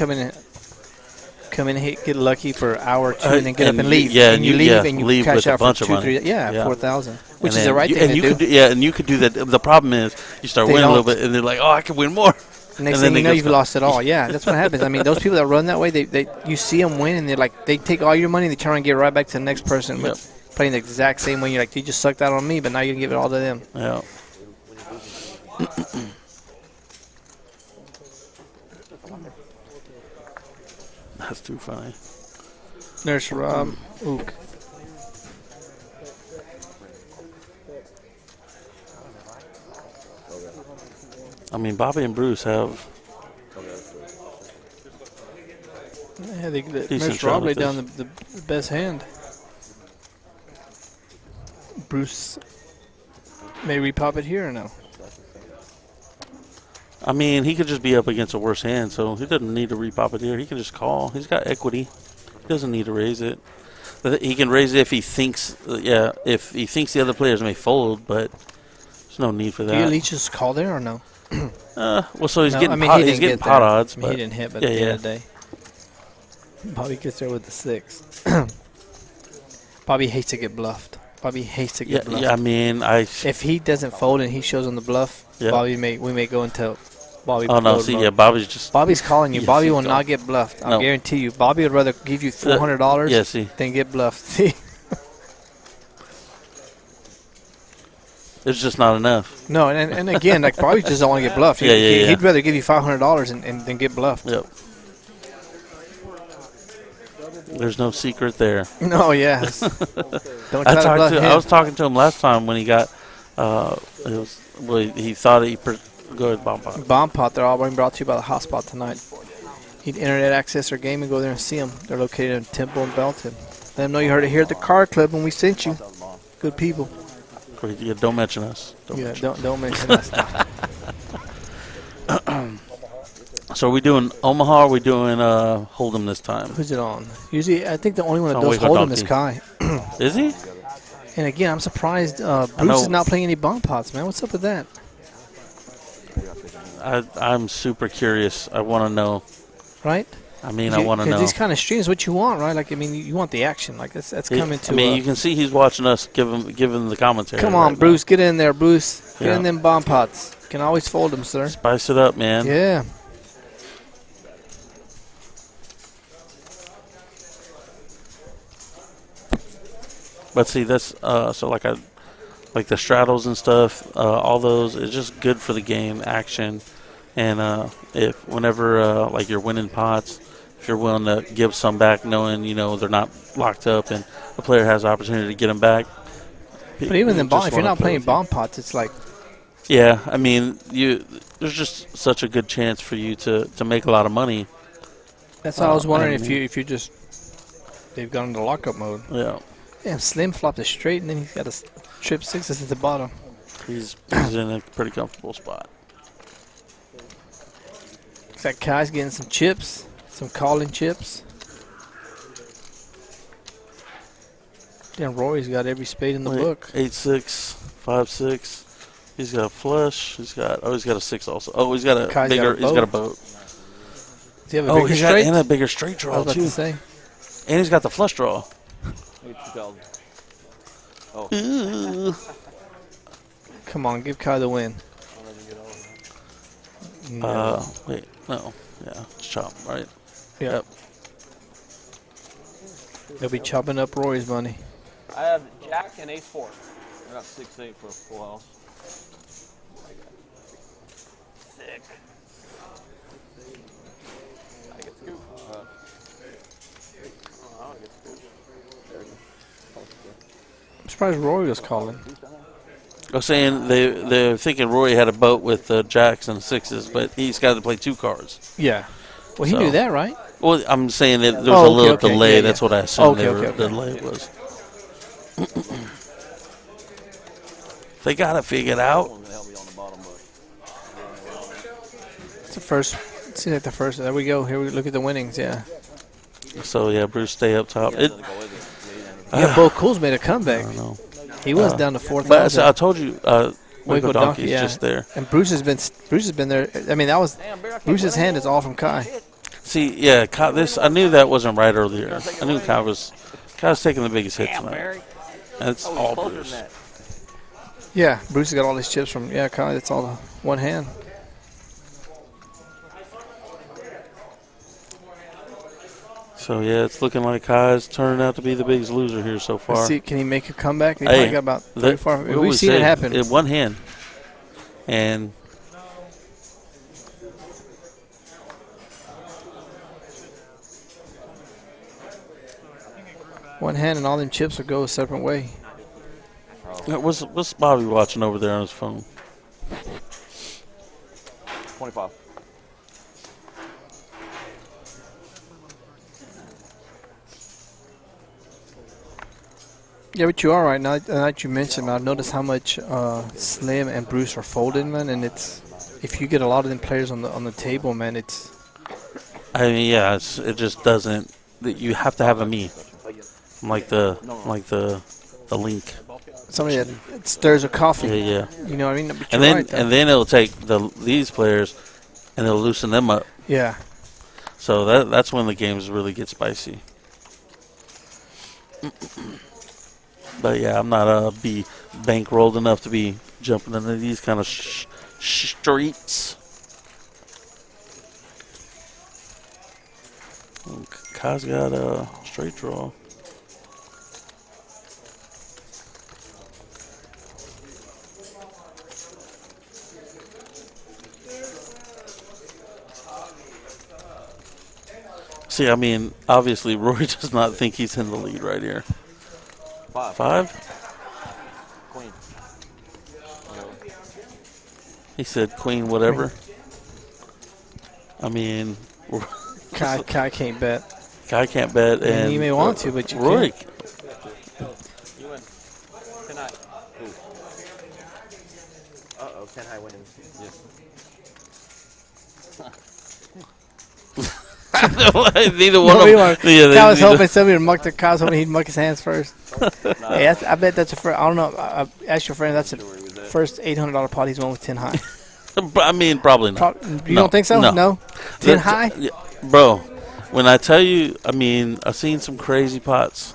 come in, get lucky for an hour or two, and then get up and leave.
Yeah,
and you leave and you
leave
cash
with
out
a bunch
for
of money.
4,000, which is the right thing to do.
And you could do that. The problem is you start winning a little bit, and they're like, "Oh, I can win more."
Next thing you know, you've lost it all. Yeah, that's what happens. I mean, those people that run that way, you see them win, and they take all your money, and they turn and get right back to the next person, playing the exact same way. You're like, you just sucked out on me, but now you can give it all to them.
Yeah. That's too funny.
There's Rob Ook.
I mean, Bobby and Bruce have.
Yeah, there's Rob laid down the best hand. Bruce may repop it here or no?
I mean, he could just be up against a worse hand, so he doesn't need to repop it here. He can just call. He's got equity. He doesn't need to raise it. He can raise it if he thinks, if he thinks the other players may fold, but there's no need for that.
Do you at least just call there or no?
Well, so he's getting pot odds.
I mean,
but
he didn't hit, but at the end of the day. Bobby gets there with the 6. Bobby hates to get bluffed. Bobby hates to get bluffed.
Yeah, I mean,
if he doesn't fold and he shows on the bluff, we may go into Bobby.
Oh no, see,
Bobby's calling you. Bobby will not get bluffed. I'll guarantee you. Bobby would rather give you $400 than get bluffed. See.
It's just not enough.
No, and again, like Bobby just don't want to get bluffed. He'd rather give you $500 and than get bluffed.
Yep. There's no secret there.
No, yeah. Don't try to bluff him.
I was talking to him last time when he got. He thought he. Go ahead, Bomb Pot.
Bomb Pot. They're all being brought to you by the Hotspot tonight. Need internet access or game and go there and see them. They're located in Temple and Belton. Let them know you heard it here at the Card Club when we sent you. Good people.
Yeah, don't mention us.
Don't mention us.
So are we doing Omaha or are we doing Hold'em this time?
Who's it on? Usually, I think the only one that does Hold'em is Kai.
Is he?
And again, I'm surprised Bruce is not playing any bomb pots, man. What's up with that?
I'm super curious. I want to know.
Right?
I mean, I want to know.
These kind of streams, what you want, right? Like, I mean, you want the action. Like, that's coming to.
I mean, you can see he's watching us, giving the commentary.
Come on,
right
Bruce,
now.
get in there, Bruce. Get in them bomb pots. Can always fold them, sir.
Spice it up, man.
Yeah.
But see, that's so like the straddles and stuff. All those is just good for the game action, and if whenever like you're winning pots, if you're willing to give some back, knowing they're not locked up, and a player has the opportunity to get them back.
But even then, if you're not playing bomb pots, it's like.
Yeah, I mean, there's just such a good chance for you to make a lot of money.
That's why I was wondering if you just they've gone into lockup mode.
Yeah.
Damn, Slim flopped it straight, and then he's got a trip sixes at the bottom.
He's in a pretty comfortable spot.
Looks like Kai's getting some chips, some calling chips. Damn, Rory's got every spade in the book.
8-6, 5-6. He's got a flush. He's got a 6 also. Oh, he's got a
Kai's
bigger.
He's
got a boat.
Does he have a bigger straight?
And a bigger straight draw
I was about
too.
to say.
And he's got the flush draw.
Oh.
Come on, give Kai the win.
Wait, no. Yeah, it's chop, right?
Yep. They'll be chopping up Rory's money.
I have Jack and Ace 4.
I got 6-8 for a full house.
Sick. I get scoop. I get scoop.
I'm surprised Rory was calling.
I was saying they're thinking Rory had a boat with jacks and sixes, but he's got to play 2 cards.
Yeah. Well, he knew that, right?
Well, I'm saying that there was a little delay.
Yeah,
That's what I assumed the delay was. They got it figured out.
It's the first. It seems like the first. There we go. Here we look at the winnings. Yeah.
So yeah, Bruce stay up top.
Yeah, Bo Cool's made a comeback.
I don't know.
He was down to 4,000.
But I told you, Waco Donkey's just there.
And Bruce has been there. I mean, that was Bruce's hand is all from Kai.
See, yeah, I knew that wasn't right earlier. I knew Kai was taking the biggest hit tonight. And it's all Bruce.
Yeah, Bruce has got all his chips from Kai. That's all the one hand.
So yeah, it's looking like Kai's turning out to be the biggest loser here so far.
Let's see, can he make a comeback? He probably got about 34. We've seen it happen.
In one hand, and
one hand and all them chips will go a separate way.
What's Bobby watching over there on his phone?
25.
Yeah, but you are right now that you mentioned, I've noticed how much Slim and Bruce are folding, man, and it's if you get a lot of them players on the table, man, it's.
I mean, yeah, it just doesn't. You have to have a me, like the link.
Somebody that stirs a coffee.
Yeah.
You know what I mean? But
and then it'll take these players, and it'll loosen them up.
Yeah.
So that's when the games really get spicy. But yeah, I'm not be bankrolled enough to be jumping into these kind of streets. Kai's got a straight draw. See, I mean, obviously, Rory does not think he's in the lead right here. 5?
Queen.
He said queen whatever. I mean,
Kai can't bet.
Kai can't bet, and
you may want to, but you
Rory.
can't.
You win. Tonight.
Uh-oh, 10 high winning.
Neither one of them.
Kai was hoping somebody would muck Kai was hoping he'd muck his hands first. Hey, I bet that's a first. I don't know. I asked your friend. That's the first $800 pot he's won with 10 high.
I mean, probably not.
You don't think so? No. 10 high?
Yeah, bro, when I tell you, I mean, I've seen some crazy pots.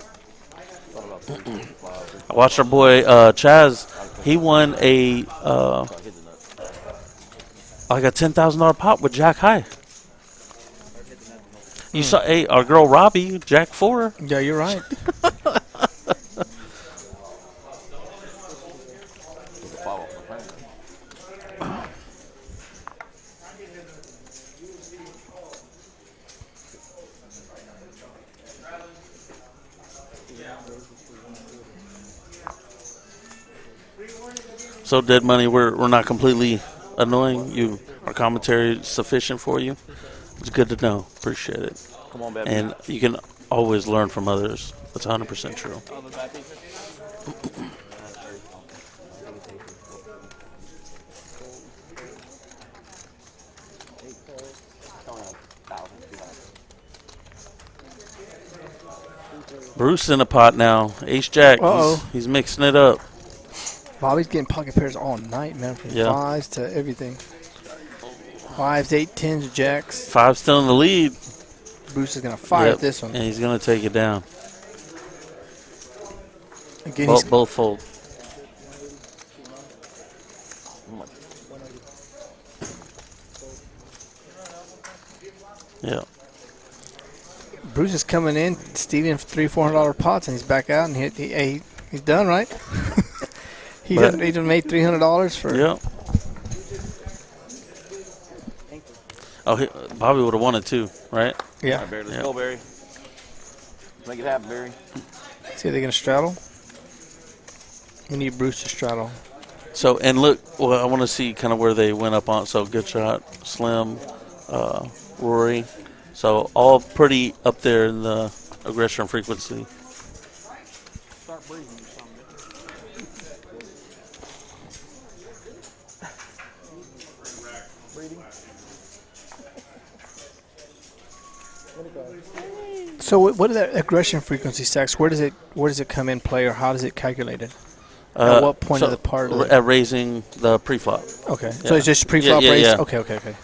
I watched our boy Chaz. He won a like a $10,000 pot with Jack High. You saw our girl Robbie, Jack 4.
Yeah, you're right.
So Dead Money, we're not completely annoying. Our commentary is sufficient for you. It's good to know. Appreciate it.
Come on, baby.
And you can always learn from others. That's 100% true. Bruce in a pot now. Ace Jack. He's mixing it up.
Bobby's getting pocket pairs all night, man, from 5s to everything. 5s, 8, 10s, jacks.
5 still in the lead.
Bruce is going to fire this one.
And he's going to take it down.
Again,
both fold. Yeah.
Bruce is coming in, stealing $300-400 pots, and he's back out, and he's done, right? he done made $300 for.
Yeah. Oh, Bobby would have won it too, right?
Yeah.
All right, Barry, let's go, Barry. Make it happen, Barry.
See, they're gonna straddle. We need Bruce to straddle.
So, and look, well, I want to see kind of where they went up on. So, Good Shot, Slim, Rory. So, all pretty up there in the aggression frequency.
Start breathing or something. Breathing.
So, what are the aggression frequency stacks? Where does it come in play, or how does it calculate it? At what point of the part?
At raising the pre-flop.
Okay. Yeah. So it's just pre-flop raise?
Yeah.
Okay.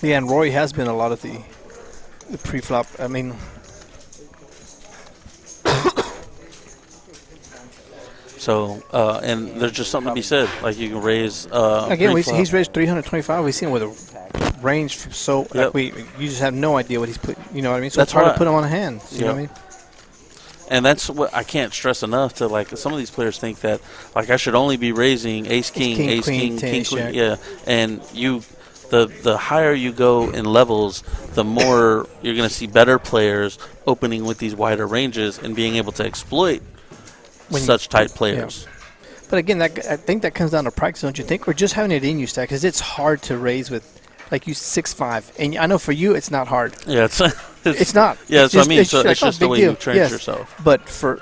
Yeah, and Rory has been a lot of the pre-flop. I mean,
so and there's just something to be said. Like you can raise.
Again, he's raised 325. We've seen him with a range so you just have no idea what he's putting. You know what I mean? So it's hard to put him on a hand. You know what I mean?
And that's what I can't stress enough to, like, some of these players think that, like, I should only be raising ace king, king, queen. Yeah, and the higher you go in levels, the more you're going to see better players opening with these wider ranges and being able to exploit such tight players.
Yeah. But again, I think that comes down to practice, don't you think? Or just having it in you, Stack, because it's hard to raise with, like, you 6'5", and I know for you it's not hard.
Yeah,
it's not.
Yeah, that's what I mean.
It's
it's just the way you train yourself.
But for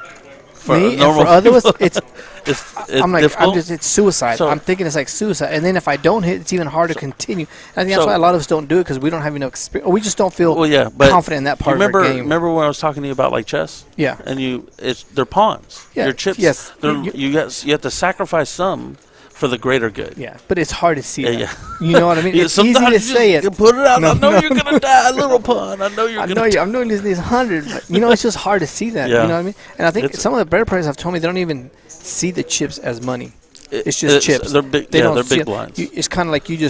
me and for others, it's
difficult.
It's suicide. I'm thinking it's like suicide. And then if I don't hit, it's even harder to continue. And I think that's why a lot of us don't do it, because we don't have enough experience. Or we just don't feel confident in that part of our game.
Remember when I was talking to you about, like, chess?
Yeah.
And they're pawns.
Yeah.
Your chips.
Yes.
You have to sacrifice some for the greater good.
Yeah, but it's hard to see that. Yeah. You know what I mean? It's easy to say it.
You put it out. I know you're going to die, little pawn. I know you're going to die.
I'm doing these 100. But, it's just hard to see that.
Yeah.
You know what I mean? And I think some of the better players have told me they don't even see the chips as money. It's just chips.
They're big, they're big blinds.
It's kind of like you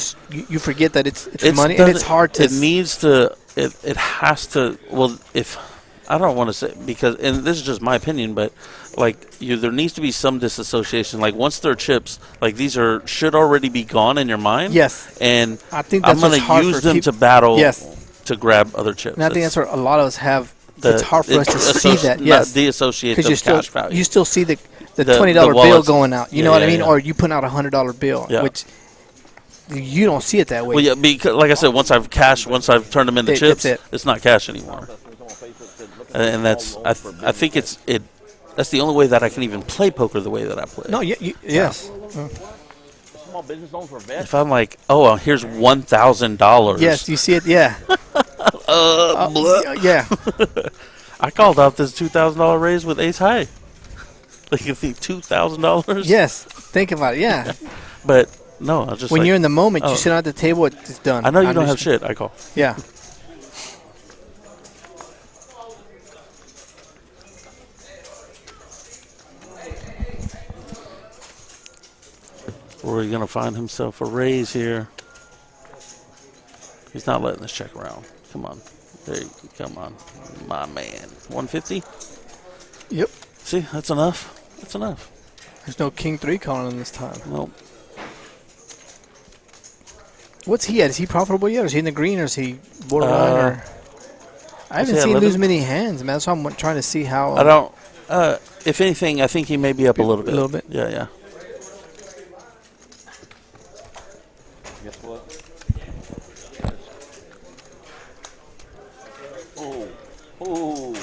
forget that it's money, and it's hard to.
It needs to. It has to. Well, if I don't want to say, because, and this is just my opinion, but like there needs to be some disassociation. Like once they're chips, like these should already be gone in your mind.
Yes.
And
I think that's
I'm going to use them to battle.
Yes.
To grab other chips.
And I think that's where a lot of us have. It's hard for us to see that. Yes.
Deassociate the cash value.
You still see the $20 bill going out. You know what I mean? Or you put out a $100 bill, which you don't see it that way.
Well, yeah, because like I said, once I've turned them into chips, it's not cash anymore. And that's I think that's the only way that I can even play poker the way that I play.
No, yes.
Small business loan for vets.
If I'm like, oh, here's $1,000.
Yes, you see it. Yeah.
Yeah. I called out this $2,000 raise with ace high. Like you think $2,000?
Yes. Think about it. Yeah.
But no, I just
when
like,
you're in the moment,
oh.
you sit at the table. It's done.
I know you don't have shit. I call.
Yeah.
Rory's gonna find himself a raise here. He's not letting this check around. Come on, there you come on, my man. 150.
Yep.
See, that's enough. That's enough.
There's no King 3 calling him this time.
Nope.
What's he at? Is he profitable yet? Or is he in the green, or is he borderline? Or I haven't seen him lose many hands, man. That's why I'm trying to see how.
I don't. If anything, I think he may be up a little bit.
A little bit.
Yeah, yeah.
Guess what? Oh.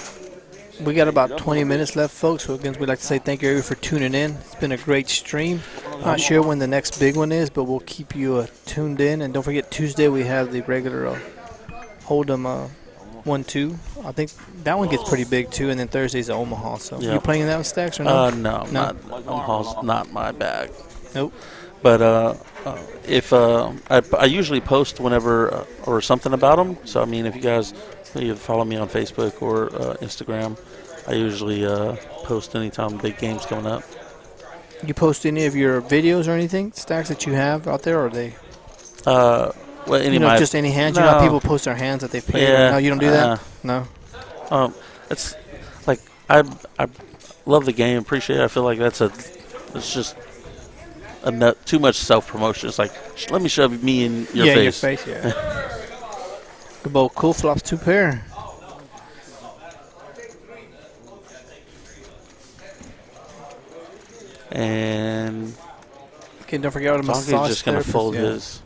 We got about 20 minutes left, folks. So again, we'd like to say thank you for tuning in. It's been a great stream. Not sure when the next big one is, but we'll keep you tuned in. And don't forget, Tuesday we have the regular Hold'em 1-2. I think that one gets pretty big too. And then Thursday's the Omaha. So
Yeah.
You playing that with Stacks or no?
No, not Omaha's not my bag.
Nope.
But if I usually post whenever or something about them. So I mean, if you guys either follow me on Facebook or Instagram, I usually post anytime big games coming up.
You post any of your videos or anything, Stacks, that you have out there, or are they?
Well, any
just any hands. You know how people post their hands that they played.
Yeah.
No, you don't do that. No.
It's like I love the game, appreciate it. I feel like it's just too much self promotion. It's like let me shove me in your face.
Yeah, your face. Yeah. Good bowl. Cool flops 2 pair.
And
okay, don't forget the massage.
Donkey's just gonna
therapist,
fold his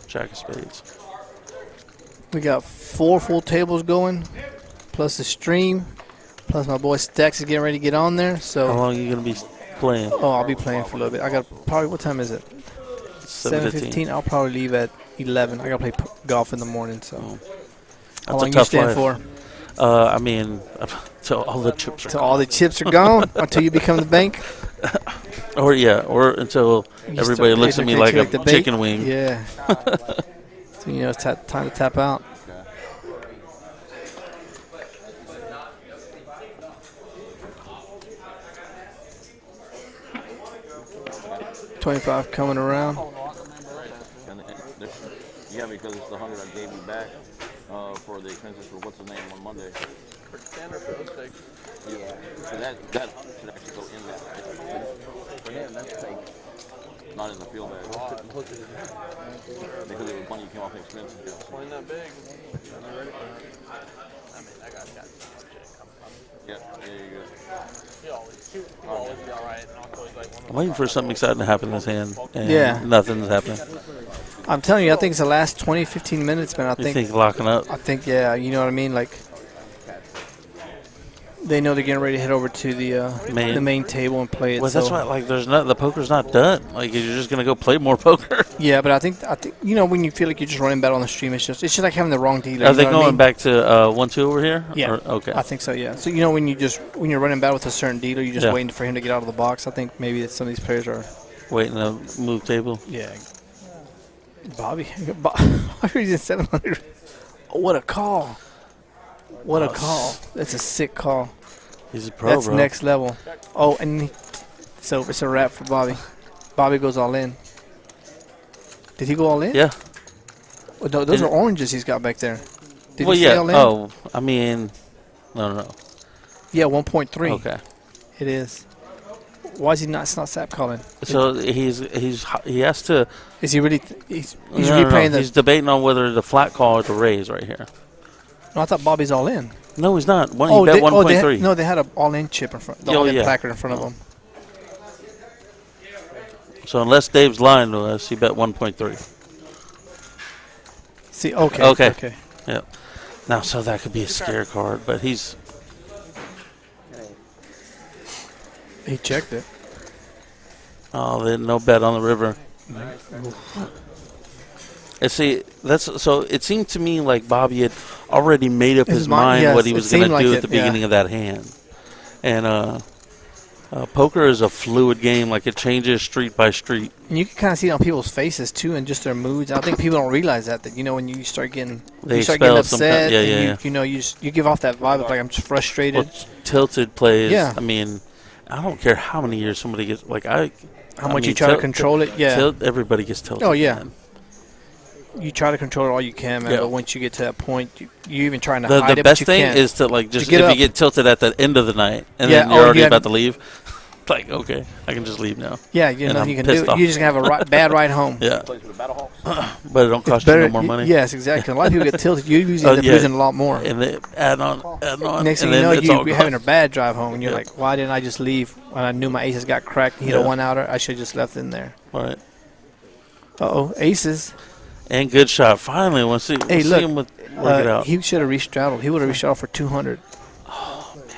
jack of spades.
We got 4 full tables going, plus the stream, plus my boy Stacks is getting ready to get on there. So
how long are you gonna be playing?
Oh, I'll be playing for a little bit. I got probably, what time is it? 7:15. I'll probably leave at 11. I gotta play golf in the morning. So how long you staying for?
I mean, till all the chips are
gone. All the chips are gone until you become the bank.
Or until everybody looks at me like a chicken wing.
Yeah. So you know it's time to tap out. 25 coming around.
Yeah, because it's the 100 I gave you back for the expenses for what's the name on Monday.
For standard for those things.
Yeah. So that should actually go in that. For him, that's like not in the field bag. Because it was money came off the expenses.
Playing that big. I'm not ready for that. I mean, that guy's got so much shit coming.
Yeah, there you go.
He'll always be all right.
I'm waiting for something exciting to happen in this hand, and nothing's happening.
I'm telling you, I think it's the last 20, 15 minutes, man.
You think locking up?
I think, yeah, you know what I mean? Like, they know they're getting ready to head over to the main table and play it.
Well, that's why, like, the poker's not done. Like, you're just gonna go play more poker.
Yeah, but I think you know, when you feel like you're just running battle on the stream, it's just like having the wrong dealer.
Are they going back to 1-2 over here?
Yeah.
Okay.
I think so. Yeah. So you know, when you're running battle with a certain dealer, you're just waiting for him to get out of the box. I think maybe some of these players are
waiting to move table.
Yeah. Bobby, Bobby's in 700. What a call! What a call! That's a sick call.
He's a pro,
That's
bro.
next level. Oh, and so it's a wrap for Bobby. Bobby goes all in. Did he go all in?
Yeah.
Well, no, those are oranges he's got back there. Did
well,
he
yeah.
say all in?
Oh, I mean, no.
Yeah, 1.3.
Okay.
It is. Why is he not? It's not sap calling.
So he has to.
Is he really? He's
no,
replaying
no. He's debating on whether the flat call or the raise right here.
No, I thought Bobby's all in.
No, he's not. He bet 1.3.
No, they had an all-in chip in front. The all-in placard in front of him.
So unless Dave's lying to us, he bet 1.3.
See, okay.
Okay. Yeah. Now, so that could be a scare card, but he's.
He checked it.
Oh, then no bet on the river. And see, so it seemed to me like Bobby had already made up his mind what he was going to do at the beginning of that hand. And Poker is a fluid game. Like, it changes street by street.
And you can kind of see it on people's faces, too, and just their moods. I think people don't realize that when you start getting, upset, you give off that vibe of, like, I'm just frustrated.
Well, tilted plays.
Yeah.
I mean, I don't care how many years somebody gets. Like,
how much you try to control it, yeah.
Everybody gets tilted.
Oh, yeah.
Man.
You try to control it all you can, man.
Yeah.
But once you get to that point, you're even trying to hide it.
The best thing
can't.
is to, like, just
if
you get tilted at the end of the night and then you're already about to leave. Like, okay, I can just leave now.
Yeah, you can do it. You're just going to have a bad ride home.
Yeah. But it don't cost you no more money.
Yes, exactly. A lot of people get tilted. You usually end up losing a lot more.
And they add on.
Next thing you know, you're having a bad drive home. And you're like, why didn't I just leave when I knew my aces got cracked and hit a one-outer? I should have just left in there.
Right.
Uh-oh, aces.
And good shot. Finally, we'll see him work it out.
He should have restraddled. He would have restraddled for 200. Oh, man.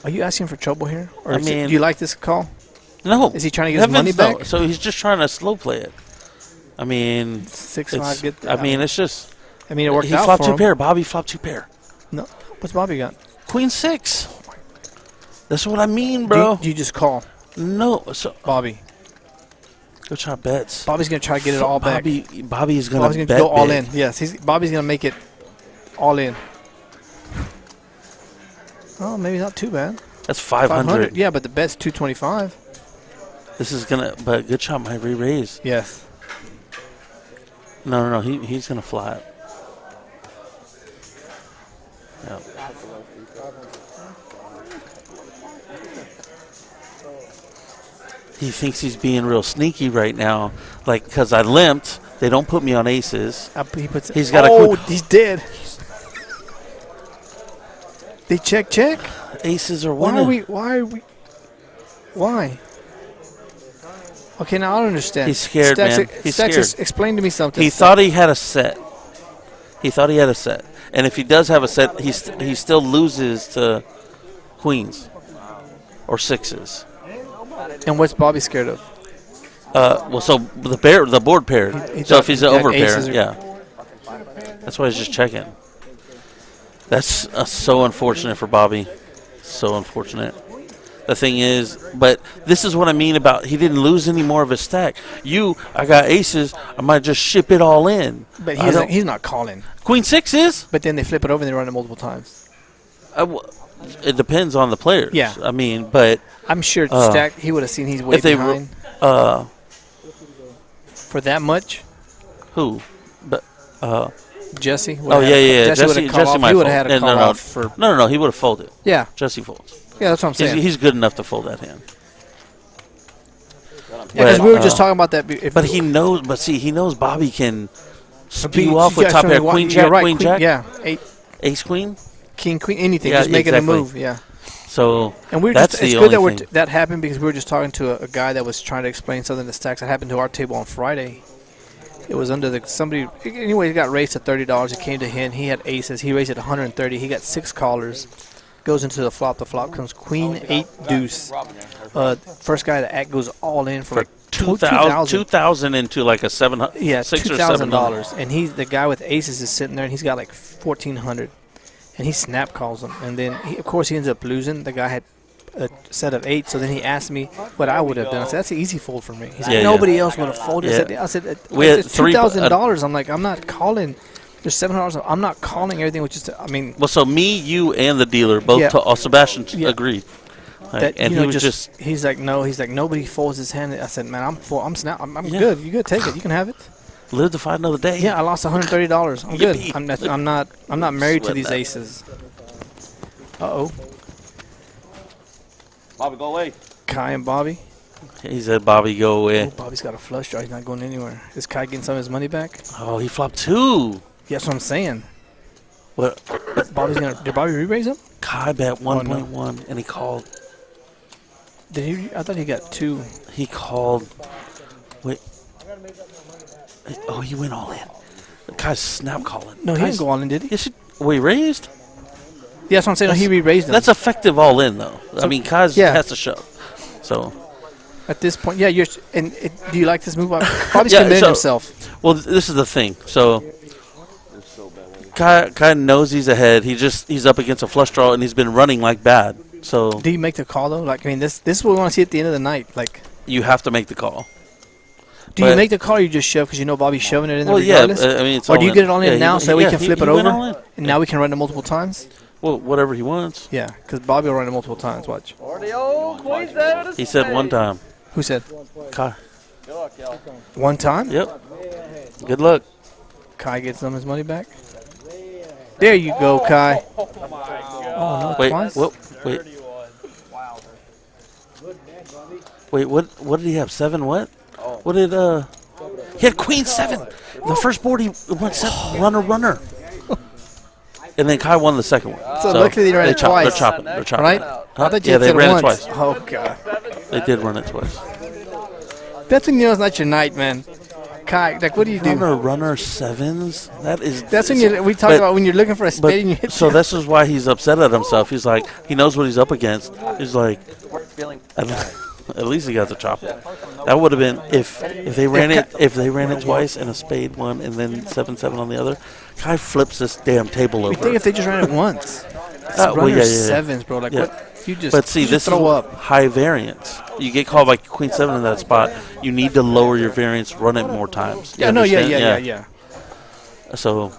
Are you asking for trouble here? Or do you like this call?
No.
Is he trying to get his money back?
So he's just trying to slow play it. I mean,
6-5.
It's just.
I mean, it worked out for him.
He flopped 2 pair. Bobby flopped 2 pair.
No. What's Bobby got?
Queen 6. That's what I mean, bro.
Do you just call?
No. So
Bobby.
Go try bets.
Bobby's going to try to get it all back.
Bobby's going to
go all in. Yes, Bobby's going to make it all in. Oh, maybe not too bad.
That's 500.
Yeah, but the bet's 225.
This is going to, but good shot might re-raise.
Yes.
No. He's going to fly it. Yeah. He thinks he's being real sneaky right now. Like, because I limped, they don't put me on aces.
He's got he's dead. They check.
Aces are winning.
Why? Okay, now I don't understand.
He's scared, man. He's scared.
Explain to me something.
He thought he had a set. And if he does have a set, he still loses to queens or sixes.
And what's Bobby scared of?
So the board paired. So if he's an overpair, yeah. That's why he's just checking. That's so unfortunate for Bobby. So unfortunate. The thing is, but this is what I mean about he didn't lose any more of his stack. I got aces. I might just ship it all in.
But he's not calling.
Queen 6 is?
But then they flip it over and they run it multiple times.
It depends on the players.
Yeah.
I mean, but
I'm sure stack he would have seen he's way behind. For that much?
Who? But
Jesse.
Yeah.
Jesse
might
would have had a call off for.
No. He would have folded.
Yeah.
Jesse folds.
Yeah, that's what I'm saying.
He's good enough to fold that hand.
Yeah, because we were just talking about that.
But he knows. But see, he knows Bobby can spew off with top pair, queen jack, queen jack.
Yeah,
ace queen,
king queen, anything. Just making a move. Yeah.
So
and we're
that's
it's good that that happened because we were just talking to a guy that was trying to explain something to stacks that happened to our table on Friday. It was under somebody. Anyway, he got raised to $30. It came to him. He had aces. He raised it 130. He got 6 callers. Goes into the flop. The flop comes queen 8 deuce. First guy to act goes all in for like
$2,000 into like a $700.
Yeah,
$6,000.
And the guy with aces is sitting there and he's got like 1,400, and he snap calls him. And then of course he ends up losing. The guy had a set of 8, so then he asked me what I would have done. I said that's an easy fold for me. He said nobody else would have folded. I said
we had
$2,000. I'm like, I'm not calling. There's $700. I'm not calling everything, which is,
Well, so me, you, and the dealer both, Sebastian agreed.
That,
and he was
he's like, no, nobody folds his hand. I said, man, I'm full. I'm good. You good? Take it. You can have it.
Live to fight another day.
Yeah, I lost $130. I'm good. I'm not married to these aces.
Bobby, go away.
Kai and Bobby.
He said, Bobby, go away.
Oh, Bobby's got a flush draw. He's not going anywhere. Is Kai getting some of his money back?
Oh, he flopped 2.
Yeah, that's what I'm saying.
What?
Did Bobby re-raise him?
Kai bet 1.1, and he called.
Did he? I thought he got 2.
He called. Wait. Oh, he went all in. The guy's snap calling.
No, he didn't go all in, did he?
Yes, he raised?
Yeah, that's what I'm saying. No, he re-raised him.
That's effective all in, though. So, I mean, Kai's has to show. So.
At this point, do you like this move? Bobby's committed himself.
Well, this is the thing. So, Kai knows he's ahead. He's up against a flush draw, and he's been running like bad. So
do you make the call though? Like, I mean, this is what we want to see at the end of the night. Like,
you have to make the call.
do you make the call or you just shove because you know Bobby's shoving it in there
Well,
regardless?
I mean, it's
or
all
do you
in.
get it on in
Yeah,
now so we can flip it
went
over?
all in.
And now we can run it multiple times?
Well, whatever he wants.
Yeah, because Bobby will run it multiple times. Watch.
Or the old Queen 7
He said one time.
Who said?
Kai.
Good luck, y'all.
One time?
Yep. Good luck.
Kai gets some of his money back. There you go, Kai.
Oh, my God.
Oh, no,
Wait,
twice?
wait.
31. Wow.
Wait, what did he have? 7 what?
Oh.
What did, he had Queen 7. The first board he went 7, runner. And then Kai won the second one.
So luckily they ran it twice.
They're chopping.
Right?
Huh?
I thought you
Yeah, they
said
ran it
once.
twice.
Oh, God.
They did run it twice.
That's when you know it's not your night, man. Kai, like, what do you do?
Runner 7s? That is.
That's when we talk about when you're looking for a spade and you hit.
So this is why he's upset at himself. He's like, he knows what he's up against. He's like, at least he got the chop. That would have been if they ran it twice and a spade one and then 7-7 on the other. Kai flips this damn table over.
You think if they just ran it once?
Well, yeah.
Sevens, bro. Like what? You just.
But see, this
throw
is
up.
high variance. You get called by Queen 7 in that spot. You need to lower your variance, run it more times. You understand?
Yeah.
So.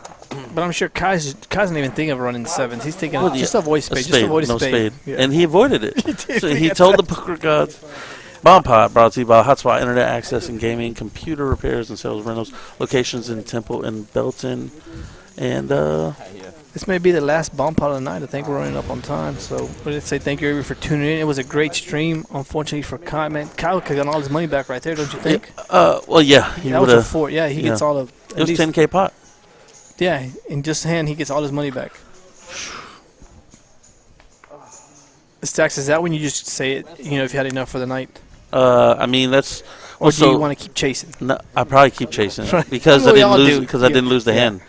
But I'm sure Kai's not even thinking of running 7s. He's thinking just avoid spade.
Just
avoid a spade.
Yeah. And he avoided it.
He did.
So he told the poker gods. Bomb Pot brought to you by Hotspot Internet Access and Gaming, Computer Repairs and Sales Rentals, locations in Temple and Belton. And
this may be the last bomb pot of the night. I think we're running up on time. So let's say thank you everybody for tuning in. It was a great stream. Unfortunately for Kai, man, Kyle could have got all his money back right there, don't you think?
well, yeah, he
that
would
was a
have.
4. Yeah, he gets all of.
It was 10K pot.
Yeah, in just hand, he gets all his money back. Stacks, is that when you just say it? You know, if you had enough for the night.
I mean, that's.
Or do you want to keep chasing?
No, I probably keep chasing
Right.
because I didn't lose. Because I didn't lose the
Yeah.
hand.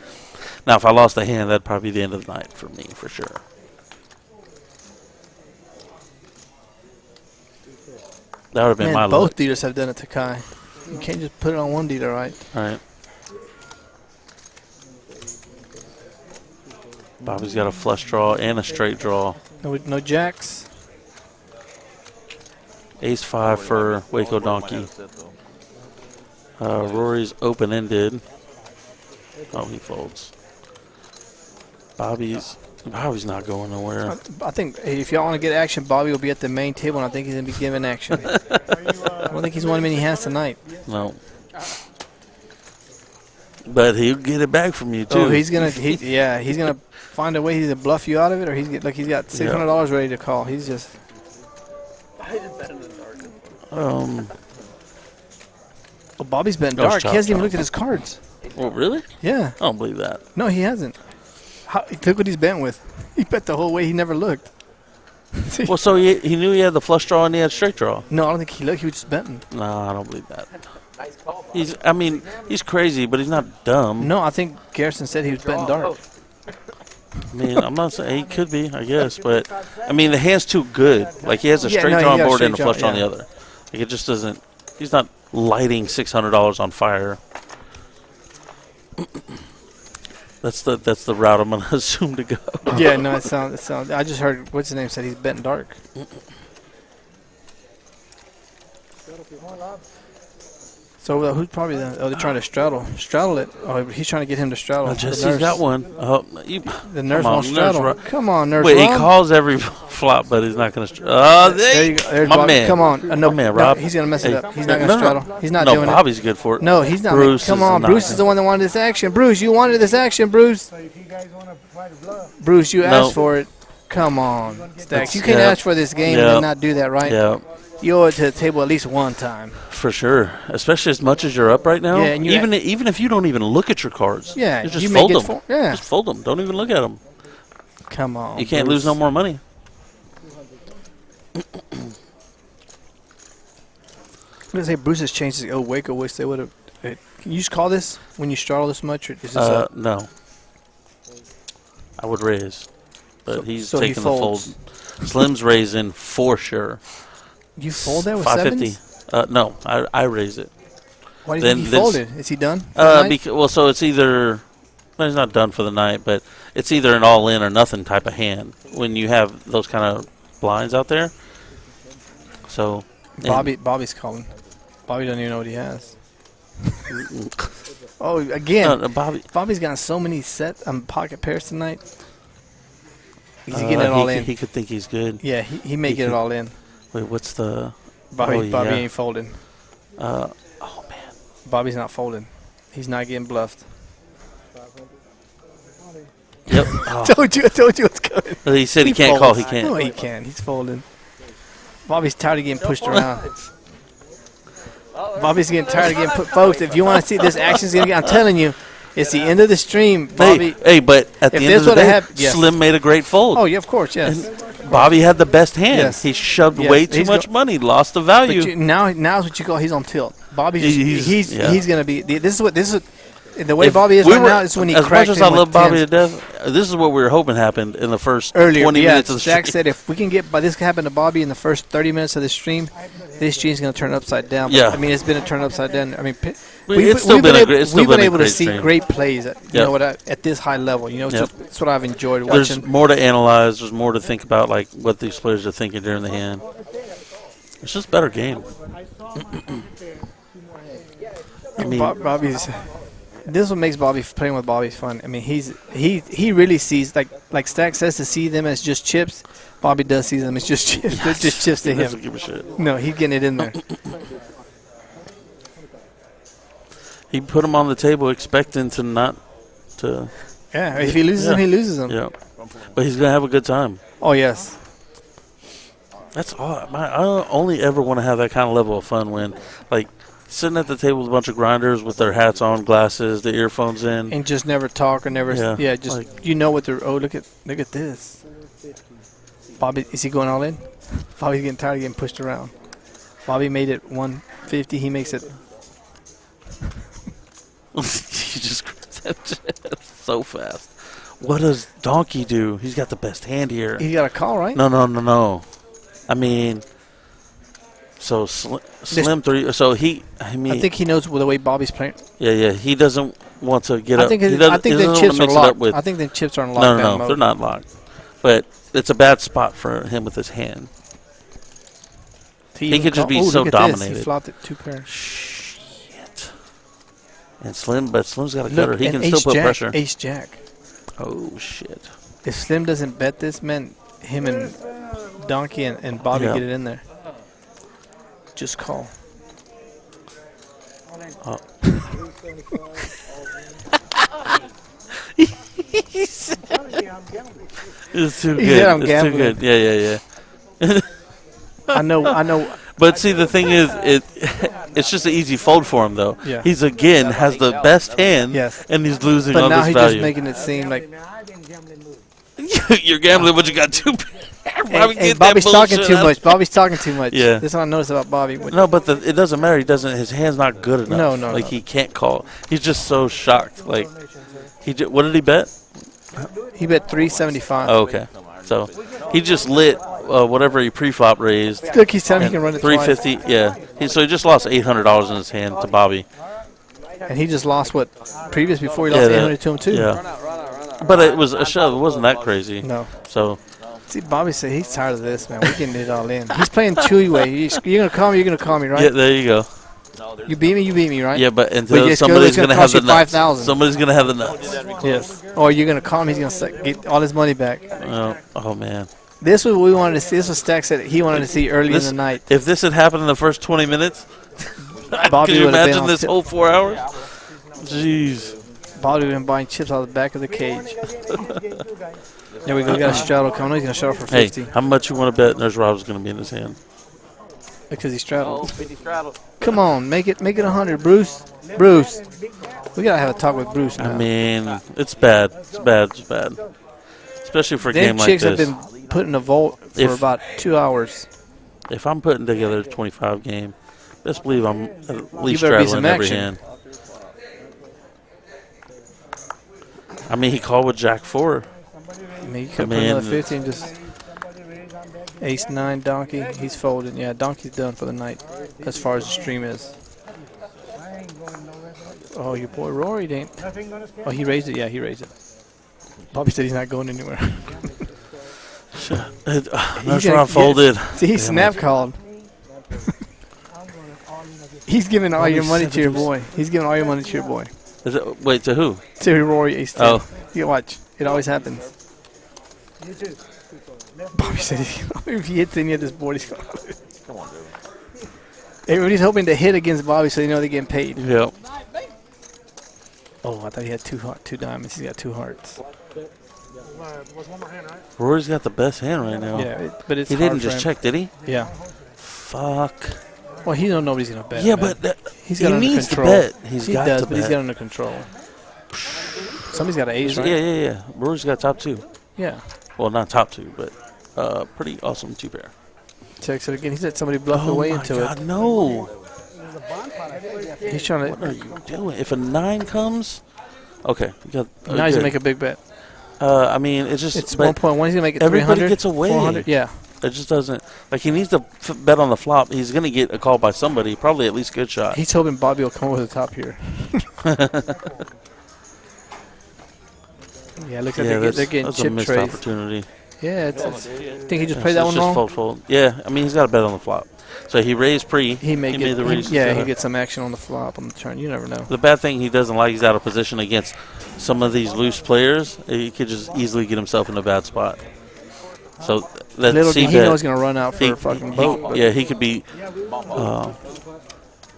Now, if I lost the hand, that'd probably be the end of the night for me, for sure. That would have been my
both
luck.
dealers have done it to Kai. You can't just put it on one dealer, right?
All right. Bobby's got a flush draw and a straight draw.
No jacks.
Ace-5 for Waco Donkey. Rory's open-ended. Oh, he folds. Bobby's not going nowhere.
I think if y'all want to get action, Bobby will be at the main table, and I think he's going to be giving action. I don't think he's won many hands tonight.
No. But he'll get it back from you, too.
Oh, he's gonna find a way to bluff you out of it, or he's got $600 ready to call. He's just. Well, Bobby's betting dark. He hasn't even looked at his cards.
Oh, really?
Yeah.
I don't believe that.
No, he hasn't. Look what he's betting with. He bet the whole way. He never looked.
Well, so he knew he had the flush draw and he had straight draw.
No, I don't think he looked. He was just betting.
No, I don't believe that. He's crazy, but he's not dumb.
No, I think Garrison said he was betting dark.
I mean, I'm not saying he could be, I guess, but I mean the hand's too good. Like he has a straight draw on board and a flush draw on the other. Like it just doesn't. He's not lighting $600 on fire. That's the route I'm gonna assume to go.
Yeah, no, it sounds. I just heard what's his name said he's betting dark. So who's probably they're trying to straddle it. Oh, he's trying to get him to straddle.
Jesse's got one.
The nurse won't straddle. Come on, nurse.
Wait, he calls every flop, but he's not going to straddle.
There you go. There's
my
Bobby.
man.
Come on.
My man, Rob.
He's going to mess it up. He's not going to straddle. He's not doing it.
No, Bobby's good for it.
No, he's not.
Bruce
Come on, Bruce is the one that wanted this action. Bruce, you wanted this action, Bruce.
So if you guys want to fight a bluff.
Bruce, you asked for it. Come on, Stacks. You can't ask for this game and not do that, right?
Yeah.
You owe it to the table at least one time.
For sure, especially as much as you're up right now.
Yeah, and
even if you don't even look at your cards.
Yeah,
just
you
fold
make it
them.
Just
fold them. Don't even look at them.
Come on.
You can't
Bruce.
lose no more money.
I'm gonna say Bruce has changed his. Oh, Waco wish they would have. Can you just call this when you straddle this much? Or is this
no. I would raise, but he's
so
taking the fold. Slim's raising for sure.
You fold that with
550. No, I raise it.
Why do you think he folded? Is he done?
So it's either. Well, he's not done for the night, but it's either an all-in or nothing type of hand when you have those kind of blinds out there. So
Bobby's calling. Bobby doesn't even know what he has. Oh, again, Bobby's gotten so many pocket pairs tonight. He's getting it all in.
He could think he's good.
Yeah, he may get it all in.
Wait, what's the...
Bobby ain't folding.
Oh, man.
Bobby's not folding. He's not getting bluffed.
Yep.
I told you what's coming.
He said he can't call. He can't.
No, he can. He's folding. Bobby's tired of getting pushed around. Bobby's getting tired of getting put. Folks, if you want to see this action's going to get, I'm telling you, it's the end of the stream. Bobby.
Hey, but at the end of the day, Slim made a great fold.
Oh, yeah, of course, yes.
And Bobby had the best hand. Yes. He shoved way too much money, lost the value.
Now's what you call he's on tilt. Bobby's he's going to be. This is the way Bobby is right now is when he cracks.
As much as I love Bobby to death, this is what we were hoping happened in the first 20 minutes of the stream.
Jack said if we can get this can happen to Bobby in the first 30 minutes of the stream, this stream's going to turn upside down. But,
yeah.
I mean, it's been a turn upside down. I mean,
we've been
able to see great plays at this high level. You know, that's what I've enjoyed watching.
There's more to analyze. There's more to think about, like what these players are thinking during the hand. It's just a better game.
I mean, Bobby's. This is what makes playing with Bobby fun. I mean, he really sees like Stack says to see them as just chips. Bobby does see them as just chips. They're just chips to him.
He doesn't give a shit.
No, he's getting it in there.
He put them on the table expecting to not to.
Yeah, if he loses them, he loses them.
Yeah, but he's gonna have a good time.
Oh yes.
That's all. I only ever want to have that kind of level of fun when, like, sitting at the table with a bunch of grinders with their hats on, glasses, the earphones in,
and just never talk or never. Yeah, just like, you know what they're. Oh, look at this. Bobby, is he going all in? Bobby's getting tired of getting pushed around. Bobby made it 150. He makes it.
You just so fast. What does Donkey do? He's got the best hand here.
He got a call, right?
No. I mean, so Slim 3. So I
think he knows the way Bobby's playing.
Yeah. He doesn't want to get up.
I think the chips are locked. I think the chips are in lockdown mode.
They're not locked. But it's a bad spot for him with his hand. He could just be so dominated.
He flopped it 2 pairs.
Shit. And Slim's got a cutter. He can still put pressure.
Ace Jack.
Oh shit.
If Slim doesn't bet this, man, him and Donkey and Bobby get it in there. Just call.
Oh. It's too good. It's too good. Yeah.
I know.
But see, the thing is, it's just an easy fold for him, though.
Yeah.
He's again has the best hand, and he's losing all this value.
But now he's just making it seem like
you're gambling, but you got 2.
And Bobby's talking too much. Bobby's talking too much. Yeah, that's what I noticed about Bobby.
No, but it doesn't matter. He doesn't. His hand's not good enough.
No.
Like he can't call. He's just so shocked. Like what did he bet?
He bet 375.
Oh, okay. So he just lit whatever he pre-flop raised.
Look, he's telling me he can run it
350.
twice.
Yeah. So he just lost $800 in his hand to Bobby.
And he just lost what previous before he lost 800 to him too.
Yeah. But it was a shove. It wasn't that crazy.
No.
So.
See, Bobby said he's tired of this, man. We're getting it all in. He's playing two-way. You're gonna call me, right?
Yeah, there you go.
You beat me, right?
Yeah, but until somebody's gonna have the nuts. Somebody's gonna have the nuts.
Yes. Or you're gonna call him. He's gonna get all his money back.
Oh man.
This was what we wanted to see. This was Stack said he wanted to see early in the night.
If this had happened in the first 20 minutes,
Bobby
could you imagine this whole 4 hours? Jeez.
Bobby would have been buying chips out of the back of the cage. There we go. We got a straddle coming. He's going to straddle for 50.
Hey, how much you want to bet there's Rob's going to be in his hand?
Because he straddled.
50 straddled.
Come on. Make it 100, Bruce. Bruce. We got to have a talk with Bruce now.
I mean, it's bad. It's bad. Especially for a game like this.
Them chicks have been putting a vault for about 2 hours.
If I'm putting together a 25 game, best believe I'm at least straddling every hand. I mean, he called with Jack 4.
I mean, you could put another 50 and just Ace 9 Donkey. He's folding. Yeah, Donkey's done for the night as far as the stream is. Oh, your boy Rory didn't. Oh, he raised it. Yeah, he raised it. Bobby said he's not going anywhere.
That's where I folded.
See, he snap called. He's giving all your money to your boy. He's giving all your money to your boy.
Is it, wait, to who?
To Rory Ace 10.
Oh.
You watch. It always happens.
You too.
Bobby said if he hits any of this board, he's going to lose.
Come on, dude.
Everybody's hoping to hit against Bobby so they know they're getting paid.
Yep.
Oh, I thought he had two diamonds. He's got 2 hearts.
Was one more hand, right?
Rory's got the best hand right now.
Yeah, but it's
he
hard
didn't
for
just
him.
check, did he?
Yeah.
Fuck.
Well, he don't know nobody's gonna bet.
Yeah,
man.
but
he's
he
got it under
needs
control.
to bet. He's
he
got
does,
to
but he's
bet.
got it under control. Somebody's got an ace, right?
Yeah. Rory's got top 2.
Yeah.
Well, not top 2, but pretty awesome 2 pair.
Checks it again. He let somebody bluff their way into
God,
it.
no.
He's trying to.
What are you doing? If a 9 comes, okay. You got,
now he's gonna make a big bet.
I mean, it's just.
It's 1.1. He's gonna make it 300.
Everybody gets away.
400. Yeah.
It just doesn't. Like, he needs to bet on the flop. He's going to get a call by somebody, probably at least good shot.
He's hoping Bobby will come over the top here. Yeah, look at they're getting
that's
chip
a missed
trays.
opportunity.
Yeah, I think he just played that one
just
wrong.
Fold. Yeah, I mean, he's got to bet on the flop. So he raised pre.
He made
the raise.
he gets some action on the flop on the turn. You never know.
The bad thing he doesn't like, he's out of position against some of these loose players. He could just easily get himself in a bad spot. So that
Little did he
bet,
know he's gonna run out for a fucking boat.
Yeah, he could be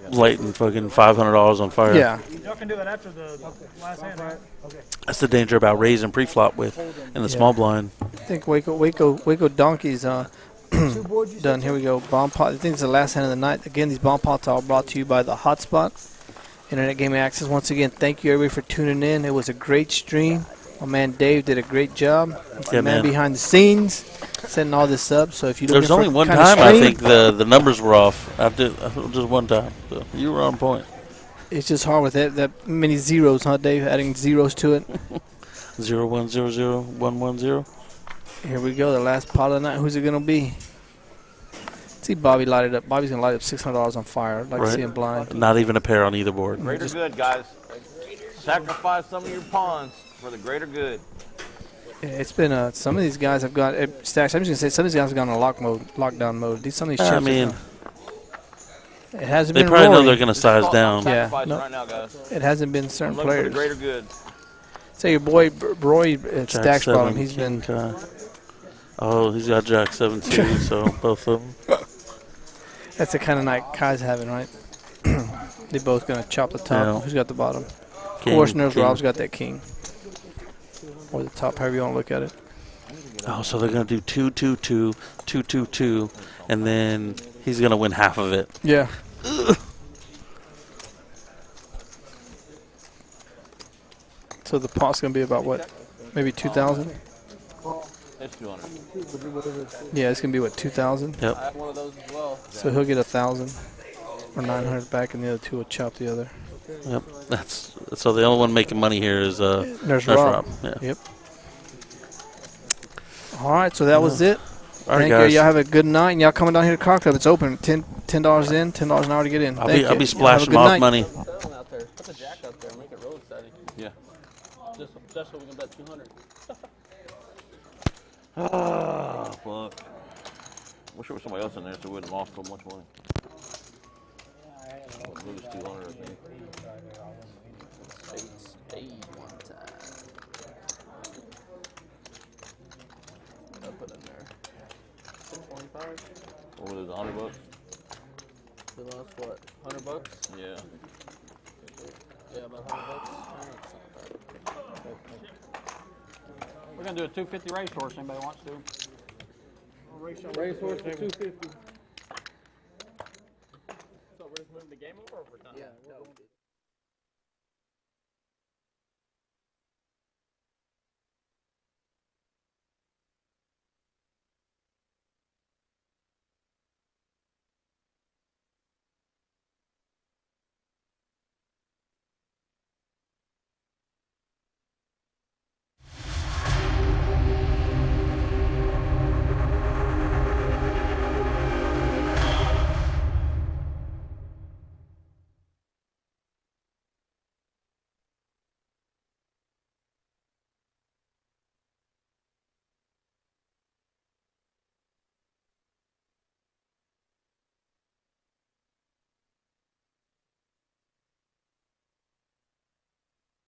lighting fucking $500 on fire.
Yeah.
Y'all can do that after the last hand, right? Okay.
That's the danger about raising pre-flop with in the small blind.
I think Waco Donkey's done. Here we go. Bomb pot. I think it's the last hand of the night. Again, these bomb pots are brought to you by the Hotspot Internet Gaming Access. Once again, thank you everybody for tuning in. It was a great stream. My man Dave did a great job. He's the man behind the scenes, setting all this up. So if you
there's only one time I think the numbers were off. Just one time. So you were on point.
It's just hard with that many zeros, huh, Dave? Adding zeros to it.
0 1 0 0 1 1 0.
Here we go. The last pot of the night. Who's it gonna be? See Bobby light it up. Bobby's gonna light up $600 on fire. I'd like to see him blind.
Not even a pair on either board.
Greater good, guys. Sacrifice some of your pawns for the greater good.
Yeah, it's been some of these guys have got stacks. I'm just gonna say some of these guys have gone in lockdown mode. Some of these chips.
I mean,
it hasn't
they
been.
probably
Rory.
know they're gonna size down.
Yeah,
right now, guys.
It hasn't been certain
Look
players.
for the greater good.
Say your boy Roy stacks brought him.
He's
been.
Oh, he's got Jack 7 too. So both of them.
That's the kind of night Kai's having, right? They both gonna chop the top.
Yeah.
Who's got the bottom?
King,
Of course, knows
king.
Rob's got that king. Or the top, however you want to look at it.
Oh, so they're gonna do 2 2 2 2 2 2, and then he's gonna win half of it.
Yeah. So the pot's gonna be about what? Maybe 2,000.
It's 200.
Yeah, it's gonna be what 2,000.
Yep.
I have one of those as well.
So he'll get 1,000 or 900 back, and the other two will chop the other.
Yep. So the only one making money here is
Nurse
Rob.
Rob.
Yeah.
Yep. All right, so that was it.
All right,
Thank you.
guys.
Y'all have a good night, and y'all coming down here to Car Club. It's open. $10 in, $10 an hour to get in.
I'll
Thank
be
you.
splashing
Y'all have a
off
good
money.
Put one out there. Put the jack out there. Make it real exciting.
Yeah.
Just so we can bet 200.
Ah, fuck. Wish there was somebody else in there so we wouldn't have lost so much money. Lose 200, I think.
Spade one time. I'll put in there. 625.
What was it, $100?
We lost what? $100?
Yeah.
Yeah, about $100.
We're gonna do a 250 racehorse. Anybody wants to?
Racehorse for 250.
So we're just moving the game over, or we're done?
Yeah, no.